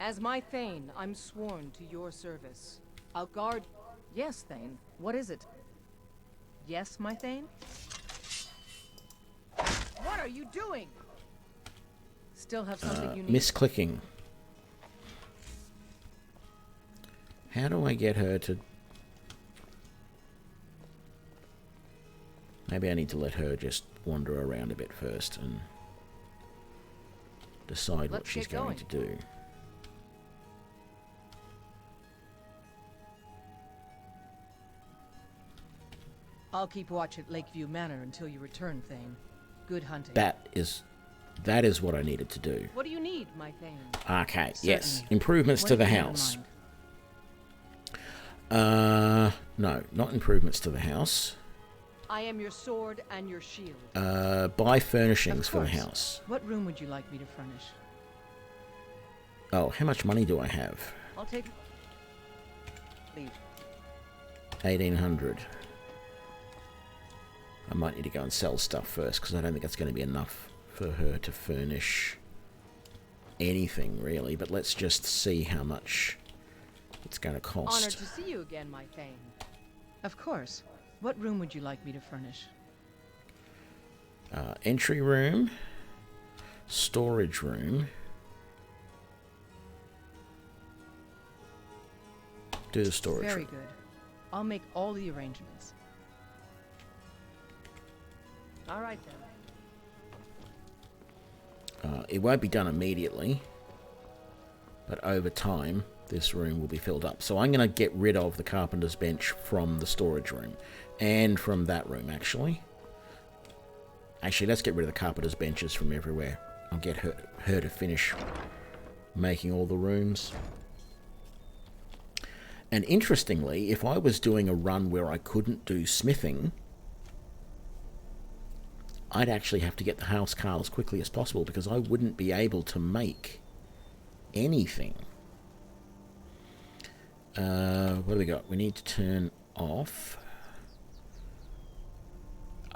As my Thane, I'm sworn to your service. I'll guard... Yes, Thane. What is it? Yes, my Thane? What are you doing? Still have something you need? misclicking. How do I get her to... Maybe I need to let her just wander around a bit first and decide what Let's she's get going going. to do. I'll keep watch at Lakeview Manor until you return, Thane. Good hunting. That is what I needed to do. What do you need, my Thane? Okay, yes. Certainly. Improvements What to have the you in house. mind? No, not improvements to the house. I am your sword and your shield. Buy furnishings Of for the course. house. What room would you like me to furnish? Oh, how much money do I have? I'll take... Leave. 1,800. I might need to go and sell stuff first, because I don't think that's going to be enough for her to furnish anything, really. But let's just see how much it's going to cost. Honored to see you again, my Thane. Of course. What room would you like me to furnish? Entry room. Storage room. Do the storage Very room. good. I'll make all the arrangements. All right, then. It won't be done immediately, but over time this room will be filled up. So I'm going to get rid of the carpenter's bench from the storage room and from that room, actually. Actually, let's get rid of the carpenter's benches from everywhere. I'll get her to finish making all the rooms. And interestingly, if I was doing a run where I couldn't do smithing, I'd actually have to get the housecarl as quickly as possible because I wouldn't be able to make anything. What do we got? We need to turn off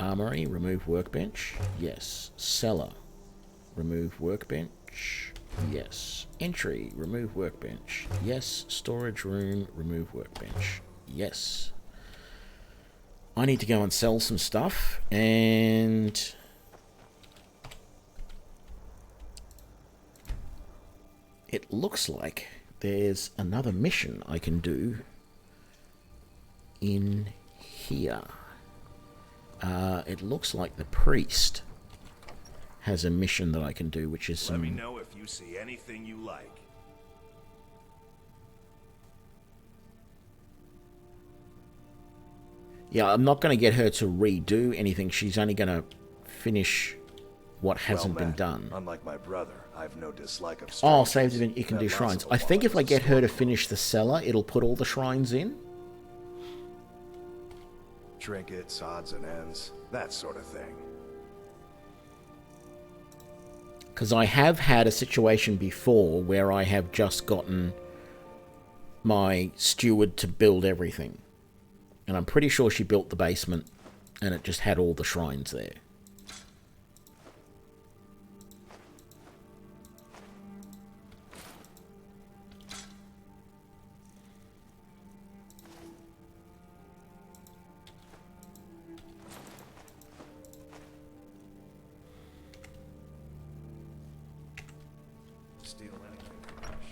Armory, remove workbench. Yes. Cellar, remove workbench. Yes. Entry, remove workbench. Yes. Storage room, remove workbench. Yes. I need to go and sell some stuff, and it looks like there's another mission I can do in here. It looks like the priest has a mission that I can do, which is Let me some... know if you see anything you like. Yeah, I'm not going to get her to redo anything. She's only going to finish what hasn't been met. done. Unlike my brother, I've no dislike of Oh, strangers. saved event, you can Met do lots shrines. of I think if I wives, get her to finish the cellar, it'll put all the shrines in. trinkets, odds and ends, that sort of thing. Because I have had a situation before where I have just gotten my steward to build everything. And I'm pretty sure she built the basement and it just had all the shrines there. steal anything from us.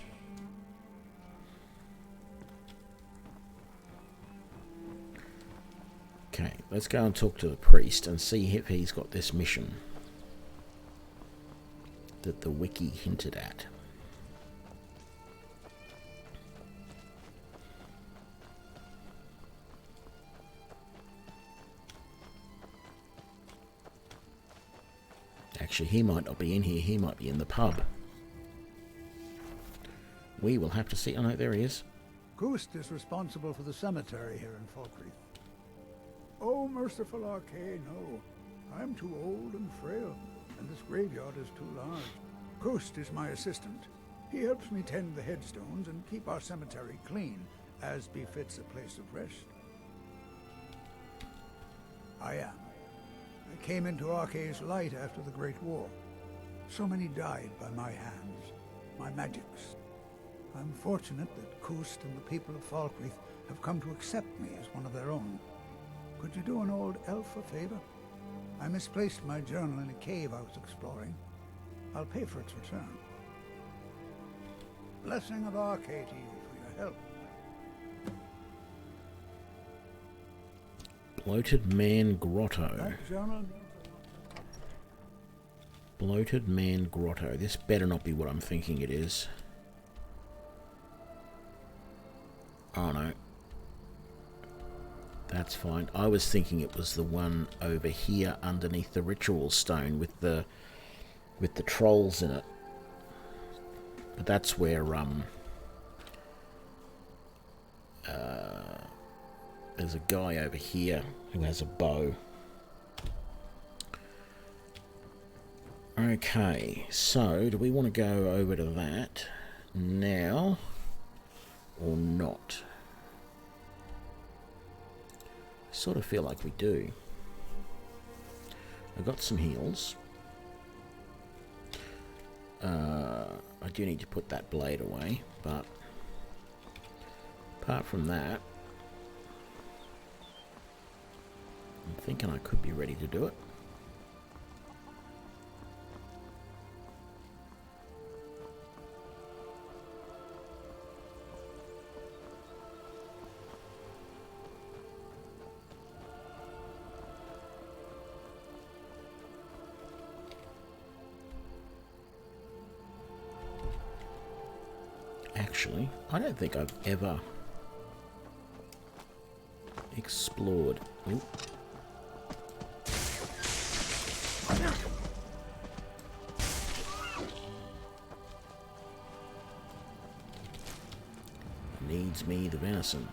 Okay, let's go and talk to the priest and see if he's got this mission that the wiki hinted at. Actually, he might not be in here, he might be in the pub. We will have to see. Oh no, there he is. Gust is responsible for the cemetery here in Falkreath. Oh, merciful Archery, no. I'm too old and frail, and this graveyard is too large. Gust is my assistant. He helps me tend the headstones and keep our cemetery clean, as befits a place of rest. I am. I came into Archery's light after the Great War. So many died by my hands, my magics. I'm fortunate that Gust and the people of Falkreath have come to accept me as one of their own. Could you do an old elf a favor? I misplaced my journal in a cave I was exploring. I'll pay for its return. Blessing of Archery to you for your help. Bloated Man Grotto. That journal? Bloated Man Grotto. This better not be what I'm thinking it is. Oh no. That's fine. I was thinking it was the one over here underneath the ritual stone with the trolls in it. But that's where there's a guy over here who has a bow. Okay, so do we want to go over to that now or not? Sort of feel like we do. I've got some heals. I do need to put that blade away, but apart from that, I'm thinking I could be ready to do it. Actually, I don't think I've ever explored. Ooh. Needs me the venison.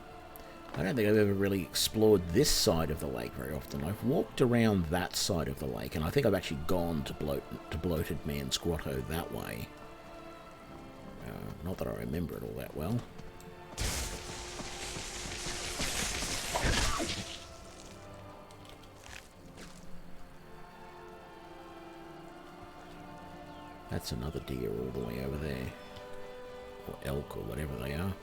I don't think I've ever really explored this side of the lake very often. I've walked around that side of the lake, and I think I've actually gone to Bloated Man's Grotto that way. Not that I remember it all that well. That's another deer all the way over there. Or elk or whatever they are.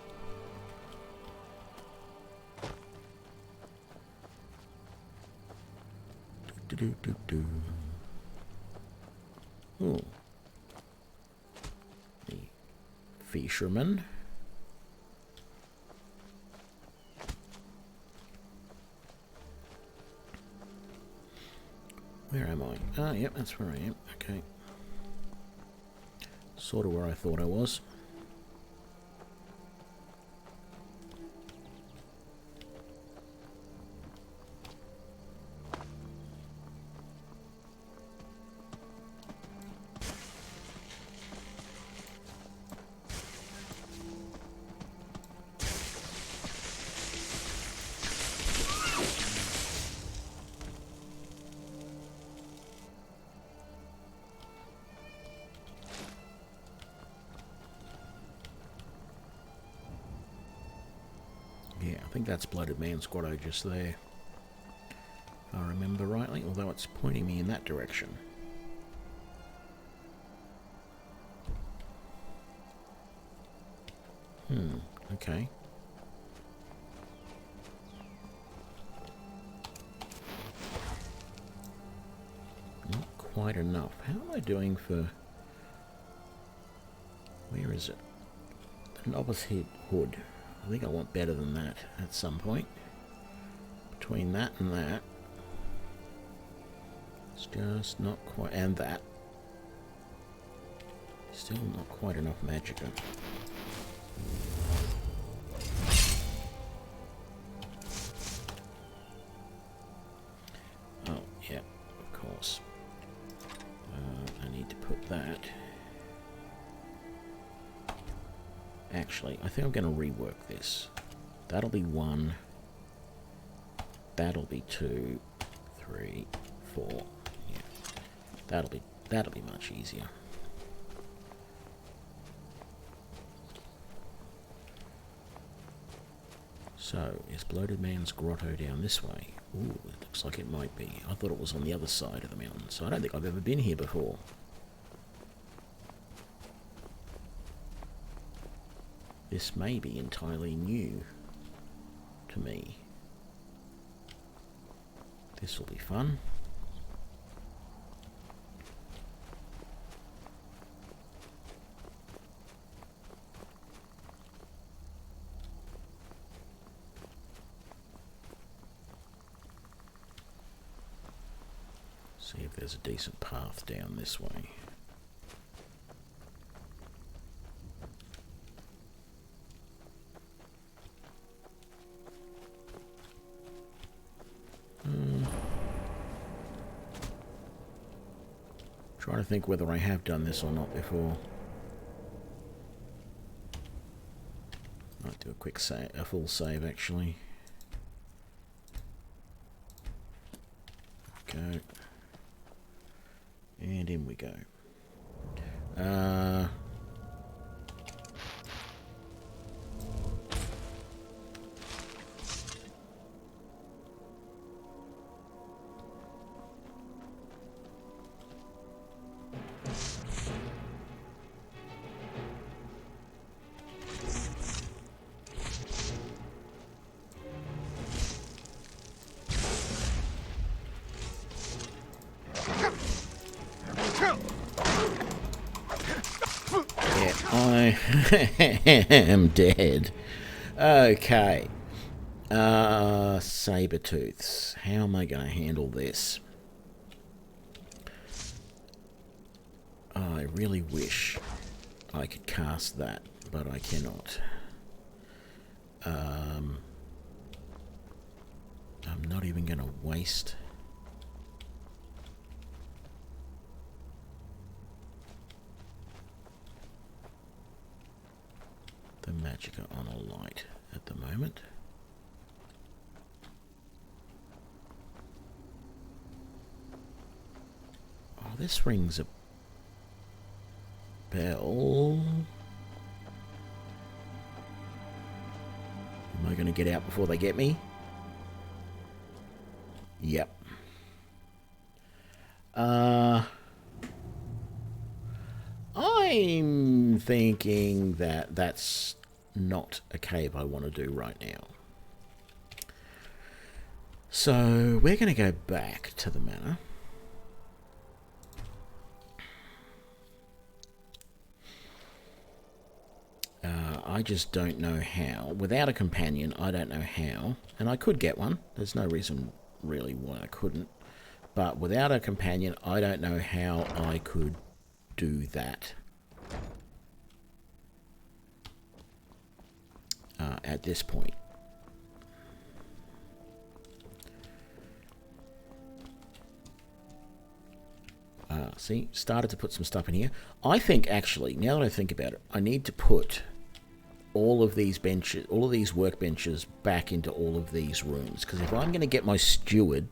Do-do-do-do. Oh. The fisherman. Where am I? Ah, yep, that's where I am. Okay. Sort of where I thought I was. Yeah, I think that's Bloated Man's Grotto just there. If I remember rightly, although it's pointing me in that direction. Okay. Not quite enough. How am I doing for Where is it? The novice hood. I think I want better than that at some point. Between that and that. It's just not quite... And that. Still not quite enough magicka. Oh, yeah, of course. I need to put that... Actually, I think I'm going to rework this. That'll be 1. That'll be 2, 3, 4. Yeah. That'll be much easier. So, is Bloated Man's Grotto down this way? Ooh, it looks like it might be. I thought it was on the other side of the mountain, so I don't think I've ever been here before. This may be entirely new to me. This will be fun. See if there's a decent path down this way. Trying to think whether I have done this or not before. Might do a quick save, a full save actually. Go. And in we go. I am dead. Okay. Sabertooths. How am I going to handle this? I really wish I could cast that, but I cannot. I'm not even going to waste... the magicka on a light at the moment. Oh, this rings a bell. Am I going to get out before they get me? Yep. I'm thinking that that's not a cave I want to do right now. So we're going to go back to the manor. I just don't know how. Without a companion, I don't know how. And I could get one. There's no reason really why I couldn't. But without a companion, I don't know how I could do that. At this point. See, started to put some stuff in here. I think actually, now that I think about it, I need to put all of these benches, all of these workbenches back into all of these rooms. Because if I'm going to get my steward,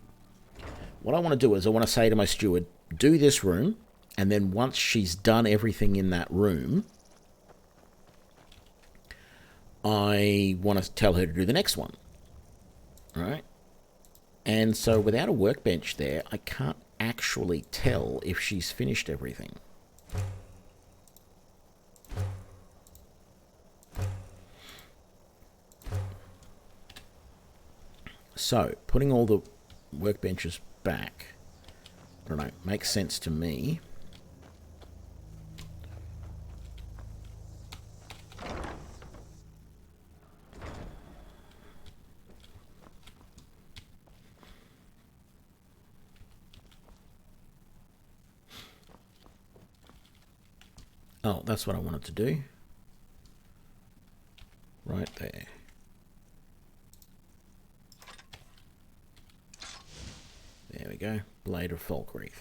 what I want to do is I want to say to my steward, do this room, and then once she's done everything in that room, I want to tell her to do the next one. Right? And so without a workbench there, I can't actually tell if she's finished everything. So, putting all the workbenches back, I don't know, makes sense to me. Oh, that's what I wanted to do. Right there. There we go. Blade of Falkreath.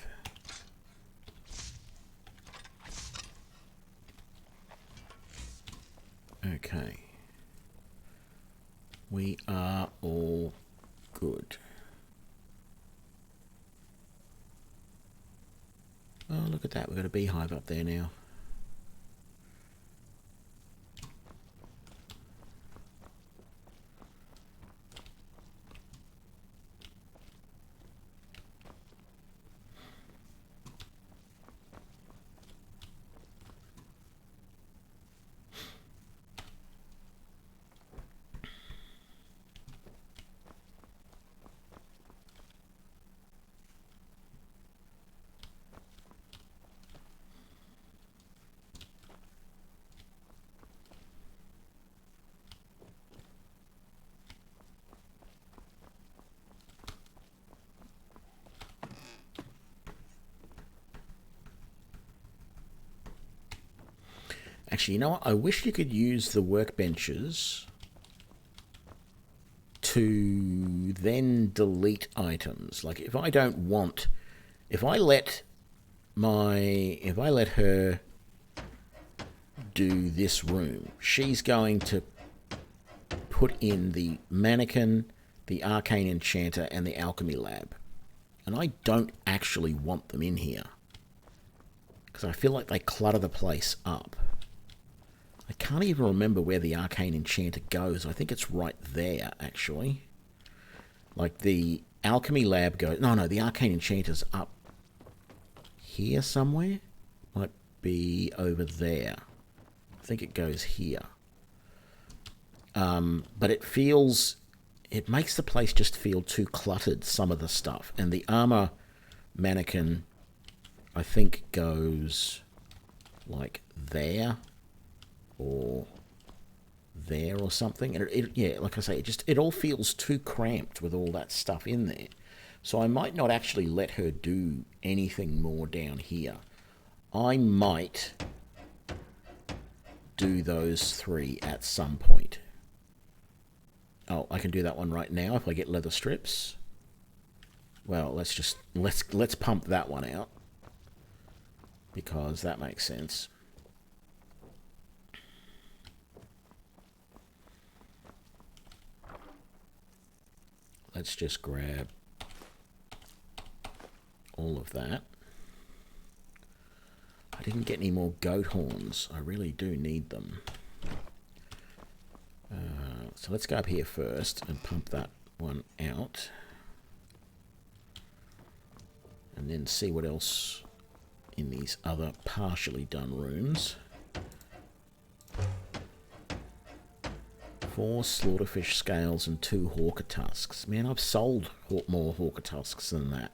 Okay. We are all good. Oh, look at that. We've got a beehive up there now. Actually, you know what? I wish you could use the workbenches to then delete items. Like if I don't want, if I let her do this room, she's going to put in the mannequin, the arcane enchanter, and the alchemy lab. And I don't actually want them in here, because I feel like they clutter the place up. I can't even remember where the arcane enchanter goes. I think it's right there, actually. Like the alchemy lab goes... No, the arcane enchanter's up here somewhere. Might be over there. I think it goes here. But it feels... It makes the place just feel too cluttered, some of the stuff. And the armor mannequin, I think, goes like there. Or there or something. And yeah, like I say, it all feels too cramped with all that stuff in there. So I might not actually let her do anything more down here. I might do those 3 at some point. Oh, I can do that one right now if I get leather strips. Well, let's pump that one out, because that makes sense. Let's just grab all of that. I didn't get any more goat horns. I really do need them. So let's go up here first and pump that one out. And then see what else in these other partially done rooms. 4 slaughterfish scales and 2 hawker tusks. Man, I've sold more hawker tusks than that.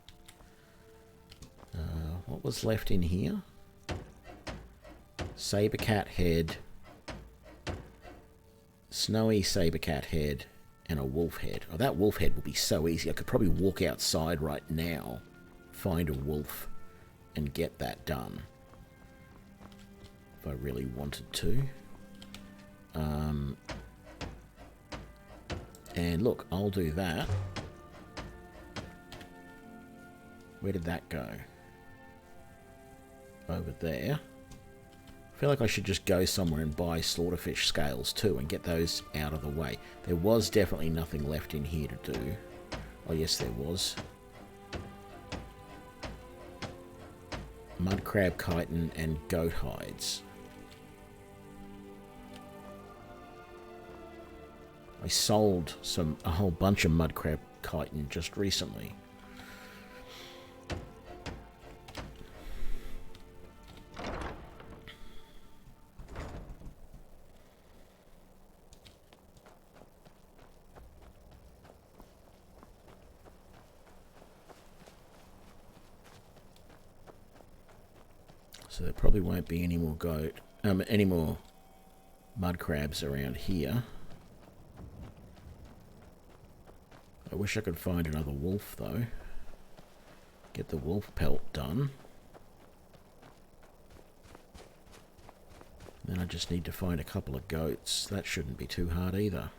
What was left in here? Sabercat head, snowy sabercat head, and a wolf head. Oh, that wolf head would be so easy. I could probably walk outside right now, find a wolf, and get that done. If I really wanted to. And look, I'll do that. Where did that go? Over there. I feel like I should just go somewhere and buy slaughterfish scales too and get those out of the way. There was definitely nothing left in here to do. Oh yes, there was. Mud crab chitin and goat hides. I sold a whole bunch of mud crab chitin just recently. So there probably won't be any more any more mud crabs around here. I wish I could find another wolf though. Get the wolf pelt done. Then I just need to find a couple of goats. That shouldn't be too hard either.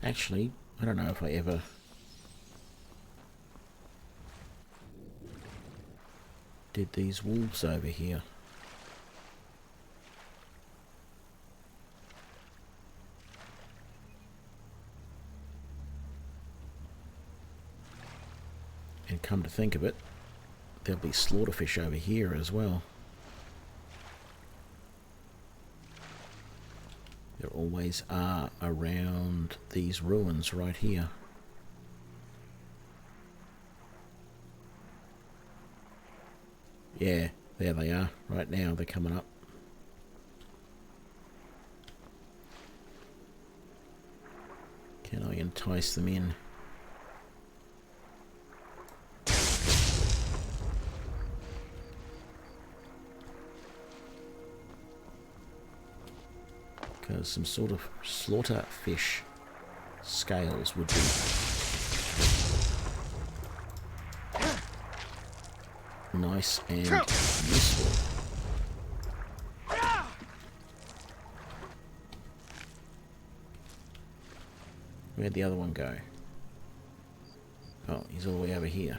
Actually, I don't know if I ever did these wolves over here. And come to think of it, there'll be slaughterfish over here as well. There always are around these ruins right here. Yeah, there they are. Right now, they're coming up. Can I entice them in? Because some sort of slaughter fish scales would be nice and useful. Where'd the other one go? Oh, he's all the way over here.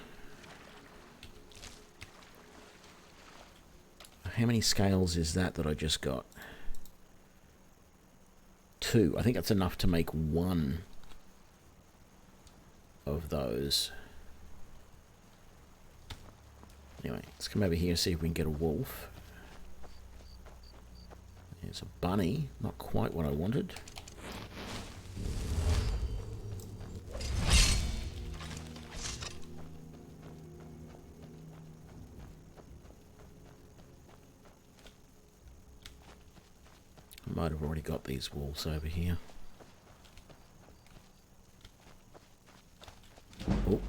How many scales is that I just got? 2. I think that's enough to make 1 of those. Anyway, let's come over here and see if we can get a wolf. There's a bunny. Not quite what I wanted. Might have already got these wolves over here. Oh. No.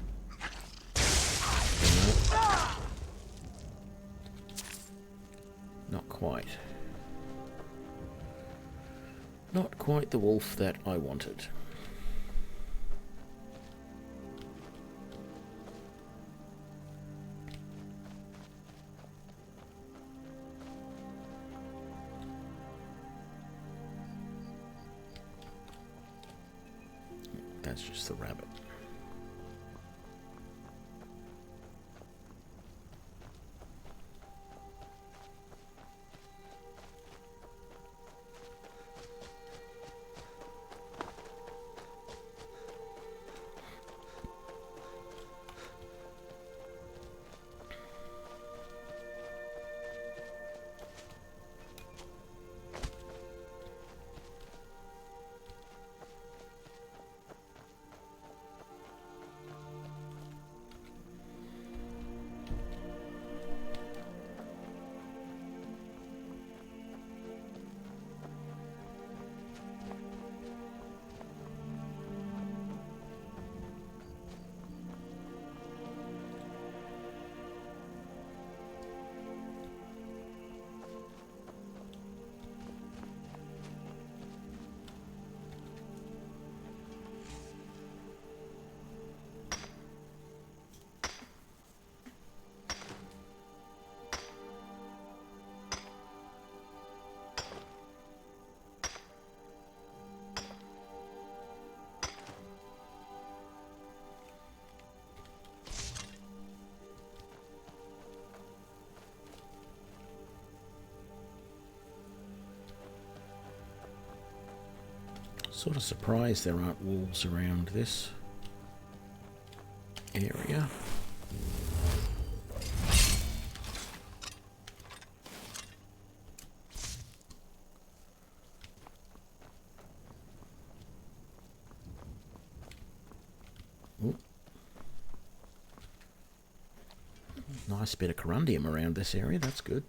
Not quite. Not quite the wolf that I wanted. That's just the rabbit. Sort of surprised there aren't wolves around this area. Ooh. Nice bit of corundium around this area, that's good.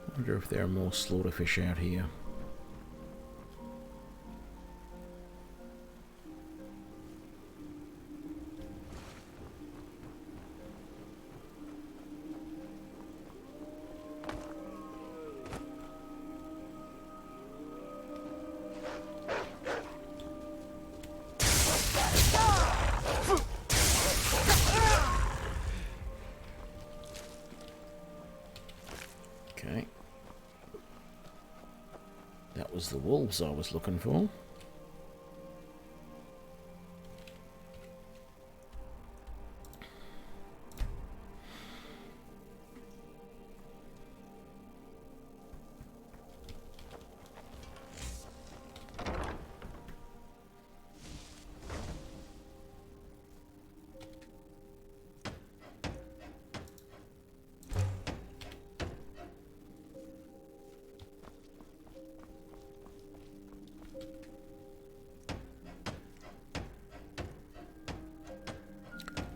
I wonder if there are more slaughterfish out here. Okay. That was the wolves I was looking for.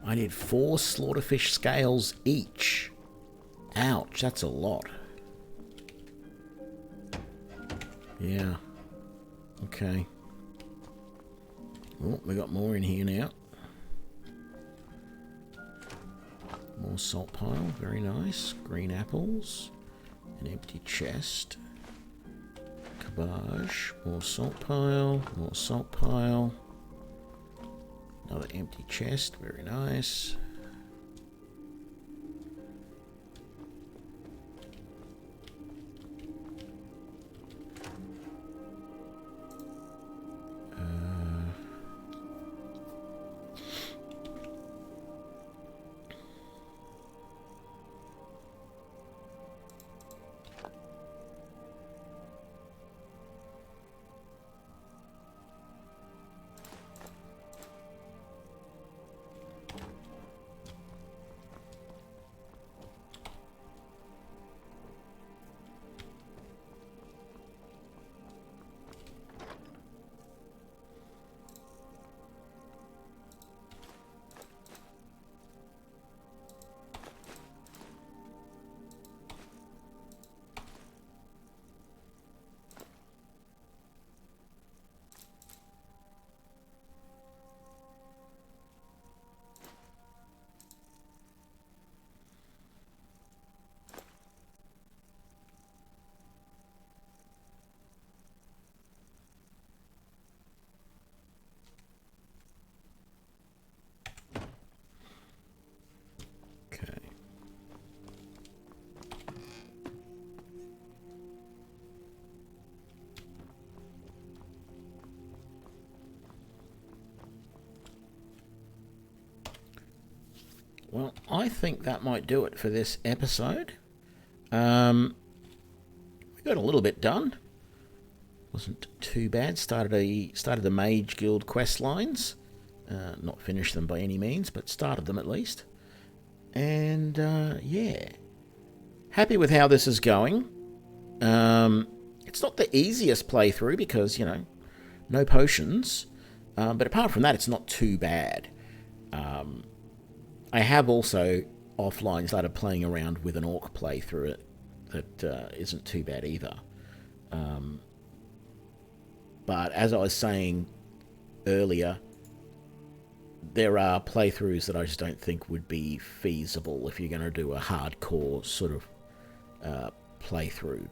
I need 4 slaughterfish scales each. Ouch, that's a lot. Yeah. Okay. Oh, we got more in here now. More salt pile, very nice. Green apples. An empty chest. Cabbage. More salt pile. More salt pile. Another empty chest, very nice. Well, I think that might do it for this episode. We got a little bit done. Wasn't too bad. Started the Mage Guild quest lines. Not finished them by any means, but started them at least. And yeah, happy with how this is going. It's not the easiest playthrough because, you know, no potions. But apart from that, it's not too bad. I have also offline started playing around with an orc playthrough that isn't too bad either. But as I was saying earlier, there are playthroughs that I just don't think would be feasible if you're going to do a hardcore sort of playthrough.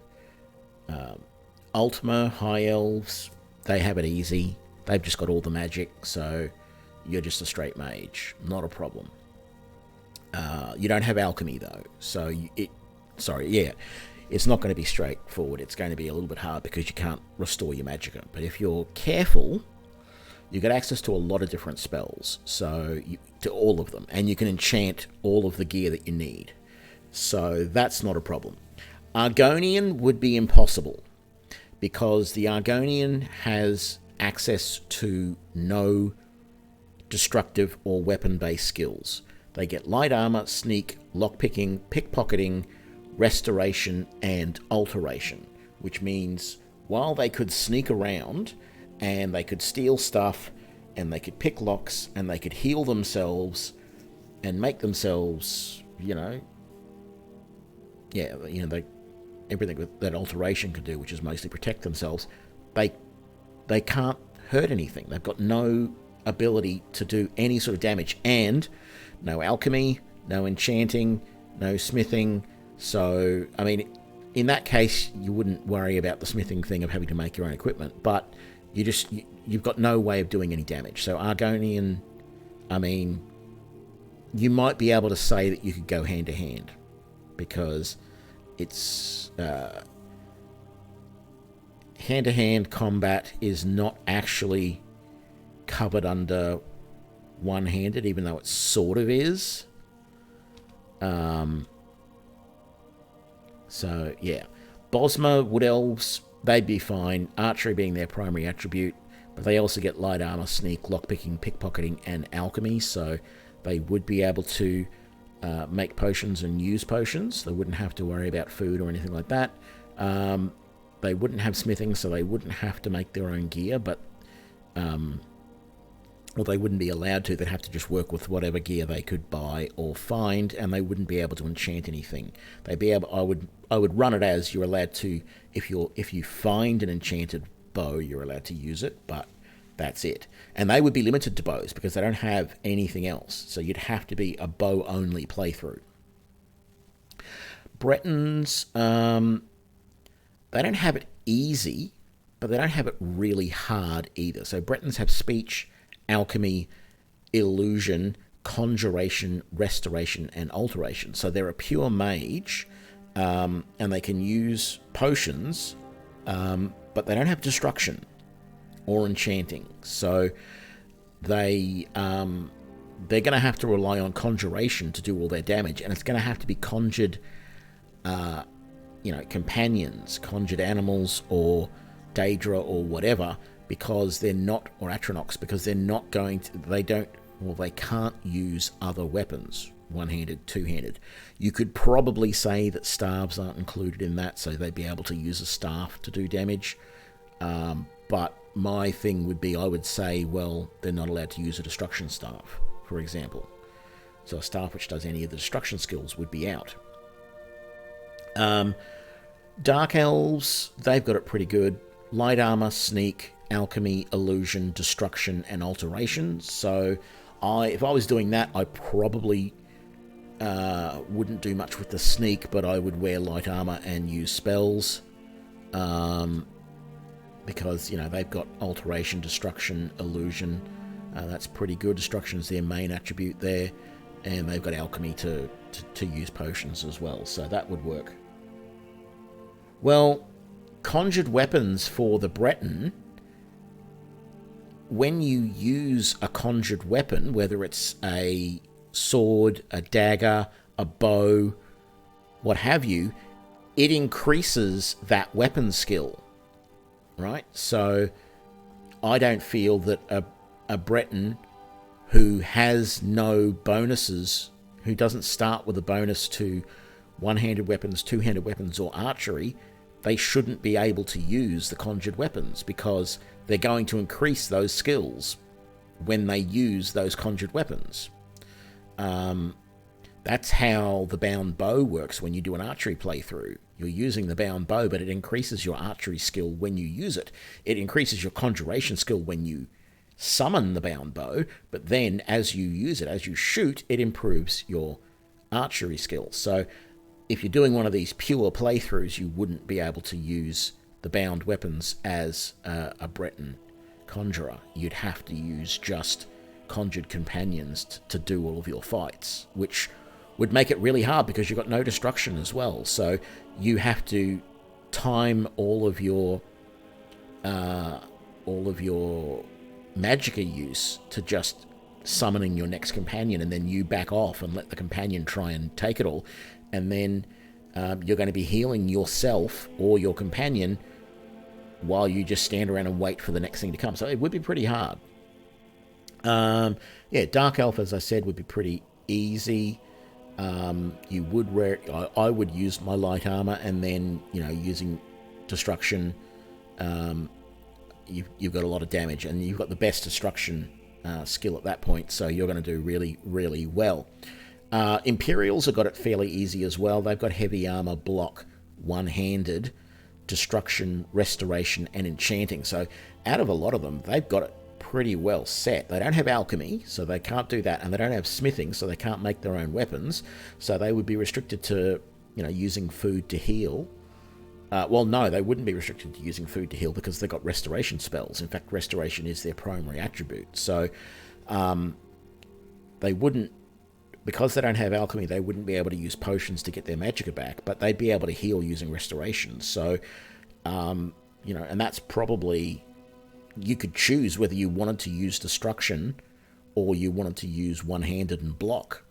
Ultima, High Elves, they have it easy. They've just got all the magic, so you're just a straight mage. Not a problem. You don't have alchemy, though, so it's not going to be straightforward. It's going to be a little bit hard because you can't restore your magicka. But if you're careful, you get access to a lot of different spells, to all of them, and you can enchant all of the gear that you need. So that's not a problem. Argonian would be impossible, because the Argonian has access to no destructive or weapon-based skills. They get light armor, sneak, lockpicking, pickpocketing, restoration, and alteration, which means while they could sneak around and they could steal stuff and they could pick locks and they could heal themselves and make themselves, everything that alteration could do, which is mostly protect themselves, they can't hurt anything. They've got no ability to do any sort of damage, and no alchemy, no enchanting, no smithing. So, I mean, in that case, you wouldn't worry about the smithing thing of having to make your own equipment, but you've got no way of doing any damage. So Argonian, I mean, you might be able to say that you could go hand to hand, because it's hand-to-hand combat is not actually covered under one-handed, even though it sort of is. So, yeah. Bosma, Wood Elves, they'd be fine. Archery being their primary attribute, but they also get light armor, sneak, lockpicking, pickpocketing, and alchemy, so they would be able to make potions and use potions. They wouldn't have to worry about food or anything like that. They wouldn't have smithing, so they wouldn't have to make their own gear, but they wouldn't be allowed to. They'd have to just work with whatever gear they could buy or find, and they wouldn't be able to enchant anything. They'd be able. I would run it as you're allowed to. If you find an enchanted bow, you're allowed to use it, but that's it. And they would be limited to bows because they don't have anything else. So you'd have to be a bow-only playthrough. Bretons, they don't have it easy, but they don't have it really hard either. So Bretons have speech, alchemy, illusion, conjuration, restoration, and alteration. So they're a pure mage, and they can use potions, but they don't have destruction or enchanting. So they're going to have to rely on conjuration to do all their damage, and it's going to have to be conjured, companions, conjured animals, or Daedra, or whatever, because they're not, or Atronox, because they're not going to, they can't use other weapons, one-handed, two-handed. You could probably say that staves aren't included in that, so they'd be able to use a staff to do damage, but my thing would be, I would say, well, they're not allowed to use a destruction staff, for example. So a staff which does any of the destruction skills would be out. Dark Elves, they've got it pretty good. Light armor, sneak, alchemy, illusion, destruction, and alteration. So if I was doing that, I probably wouldn't do much with the sneak, but I would wear light armor and use spells. Because, they've got alteration, destruction, illusion. That's pretty good. Destruction is their main attribute there. And they've got alchemy to use potions as well. So that would work. Well, conjured weapons for the Breton, when you use a conjured weapon, whether it's a sword, a dagger, a bow, what have you, it increases that weapon skill. Right? So I don't feel that a Breton who has no bonuses, who doesn't start with a bonus to one-handed weapons, two-handed weapons, or archery, they shouldn't be able to use the conjured weapons, because they're going to increase those skills when they use those conjured weapons. That's how the bound bow works when you do an archery playthrough. You're using the bound bow, but it increases your archery skill when you use it. It increases your conjuration skill when you summon the bound bow, but then as you use it, as you shoot, it improves your archery skill. So if you're doing one of these pure playthroughs, you wouldn't be able to use the bound weapons as a Breton conjurer. You'd have to use just conjured companions to do all of your fights, which would make it really hard because you've got no destruction as well. So you have to time all of your magicka use to just summoning your next companion, and then you back off and let the companion try and take it all, and then you're going to be healing yourself or your companion while you just stand around and wait for the next thing to come. So it would be pretty hard. Yeah, Dark Elf, as I said, would be pretty easy. You would I would use my light armor, and then, you know, using destruction, you've got a lot of damage, and you've got the best destruction skill at that point, so you're going to do really, really well. Imperials have got it fairly easy as well. They've got heavy armor, block, one-handed, destruction, restoration, and enchanting. So out of a lot of them, they've got it pretty well set. They don't have alchemy, so they can't do that, and they don't have smithing, so they can't make their own weapons. So they would be restricted to, you know, using food to heal. Well, no, they wouldn't be restricted to using food to heal because they've got restoration spells. In fact, restoration is their primary attribute. So they wouldn't, because they don't have alchemy, they wouldn't be able to use potions to get their magicka back, but they'd be able to heal using restoration. So, you know, and that's probably, you could choose whether you wanted to use destruction or you wanted to use one-handed and block.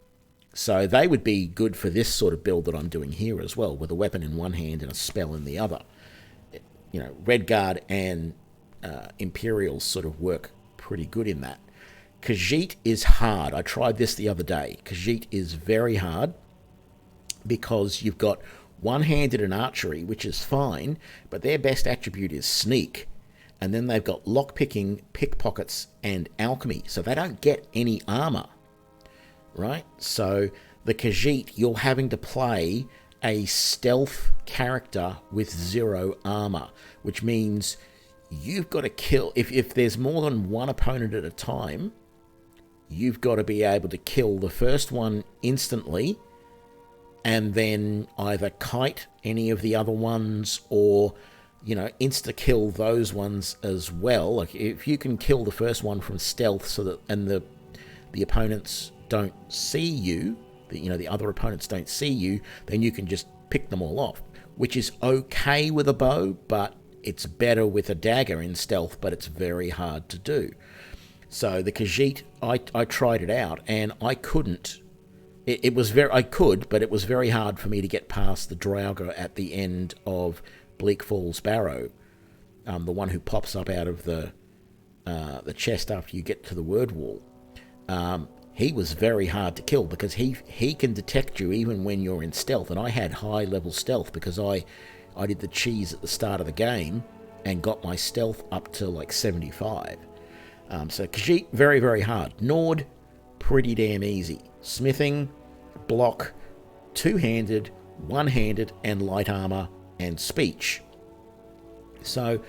So they would be good for this sort of build that I'm doing here as well, with a weapon in one hand and a spell in the other. You know, Redguard and Imperials sort of work pretty good in that. Khajiit is hard. I tried this the other day. Khajiit is very hard because you've got one-handed and archery, which is fine, but their best attribute is sneak. And then they've got lockpicking, pickpockets, and alchemy. So they don't get any armor, right? So the Khajiit, you're having to play a stealth character with 0 armor, which means you've got to kill. If there's more than one opponent at a time, you've got to be able to kill the first one instantly, and then either kite any of the other ones, or, you know, insta-kill those ones as well. Like, if you can kill the first one from stealth, so that, and the opponents don't see you, the other opponents don't see you, then you can just pick them all off, which is okay with a bow, but it's better with a dagger in stealth, but it's very hard to do. So the Khajiit, I tried it out, and I couldn't. I could, but it was very hard for me to get past the Draugr at the end of Bleak Falls Barrow, the one who pops up out of the chest after you get to the word wall. He was very hard to kill because he can detect you even when you're in stealth, and I had high level stealth because I did the cheese at the start of the game and got my stealth up to like 75. So Khajiit, very, very hard. Nord, pretty damn easy. Smithing, block, two-handed, one-handed, and light armor and speech. So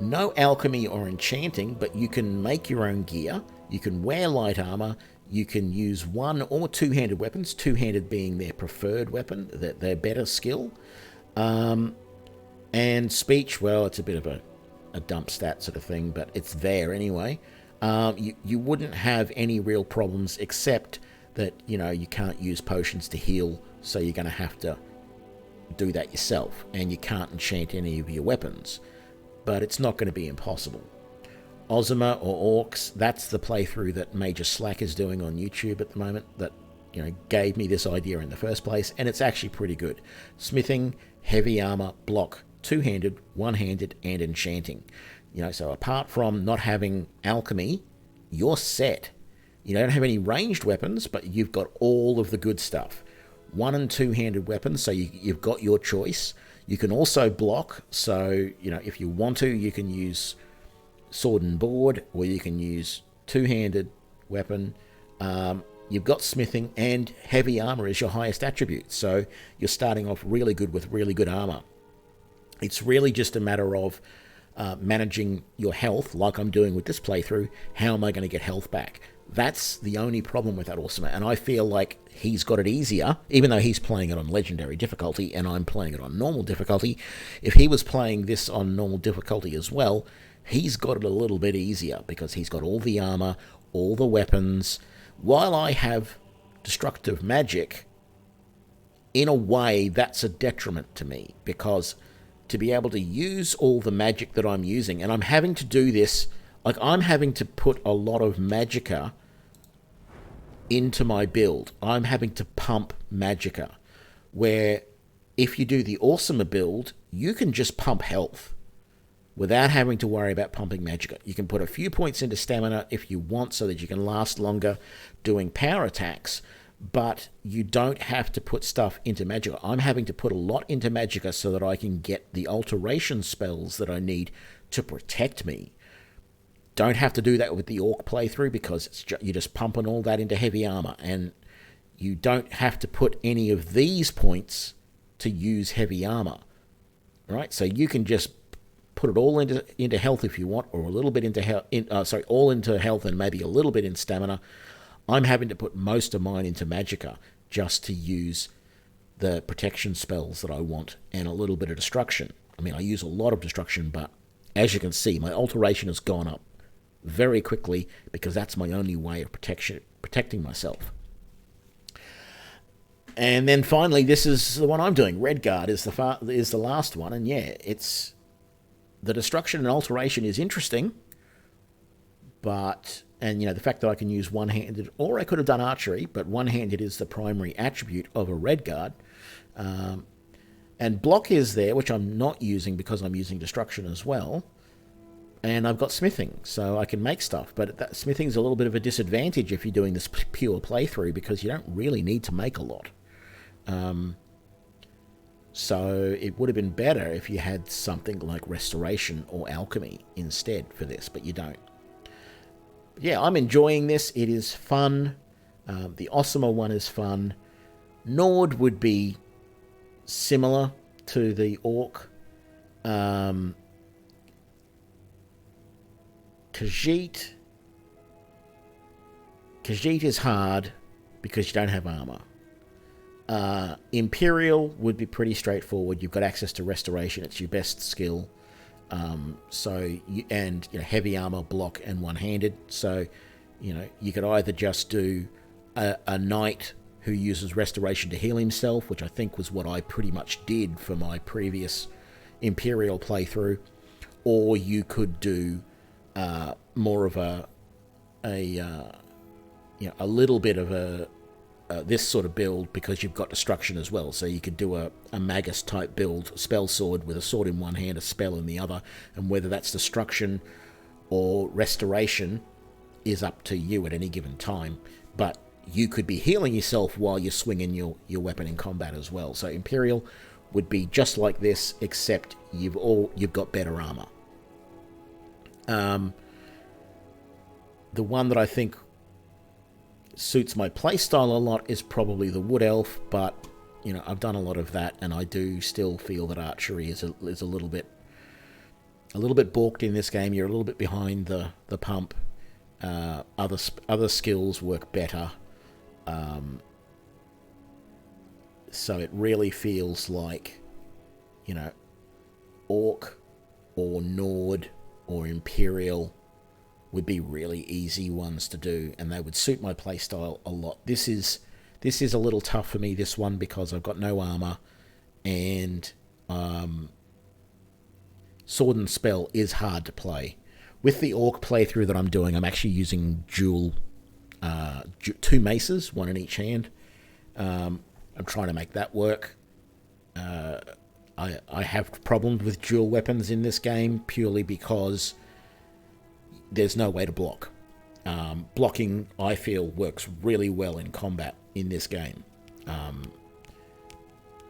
no alchemy or enchanting, but you can make your own gear. You can wear light armor. You can use one or two-handed weapons, two-handed being their preferred weapon, their better skill. And speech, well, it's a bit of a dump stat sort of thing, but it's there anyway. You wouldn't have any real problems, except that, you know, you can't use potions to heal, so you're going to have to do that yourself, and you can't enchant any of your weapons, but it's not going to be impossible. Ozma or Orcs, that's the playthrough that Major Slack is doing on YouTube at the moment, that, you know, gave me this idea in the first place, and it's actually pretty good. Smithing, heavy armor, block, two-handed, one-handed, and enchanting. You know, so apart from not having alchemy, you're set. You don't have any ranged weapons, but you've got all of the good stuff. One- and two-handed weapons, so you've got your choice. You can also block, so, you know, if you want to, you can use sword and board, or you can use two-handed weapon. You've got smithing, and heavy armor is your highest attribute, so you're starting off really good with really good armor. It's really just a matter of managing your health like I'm doing with this playthrough, how am I going to get health back? That's the only problem with that Awesome. And I feel like he's got it easier, even though he's playing it on Legendary difficulty and I'm playing it on normal difficulty. If he was playing this on normal difficulty as well, he's got it a little bit easier because he's got all the armor, all the weapons. While I have destructive magic, in a way that's a detriment to me, because to be able to use all the magic that I'm using, and I'm having to do this, like I'm having to put a lot of magicka into my build. I'm having to pump magicka, where if you do the Awesomer build, you can just pump health without having to worry about pumping magicka. You can put a few points into stamina if you want so that you can last longer doing power attacks, but you don't have to put stuff into magicka. I'm having to put a lot into magicka so that I can get the alteration spells that I need to protect me. Don't have to do that with the Orc playthrough because you're just pumping all that into heavy armor, and you don't have to put any of these points to use heavy armor, right? So you can just put it all into health if you want, or a little bit into health. All into health and maybe a little bit in stamina. I'm having to put most of mine into magicka just to use the protection spells that I want and a little bit of destruction. I mean, I use a lot of destruction, but as you can see, my alteration has gone up very quickly because that's my only way of protecting myself. And then finally, this is the one I'm doing. Redguard is the last one, and yeah, it's the destruction and alteration is interesting, but the fact that I can use one-handed, or I could have done archery, but one-handed is the primary attribute of a Redguard. And block is there, which I'm not using because I'm using destruction as well. And I've got smithing, so I can make stuff. But smithing is a little bit of a disadvantage if you're doing this pure playthrough because you don't really need to make a lot. So it would have been better if you had something like restoration or alchemy instead for this, but you don't. Yeah, I'm enjoying this. It is fun. The Awesomer one is fun. Nord would be similar to the Orc. Khajiit is hard because you don't have armor. Imperial would be pretty straightforward. You've got access to restoration. It's your best skill. Heavy armor, block, and one-handed. So, you could either just do a knight who uses restoration to heal himself, which I think was what I pretty much did for my previous Imperial playthrough, or you could do more of a little bit of this sort of build because you've got destruction as well. So you could do a Magus type build, spell sword with a sword in one hand, a spell in the other, and whether that's destruction or restoration is up to you at any given time. But you could be healing yourself while you're swinging your weapon in combat as well. So Imperial would be just like this, except you've got better armor. The one that I think suits my playstyle a lot is probably the Wood Elf, but I've done a lot of that, and I do still feel that archery is a little bit balked in this game. You're a little bit behind the pump. Other skills work better. So it really feels like Orc or Nord or Imperial would be really easy ones to do, and they would suit my playstyle a lot. This is a little tough for me, this one, because I've got no armor, and sword and spell is hard to play. With the Orc playthrough that I'm doing, I'm actually using two maces, one in each hand. I'm trying to make that work. I have problems with dual weapons in this game purely because there's no way to block. Blocking, I feel, works really well in combat in this game.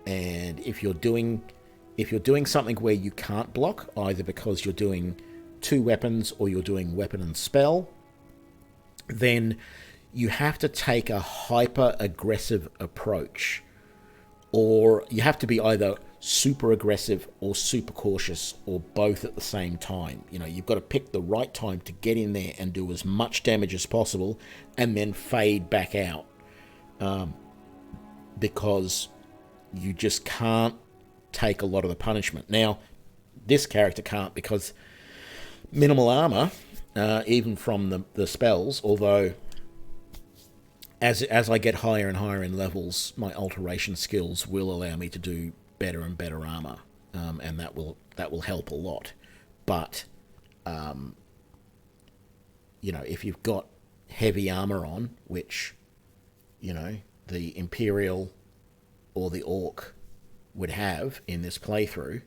And if you're doing something where you can't block, either because you're doing two weapons or you're doing weapon and spell, then you have to take a hyper-aggressive approach. Or you have to be either super aggressive or super cautious or both at the same time. You know, you've got to pick the right time to get in there and do as much damage as possible and then fade back out, because you just can't take a lot of the punishment. Now, this character can't because minimal armor, even from the spells, although as I get higher and higher in levels, my alteration skills will allow me to do better and better armor, and that will help a lot. But you know, if you've got heavy armor on, which, you know, the Imperial or the Orc would have in this playthrough,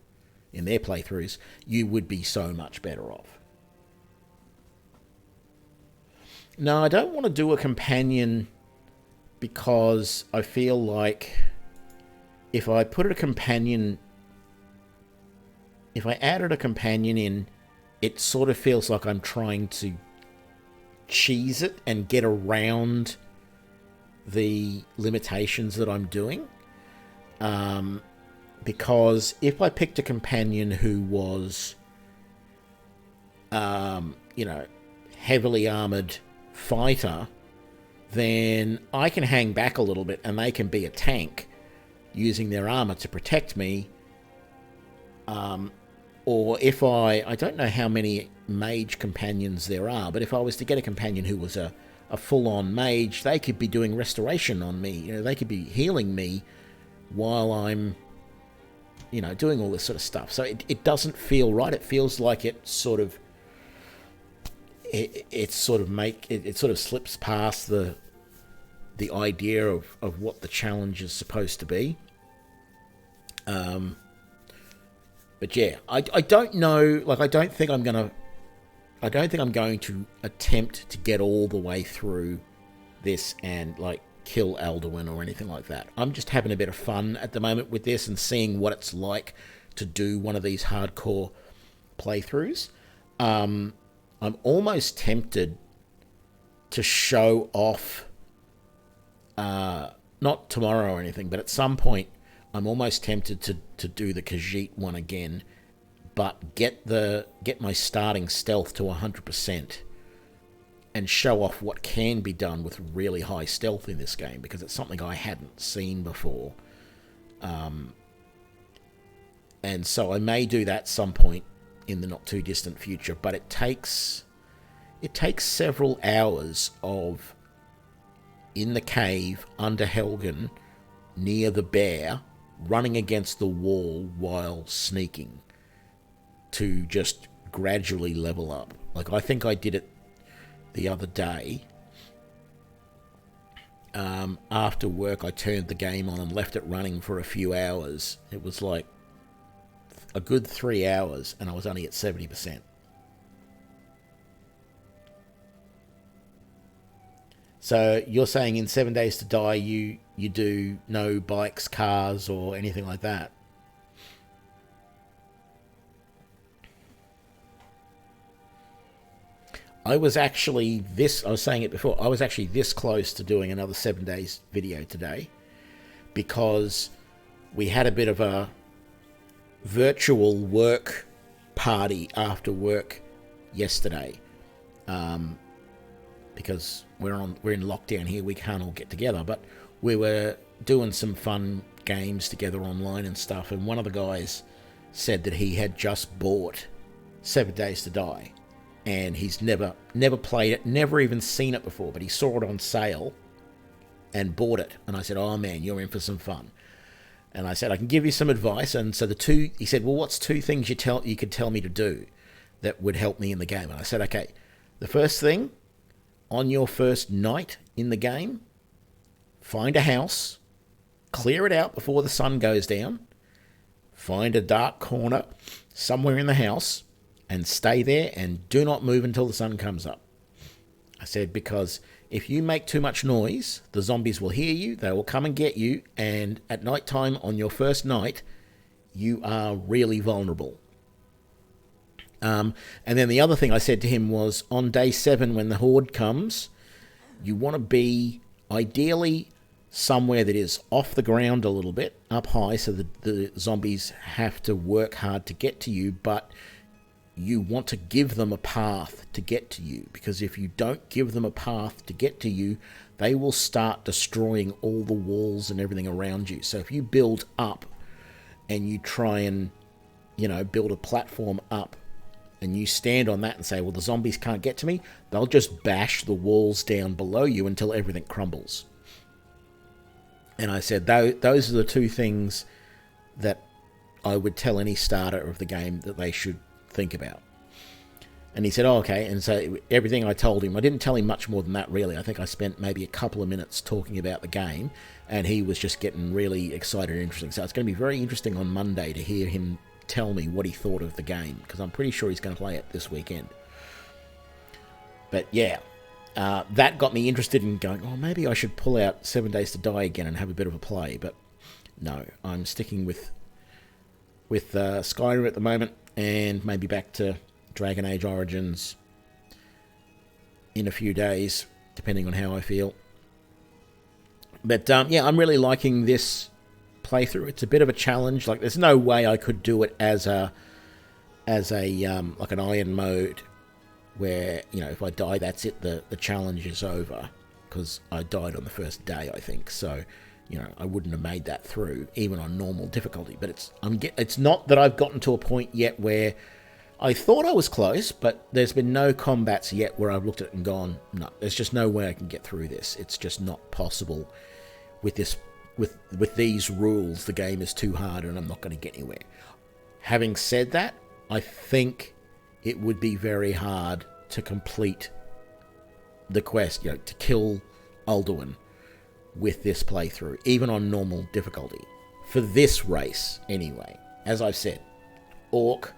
in their playthroughs, you would be so much better off. No, I don't want to do a companion because I feel like if I added a companion in, it sort of feels like I'm trying to cheese it and get around the limitations that I'm doing. Because if I picked a companion who was, you know, heavily armored fighter, then I can hang back a little bit and they can be a tank using their armor to protect me. Or if I don't know how many mage companions there are, but if I was to get a companion who was a full-on mage, they could be doing restoration on me. You know, they could be healing me while I'm, you know, doing all this sort of stuff. So it doesn't feel right. It feels like it sort of sort of slips past the idea of what the challenge is supposed to be. But yeah, I don't know. Like, I don't think I'm going to attempt to get all the way through this and like kill Alduin or anything like that. I'm just having a bit of fun at the moment with this and seeing what it's like to do one of these hardcore playthroughs. I'm almost tempted to show off, not tomorrow or anything, but at some point I'm almost tempted to do the Khajiit one again, but get my starting stealth to 100% and show off what can be done with really high stealth in this game, because it's something I hadn't seen before. And so I may do that some point in the not too distant future, but it takes several hours of in the cave under Helgen near the bear, running against the wall while sneaking to just gradually level up. Like, I think I did it the other day. After work, I turned the game on and left it running for a few hours. It was like a good 3 hours, and I was only at 70%. So you're saying in 7 Days to Die, you do no bikes, cars, or anything like that? I was saying it before, I was actually this close to doing another 7 Days video today, because we had a bit of a virtual work party after work yesterday, because we're in lockdown here, we can't all get together, but we were doing some fun games together online and stuff, and one of the guys said that he had just bought 7 Days to Die, and he's never played it, never even seen it before, but he saw it on sale and bought it. And I said, oh man, you're in for some fun. And I said, I can give you some advice. And so he said, well, what's 2 things you could tell me to do that would help me in the game? And I said, okay, the first thing, on your first night in the game, find a house, clear it out before the sun goes down, find a dark corner somewhere in the house, and stay there and do not move until the sun comes up. I said, because if you make too much noise, the zombies will hear you, they will come and get you, and at night time on your first night, you are really vulnerable. And then the other thing I said to him was, on day 7 when the horde comes, you want to be ideally somewhere that is off the ground a little bit, up high, so the zombies have to work hard to get to you, but you want to give them a path to get to you, because if you don't give them a path to get to you, they will start destroying all the walls and everything around you. So if you build up and you try and, build a platform up, and you stand on that and say, well, the zombies can't get to me, they'll just bash the walls down below you until everything crumbles. And I said, those are the two things that I would tell any starter of the game that they should think about. And he said, oh, okay. And so everything I told him, I didn't tell him much more than that, really. I think I spent maybe a couple of minutes talking about the game, and he was just getting really excited and interesting. So it's going to be very interesting on Monday to hear him tell me what he thought of the game, because I'm pretty sure he's going to play it this weekend. But yeah, that got me interested in going, oh, maybe I should pull out 7 Days to Die again and have a bit of a play. But no, I'm sticking with Skyrim at the moment, and maybe back to Dragon Age Origins in a few days, depending on how I feel. But yeah, I'm really liking this playthrough. It's a bit of a challenge. Like, there's no way I could do it as a like an iron mode, where if I die, that's it. The challenge is over, because I died on the first day, I think. So I wouldn't have made that through even on normal difficulty. But it's not that I've gotten to a point yet where I thought I was close, but there's been no combats yet where I've looked at it and gone, no, there's just no way I can get through this. It's just not possible with this. With these rules, the game is too hard and I'm not going to get anywhere. Having said that, I think it would be very hard to complete the quest, to kill Alduin with this playthrough, even on normal difficulty. For this race, anyway. As I've said, Orc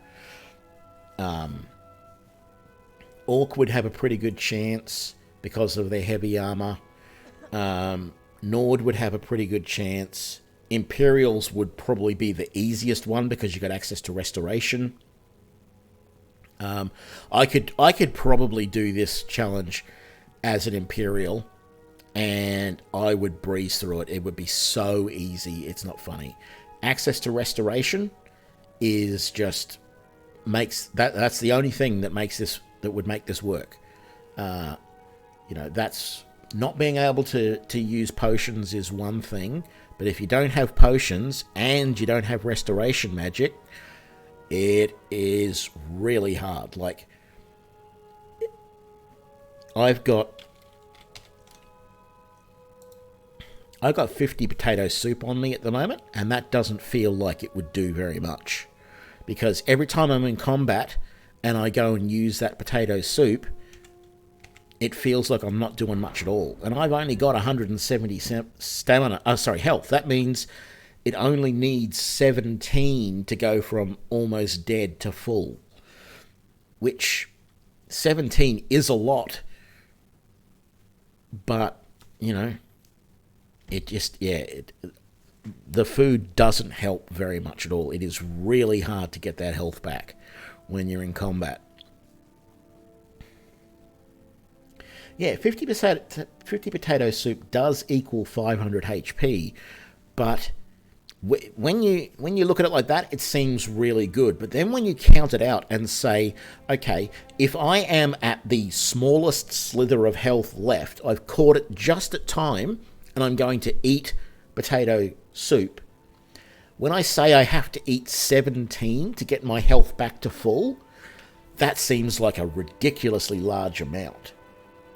would have a pretty good chance because of their heavy armor. Nord would have a pretty good chance. Imperials would probably be the easiest one because you got access to restoration. I could probably do this challenge as an Imperial, and I would breeze through it. It would be so easy. It's not funny. Access to restoration is just that's the only thing that would make this work. That's not being able to use potions is one thing, but if you don't have potions and you don't have restoration magic, it is really hard. Like, I've got 50 potato soup on me at the moment, and that doesn't feel like it would do very much, because every time I'm in combat and I go and use that potato soup, it feels like I'm not doing much at all. And I've only got 170 health. That means it only needs 17 to go from almost dead to full. Which, 17 is a lot. But, it just, the food doesn't help very much at all. It is really hard to get that health back when you're in combat. Yeah, 50 potato soup does equal 500 HP, but when you look at it like that, it seems really good. But then when you count it out and say, okay, if I am at the smallest slither of health left, I've caught it just at time, and I'm going to eat potato soup. When I say I have to eat 17 to get my health back to full, that seems like a ridiculously large amount.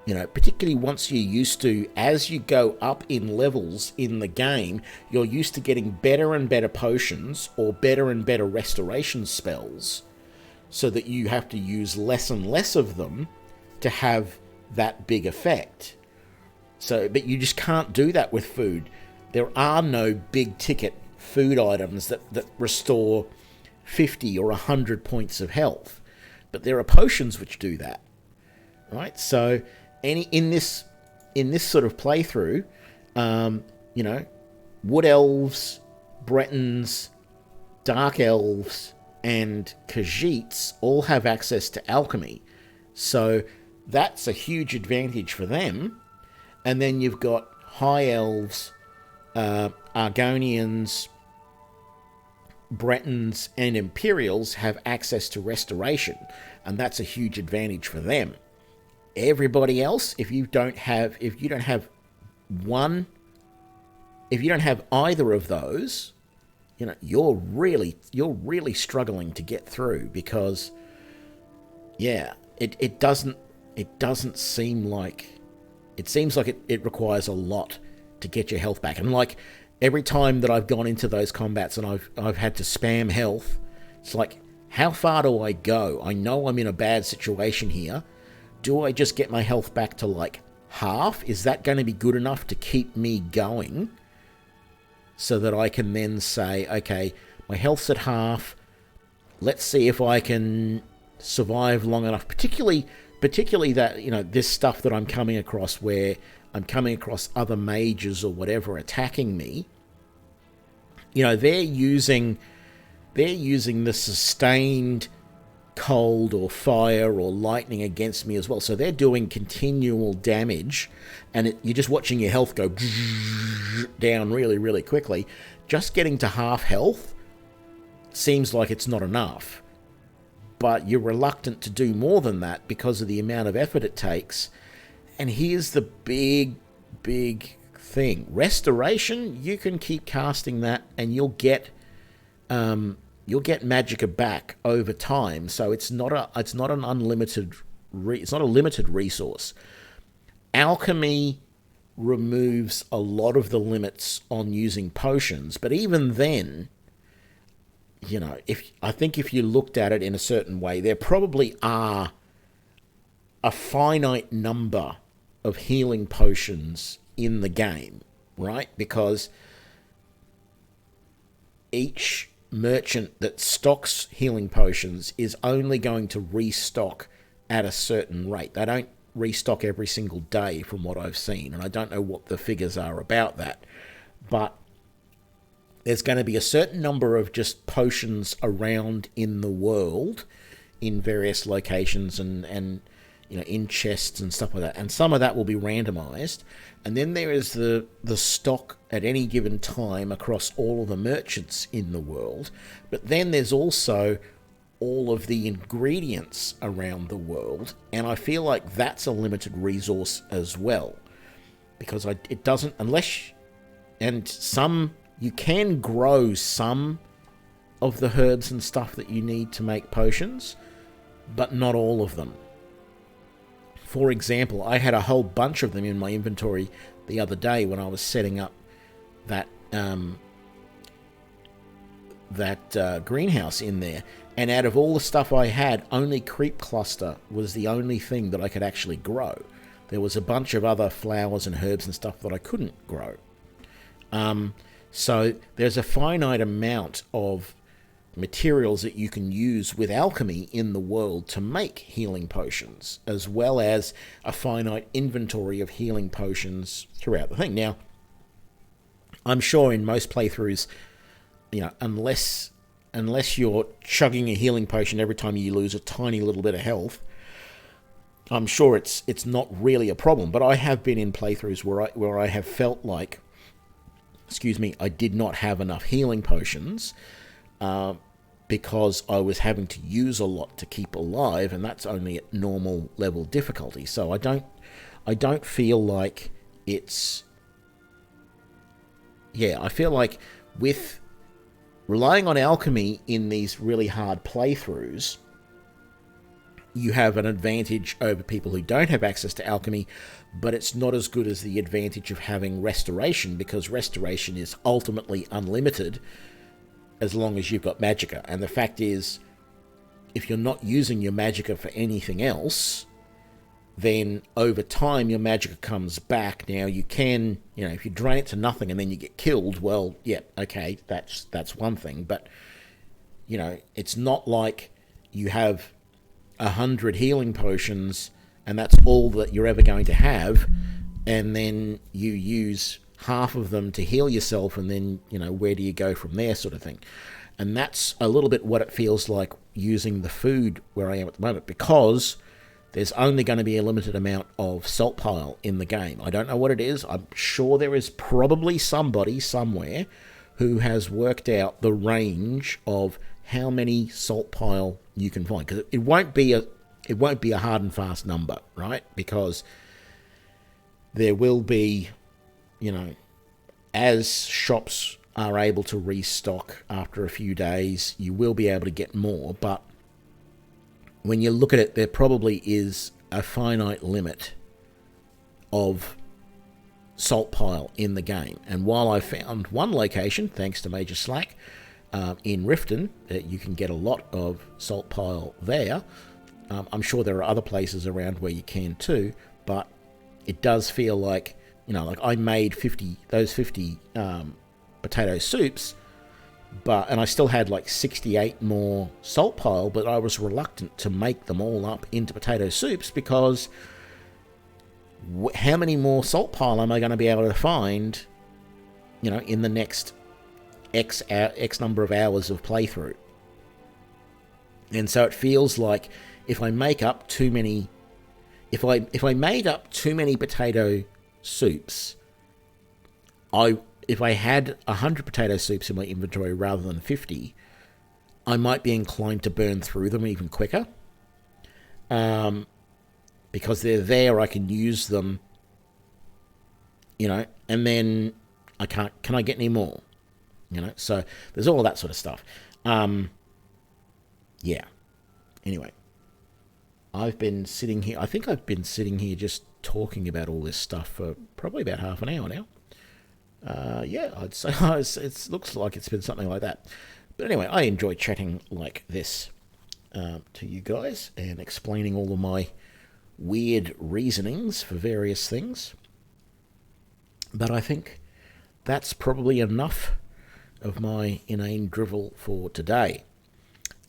Particularly once you're used to, as you go up in levels in the game, you're used to getting better and better potions or better and better restoration spells, so that you have to use less and less of them to have that big effect. But you just can't do that with food. There are no big ticket food items that restore 50 or 100 points of health. But there are potions which do that. Right? So in this sort of playthrough, Wood Elves, Bretons, Dark Elves, and Khajiits all have access to alchemy. So that's a huge advantage for them. And then you've got High Elves, Argonians, Bretons, and Imperials have access to restoration, and that's a huge advantage for them. Everybody else, if you don't have either of those, you're really struggling to get through, because it doesn't seem like it requires a lot to get your health back. And like every time that I've gone into those combats and I've had to spam health, it's like, how far do I go? I know I'm in a bad situation here. Do I just get my health back to like half? Is that going to be good enough to keep me going, so that I can then say, okay, my health's at half, let's see if I can survive long enough, particularly that, this stuff that I'm coming across, where I'm coming across other mages or whatever attacking me. They're using the sustained cold or fire or lightning against me as well. So they're doing continual damage, and you're just watching your health go down really, really quickly. Just getting to half health seems like it's not enough, but you're reluctant to do more than that because of the amount of effort it takes. And here's the big thing. Restoration, you can keep casting that and you'll get magicka back over time. So it's not a limited resource. Alchemy removes a lot of the limits on using potions, but even then, if you looked at it in a certain way, there probably are a finite number of healing potions in the game, right? Because each merchant that stocks healing potions is only going to restock at a certain rate. They don't restock every single day from what I've seen, and I don't know what the figures are about that, but there's going to be a certain number of just potions around in the world in various locations and in chests and stuff like that, and some of that will be randomized. And then there is the stock at any given time across all of the merchants in the world, but then there's also all of the ingredients around the world, and I feel like that's a limited resource as well, because it doesn't, unless, and some, you can grow some of the herbs and stuff that you need to make potions, but not all of them. For example, I had a whole bunch of them in my inventory the other day when I was setting up that greenhouse in there, and out of all the stuff I had, only creep cluster was the only thing that I could actually grow. There was a bunch of other flowers and herbs and stuff that I couldn't grow. So there's a finite amount of materials that you can use with alchemy in the world to make healing potions, as well as a finite inventory of healing potions throughout the thing. Now, I'm sure in most playthroughs, unless you're chugging a healing potion every time you lose a tiny little bit of health, I'm sure it's not really a problem. But I have been in playthroughs where I have felt like, I did not have enough healing potions, because I was having to use a lot to keep alive, and that's only at normal level difficulty. So I don't feel like it's... I feel like with relying on alchemy in these really hard playthroughs, you have an advantage over people who don't have access to alchemy, but it's not as good as the advantage of having restoration, because restoration is ultimately unlimited as long as you've got magicka. And the fact is, if you're not using your magicka for anything else, then over time your magicka comes back. Now you can, if you drain it to nothing and then you get killed, well, yeah, okay, that's one thing. But, it's not like you have 100 healing potions and that's all that you're ever going to have, and then you use half of them to heal yourself, and then, where do you go from there, sort of thing. And that's a little bit what it feels like using the food where I am at the moment, because there's only going to be a limited amount of salt pile in the game. I don't know what it is. I'm sure there is probably somebody somewhere who has worked out the range of how many salt pile you can find, because it won't be a hard and fast number, right? Because there will be, you know, as shops are able to restock after a few days, you will be able to get more, but when you look at it, there probably is a finite limit of salt pile in the game. And while I found one location, thanks to Major Slack, in Riften, you can get a lot of salt pile there. I'm sure there are other places around where you can too, but it does feel like, you know, like I made 50 potato soups, and I still had like 68 more salt pile, but I was reluctant to make them all up into potato soups because how many more salt pile am I going to be able to find, you know, in the next X number of hours of playthrough? And so it feels like if I make up too many, if I made up too many potato soups, if I had 100 potato soups in my inventory rather than 50, I might be inclined to burn through them even quicker. Because they're there, I can use them, you know, and then can I get any more? You know, so there's all that sort of stuff. Yeah. Anyway, I've been sitting here, I think I've been sitting here just talking about all this stuff for probably about half an hour now. Yeah, I'd say it looks like it's been something like that. But anyway, I enjoy chatting like this to you guys and explaining all of my weird reasonings for various things. But I think that's probably enough of my inane drivel for today.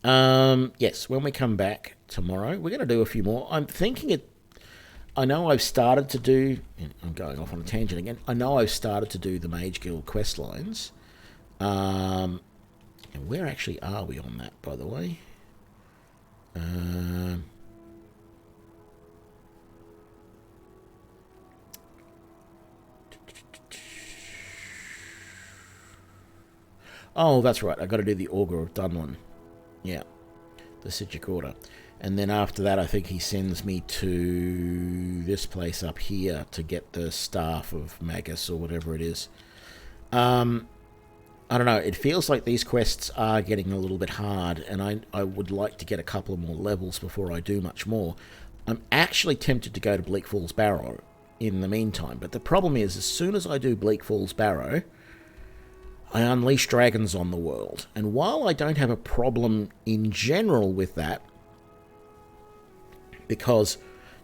Yes, when we come back tomorrow, we're going to do a few more. I'm thinking I know I've started to do, I'm going off on a tangent again, I know I've started to do the Mage Guild quest lines. And where actually are we on that, by the way? Oh, that's right, I've got to do the Augur of Dunlin. Yeah, the Sigic Order. And then after that, I think he sends me to this place up here to get the Staff of Magus or whatever it is. I don't know. It feels like these quests are getting a little bit hard, and I would like to get a couple of more levels before I do much more. I'm actually tempted to go to Bleak Falls Barrow in the meantime, but the problem is, as soon as I do Bleak Falls Barrow, I unleash dragons on the world. And while I don't have a problem in general with that, because,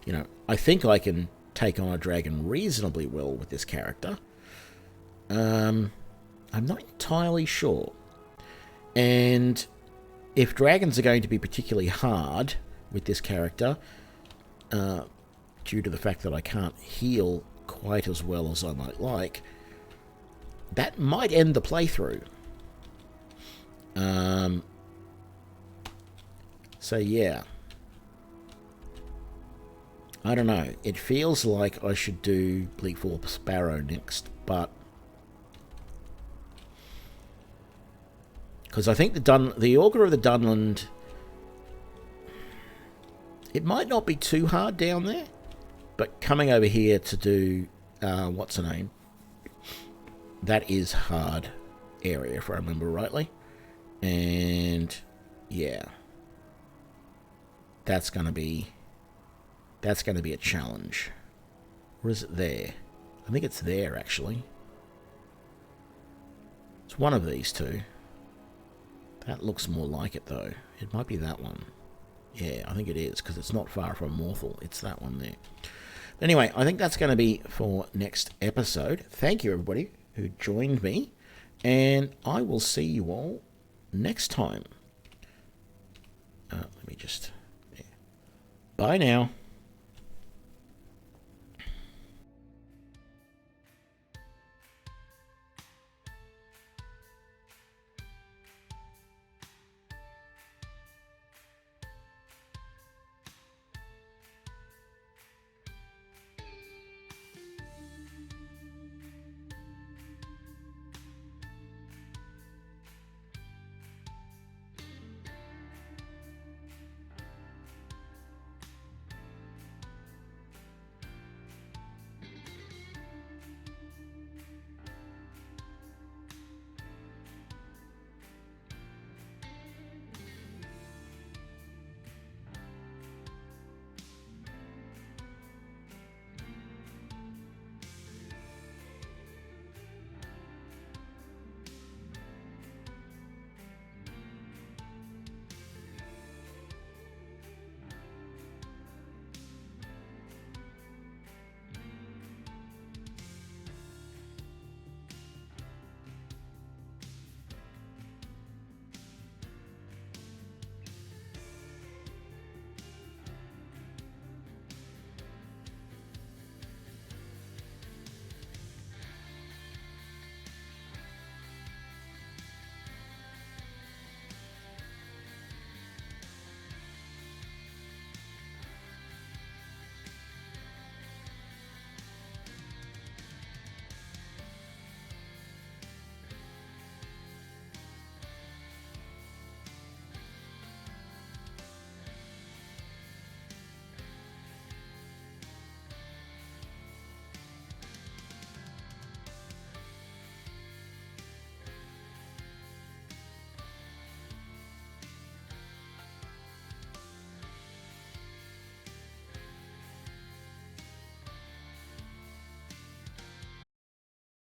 you know, I think I can take on a dragon reasonably well with this character, I'm not entirely sure. And if dragons are going to be particularly hard with this character, due to the fact that I can't heal quite as well as I might like, that might end the playthrough. So yeah. I don't know. It feels like I should do Bleak Falls Barrow next, but because I think the Augur of the Dunland, it might not be too hard down there, but coming over here to do what's her name, that is hard area if I remember rightly, and yeah, that's gonna be a challenge. Or is it there? I think it's there, actually. It's one of these two. That looks more like it, though. It might be that one. Yeah, I think it is, because it's not far from Morthal. It's that one there. Anyway, I think that's going to be for next episode. Thank you, everybody who joined me, and I will see you all next time. Let me just... Yeah. Bye now.